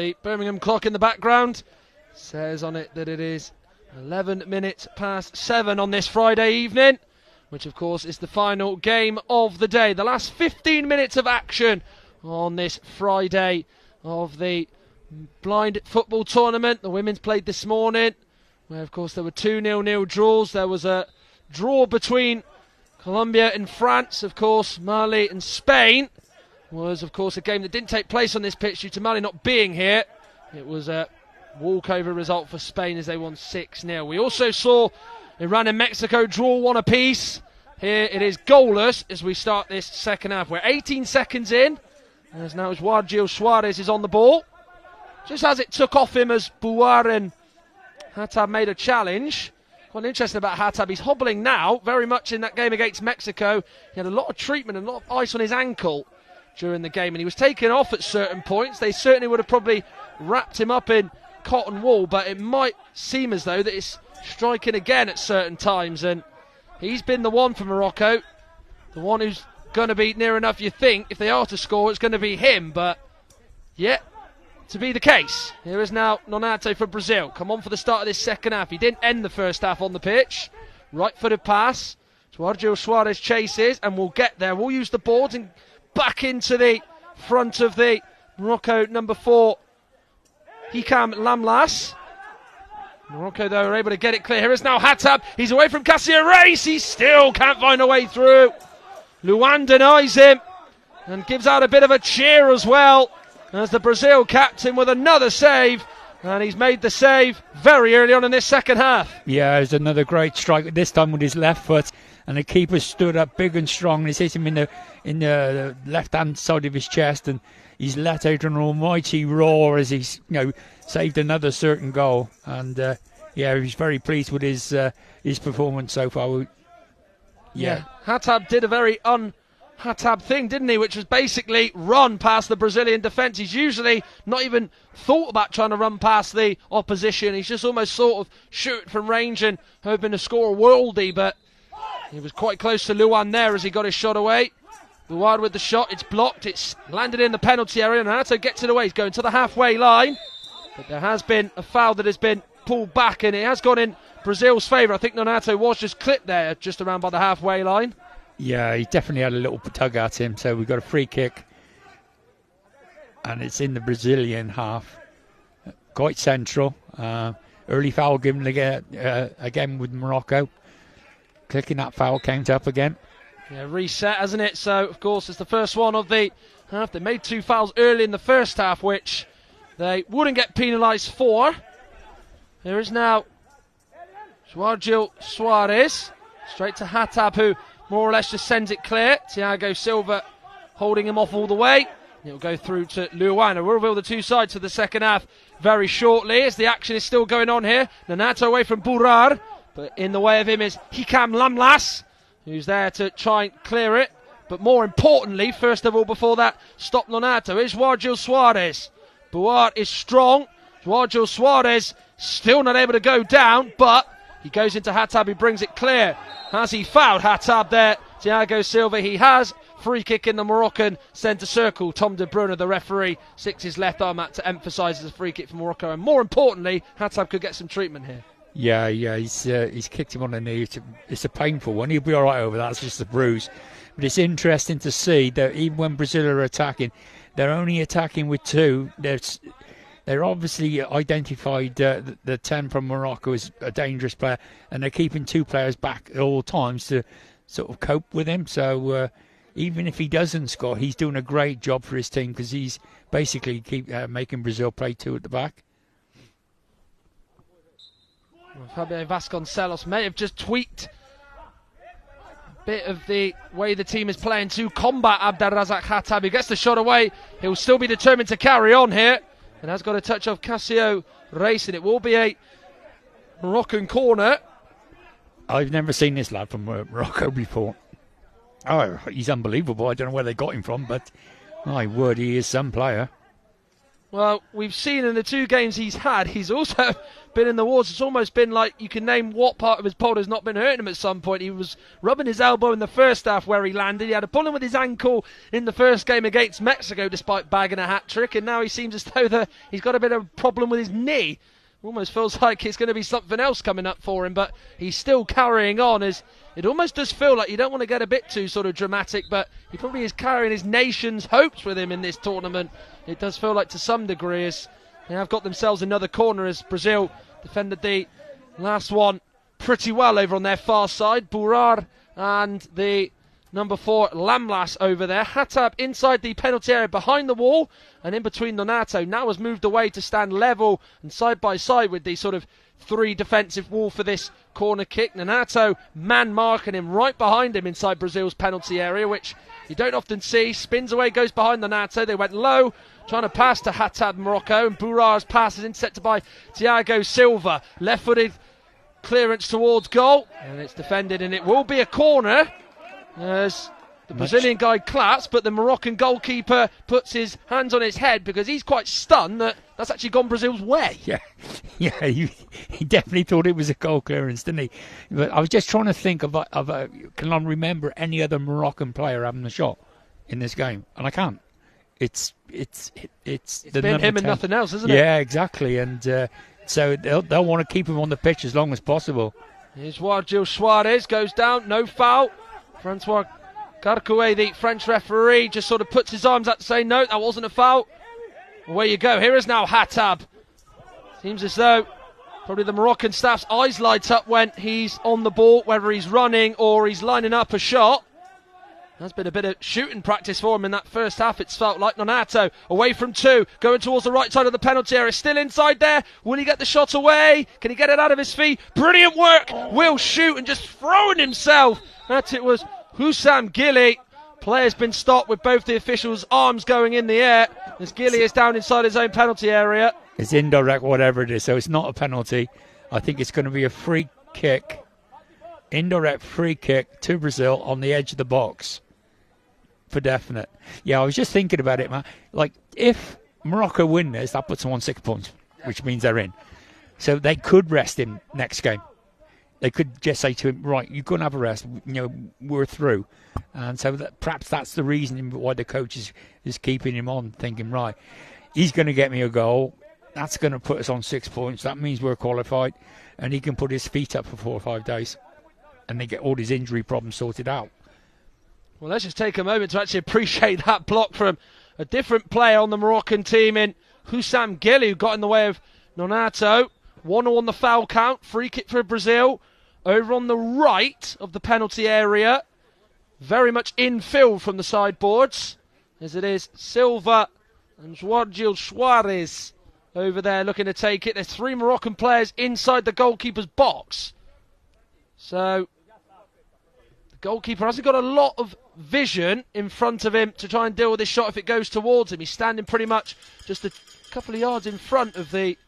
the Birmingham clock in the background says on it that it is 11 minutes past 7 on this Friday evening, which of course is the final game of the day. The last 15 minutes of action on this Friday of the blind football tournament. The women's played this morning, where of course there were 2 0-0 draws. There was a draw between Colombia and France, of course. Mali and Spain was of course a game that didn't take place on this pitch due to Mali not being here. It was a walkover result for Spain as they won 6-0. We also saw Iran and Mexico draw 1 apiece. Here it is goalless as we start this second half. We're 18 seconds in, as now Joao Suarez is on the ball. Just as it took off him as Bouar and Hatab made a challenge. Quite interesting about Hatab. He's hobbling now, very much in that game against Mexico. He had a lot of treatment and a lot of ice on his ankle during the game, and he was taken off at certain points. They certainly would have probably wrapped him up in cotton wool, but it might seem as though that it's striking again at certain times, and he's been the one for Morocco, the one who's going to be near enough, you think. If they are to score, it's going to be him, but yeah, to be the case. Here is now Nonato for Brazil. Come on for the start of this second half. He didn't end the first half on the pitch. Right-footed pass. Joao Suarez chases, and we'll get there. We'll use the boards and back into the front of the Morocco number 4, Hikam Lamlas. Morocco, though, are able to get it clear. Here is now Hatab. He's away from Cassio Reis. He still can't find a way through. Luan denies him and gives out a bit of a cheer as well, as the Brazil captain with another save. And he's made the save very early on in this second half. Yeah, it's another great strike, this time with his left foot. And the keeper stood up big and strong. And he's hit him in the left-hand side of his chest. And he's let out an almighty roar as he's saved another certain goal. And yeah, he's very pleased with his performance so far. Yeah, Hatab did a very Hatab thing, didn't he? Which was basically run past the Brazilian defence. He's usually not even thought about trying to run past the opposition. He's just almost sort of shoot from range and hoping to score a worldie, but he was quite close to Luan there as he got his shot away. Luan with the shot, it's blocked, it's landed in the penalty area, and Nonato gets it away. He's going to the halfway line, but there has been a foul that has been pulled back, and it has gone in Brazil's favour. I think Nonato was just clipped there, just around by the halfway line. Yeah, he definitely had a little tug at him, so we've got a free kick, and it's in the Brazilian half. Quite central. Early foul given again with Morocco. Clicking that foul count up again. Yeah, reset, hasn't it? So, of course, it's the first one of the half. They made 2 fouls early in the first half, which they wouldn't get penalised for. There is now Joao Suarez. Straight to Hatab, who more or less just sends it clear. Thiago Silva holding him off all the way. It'll go through to Luan. We'll reveal the 2 sides of the second half very shortly, as the action is still going on here. Nonato away from Bourar, but in the way of him is Hikam Lamlas, who's there to try and clear it. But more importantly, first of all, before that, stop Nonato, is Joao Suarez. Bouar is strong. Joao Suarez still not able to go down, but he goes into Hatab, he brings it clear. Has he fouled Hatab there? Thiago Silva, he has. Free kick in the Moroccan centre circle. Tom De Bruyne, the referee, sticks his left arm out to emphasise as a free kick for Morocco. And more importantly, Hatab could get some treatment here. Yeah, he's kicked him on the knee. It's a painful one. He'll be all right over that. It's just a bruise. But it's interesting to see that even when Brazil are attacking, they're only attacking with 2. They're obviously identified the 10 from Morocco as a dangerous player, and they're keeping 2 players back at all times to sort of cope with him. So even if he doesn't score, he's doing a great job for his team, because he's basically making Brazil play 2 at the back. Fabio Vasconcelos may have just tweaked a bit of the way the team is playing to combat Abdelrazak Hatab. He gets the shot away. He'll still be determined to carry on here, and has got a touch of Cassio Reis, and it will be a Moroccan corner. I've never seen this lad from Morocco before. Oh, he's unbelievable. I don't know where they got him from, but my word, he is some player. Well, we've seen in the 2 games he's had, he's also been in the wars. It's almost been like you can name what part of his pole has not been hurting him at some point. He was rubbing his elbow in the first half where he landed. He had a problem with his ankle in the first game against Mexico despite bagging a hat-trick, and now he seems as though he's got a bit of a problem with his knee. Almost feels like it's going to be something else coming up for him, but he's still carrying on. As it almost does feel like you don't want to get a bit too sort of dramatic, but he probably is carrying his nation's hopes with him in this tournament. It does feel like to some degree, as they have got themselves another corner as Brazil defended the last one pretty well over on their far side. Burar and the number 4 Lamlas over there. Hatab inside the penalty area behind the wall, and in between Nonato now has moved away to stand level and side by side with the sort of 3 defensive wall for this corner kick. Nonato man marking him right behind him inside Brazil's penalty area, which you don't often see. Spins away, goes behind Nonato. They went low, trying to pass to Hatab Morocco, and Burar's pass is intercepted by Thiago Silva. Left-footed clearance towards goal, and it's defended, and it will be a corner as the Brazilian guy claps, but the Moroccan goalkeeper puts his hands on his head because he's quite stunned that that's actually gone Brazil's way. Yeah, he definitely thought it was a goal clearance, didn't he? But I was just trying to think of can I remember any other Moroccan player having a shot in this game, and I can't. It's been him and nothing else, isn't it? Yeah, exactly, and so they'll want to keep him on the pitch as long as possible. Here's Gil Suarez, goes down, no foul. Francois Carcouet, the French referee, just sort of puts his arms out to say, no, that wasn't a foul. Away you go. Here is now Hatab. Seems as though probably the Moroccan staff's eyes light up when he's on the ball, whether he's running or he's lining up a shot. There's been a bit of shooting practice for him in that first half, it's felt like. Nonato away from 2, going towards the right side of the penalty area, still inside there. Will he get the shot away? Can he get it out of his feet? Brilliant work! Will shoot and just throwing himself. That it was Hussam Gili. Player's been stopped with both the officials' arms going in the air as Gili is down inside his own penalty area. It's indirect, whatever it is, so it's not a penalty. I think it's going to be a free kick, indirect free kick to Brazil on the edge of the box. For definite. Yeah, I was just thinking about it, man. Like, if Morocco win this, that puts them on 6 points, which means they're in. So they could rest him next game. They could just say to him, right, you're going to have a rest. You know, we're through. And so perhaps that's the reason why the coach is keeping him on, thinking, right, he's going to get me a goal. That's going to put us on 6 points. That means we're qualified. And he can put his feet up for 4 or 5 days. And they get all his injury problems sorted out. Well, let's just take a moment to actually appreciate that block from a different player on the Moroccan team in Hussam Gili, who got in the way of Nonato. 1-0 on the foul count. Free kick for Brazil. Over on the right of the penalty area. Very much infield from the sideboards. As it is Silva and Gil Suarez over there looking to take it. There's 3 Moroccan players inside the goalkeeper's box. So the goalkeeper hasn't got a lot of vision in front of him to try and deal with this shot if it goes towards him. He's standing pretty much just a couple of yards in front of the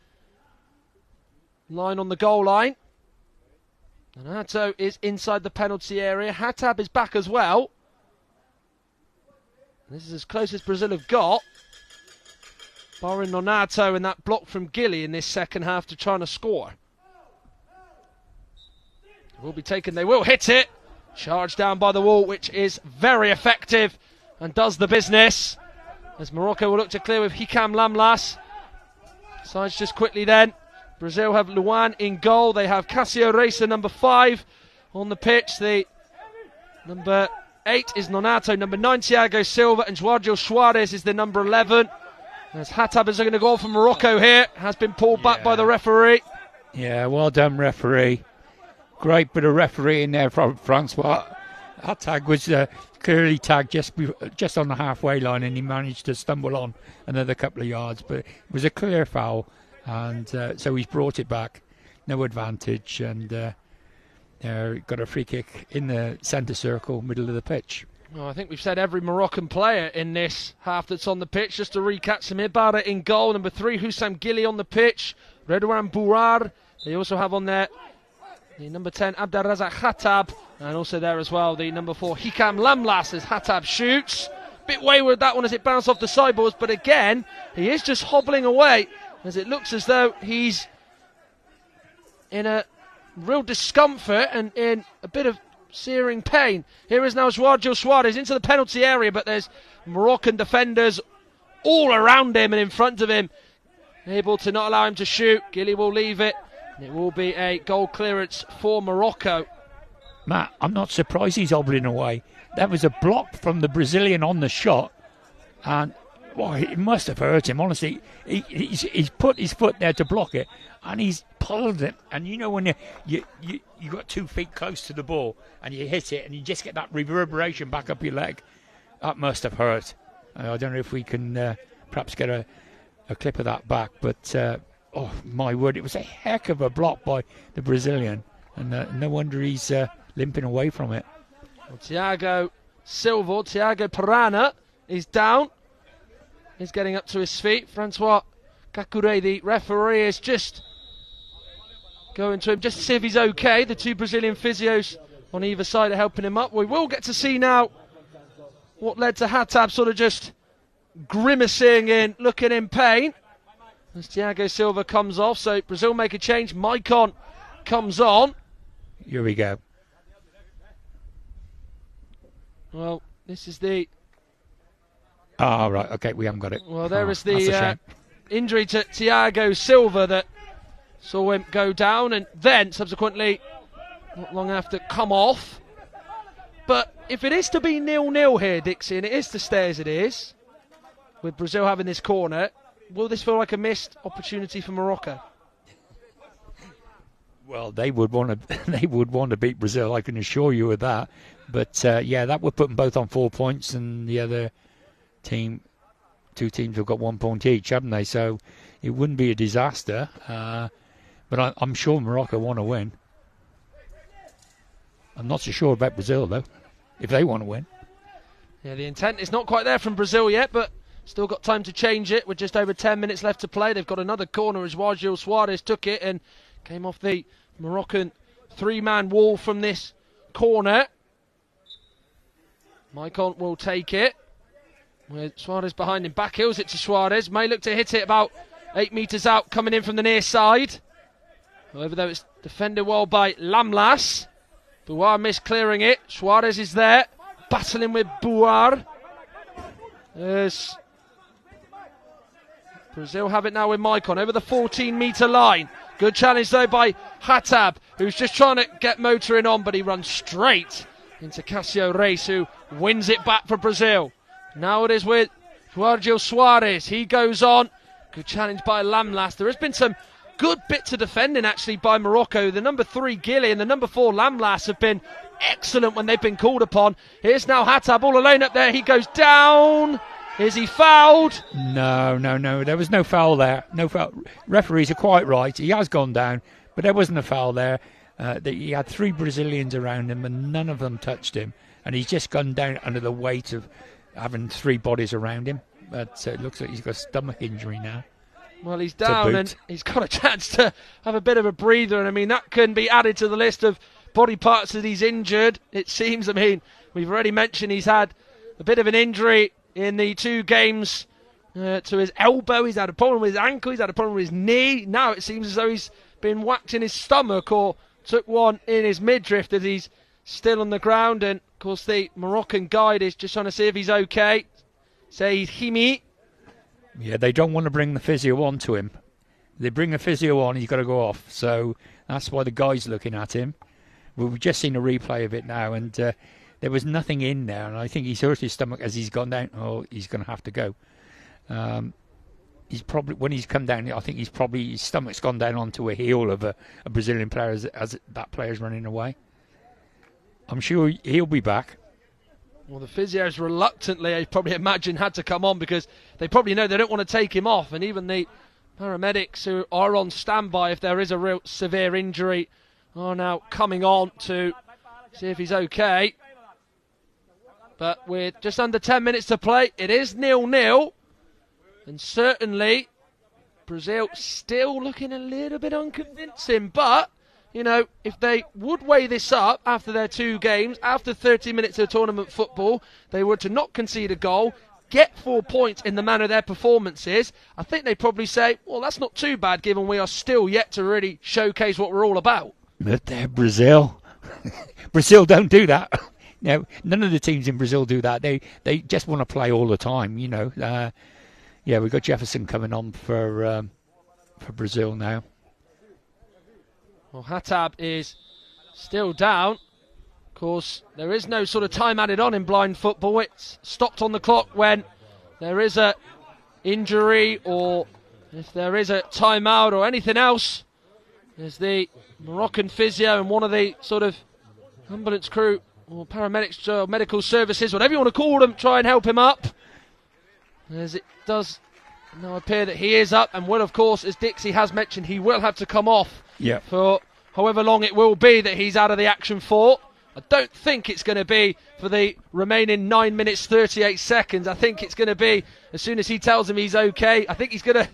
line on the goal line. Nonato is inside the penalty area. Hatab is back as well. This is as close as Brazil have got. Barring Nonato and that block from Gili in this second half to trying to score. Will be taken, they will hit it. Charged down by the wall, which is very effective and does the business. As Morocco will look to clear with Hikam Lamlas. Sides just quickly then. Brazil have Luan in goal. They have Cassio Reisa, number 5, on the pitch. The number 8 is Nonato. Number 9, Thiago Silva. And Gil Suarez is the number 11. As Hatab is going to go for Morocco here. Has been pulled back by the referee. Yeah, well done, referee. Great bit of refereeing there from Francois. That tag was clearly tagged just on the halfway line, and he managed to stumble on another couple of yards. But it was a clear foul, and so he's brought it back. No advantage, and got a free kick in the centre circle, middle of the pitch. Well, I think we've said every Moroccan player in this half that's on the pitch. Just to recap, Samir Bara in goal. Number 3, Hussam Gili on the pitch. Redouane Bourar. They also have on there the number 10, Abdelrazak Hatab, and also there as well the number 4, Hikam Lamlas, as Hatab shoots. bit wayward, that one, as it bounced off the sideboards, but again, he is just hobbling away, as it looks as though he's in a real discomfort and in a bit of searing pain. Here is now João Suarez into the penalty area, but there's Moroccan defenders all around him and in front of him, able to not allow him to shoot. Gilly will leave it, and it will be a goal clearance for Morocco. Matt, I'm not surprised he's hobbling away. That was a block from the Brazilian on the shot, and it must have hurt him, honestly. He's put his foot there to block it, and he's pulled it. And you know when you got 2 feet close to the ball and you hit it and you just get that reverberation back up your leg, that must have hurt. I don't know if we can perhaps get a clip of that back, but oh my word, it was a heck of a block by the Brazilian, and no wonder he's limping away from it. Well, Thiago Pirana is down. He's getting up to his feet. Francois Kakure, the referee, is just going to him just to see if he's okay. The 2 Brazilian physios on either side are helping him up. We will get to see now what led to Hatab sort of just grimacing in, looking in pain, as Thiago Silva comes off. So Brazil make a change. Maicon comes on. Here we go. Well, this is the... Oh, right, okay, we haven't got it. Well, there is the injury to Thiago Silva that saw him go down and then subsequently, not long after, come off. But if it is to be 0-0 here, Dixie, and it is to stay as it is, with Brazil having this corner, will this feel like a missed opportunity for Morocco? Well, they would want to beat Brazil, I can assure you of that. But yeah, that would put them both on 4 points, and the other team, 2 teams have got 1 point each, haven't they? So it wouldn't be a disaster. But I'm sure Morocco want to win. I'm not so sure about Brazil though, if they want to win. Yeah, the intent is not quite there from Brazil yet, but still got time to change it with just over 10 minutes left to play. They've got another corner as João Suarez took it and came off the Moroccan 3-man wall from this corner. Maicon will take it, with Suarez behind him. Back heels it to Suarez. May look to hit it about 8 metres out, coming in from the near side. However, though, it's defended well by Lamlas. Bouar missed clearing it. Suarez is there, battling with Bouar. Yes. Brazil have it now with Maicon over the 14-metre line. Good challenge though by Hatab, who's just trying to get motoring on, but he runs straight into Cássio Reis, who wins it back for Brazil. Now it is with João Suarez. He goes on. Good challenge by Lamlas. There has been some good bits of defending actually by Morocco. The number 3 Gilly and the number 4 Lamlas have been excellent when they've been called upon. Here's now Hatab all alone up there. He goes down. Is he fouled? No. There was no foul there. No foul. Referees are quite right. He has gone down, but there wasn't a foul there. He had 3 Brazilians around him and none of them touched him. And he's just gone down under the weight of having 3 bodies around him. But it looks like he's got a stomach injury now. Well, he's down and he's got a chance to have a bit of a breather. And I mean, that can be added to the list of body parts that he's injured. It seems, I mean, we've already mentioned he's had a bit of an injury in the 2 games to his elbow. He's had a problem with his ankle. He's had a problem with his knee. Now it seems as though he's been whacked in his stomach or took one in his midriff, as he's still on the ground. And of course the Moroccan guide is just trying to see if he's okay. Said Himi. Yeah, they don't want to bring the physio on to him. They bring the physio on, he's got to go off. So that's why the guy's looking at him. We've just seen a replay of it now, and there was nothing in there. And I think he's hurt his stomach as he's gone down. Oh, he's going to have to go. He's probably, when he's come down, I think his stomach's gone down onto a heel of a Brazilian player as that player's running away. I'm sure he'll be back. Well, the physios reluctantly, I probably imagine, had to come on because they probably know they don't want to take him off. And even the paramedics who are on standby if there is a real severe injury are now coming on to see if he's okay. But with just under 10 minutes to play, it is 0-0. And certainly, Brazil still looking a little bit unconvincing. But if they would weigh this up after their 2 games, after 30 minutes of tournament football, they were to not concede a goal, get 4 points in the manner their performance is, I think they'd probably say, well, that's not too bad given we are still yet to really showcase what we're all about. But they're Brazil. Brazil don't do that. No, none of the teams in Brazil do that. They just want to play all the time, we've got Jefferson coming on for Brazil now. Well, Hatab is still down. Of course, there is no sort of time added on in blind football. It's stopped on the clock when there is a injury or if there is a timeout or anything else. There's the Moroccan physio and one of the sort of ambulance crew or paramedics, medical services, whatever you want to call them, try and help him up. As it does now appear that he is up and will, of course, as Dixie has mentioned, he will have to come off for however long it will be that he's out of the action for. I don't think it's going to be for the remaining 9 minutes 38 seconds. I think it's going to be as soon as he tells him he's okay. I think he's going to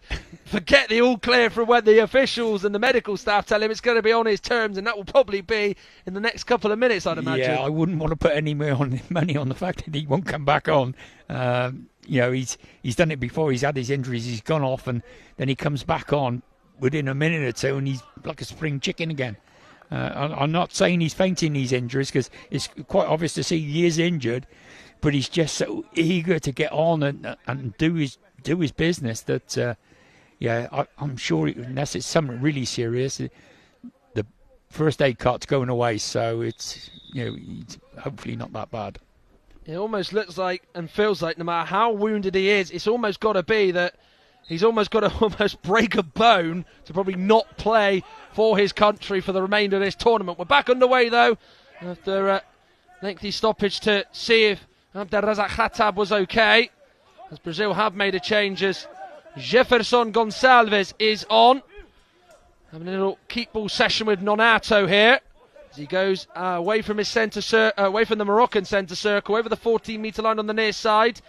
forget the all clear from when the officials and the medical staff tell him it's going to be on his terms, and that will probably be in the next couple of minutes, I'd imagine. Yeah, I wouldn't want to put any more money on the fact that he won't come back on. He's done it before. He's had his injuries. He's gone off, and then he comes back on within a minute or two, and he's like a spring chicken again. I'm not saying he's fainting these injuries because it's quite obvious to see he is injured, but he's just so eager to get on and do his business that I'm sure unless it's something really serious, the first aid cart's going away, so it's hopefully not that bad. It almost looks like and feels like no matter how wounded he is, it's almost got to be that he's almost got to break a bone to probably not play for his country for the remainder of this tournament. We're back underway, though, after a lengthy stoppage to see if Abdelrazak Khatab was okay, as Brazil have made a change as Jefferson Gonçalves is on. Having a little keep ball session with Nonato here, as he goes away from his away from the Moroccan centre circle, over the 14-metre line on the near side.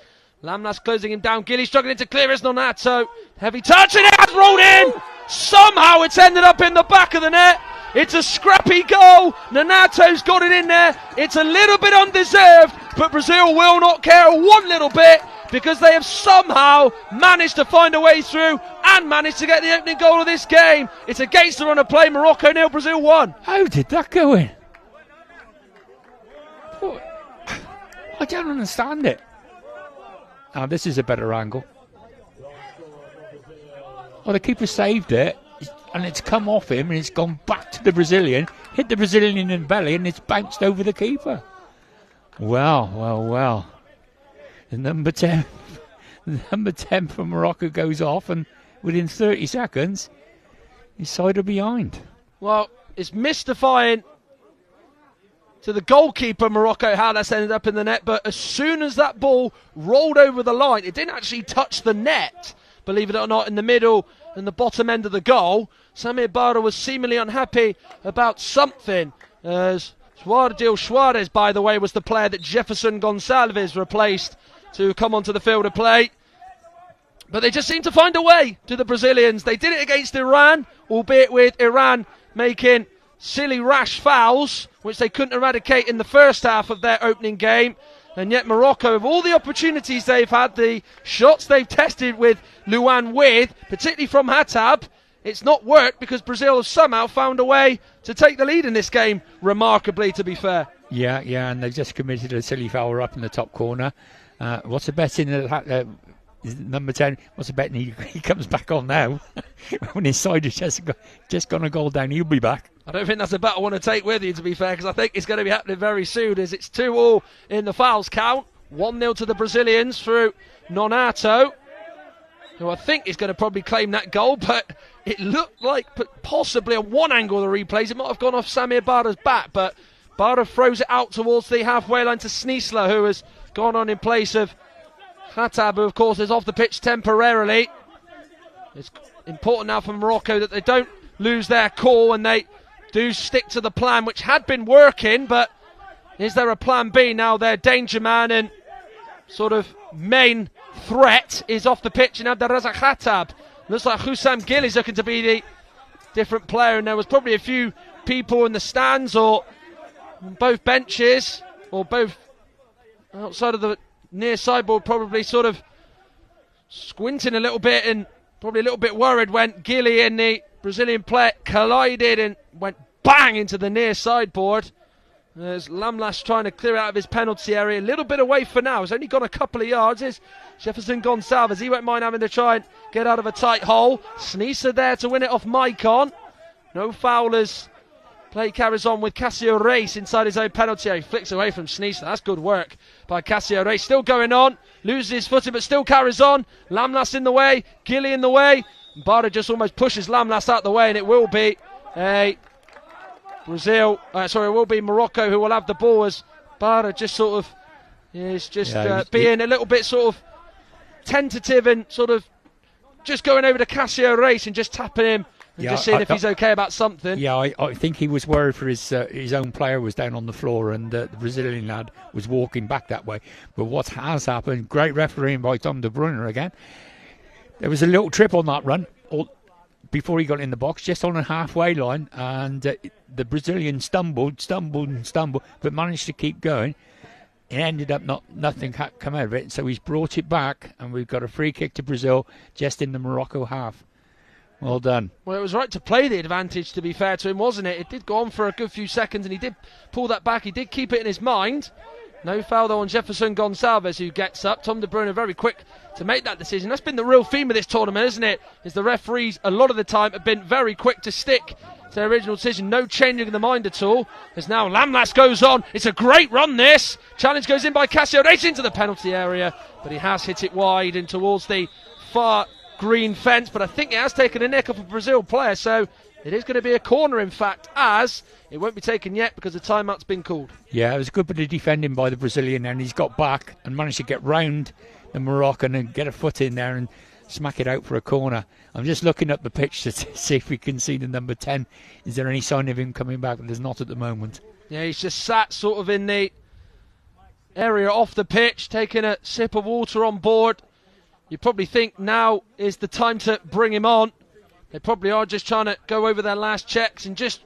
Lamlas closing him down. Gilly struggling to clear as Nonato. Heavy touch and it has rolled in. Somehow it's ended up in the back of the net. It's a scrappy goal. Nonato's got it in there. It's a little bit undeserved, but Brazil will not care one little bit because they have somehow managed to find a way through and managed to get the opening goal of this game. It's against the run of play. Morocco 0, Brazil 1. How did that go in? I don't understand it. Now, this is a better angle. Well, the keeper saved it, and it's come off him, and it's gone back to the Brazilian, hit the Brazilian in the belly, and it's bounced over the keeper. Well. The number 10 for Morocco goes off, and within 30 seconds, he's side or behind. Well, it's mystifying to the goalkeeper, Morocco, how that's ended up in the net, but as soon as that ball rolled over the line, it didn't actually touch the net, believe it or not, in the middle and the bottom end of the goal. Samir Bara was seemingly unhappy about something, as Suarez, by the way, was the player that Jefferson Gonçalves replaced to come onto the field of play. But they just seemed to find a way to the Brazilians. They did it against Iran, albeit with Iran making silly, rash fouls, which they couldn't eradicate in the first half of their opening game. And yet Morocco, of all the opportunities they've had, the shots they've tested with Luan with, particularly from Hatab, it's not worked because Brazil have somehow found a way to take the lead in this game, remarkably, to be fair. Yeah, and they've just committed a silly foul up in the top corner. What's the bet in number 10? What's the bet? He comes back on now. When his side has just gone a goal down, he'll be back. I don't think that's a bet I want to take with you, to be fair, because I think it's going to be happening very soon, as it's 2-2 in the fouls count. 1-0 to the Brazilians through Nonato, who I think is going to probably claim that goal, but it looked like possibly on one angle of the replays, it might have gone off Samir Bara's back, but Bara throws it out towards the halfway line to Sneesler, who has gone on in place of Khatab, who of course is off the pitch temporarily. It's important now for Morocco that they don't lose their call and they do stick to the plan, which had been working, but is there a plan B now? Their danger man and sort of main threat is off the pitch, and Abdelrazak Khatab. Looks like Hussam Gil is looking to be the different player, and there was probably a few people in the stands or on both benches or both outside of the near sideboard, probably sort of squinting a little bit and probably a little bit worried when Gilly and the Brazilian player collided and went bang into the near sideboard. There's Lamlas trying to clear out of his penalty area. A little bit away for now. He's only gone a couple of yards. Is Jefferson Gonçalves. He won't mind having to try and get out of a tight hole. Sneeser there to win it off Maicon. No foulers. Play carries on with Cassio Reis inside his own penalty area. He flicks away from Sneeser. That's good work by Cassio Reis. Still going on. Loses his footing but still carries on. Lamlas in the way. Gilly in the way. Barra just almost pushes Lamlas out the way, and it will be a Brazil, it will be Morocco who will have the ball, as Barra just sort of is just being a little bit sort of tentative and sort of just going over to Cassio Reis and just tapping him and just seeing if he's okay about something. Yeah, I think he was worried for his own player was down on the floor, and the Brazilian lad was walking back that way. But what has happened, great refereeing by Tom de Bruyne again. There was a little trip on that run before he got in the box, just on a halfway line, and the Brazilian stumbled, but managed to keep going. It ended up nothing come out of it, so he's brought it back, and we've got a free kick to Brazil just in the Morocco half. Well done. Well, it was right to play the advantage, to be fair to him, wasn't it? It did go on for a good few seconds, and he did pull that back. He did keep it in his mind. No foul, though, on Jefferson Gonçalves, who gets up. Tom de Bruyne very quick to make that decision. That's been the real theme of this tournament, isn't it? Is the referees, a lot of the time, have been very quick to stick to their original decision. No changing of the mind at all. As now Lamlas goes on. It's a great run, this. Challenge goes in by Cassio Reis into the penalty area, but he has hit it wide and towards the far green fence. But I think it has taken a nick off a Brazil player, so it is going to be a corner, in fact, as it won't be taken yet because the timeout's been called. Yeah, it was a good bit of defending by the Brazilian, and he's got back and managed to get round the Moroccan and get a foot in there and smack it out for a corner. I'm just looking up the pitch to see if we can see the number 10. Is there any sign of him coming back? There's not at the moment. Yeah, he's just sat sort of in the area off the pitch, taking a sip of water on board. You probably think now is the time to bring him on. They probably are just trying to go over their last checks and just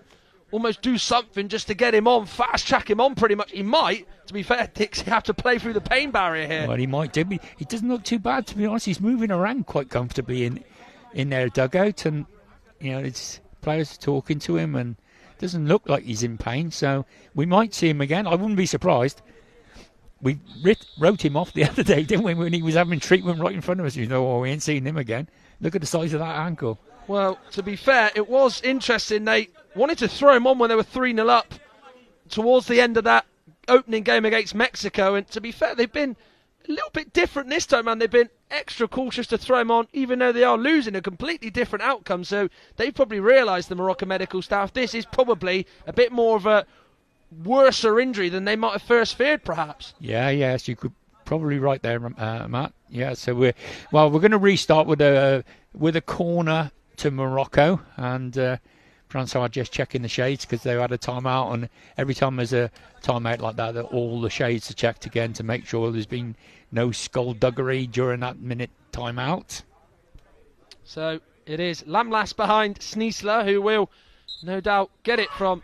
almost do something just to get him on, fast track him on pretty much. He might, to be fair, Dixie, have to play through the pain barrier here. Well, he might do. He doesn't look too bad, to be honest. He's moving around quite comfortably in their dugout, and it's players talking to him, and it doesn't look like he's in pain, so we might see him again. I wouldn't be surprised. We wrote him off the other day, didn't we, when he was having treatment right in front of us. We ain't seen him again. Look at the size of that ankle. Well, to be fair, it was interesting. They wanted to throw him on when they were 3-0 up towards the end of that opening game against Mexico. And to be fair, they've been a little bit different this time, man. They've been extra cautious to throw him on, even though they are losing a completely different outcome. So they've probably realised, the Moroccan medical staff, this is probably a bit more of a worser injury than they might have first feared, perhaps. Yes, you could probably right there, Matt. Yeah, so we're going to restart with a corner to Morocco, and France are just checking the shades because they had a timeout, and every time there's a timeout like that, all the shades are checked again to make sure there's been no skullduggery during that minute timeout. So it is Lamlas behind Sneesler, who will no doubt get it from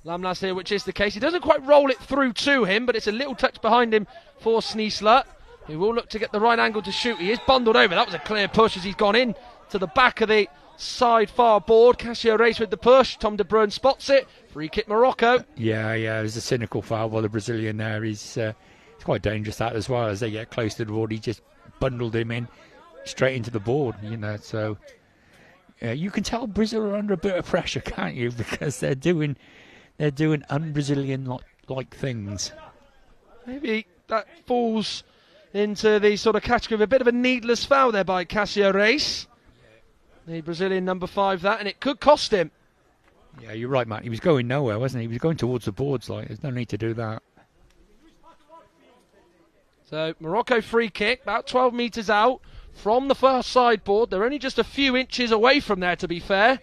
Lamlas here, which is the case. He doesn't quite roll it through to him, but it's a little touch behind him for Sneesler, who will look to get the right angle to shoot. He is bundled over. That was a clear push as he's gone in to the back of the side far board. Cassio Reis with the push. Tom de Bruyne spots it. Free kick Morocco. Yeah, it was a cynical foul by the Brazilian there. It's quite dangerous, that, as well. As they get close to the board, he just bundled him in straight into the board, so you can tell Brazil are under a bit of pressure, can't you? Because they're doing un-Brazilian like things. Maybe that falls into the sort of category of a bit of a needless foul there by Cassio Reis, the Brazilian number 5, and it could cost him. Yeah, you're right, Matt. He was going nowhere, wasn't he? He was going towards the boards. There's no need to do that. So Morocco free kick, about 12 metres out from the far sideboard. They're only just a few inches away from there, to be fair,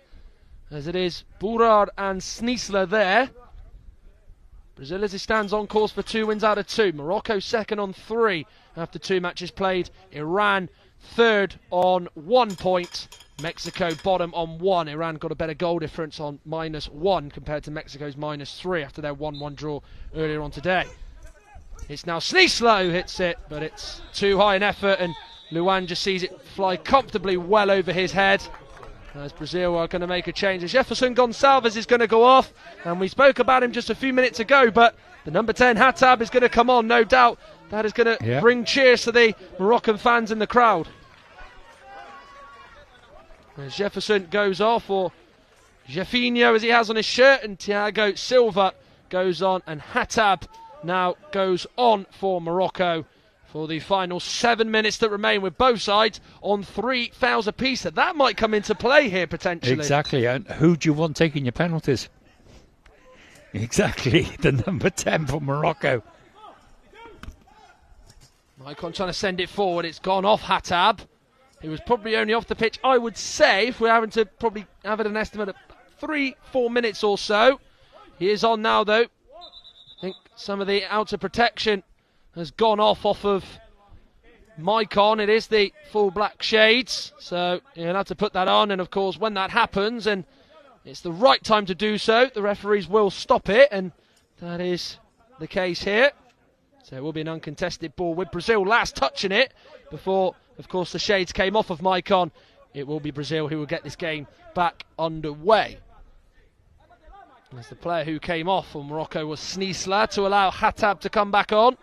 as it is Bourard and Sneesler there. Brazil, as it stands, on course for 2 wins out of 2. Morocco second on 3 after 2 matches played. Iran third on 1 point Mexico bottom on 1. Iran got a better goal difference on -1 compared to Mexico's -3 after their 1-1 draw earlier on today. It's now Sneesler who hits it, but it's too high an effort, and Luan just sees it fly comfortably well over his head. As Brazil are going to make a change. As Jefferson Gonçalves is going to go off, and we spoke about him just a few minutes ago, but the number 10 Hatab is going to come on, no doubt. That is going to bring cheers to the Moroccan fans in the crowd. As Jefferson goes off, or Jefinho as he has on his shirt, and Thiago Silva goes on, and Hatab now goes on for Morocco for the final 7 minutes that remain, with both sides on 3 fouls apiece. So that might come into play here potentially. Exactly, and who do you want taking your penalties? Exactly, the number 10 for Morocco. Maicon trying to send it forward, it's gone off Hatab. He was probably only off the pitch, I would say, if we're having to probably have an estimate of 3-4 minutes or so. He is on now though. I think some of the outer protection has gone off of Maicon. It is the full black shades, so you'll have to put that on, and of course when that happens, and it's the right time to do so, the referees will stop it, and that is the case here. So it will be an uncontested ball with Brazil last touching it before, of course, the shades came off of Maicon. It will be Brazil who will get this game back underway. As the player who came off for Morocco was Sneesler to allow Hatab to come back on.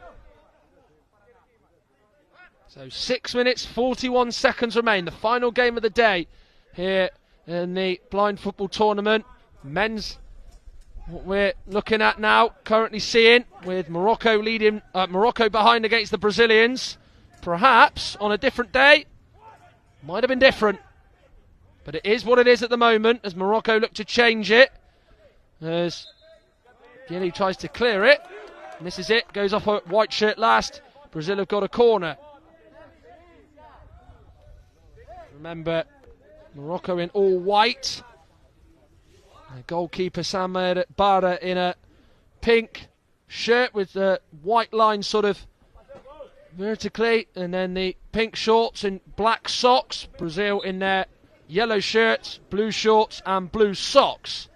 So 6 minutes, 41 seconds remain. The final game of the day here in the blind football tournament. Men's, what we're looking at now, currently seeing with Morocco leading, Morocco behind against the Brazilians. Perhaps on a different day, might have been different. But it is what it is at the moment as Morocco look to change it. As Gilly tries to clear it. Misses it, goes off a white shirt last. Brazil have got a corner. Remember, Morocco in all white. Goalkeeper Samer Bara in a pink shirt with the white line sort of vertically, and then the pink shorts and black socks. Brazil in their yellow shirts, blue shorts and blue socks.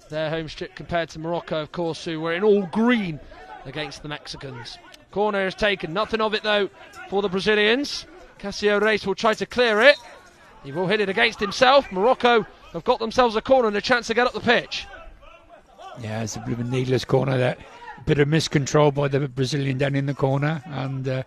Their home strip compared to Morocco, of course, who were in all green against the Mexicans. Corner is taken, nothing of it though for the Brazilians. Cassio Reis will try to clear it. He will hit it against himself. Morocco have got themselves a corner and a chance to get up the pitch. Yeah, it's a bit of a needless corner there. A bit of miscontrol by the Brazilian down in the corner, and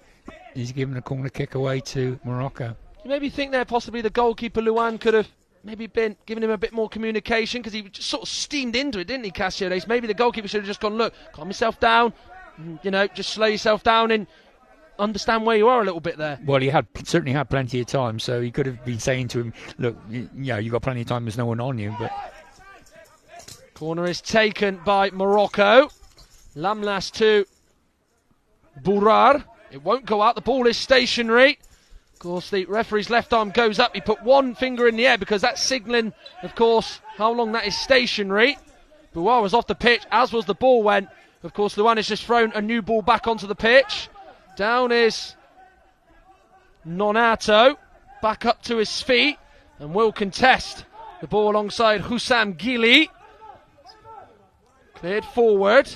he's given a corner kick away to Morocco. You maybe think there possibly the goalkeeper Luan could have maybe been giving him a bit more communication, because he just sort of steamed into it, didn't he, Cassio Reis? Maybe the goalkeeper should have just gone, look, calm yourself down, you know, just slow yourself down and understand where you are a little bit there. Well, he certainly had plenty of time, so he could have been saying to him, look, you got plenty of time, there's no one on you. But corner is taken by Morocco. Lamlas to Bourar. It won't go out, the ball is stationary. Of course, the referee's left arm goes up. He put one finger in the air because that's signalling, of course, how long that is stationary. Bourar was off the pitch, as was the ball went. Of course, Luan has just thrown a new ball back onto the pitch. Down is Nonato, back up to his feet, and will contest the ball alongside Hussam Gili. Cleared forward.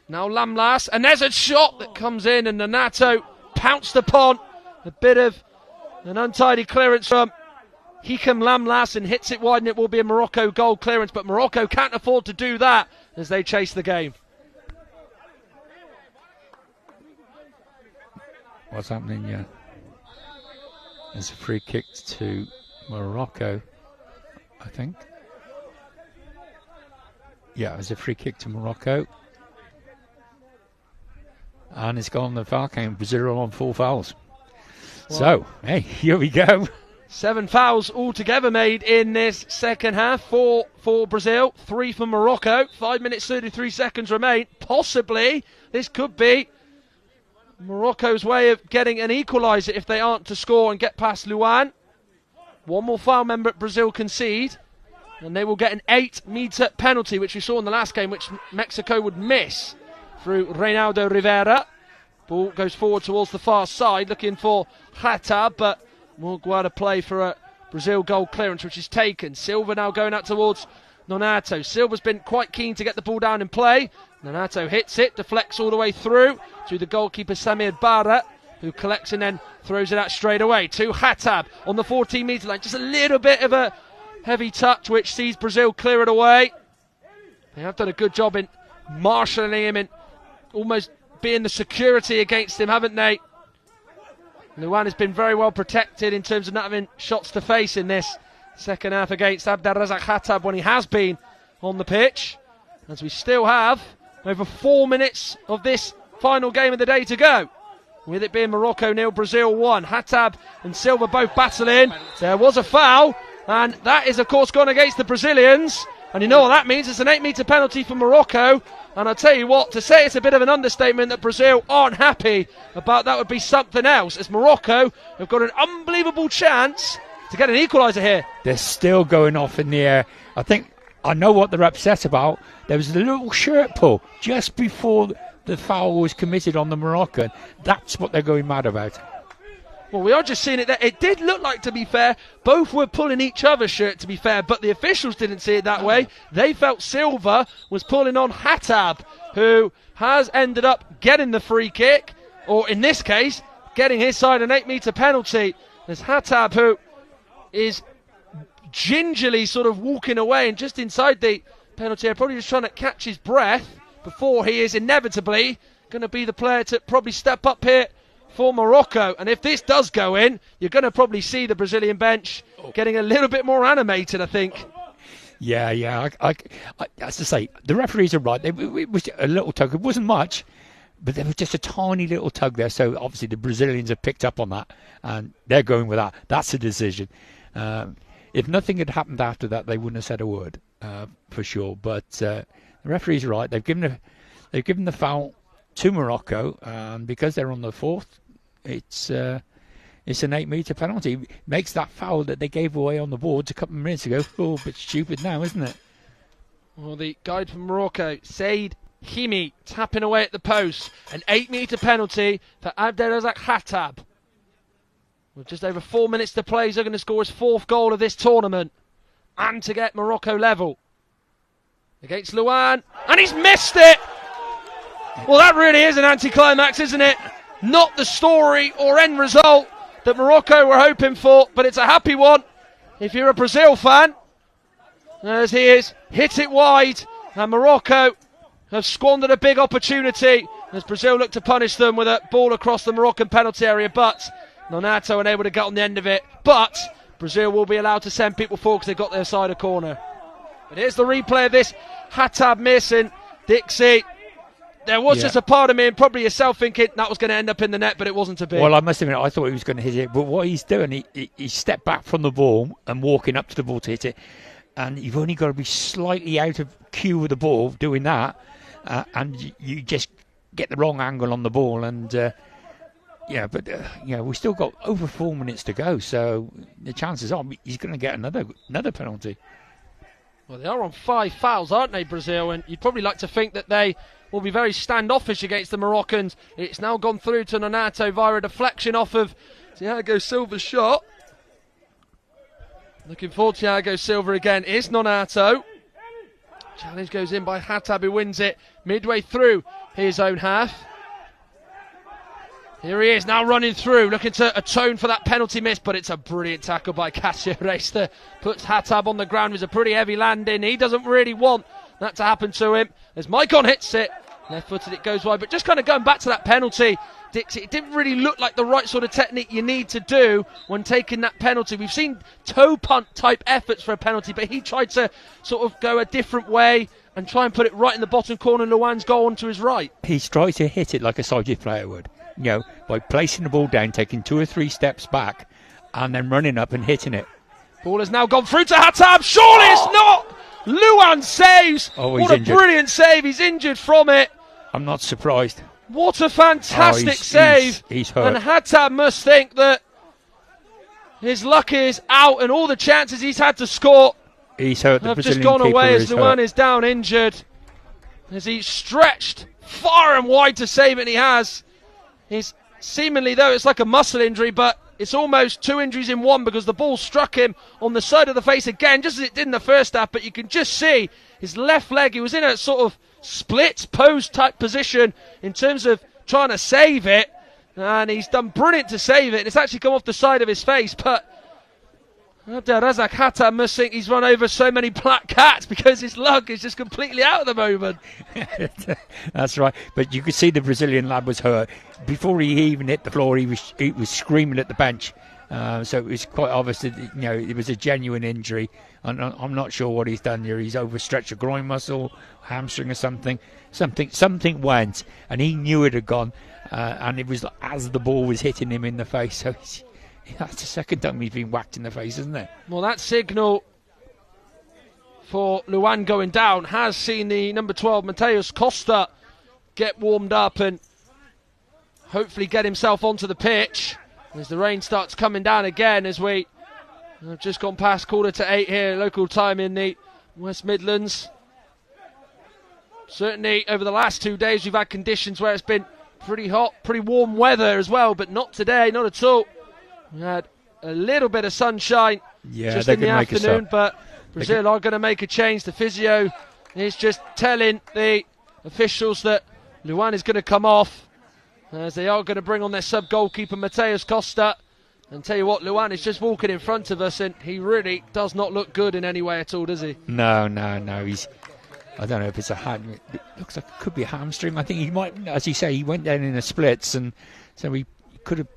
Now Lamlas, and there's a shot that comes in, and Nonato pounced upon. A bit of an untidy clearance from Hikam Lamlas, and hits it wide, and it will be a Morocco goal clearance, but Morocco can't afford to do that as they chase the game. What's happening? Yeah, there's a free kick to Morocco, I think. Yeah, there's a free kick to Morocco, and it's gone the foul count. Brazil on 4 fouls. Wow. So, hey, here we go. 7 fouls altogether made in this second half. 4 for Brazil, 3 for Morocco. 5 minutes 33 seconds remain. Possibly this could be Morocco's way of getting an equaliser if they aren't to score and get past Luan. One more foul member at Brazil concede, and they will get an 8-metre penalty, which we saw in the last game, which Mexico would miss through Reinaldo Rivera. Ball goes forward towards the far side, looking for Hatab, but more Guarda play for Brazil goal clearance, which is taken. Silva now going out towards Nonato. Silva's been quite keen to get the ball down in play. Nonato hits it, deflects all the way through to the goalkeeper Samir Barra, who collects and then throws it out straight away to Hatab on the 14-metre line. Just a little bit of a heavy touch, which sees Brazil clear it away. They have done a good job in marshalling him and almost being the security against him, haven't they? Luan has been very well protected in terms of not having shots to face in this second half against Abdelrazak Hatab when he has been on the pitch, as we still have over 4 minutes of this final game of the day to go, with it being Morocco 0, Brazil 1. Hatab and Silva both battling. There was a foul, and that is of course gone against the Brazilians, and you know what that means. It's an 8-metre penalty for Morocco, and I'll tell you what, to say it's a bit of an understatement that Brazil aren't happy about that would be something else, as Morocco have got an unbelievable chance to get an equaliser here. They're still going off in the air. I know what they're upset about. There was a little shirt pull just before the foul was committed on the Moroccan. That's what they're going mad about. Well, we are just seeing it there. It did look like, to be fair, both were pulling each other's shirt, to be fair, but the officials didn't see it that way. They felt Silva was pulling on Hatab, who has ended up getting the free kick, or in this case, getting his side an 8-metre penalty. There's Hatab, who is gingerly sort of walking away and just inside the penalty area, probably just trying to catch his breath before he is inevitably going to be the player to probably step up here for Morocco. And if this does go in, you're going to probably see the Brazilian bench getting a little bit more animated, I think. Yeah. I as I say, the referees are right. It was a little tug. It wasn't much, but there was just a tiny little tug there. So obviously the Brazilians have picked up on that, and they're going with that. That's a decision. If nothing had happened after that, they wouldn't have said a word, for sure. But the referees are right. They've given the foul to Morocco, and because they're on the fourth, it's an 8-metre penalty. Makes that foul that they gave away on the boards a couple of minutes ago a bit stupid now, isn't it? Well, the guide from Morocco, Said Himi, tapping away at the post. An 8-metre penalty for Abdelrazak Hatab. With just over 4 minutes to play, he's going to score his 4th goal of this tournament, and to get Morocco level against Luan, and he's missed it. Well, that really is an anticlimax, isn't it? Not the story or end result that Morocco were hoping for, but it's a happy one if you're a Brazil fan, as he is hit it wide, and Morocco have squandered a big opportunity as Brazil look to punish them with a ball across the Moroccan penalty area, but Nonato unable to get on the end of it. But Brazil will be allowed to send people forward because they've got their side of corner. But here's the replay of this Hatab miss, and Dixie, there was just a part of me and probably yourself thinking that was going to end up in the net, but it wasn't to be. Well, I must admit, I thought he was going to hit it, but what he's doing, he stepped back from the ball and walking up to the ball to hit it, and you've only got to be slightly out of cue with the ball doing that, and you just get the wrong angle on the ball, and we've still got over 4 minutes to go, so the chances are he's going to get another penalty. Well, they are on 5 fouls, aren't they, Brazil? And you'd probably like to think that they will be very standoffish against the Moroccans. It's now gone through to Nonato via a deflection off of Thiago Silva's shot. Looking for Thiago Silva again is Nonato. Challenge goes in by Hatab, who wins it midway through his own half. Here he is now running through, looking to atone for that penalty miss, but it's a brilliant tackle by Casio Reista. Puts Hatab on the ground with a pretty heavy landing. He doesn't really want that to happen to him. As Maicon hits it, left-footed it goes wide, but just kind of going back to that penalty, Dixie, it didn't really look like the right sort of technique you need to do when taking that penalty. We've seen toe punt type efforts for a penalty, but he tried to sort of go a different way and try and put it right in the bottom corner, Luan's goal onto his right. He's tried to hit it like a Soldier player would. By placing the ball down, taking 2 or 3 steps back, and then running up and hitting it. Ball has now gone through to Hatab. Surely it's not! Luan saves! What a brilliant save. He's injured from it. I'm not surprised. What a fantastic save. He's hurt. And Hatab must think that his luck is out, and all the chances he's had to score have just gone away as Luan is down injured. As he's stretched far and wide to save it, and he has. He's seemingly, though, it's like a muscle injury, but it's almost 2 injuries in one, because the ball struck him on the side of the face again, just as it did in the first half. But you can just see his left leg, he was in a sort of split pose type position in terms of trying to save it, and he's done brilliant to save it. It's actually come off the side of his face, but Abdelrazak Hatab must think he's run over so many black cats, because his luck is just completely out at the moment. That's right. But you could see the Brazilian lad was hurt. Before he even hit the floor, he was screaming at the bench. So it was quite obvious that, it was a genuine injury. I'm not sure what he's done here. He's overstretched a groin muscle, hamstring or something. Something went, and he knew it had gone. And it was as the ball was hitting him in the face. So that's the second time he's been whacked in the face, isn't it? Well, that signal for Luan going down has seen the number 12, Mateus Costa, get warmed up and hopefully get himself onto the pitch as the rain starts coming down again, as we have just gone past 7:45 here, local time in the West Midlands. Certainly over the last 2 days we've had conditions where it's been pretty hot, pretty warm weather as well, but not today, not at all. We had a little bit of sunshine just in the afternoon, but Brazil are going to make a change. The physio is just telling the officials that Luan is going to come off, as they are going to bring on their sub-goalkeeper Mateus Costa. And tell you what, Luan is just walking in front of us, and he really does not look good in any way at all, does he? No. I don't know if it's a hand. It looks like it could be a hamstring. I think he might, as you say, he went down in a splits, and so he could have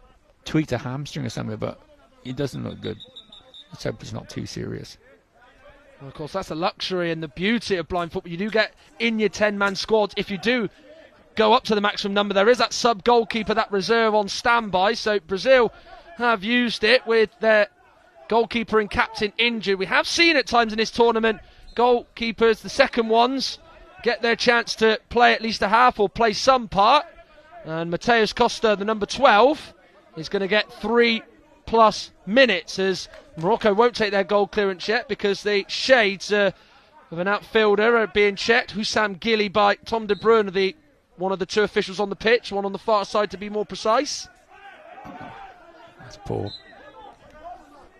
tweaked a hamstring or something, but it doesn't look good. Let's hope it's not too serious. Well, of course, that's the luxury and the beauty of blind football. You do get in your 10-man squads. If you do go up to the maximum number, there is that sub-goalkeeper, that reserve on standby. So Brazil have used it with their goalkeeper and captain injured. We have seen at times in this tournament, goalkeepers, the second ones, get their chance to play at least a half or play some part. And Mateus Costa, the number 12, is going to get 3+ minutes, as Morocco won't take their goal clearance yet, because the shades of an outfielder are being checked. Hussam Gilly by Tom De Bruyne, one of the two officials on the pitch, one on the far side to be more precise. That's poor.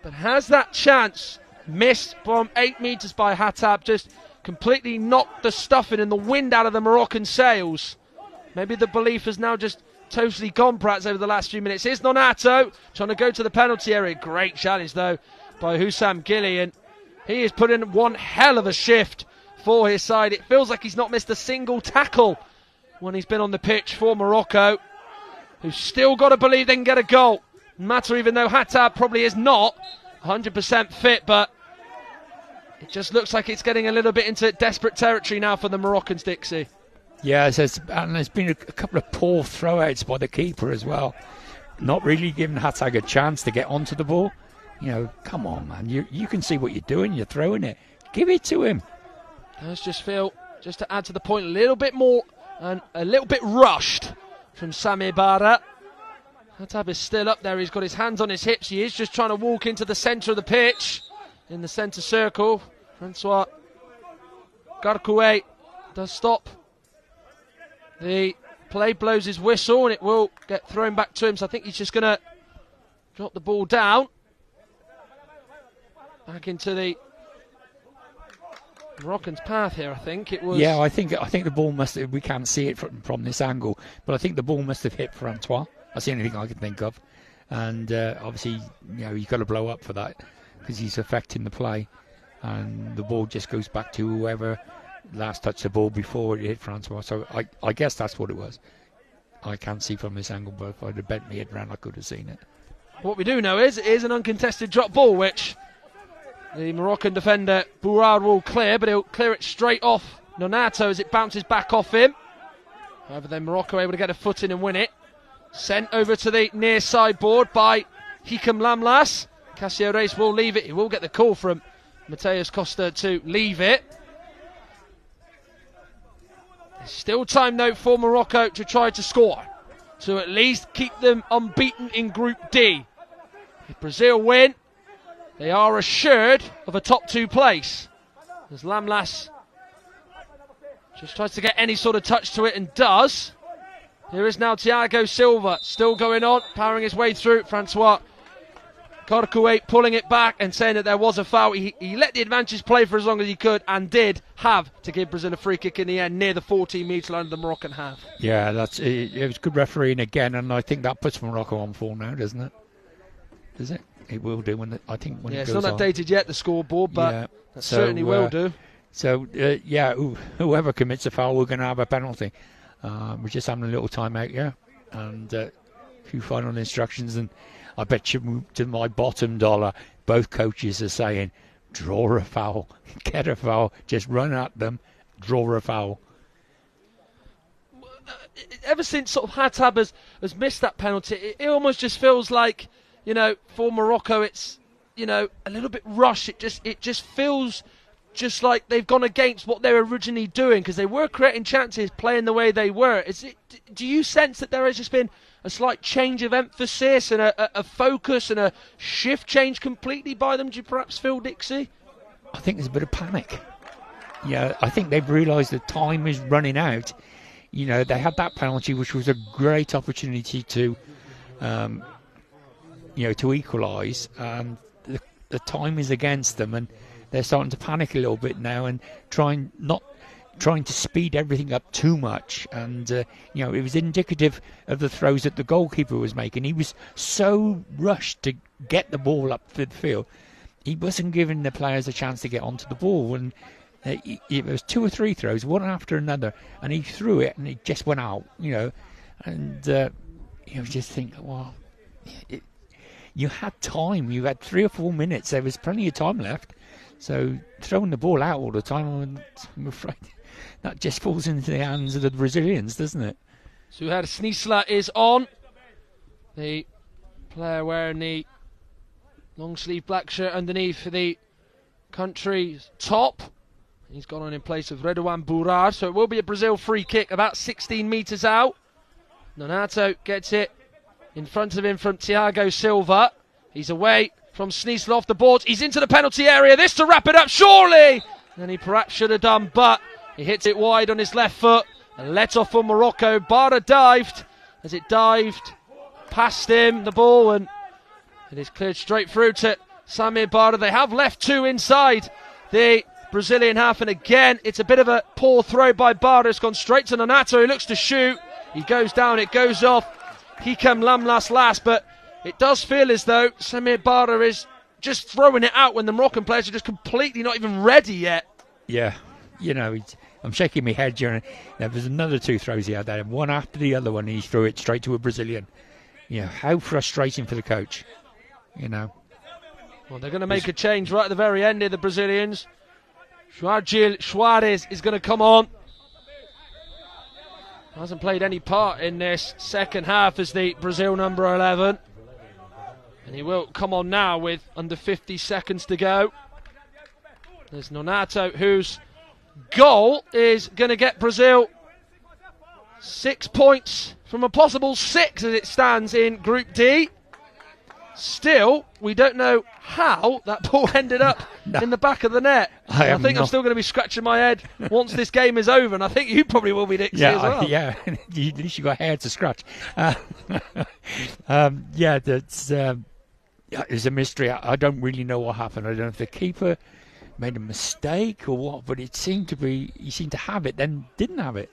But has that chance missed from 8 metres by Hatab just completely knocked the stuffing and the wind out of the Moroccan sails? Maybe the belief has now just totally gone, perhaps, over the last few minutes. Here's Nonato trying to go to the penalty area. Great challenge, though, by Hussam Gilly, and he has put in one hell of a shift for his side. It feels like he's not missed a single tackle when he's been on the pitch for Morocco, who've still got to believe they can get a goal. No matter, even though Hatab probably is not 100% fit, but it just looks like it's getting a little bit into desperate territory now for the Moroccans, Dixie. Yeah, and there's been a couple of poor throwouts by the keeper as well. Not really giving Hatab a chance to get onto the ball. Come on, man. You can see what you're doing. You're throwing it. Give it to him. Does just feel, just to add to the point, a little bit more and a little bit rushed from Sami Bara. Hatab is still up there. He's got his hands on his hips. He is just trying to walk into the centre of the pitch, in the centre circle. Francois Garkoué does stop. The play, blows his whistle, and it will get thrown back to him. So I think he's just going to drop the ball down. Back into the Moroccan's path here, I think. It was. Yeah, I think the ball must have, we can't see it from this angle, but I think the ball must have hit Francois. That's the only thing I can think of. And obviously, you've got to blow up for that, because he's affecting the play. And the ball just goes back to whoever last touched the ball before it hit Francois. So I guess that's what it was. I can't see from this angle, but if I'd have bent my head round, I could have seen it. What we do know is it is an uncontested drop ball, which the Moroccan defender Bourard will clear, but he'll clear it straight off Nonato as it bounces back off him. However, then Morocco able to get a foot in and win it. Sent over to the near sideboard by Hikam Lamlas. Cassio Reis will leave it. He will get the call from Mateus Costa to leave it. There's still time, though, for Morocco to try to score, to at least keep them unbeaten in Group D. If Brazil win, they are assured of a top 2 place, as Lamlas just tries to get any sort of touch to it and does. Here is now Thiago Silva, still going on, powering his way through. Francois Korkuet pulling it back and saying that there was a foul. He let the advantage play for as long as he could and did have to give Brazil a free kick in the end near the 14-metre line of the Moroccan half. Yeah, it was good refereeing again, and I think that puts Morocco on 4 now, doesn't it? Does it? It will do when it goes it's not updated yet, the scoreboard, but that certainly will do. So, whoever commits a foul, we're going to have a penalty. We're just having a little timeout, and a few final instructions, and I bet you to my bottom dollar, both coaches are saying, draw a foul, get a foul, just run at them, draw a foul. Ever since sort of Hatab has missed that penalty, it almost just feels like, for Morocco, it's, a little bit rushed. It just feels just like they've gone against what they were originally doing, because they were creating chances, playing the way they were. Do you sense that there has just been a slight change of emphasis and a focus and a shift change completely by them? Do you perhaps feel, Dixie? I think there's a bit of panic. Yeah, I think they've realised that time is running out. They had that penalty, which was a great opportunity to, to equalise, and the time is against them, and they're starting to panic a little bit now and not trying to speed everything up too much. And it was indicative of the throws that the goalkeeper was making. He was so rushed to get the ball up the field, he wasn't giving the players a chance to get onto the ball. And it was 2 or 3 throws, one after another, and he threw it and it just went out. And just think, well, you had time. You had 3 or 4 minutes. There was plenty of time left. So throwing the ball out all the time, I'm afraid that just falls into the hands of the Brazilians, doesn't it? Suher Snisla is on. The player wearing the long sleeve black shirt underneath the country's top. He's gone on in place of Redouane Bourard. So it will be a Brazil free kick about 16 metres out. Nonato gets it in front of him from Thiago Silva. He's away from Sneasel off the boards. He's into the penalty area. This to wrap it up, surely! And he perhaps should have done, but he hits it wide on his left foot. A let off for Morocco. Barra dived. As it dived past him, the ball, and it is cleared straight through to Samir Barra. They have left 2 inside the Brazilian half, and again, it's a bit of a poor throw by Barra. It's gone straight to Nonato, who looks to shoot. He goes down, it goes off. Hikam Lamlas last, but it does feel as though Samir Barra is just throwing it out when the Moroccan players are just completely not even ready yet. Yeah, I'm shaking my head during. There was another 2 throws he had there, one after the other one. He threw it straight to a Brazilian. How frustrating for the coach. Well, they're going to make a change right at the very end here, the Brazilians. Joagil Suarez is going to come on. Hasn't played any part in this second half as the Brazil number 11. And he will come on now with under 50 seconds to go. There's Nonato, whose goal is going to get Brazil 6 points from a possible 6 as it stands in Group D. Still, we don't know how that ball ended up in the back of the net. I think I'm still going to be scratching my head once this game is over, and I think you probably will be, Dixie, as well. Yeah, at least you got hair to scratch. It's a mystery. I don't really know what happened. I don't know if the keeper made a mistake or what, but he seemed to have it, then didn't have it.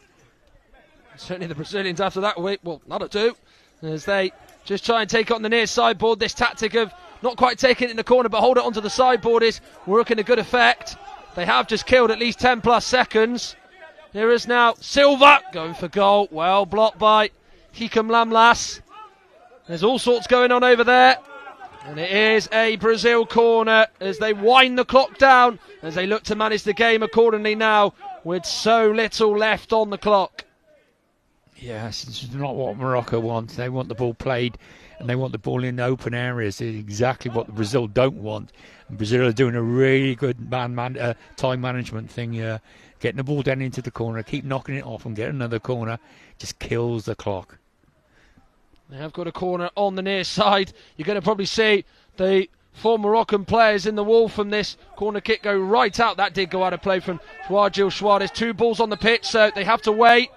Certainly the Brazilians after that, not a 2, as they just try and take it on the near sideboard. This tactic of not quite taking it in the corner but hold it onto the sideboard is working to good effect. They have just killed at least 10 plus seconds. Here is now Silva going for goal. Well blocked by Hikam Lamlas. There's all sorts going on over there. And it is a Brazil corner as they wind the clock down, as they look to manage the game accordingly now with so little left on the clock. Yes, this is not what Morocco wants. They want the ball played and they want the ball in open areas. It's exactly what Brazil don't want. And Brazil are doing a really good time management thing here. Getting the ball down into the corner, keep knocking it off and get another corner. Just kills the clock. They have got a corner on the near side. You're going to probably see the 4 Moroccan players in the wall from this corner kick go right out. That did go out of play from Joagil Suarez. 2 balls on the pitch, so they have to wait.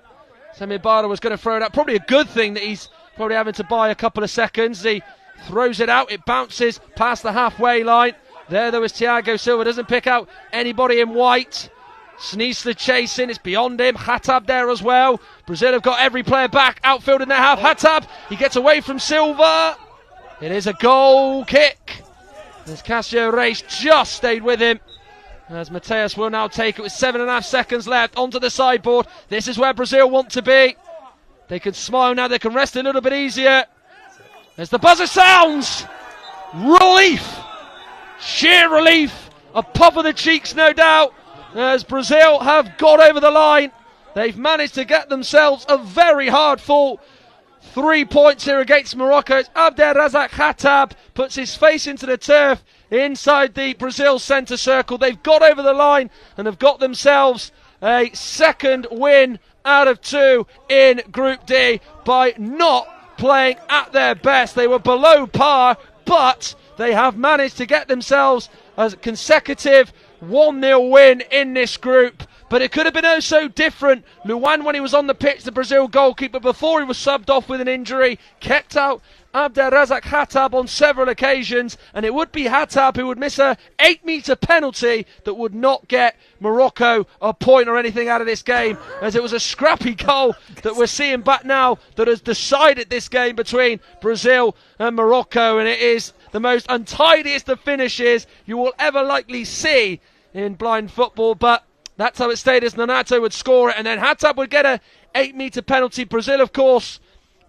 Samir Barra was going to throw it out. Probably a good thing that he's probably having to buy a couple of seconds. He throws it out, it bounces past the halfway line. There was Thiago Silva, doesn't pick out anybody in white. Sneesler chasing, it's beyond him. Khattab there as well. Brazil have got every player back, outfield in their half. Khattab, he gets away from Silva. It is a goal kick. As Casio Reis just stayed with him. As Mateus will now take it with 7.5 seconds left onto the sideboard. This is where Brazil want to be. They can smile now, they can rest a little bit easier. As the buzzer sounds, relief, sheer relief, a pop of the cheeks no doubt, as Brazil have got over the line. They've managed to get themselves a very hard fought 3 points here against Morocco. It's Abdelrazak Khattab puts his face into the turf inside the Brazil centre circle. They've got over the line and have got themselves a second win out of 2 in Group D by not playing at their best. They were below par, but they have managed to get themselves a consecutive 1-0 win in this group. But it could have been oh so different. Luan, when he was on the pitch, the Brazil goalkeeper, before he was subbed off with an injury, kept out Abdelrazak Khattab on several occasions, and it would be Khattab who would miss a 8-metre penalty that would not get Morocco a point or anything out of this game, as it was a scrappy goal that we're seeing back now that has decided this game between Brazil and Morocco, and it is the most untidiest of finishes you will ever likely see in blind football. But that's how it stayed, as Nonato would score it, and then Khattab would get a 8-metre penalty. Brazil, of course,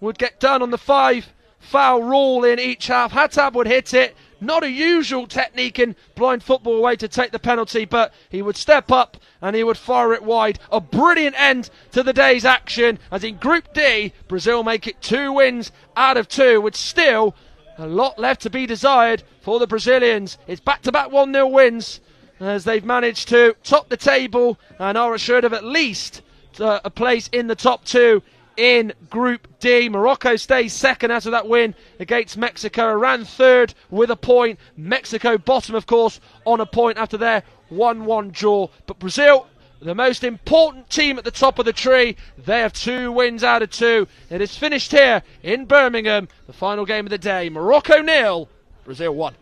would get done on the 5-foul rule in each half. Khattab would hit it. Not a usual technique in blind football way to take the penalty, but he would step up and he would fire it wide. A brilliant end to the day's action, as in Group D, Brazil make it 2 wins out of 2, with still a lot left to be desired for the Brazilians. It's back-to-back 1-0 wins, as they've managed to top the table and are assured of at least a place in the top 2 in Group D. Morocco stays second after that win against Mexico. Iran third with a point. Mexico bottom, of course, on a point after their 1-1 draw. But Brazil, the most important team at the top of the tree, they have 2 wins out of 2. It is finished here in Birmingham. The final game of the day. Morocco 0, Brazil 1.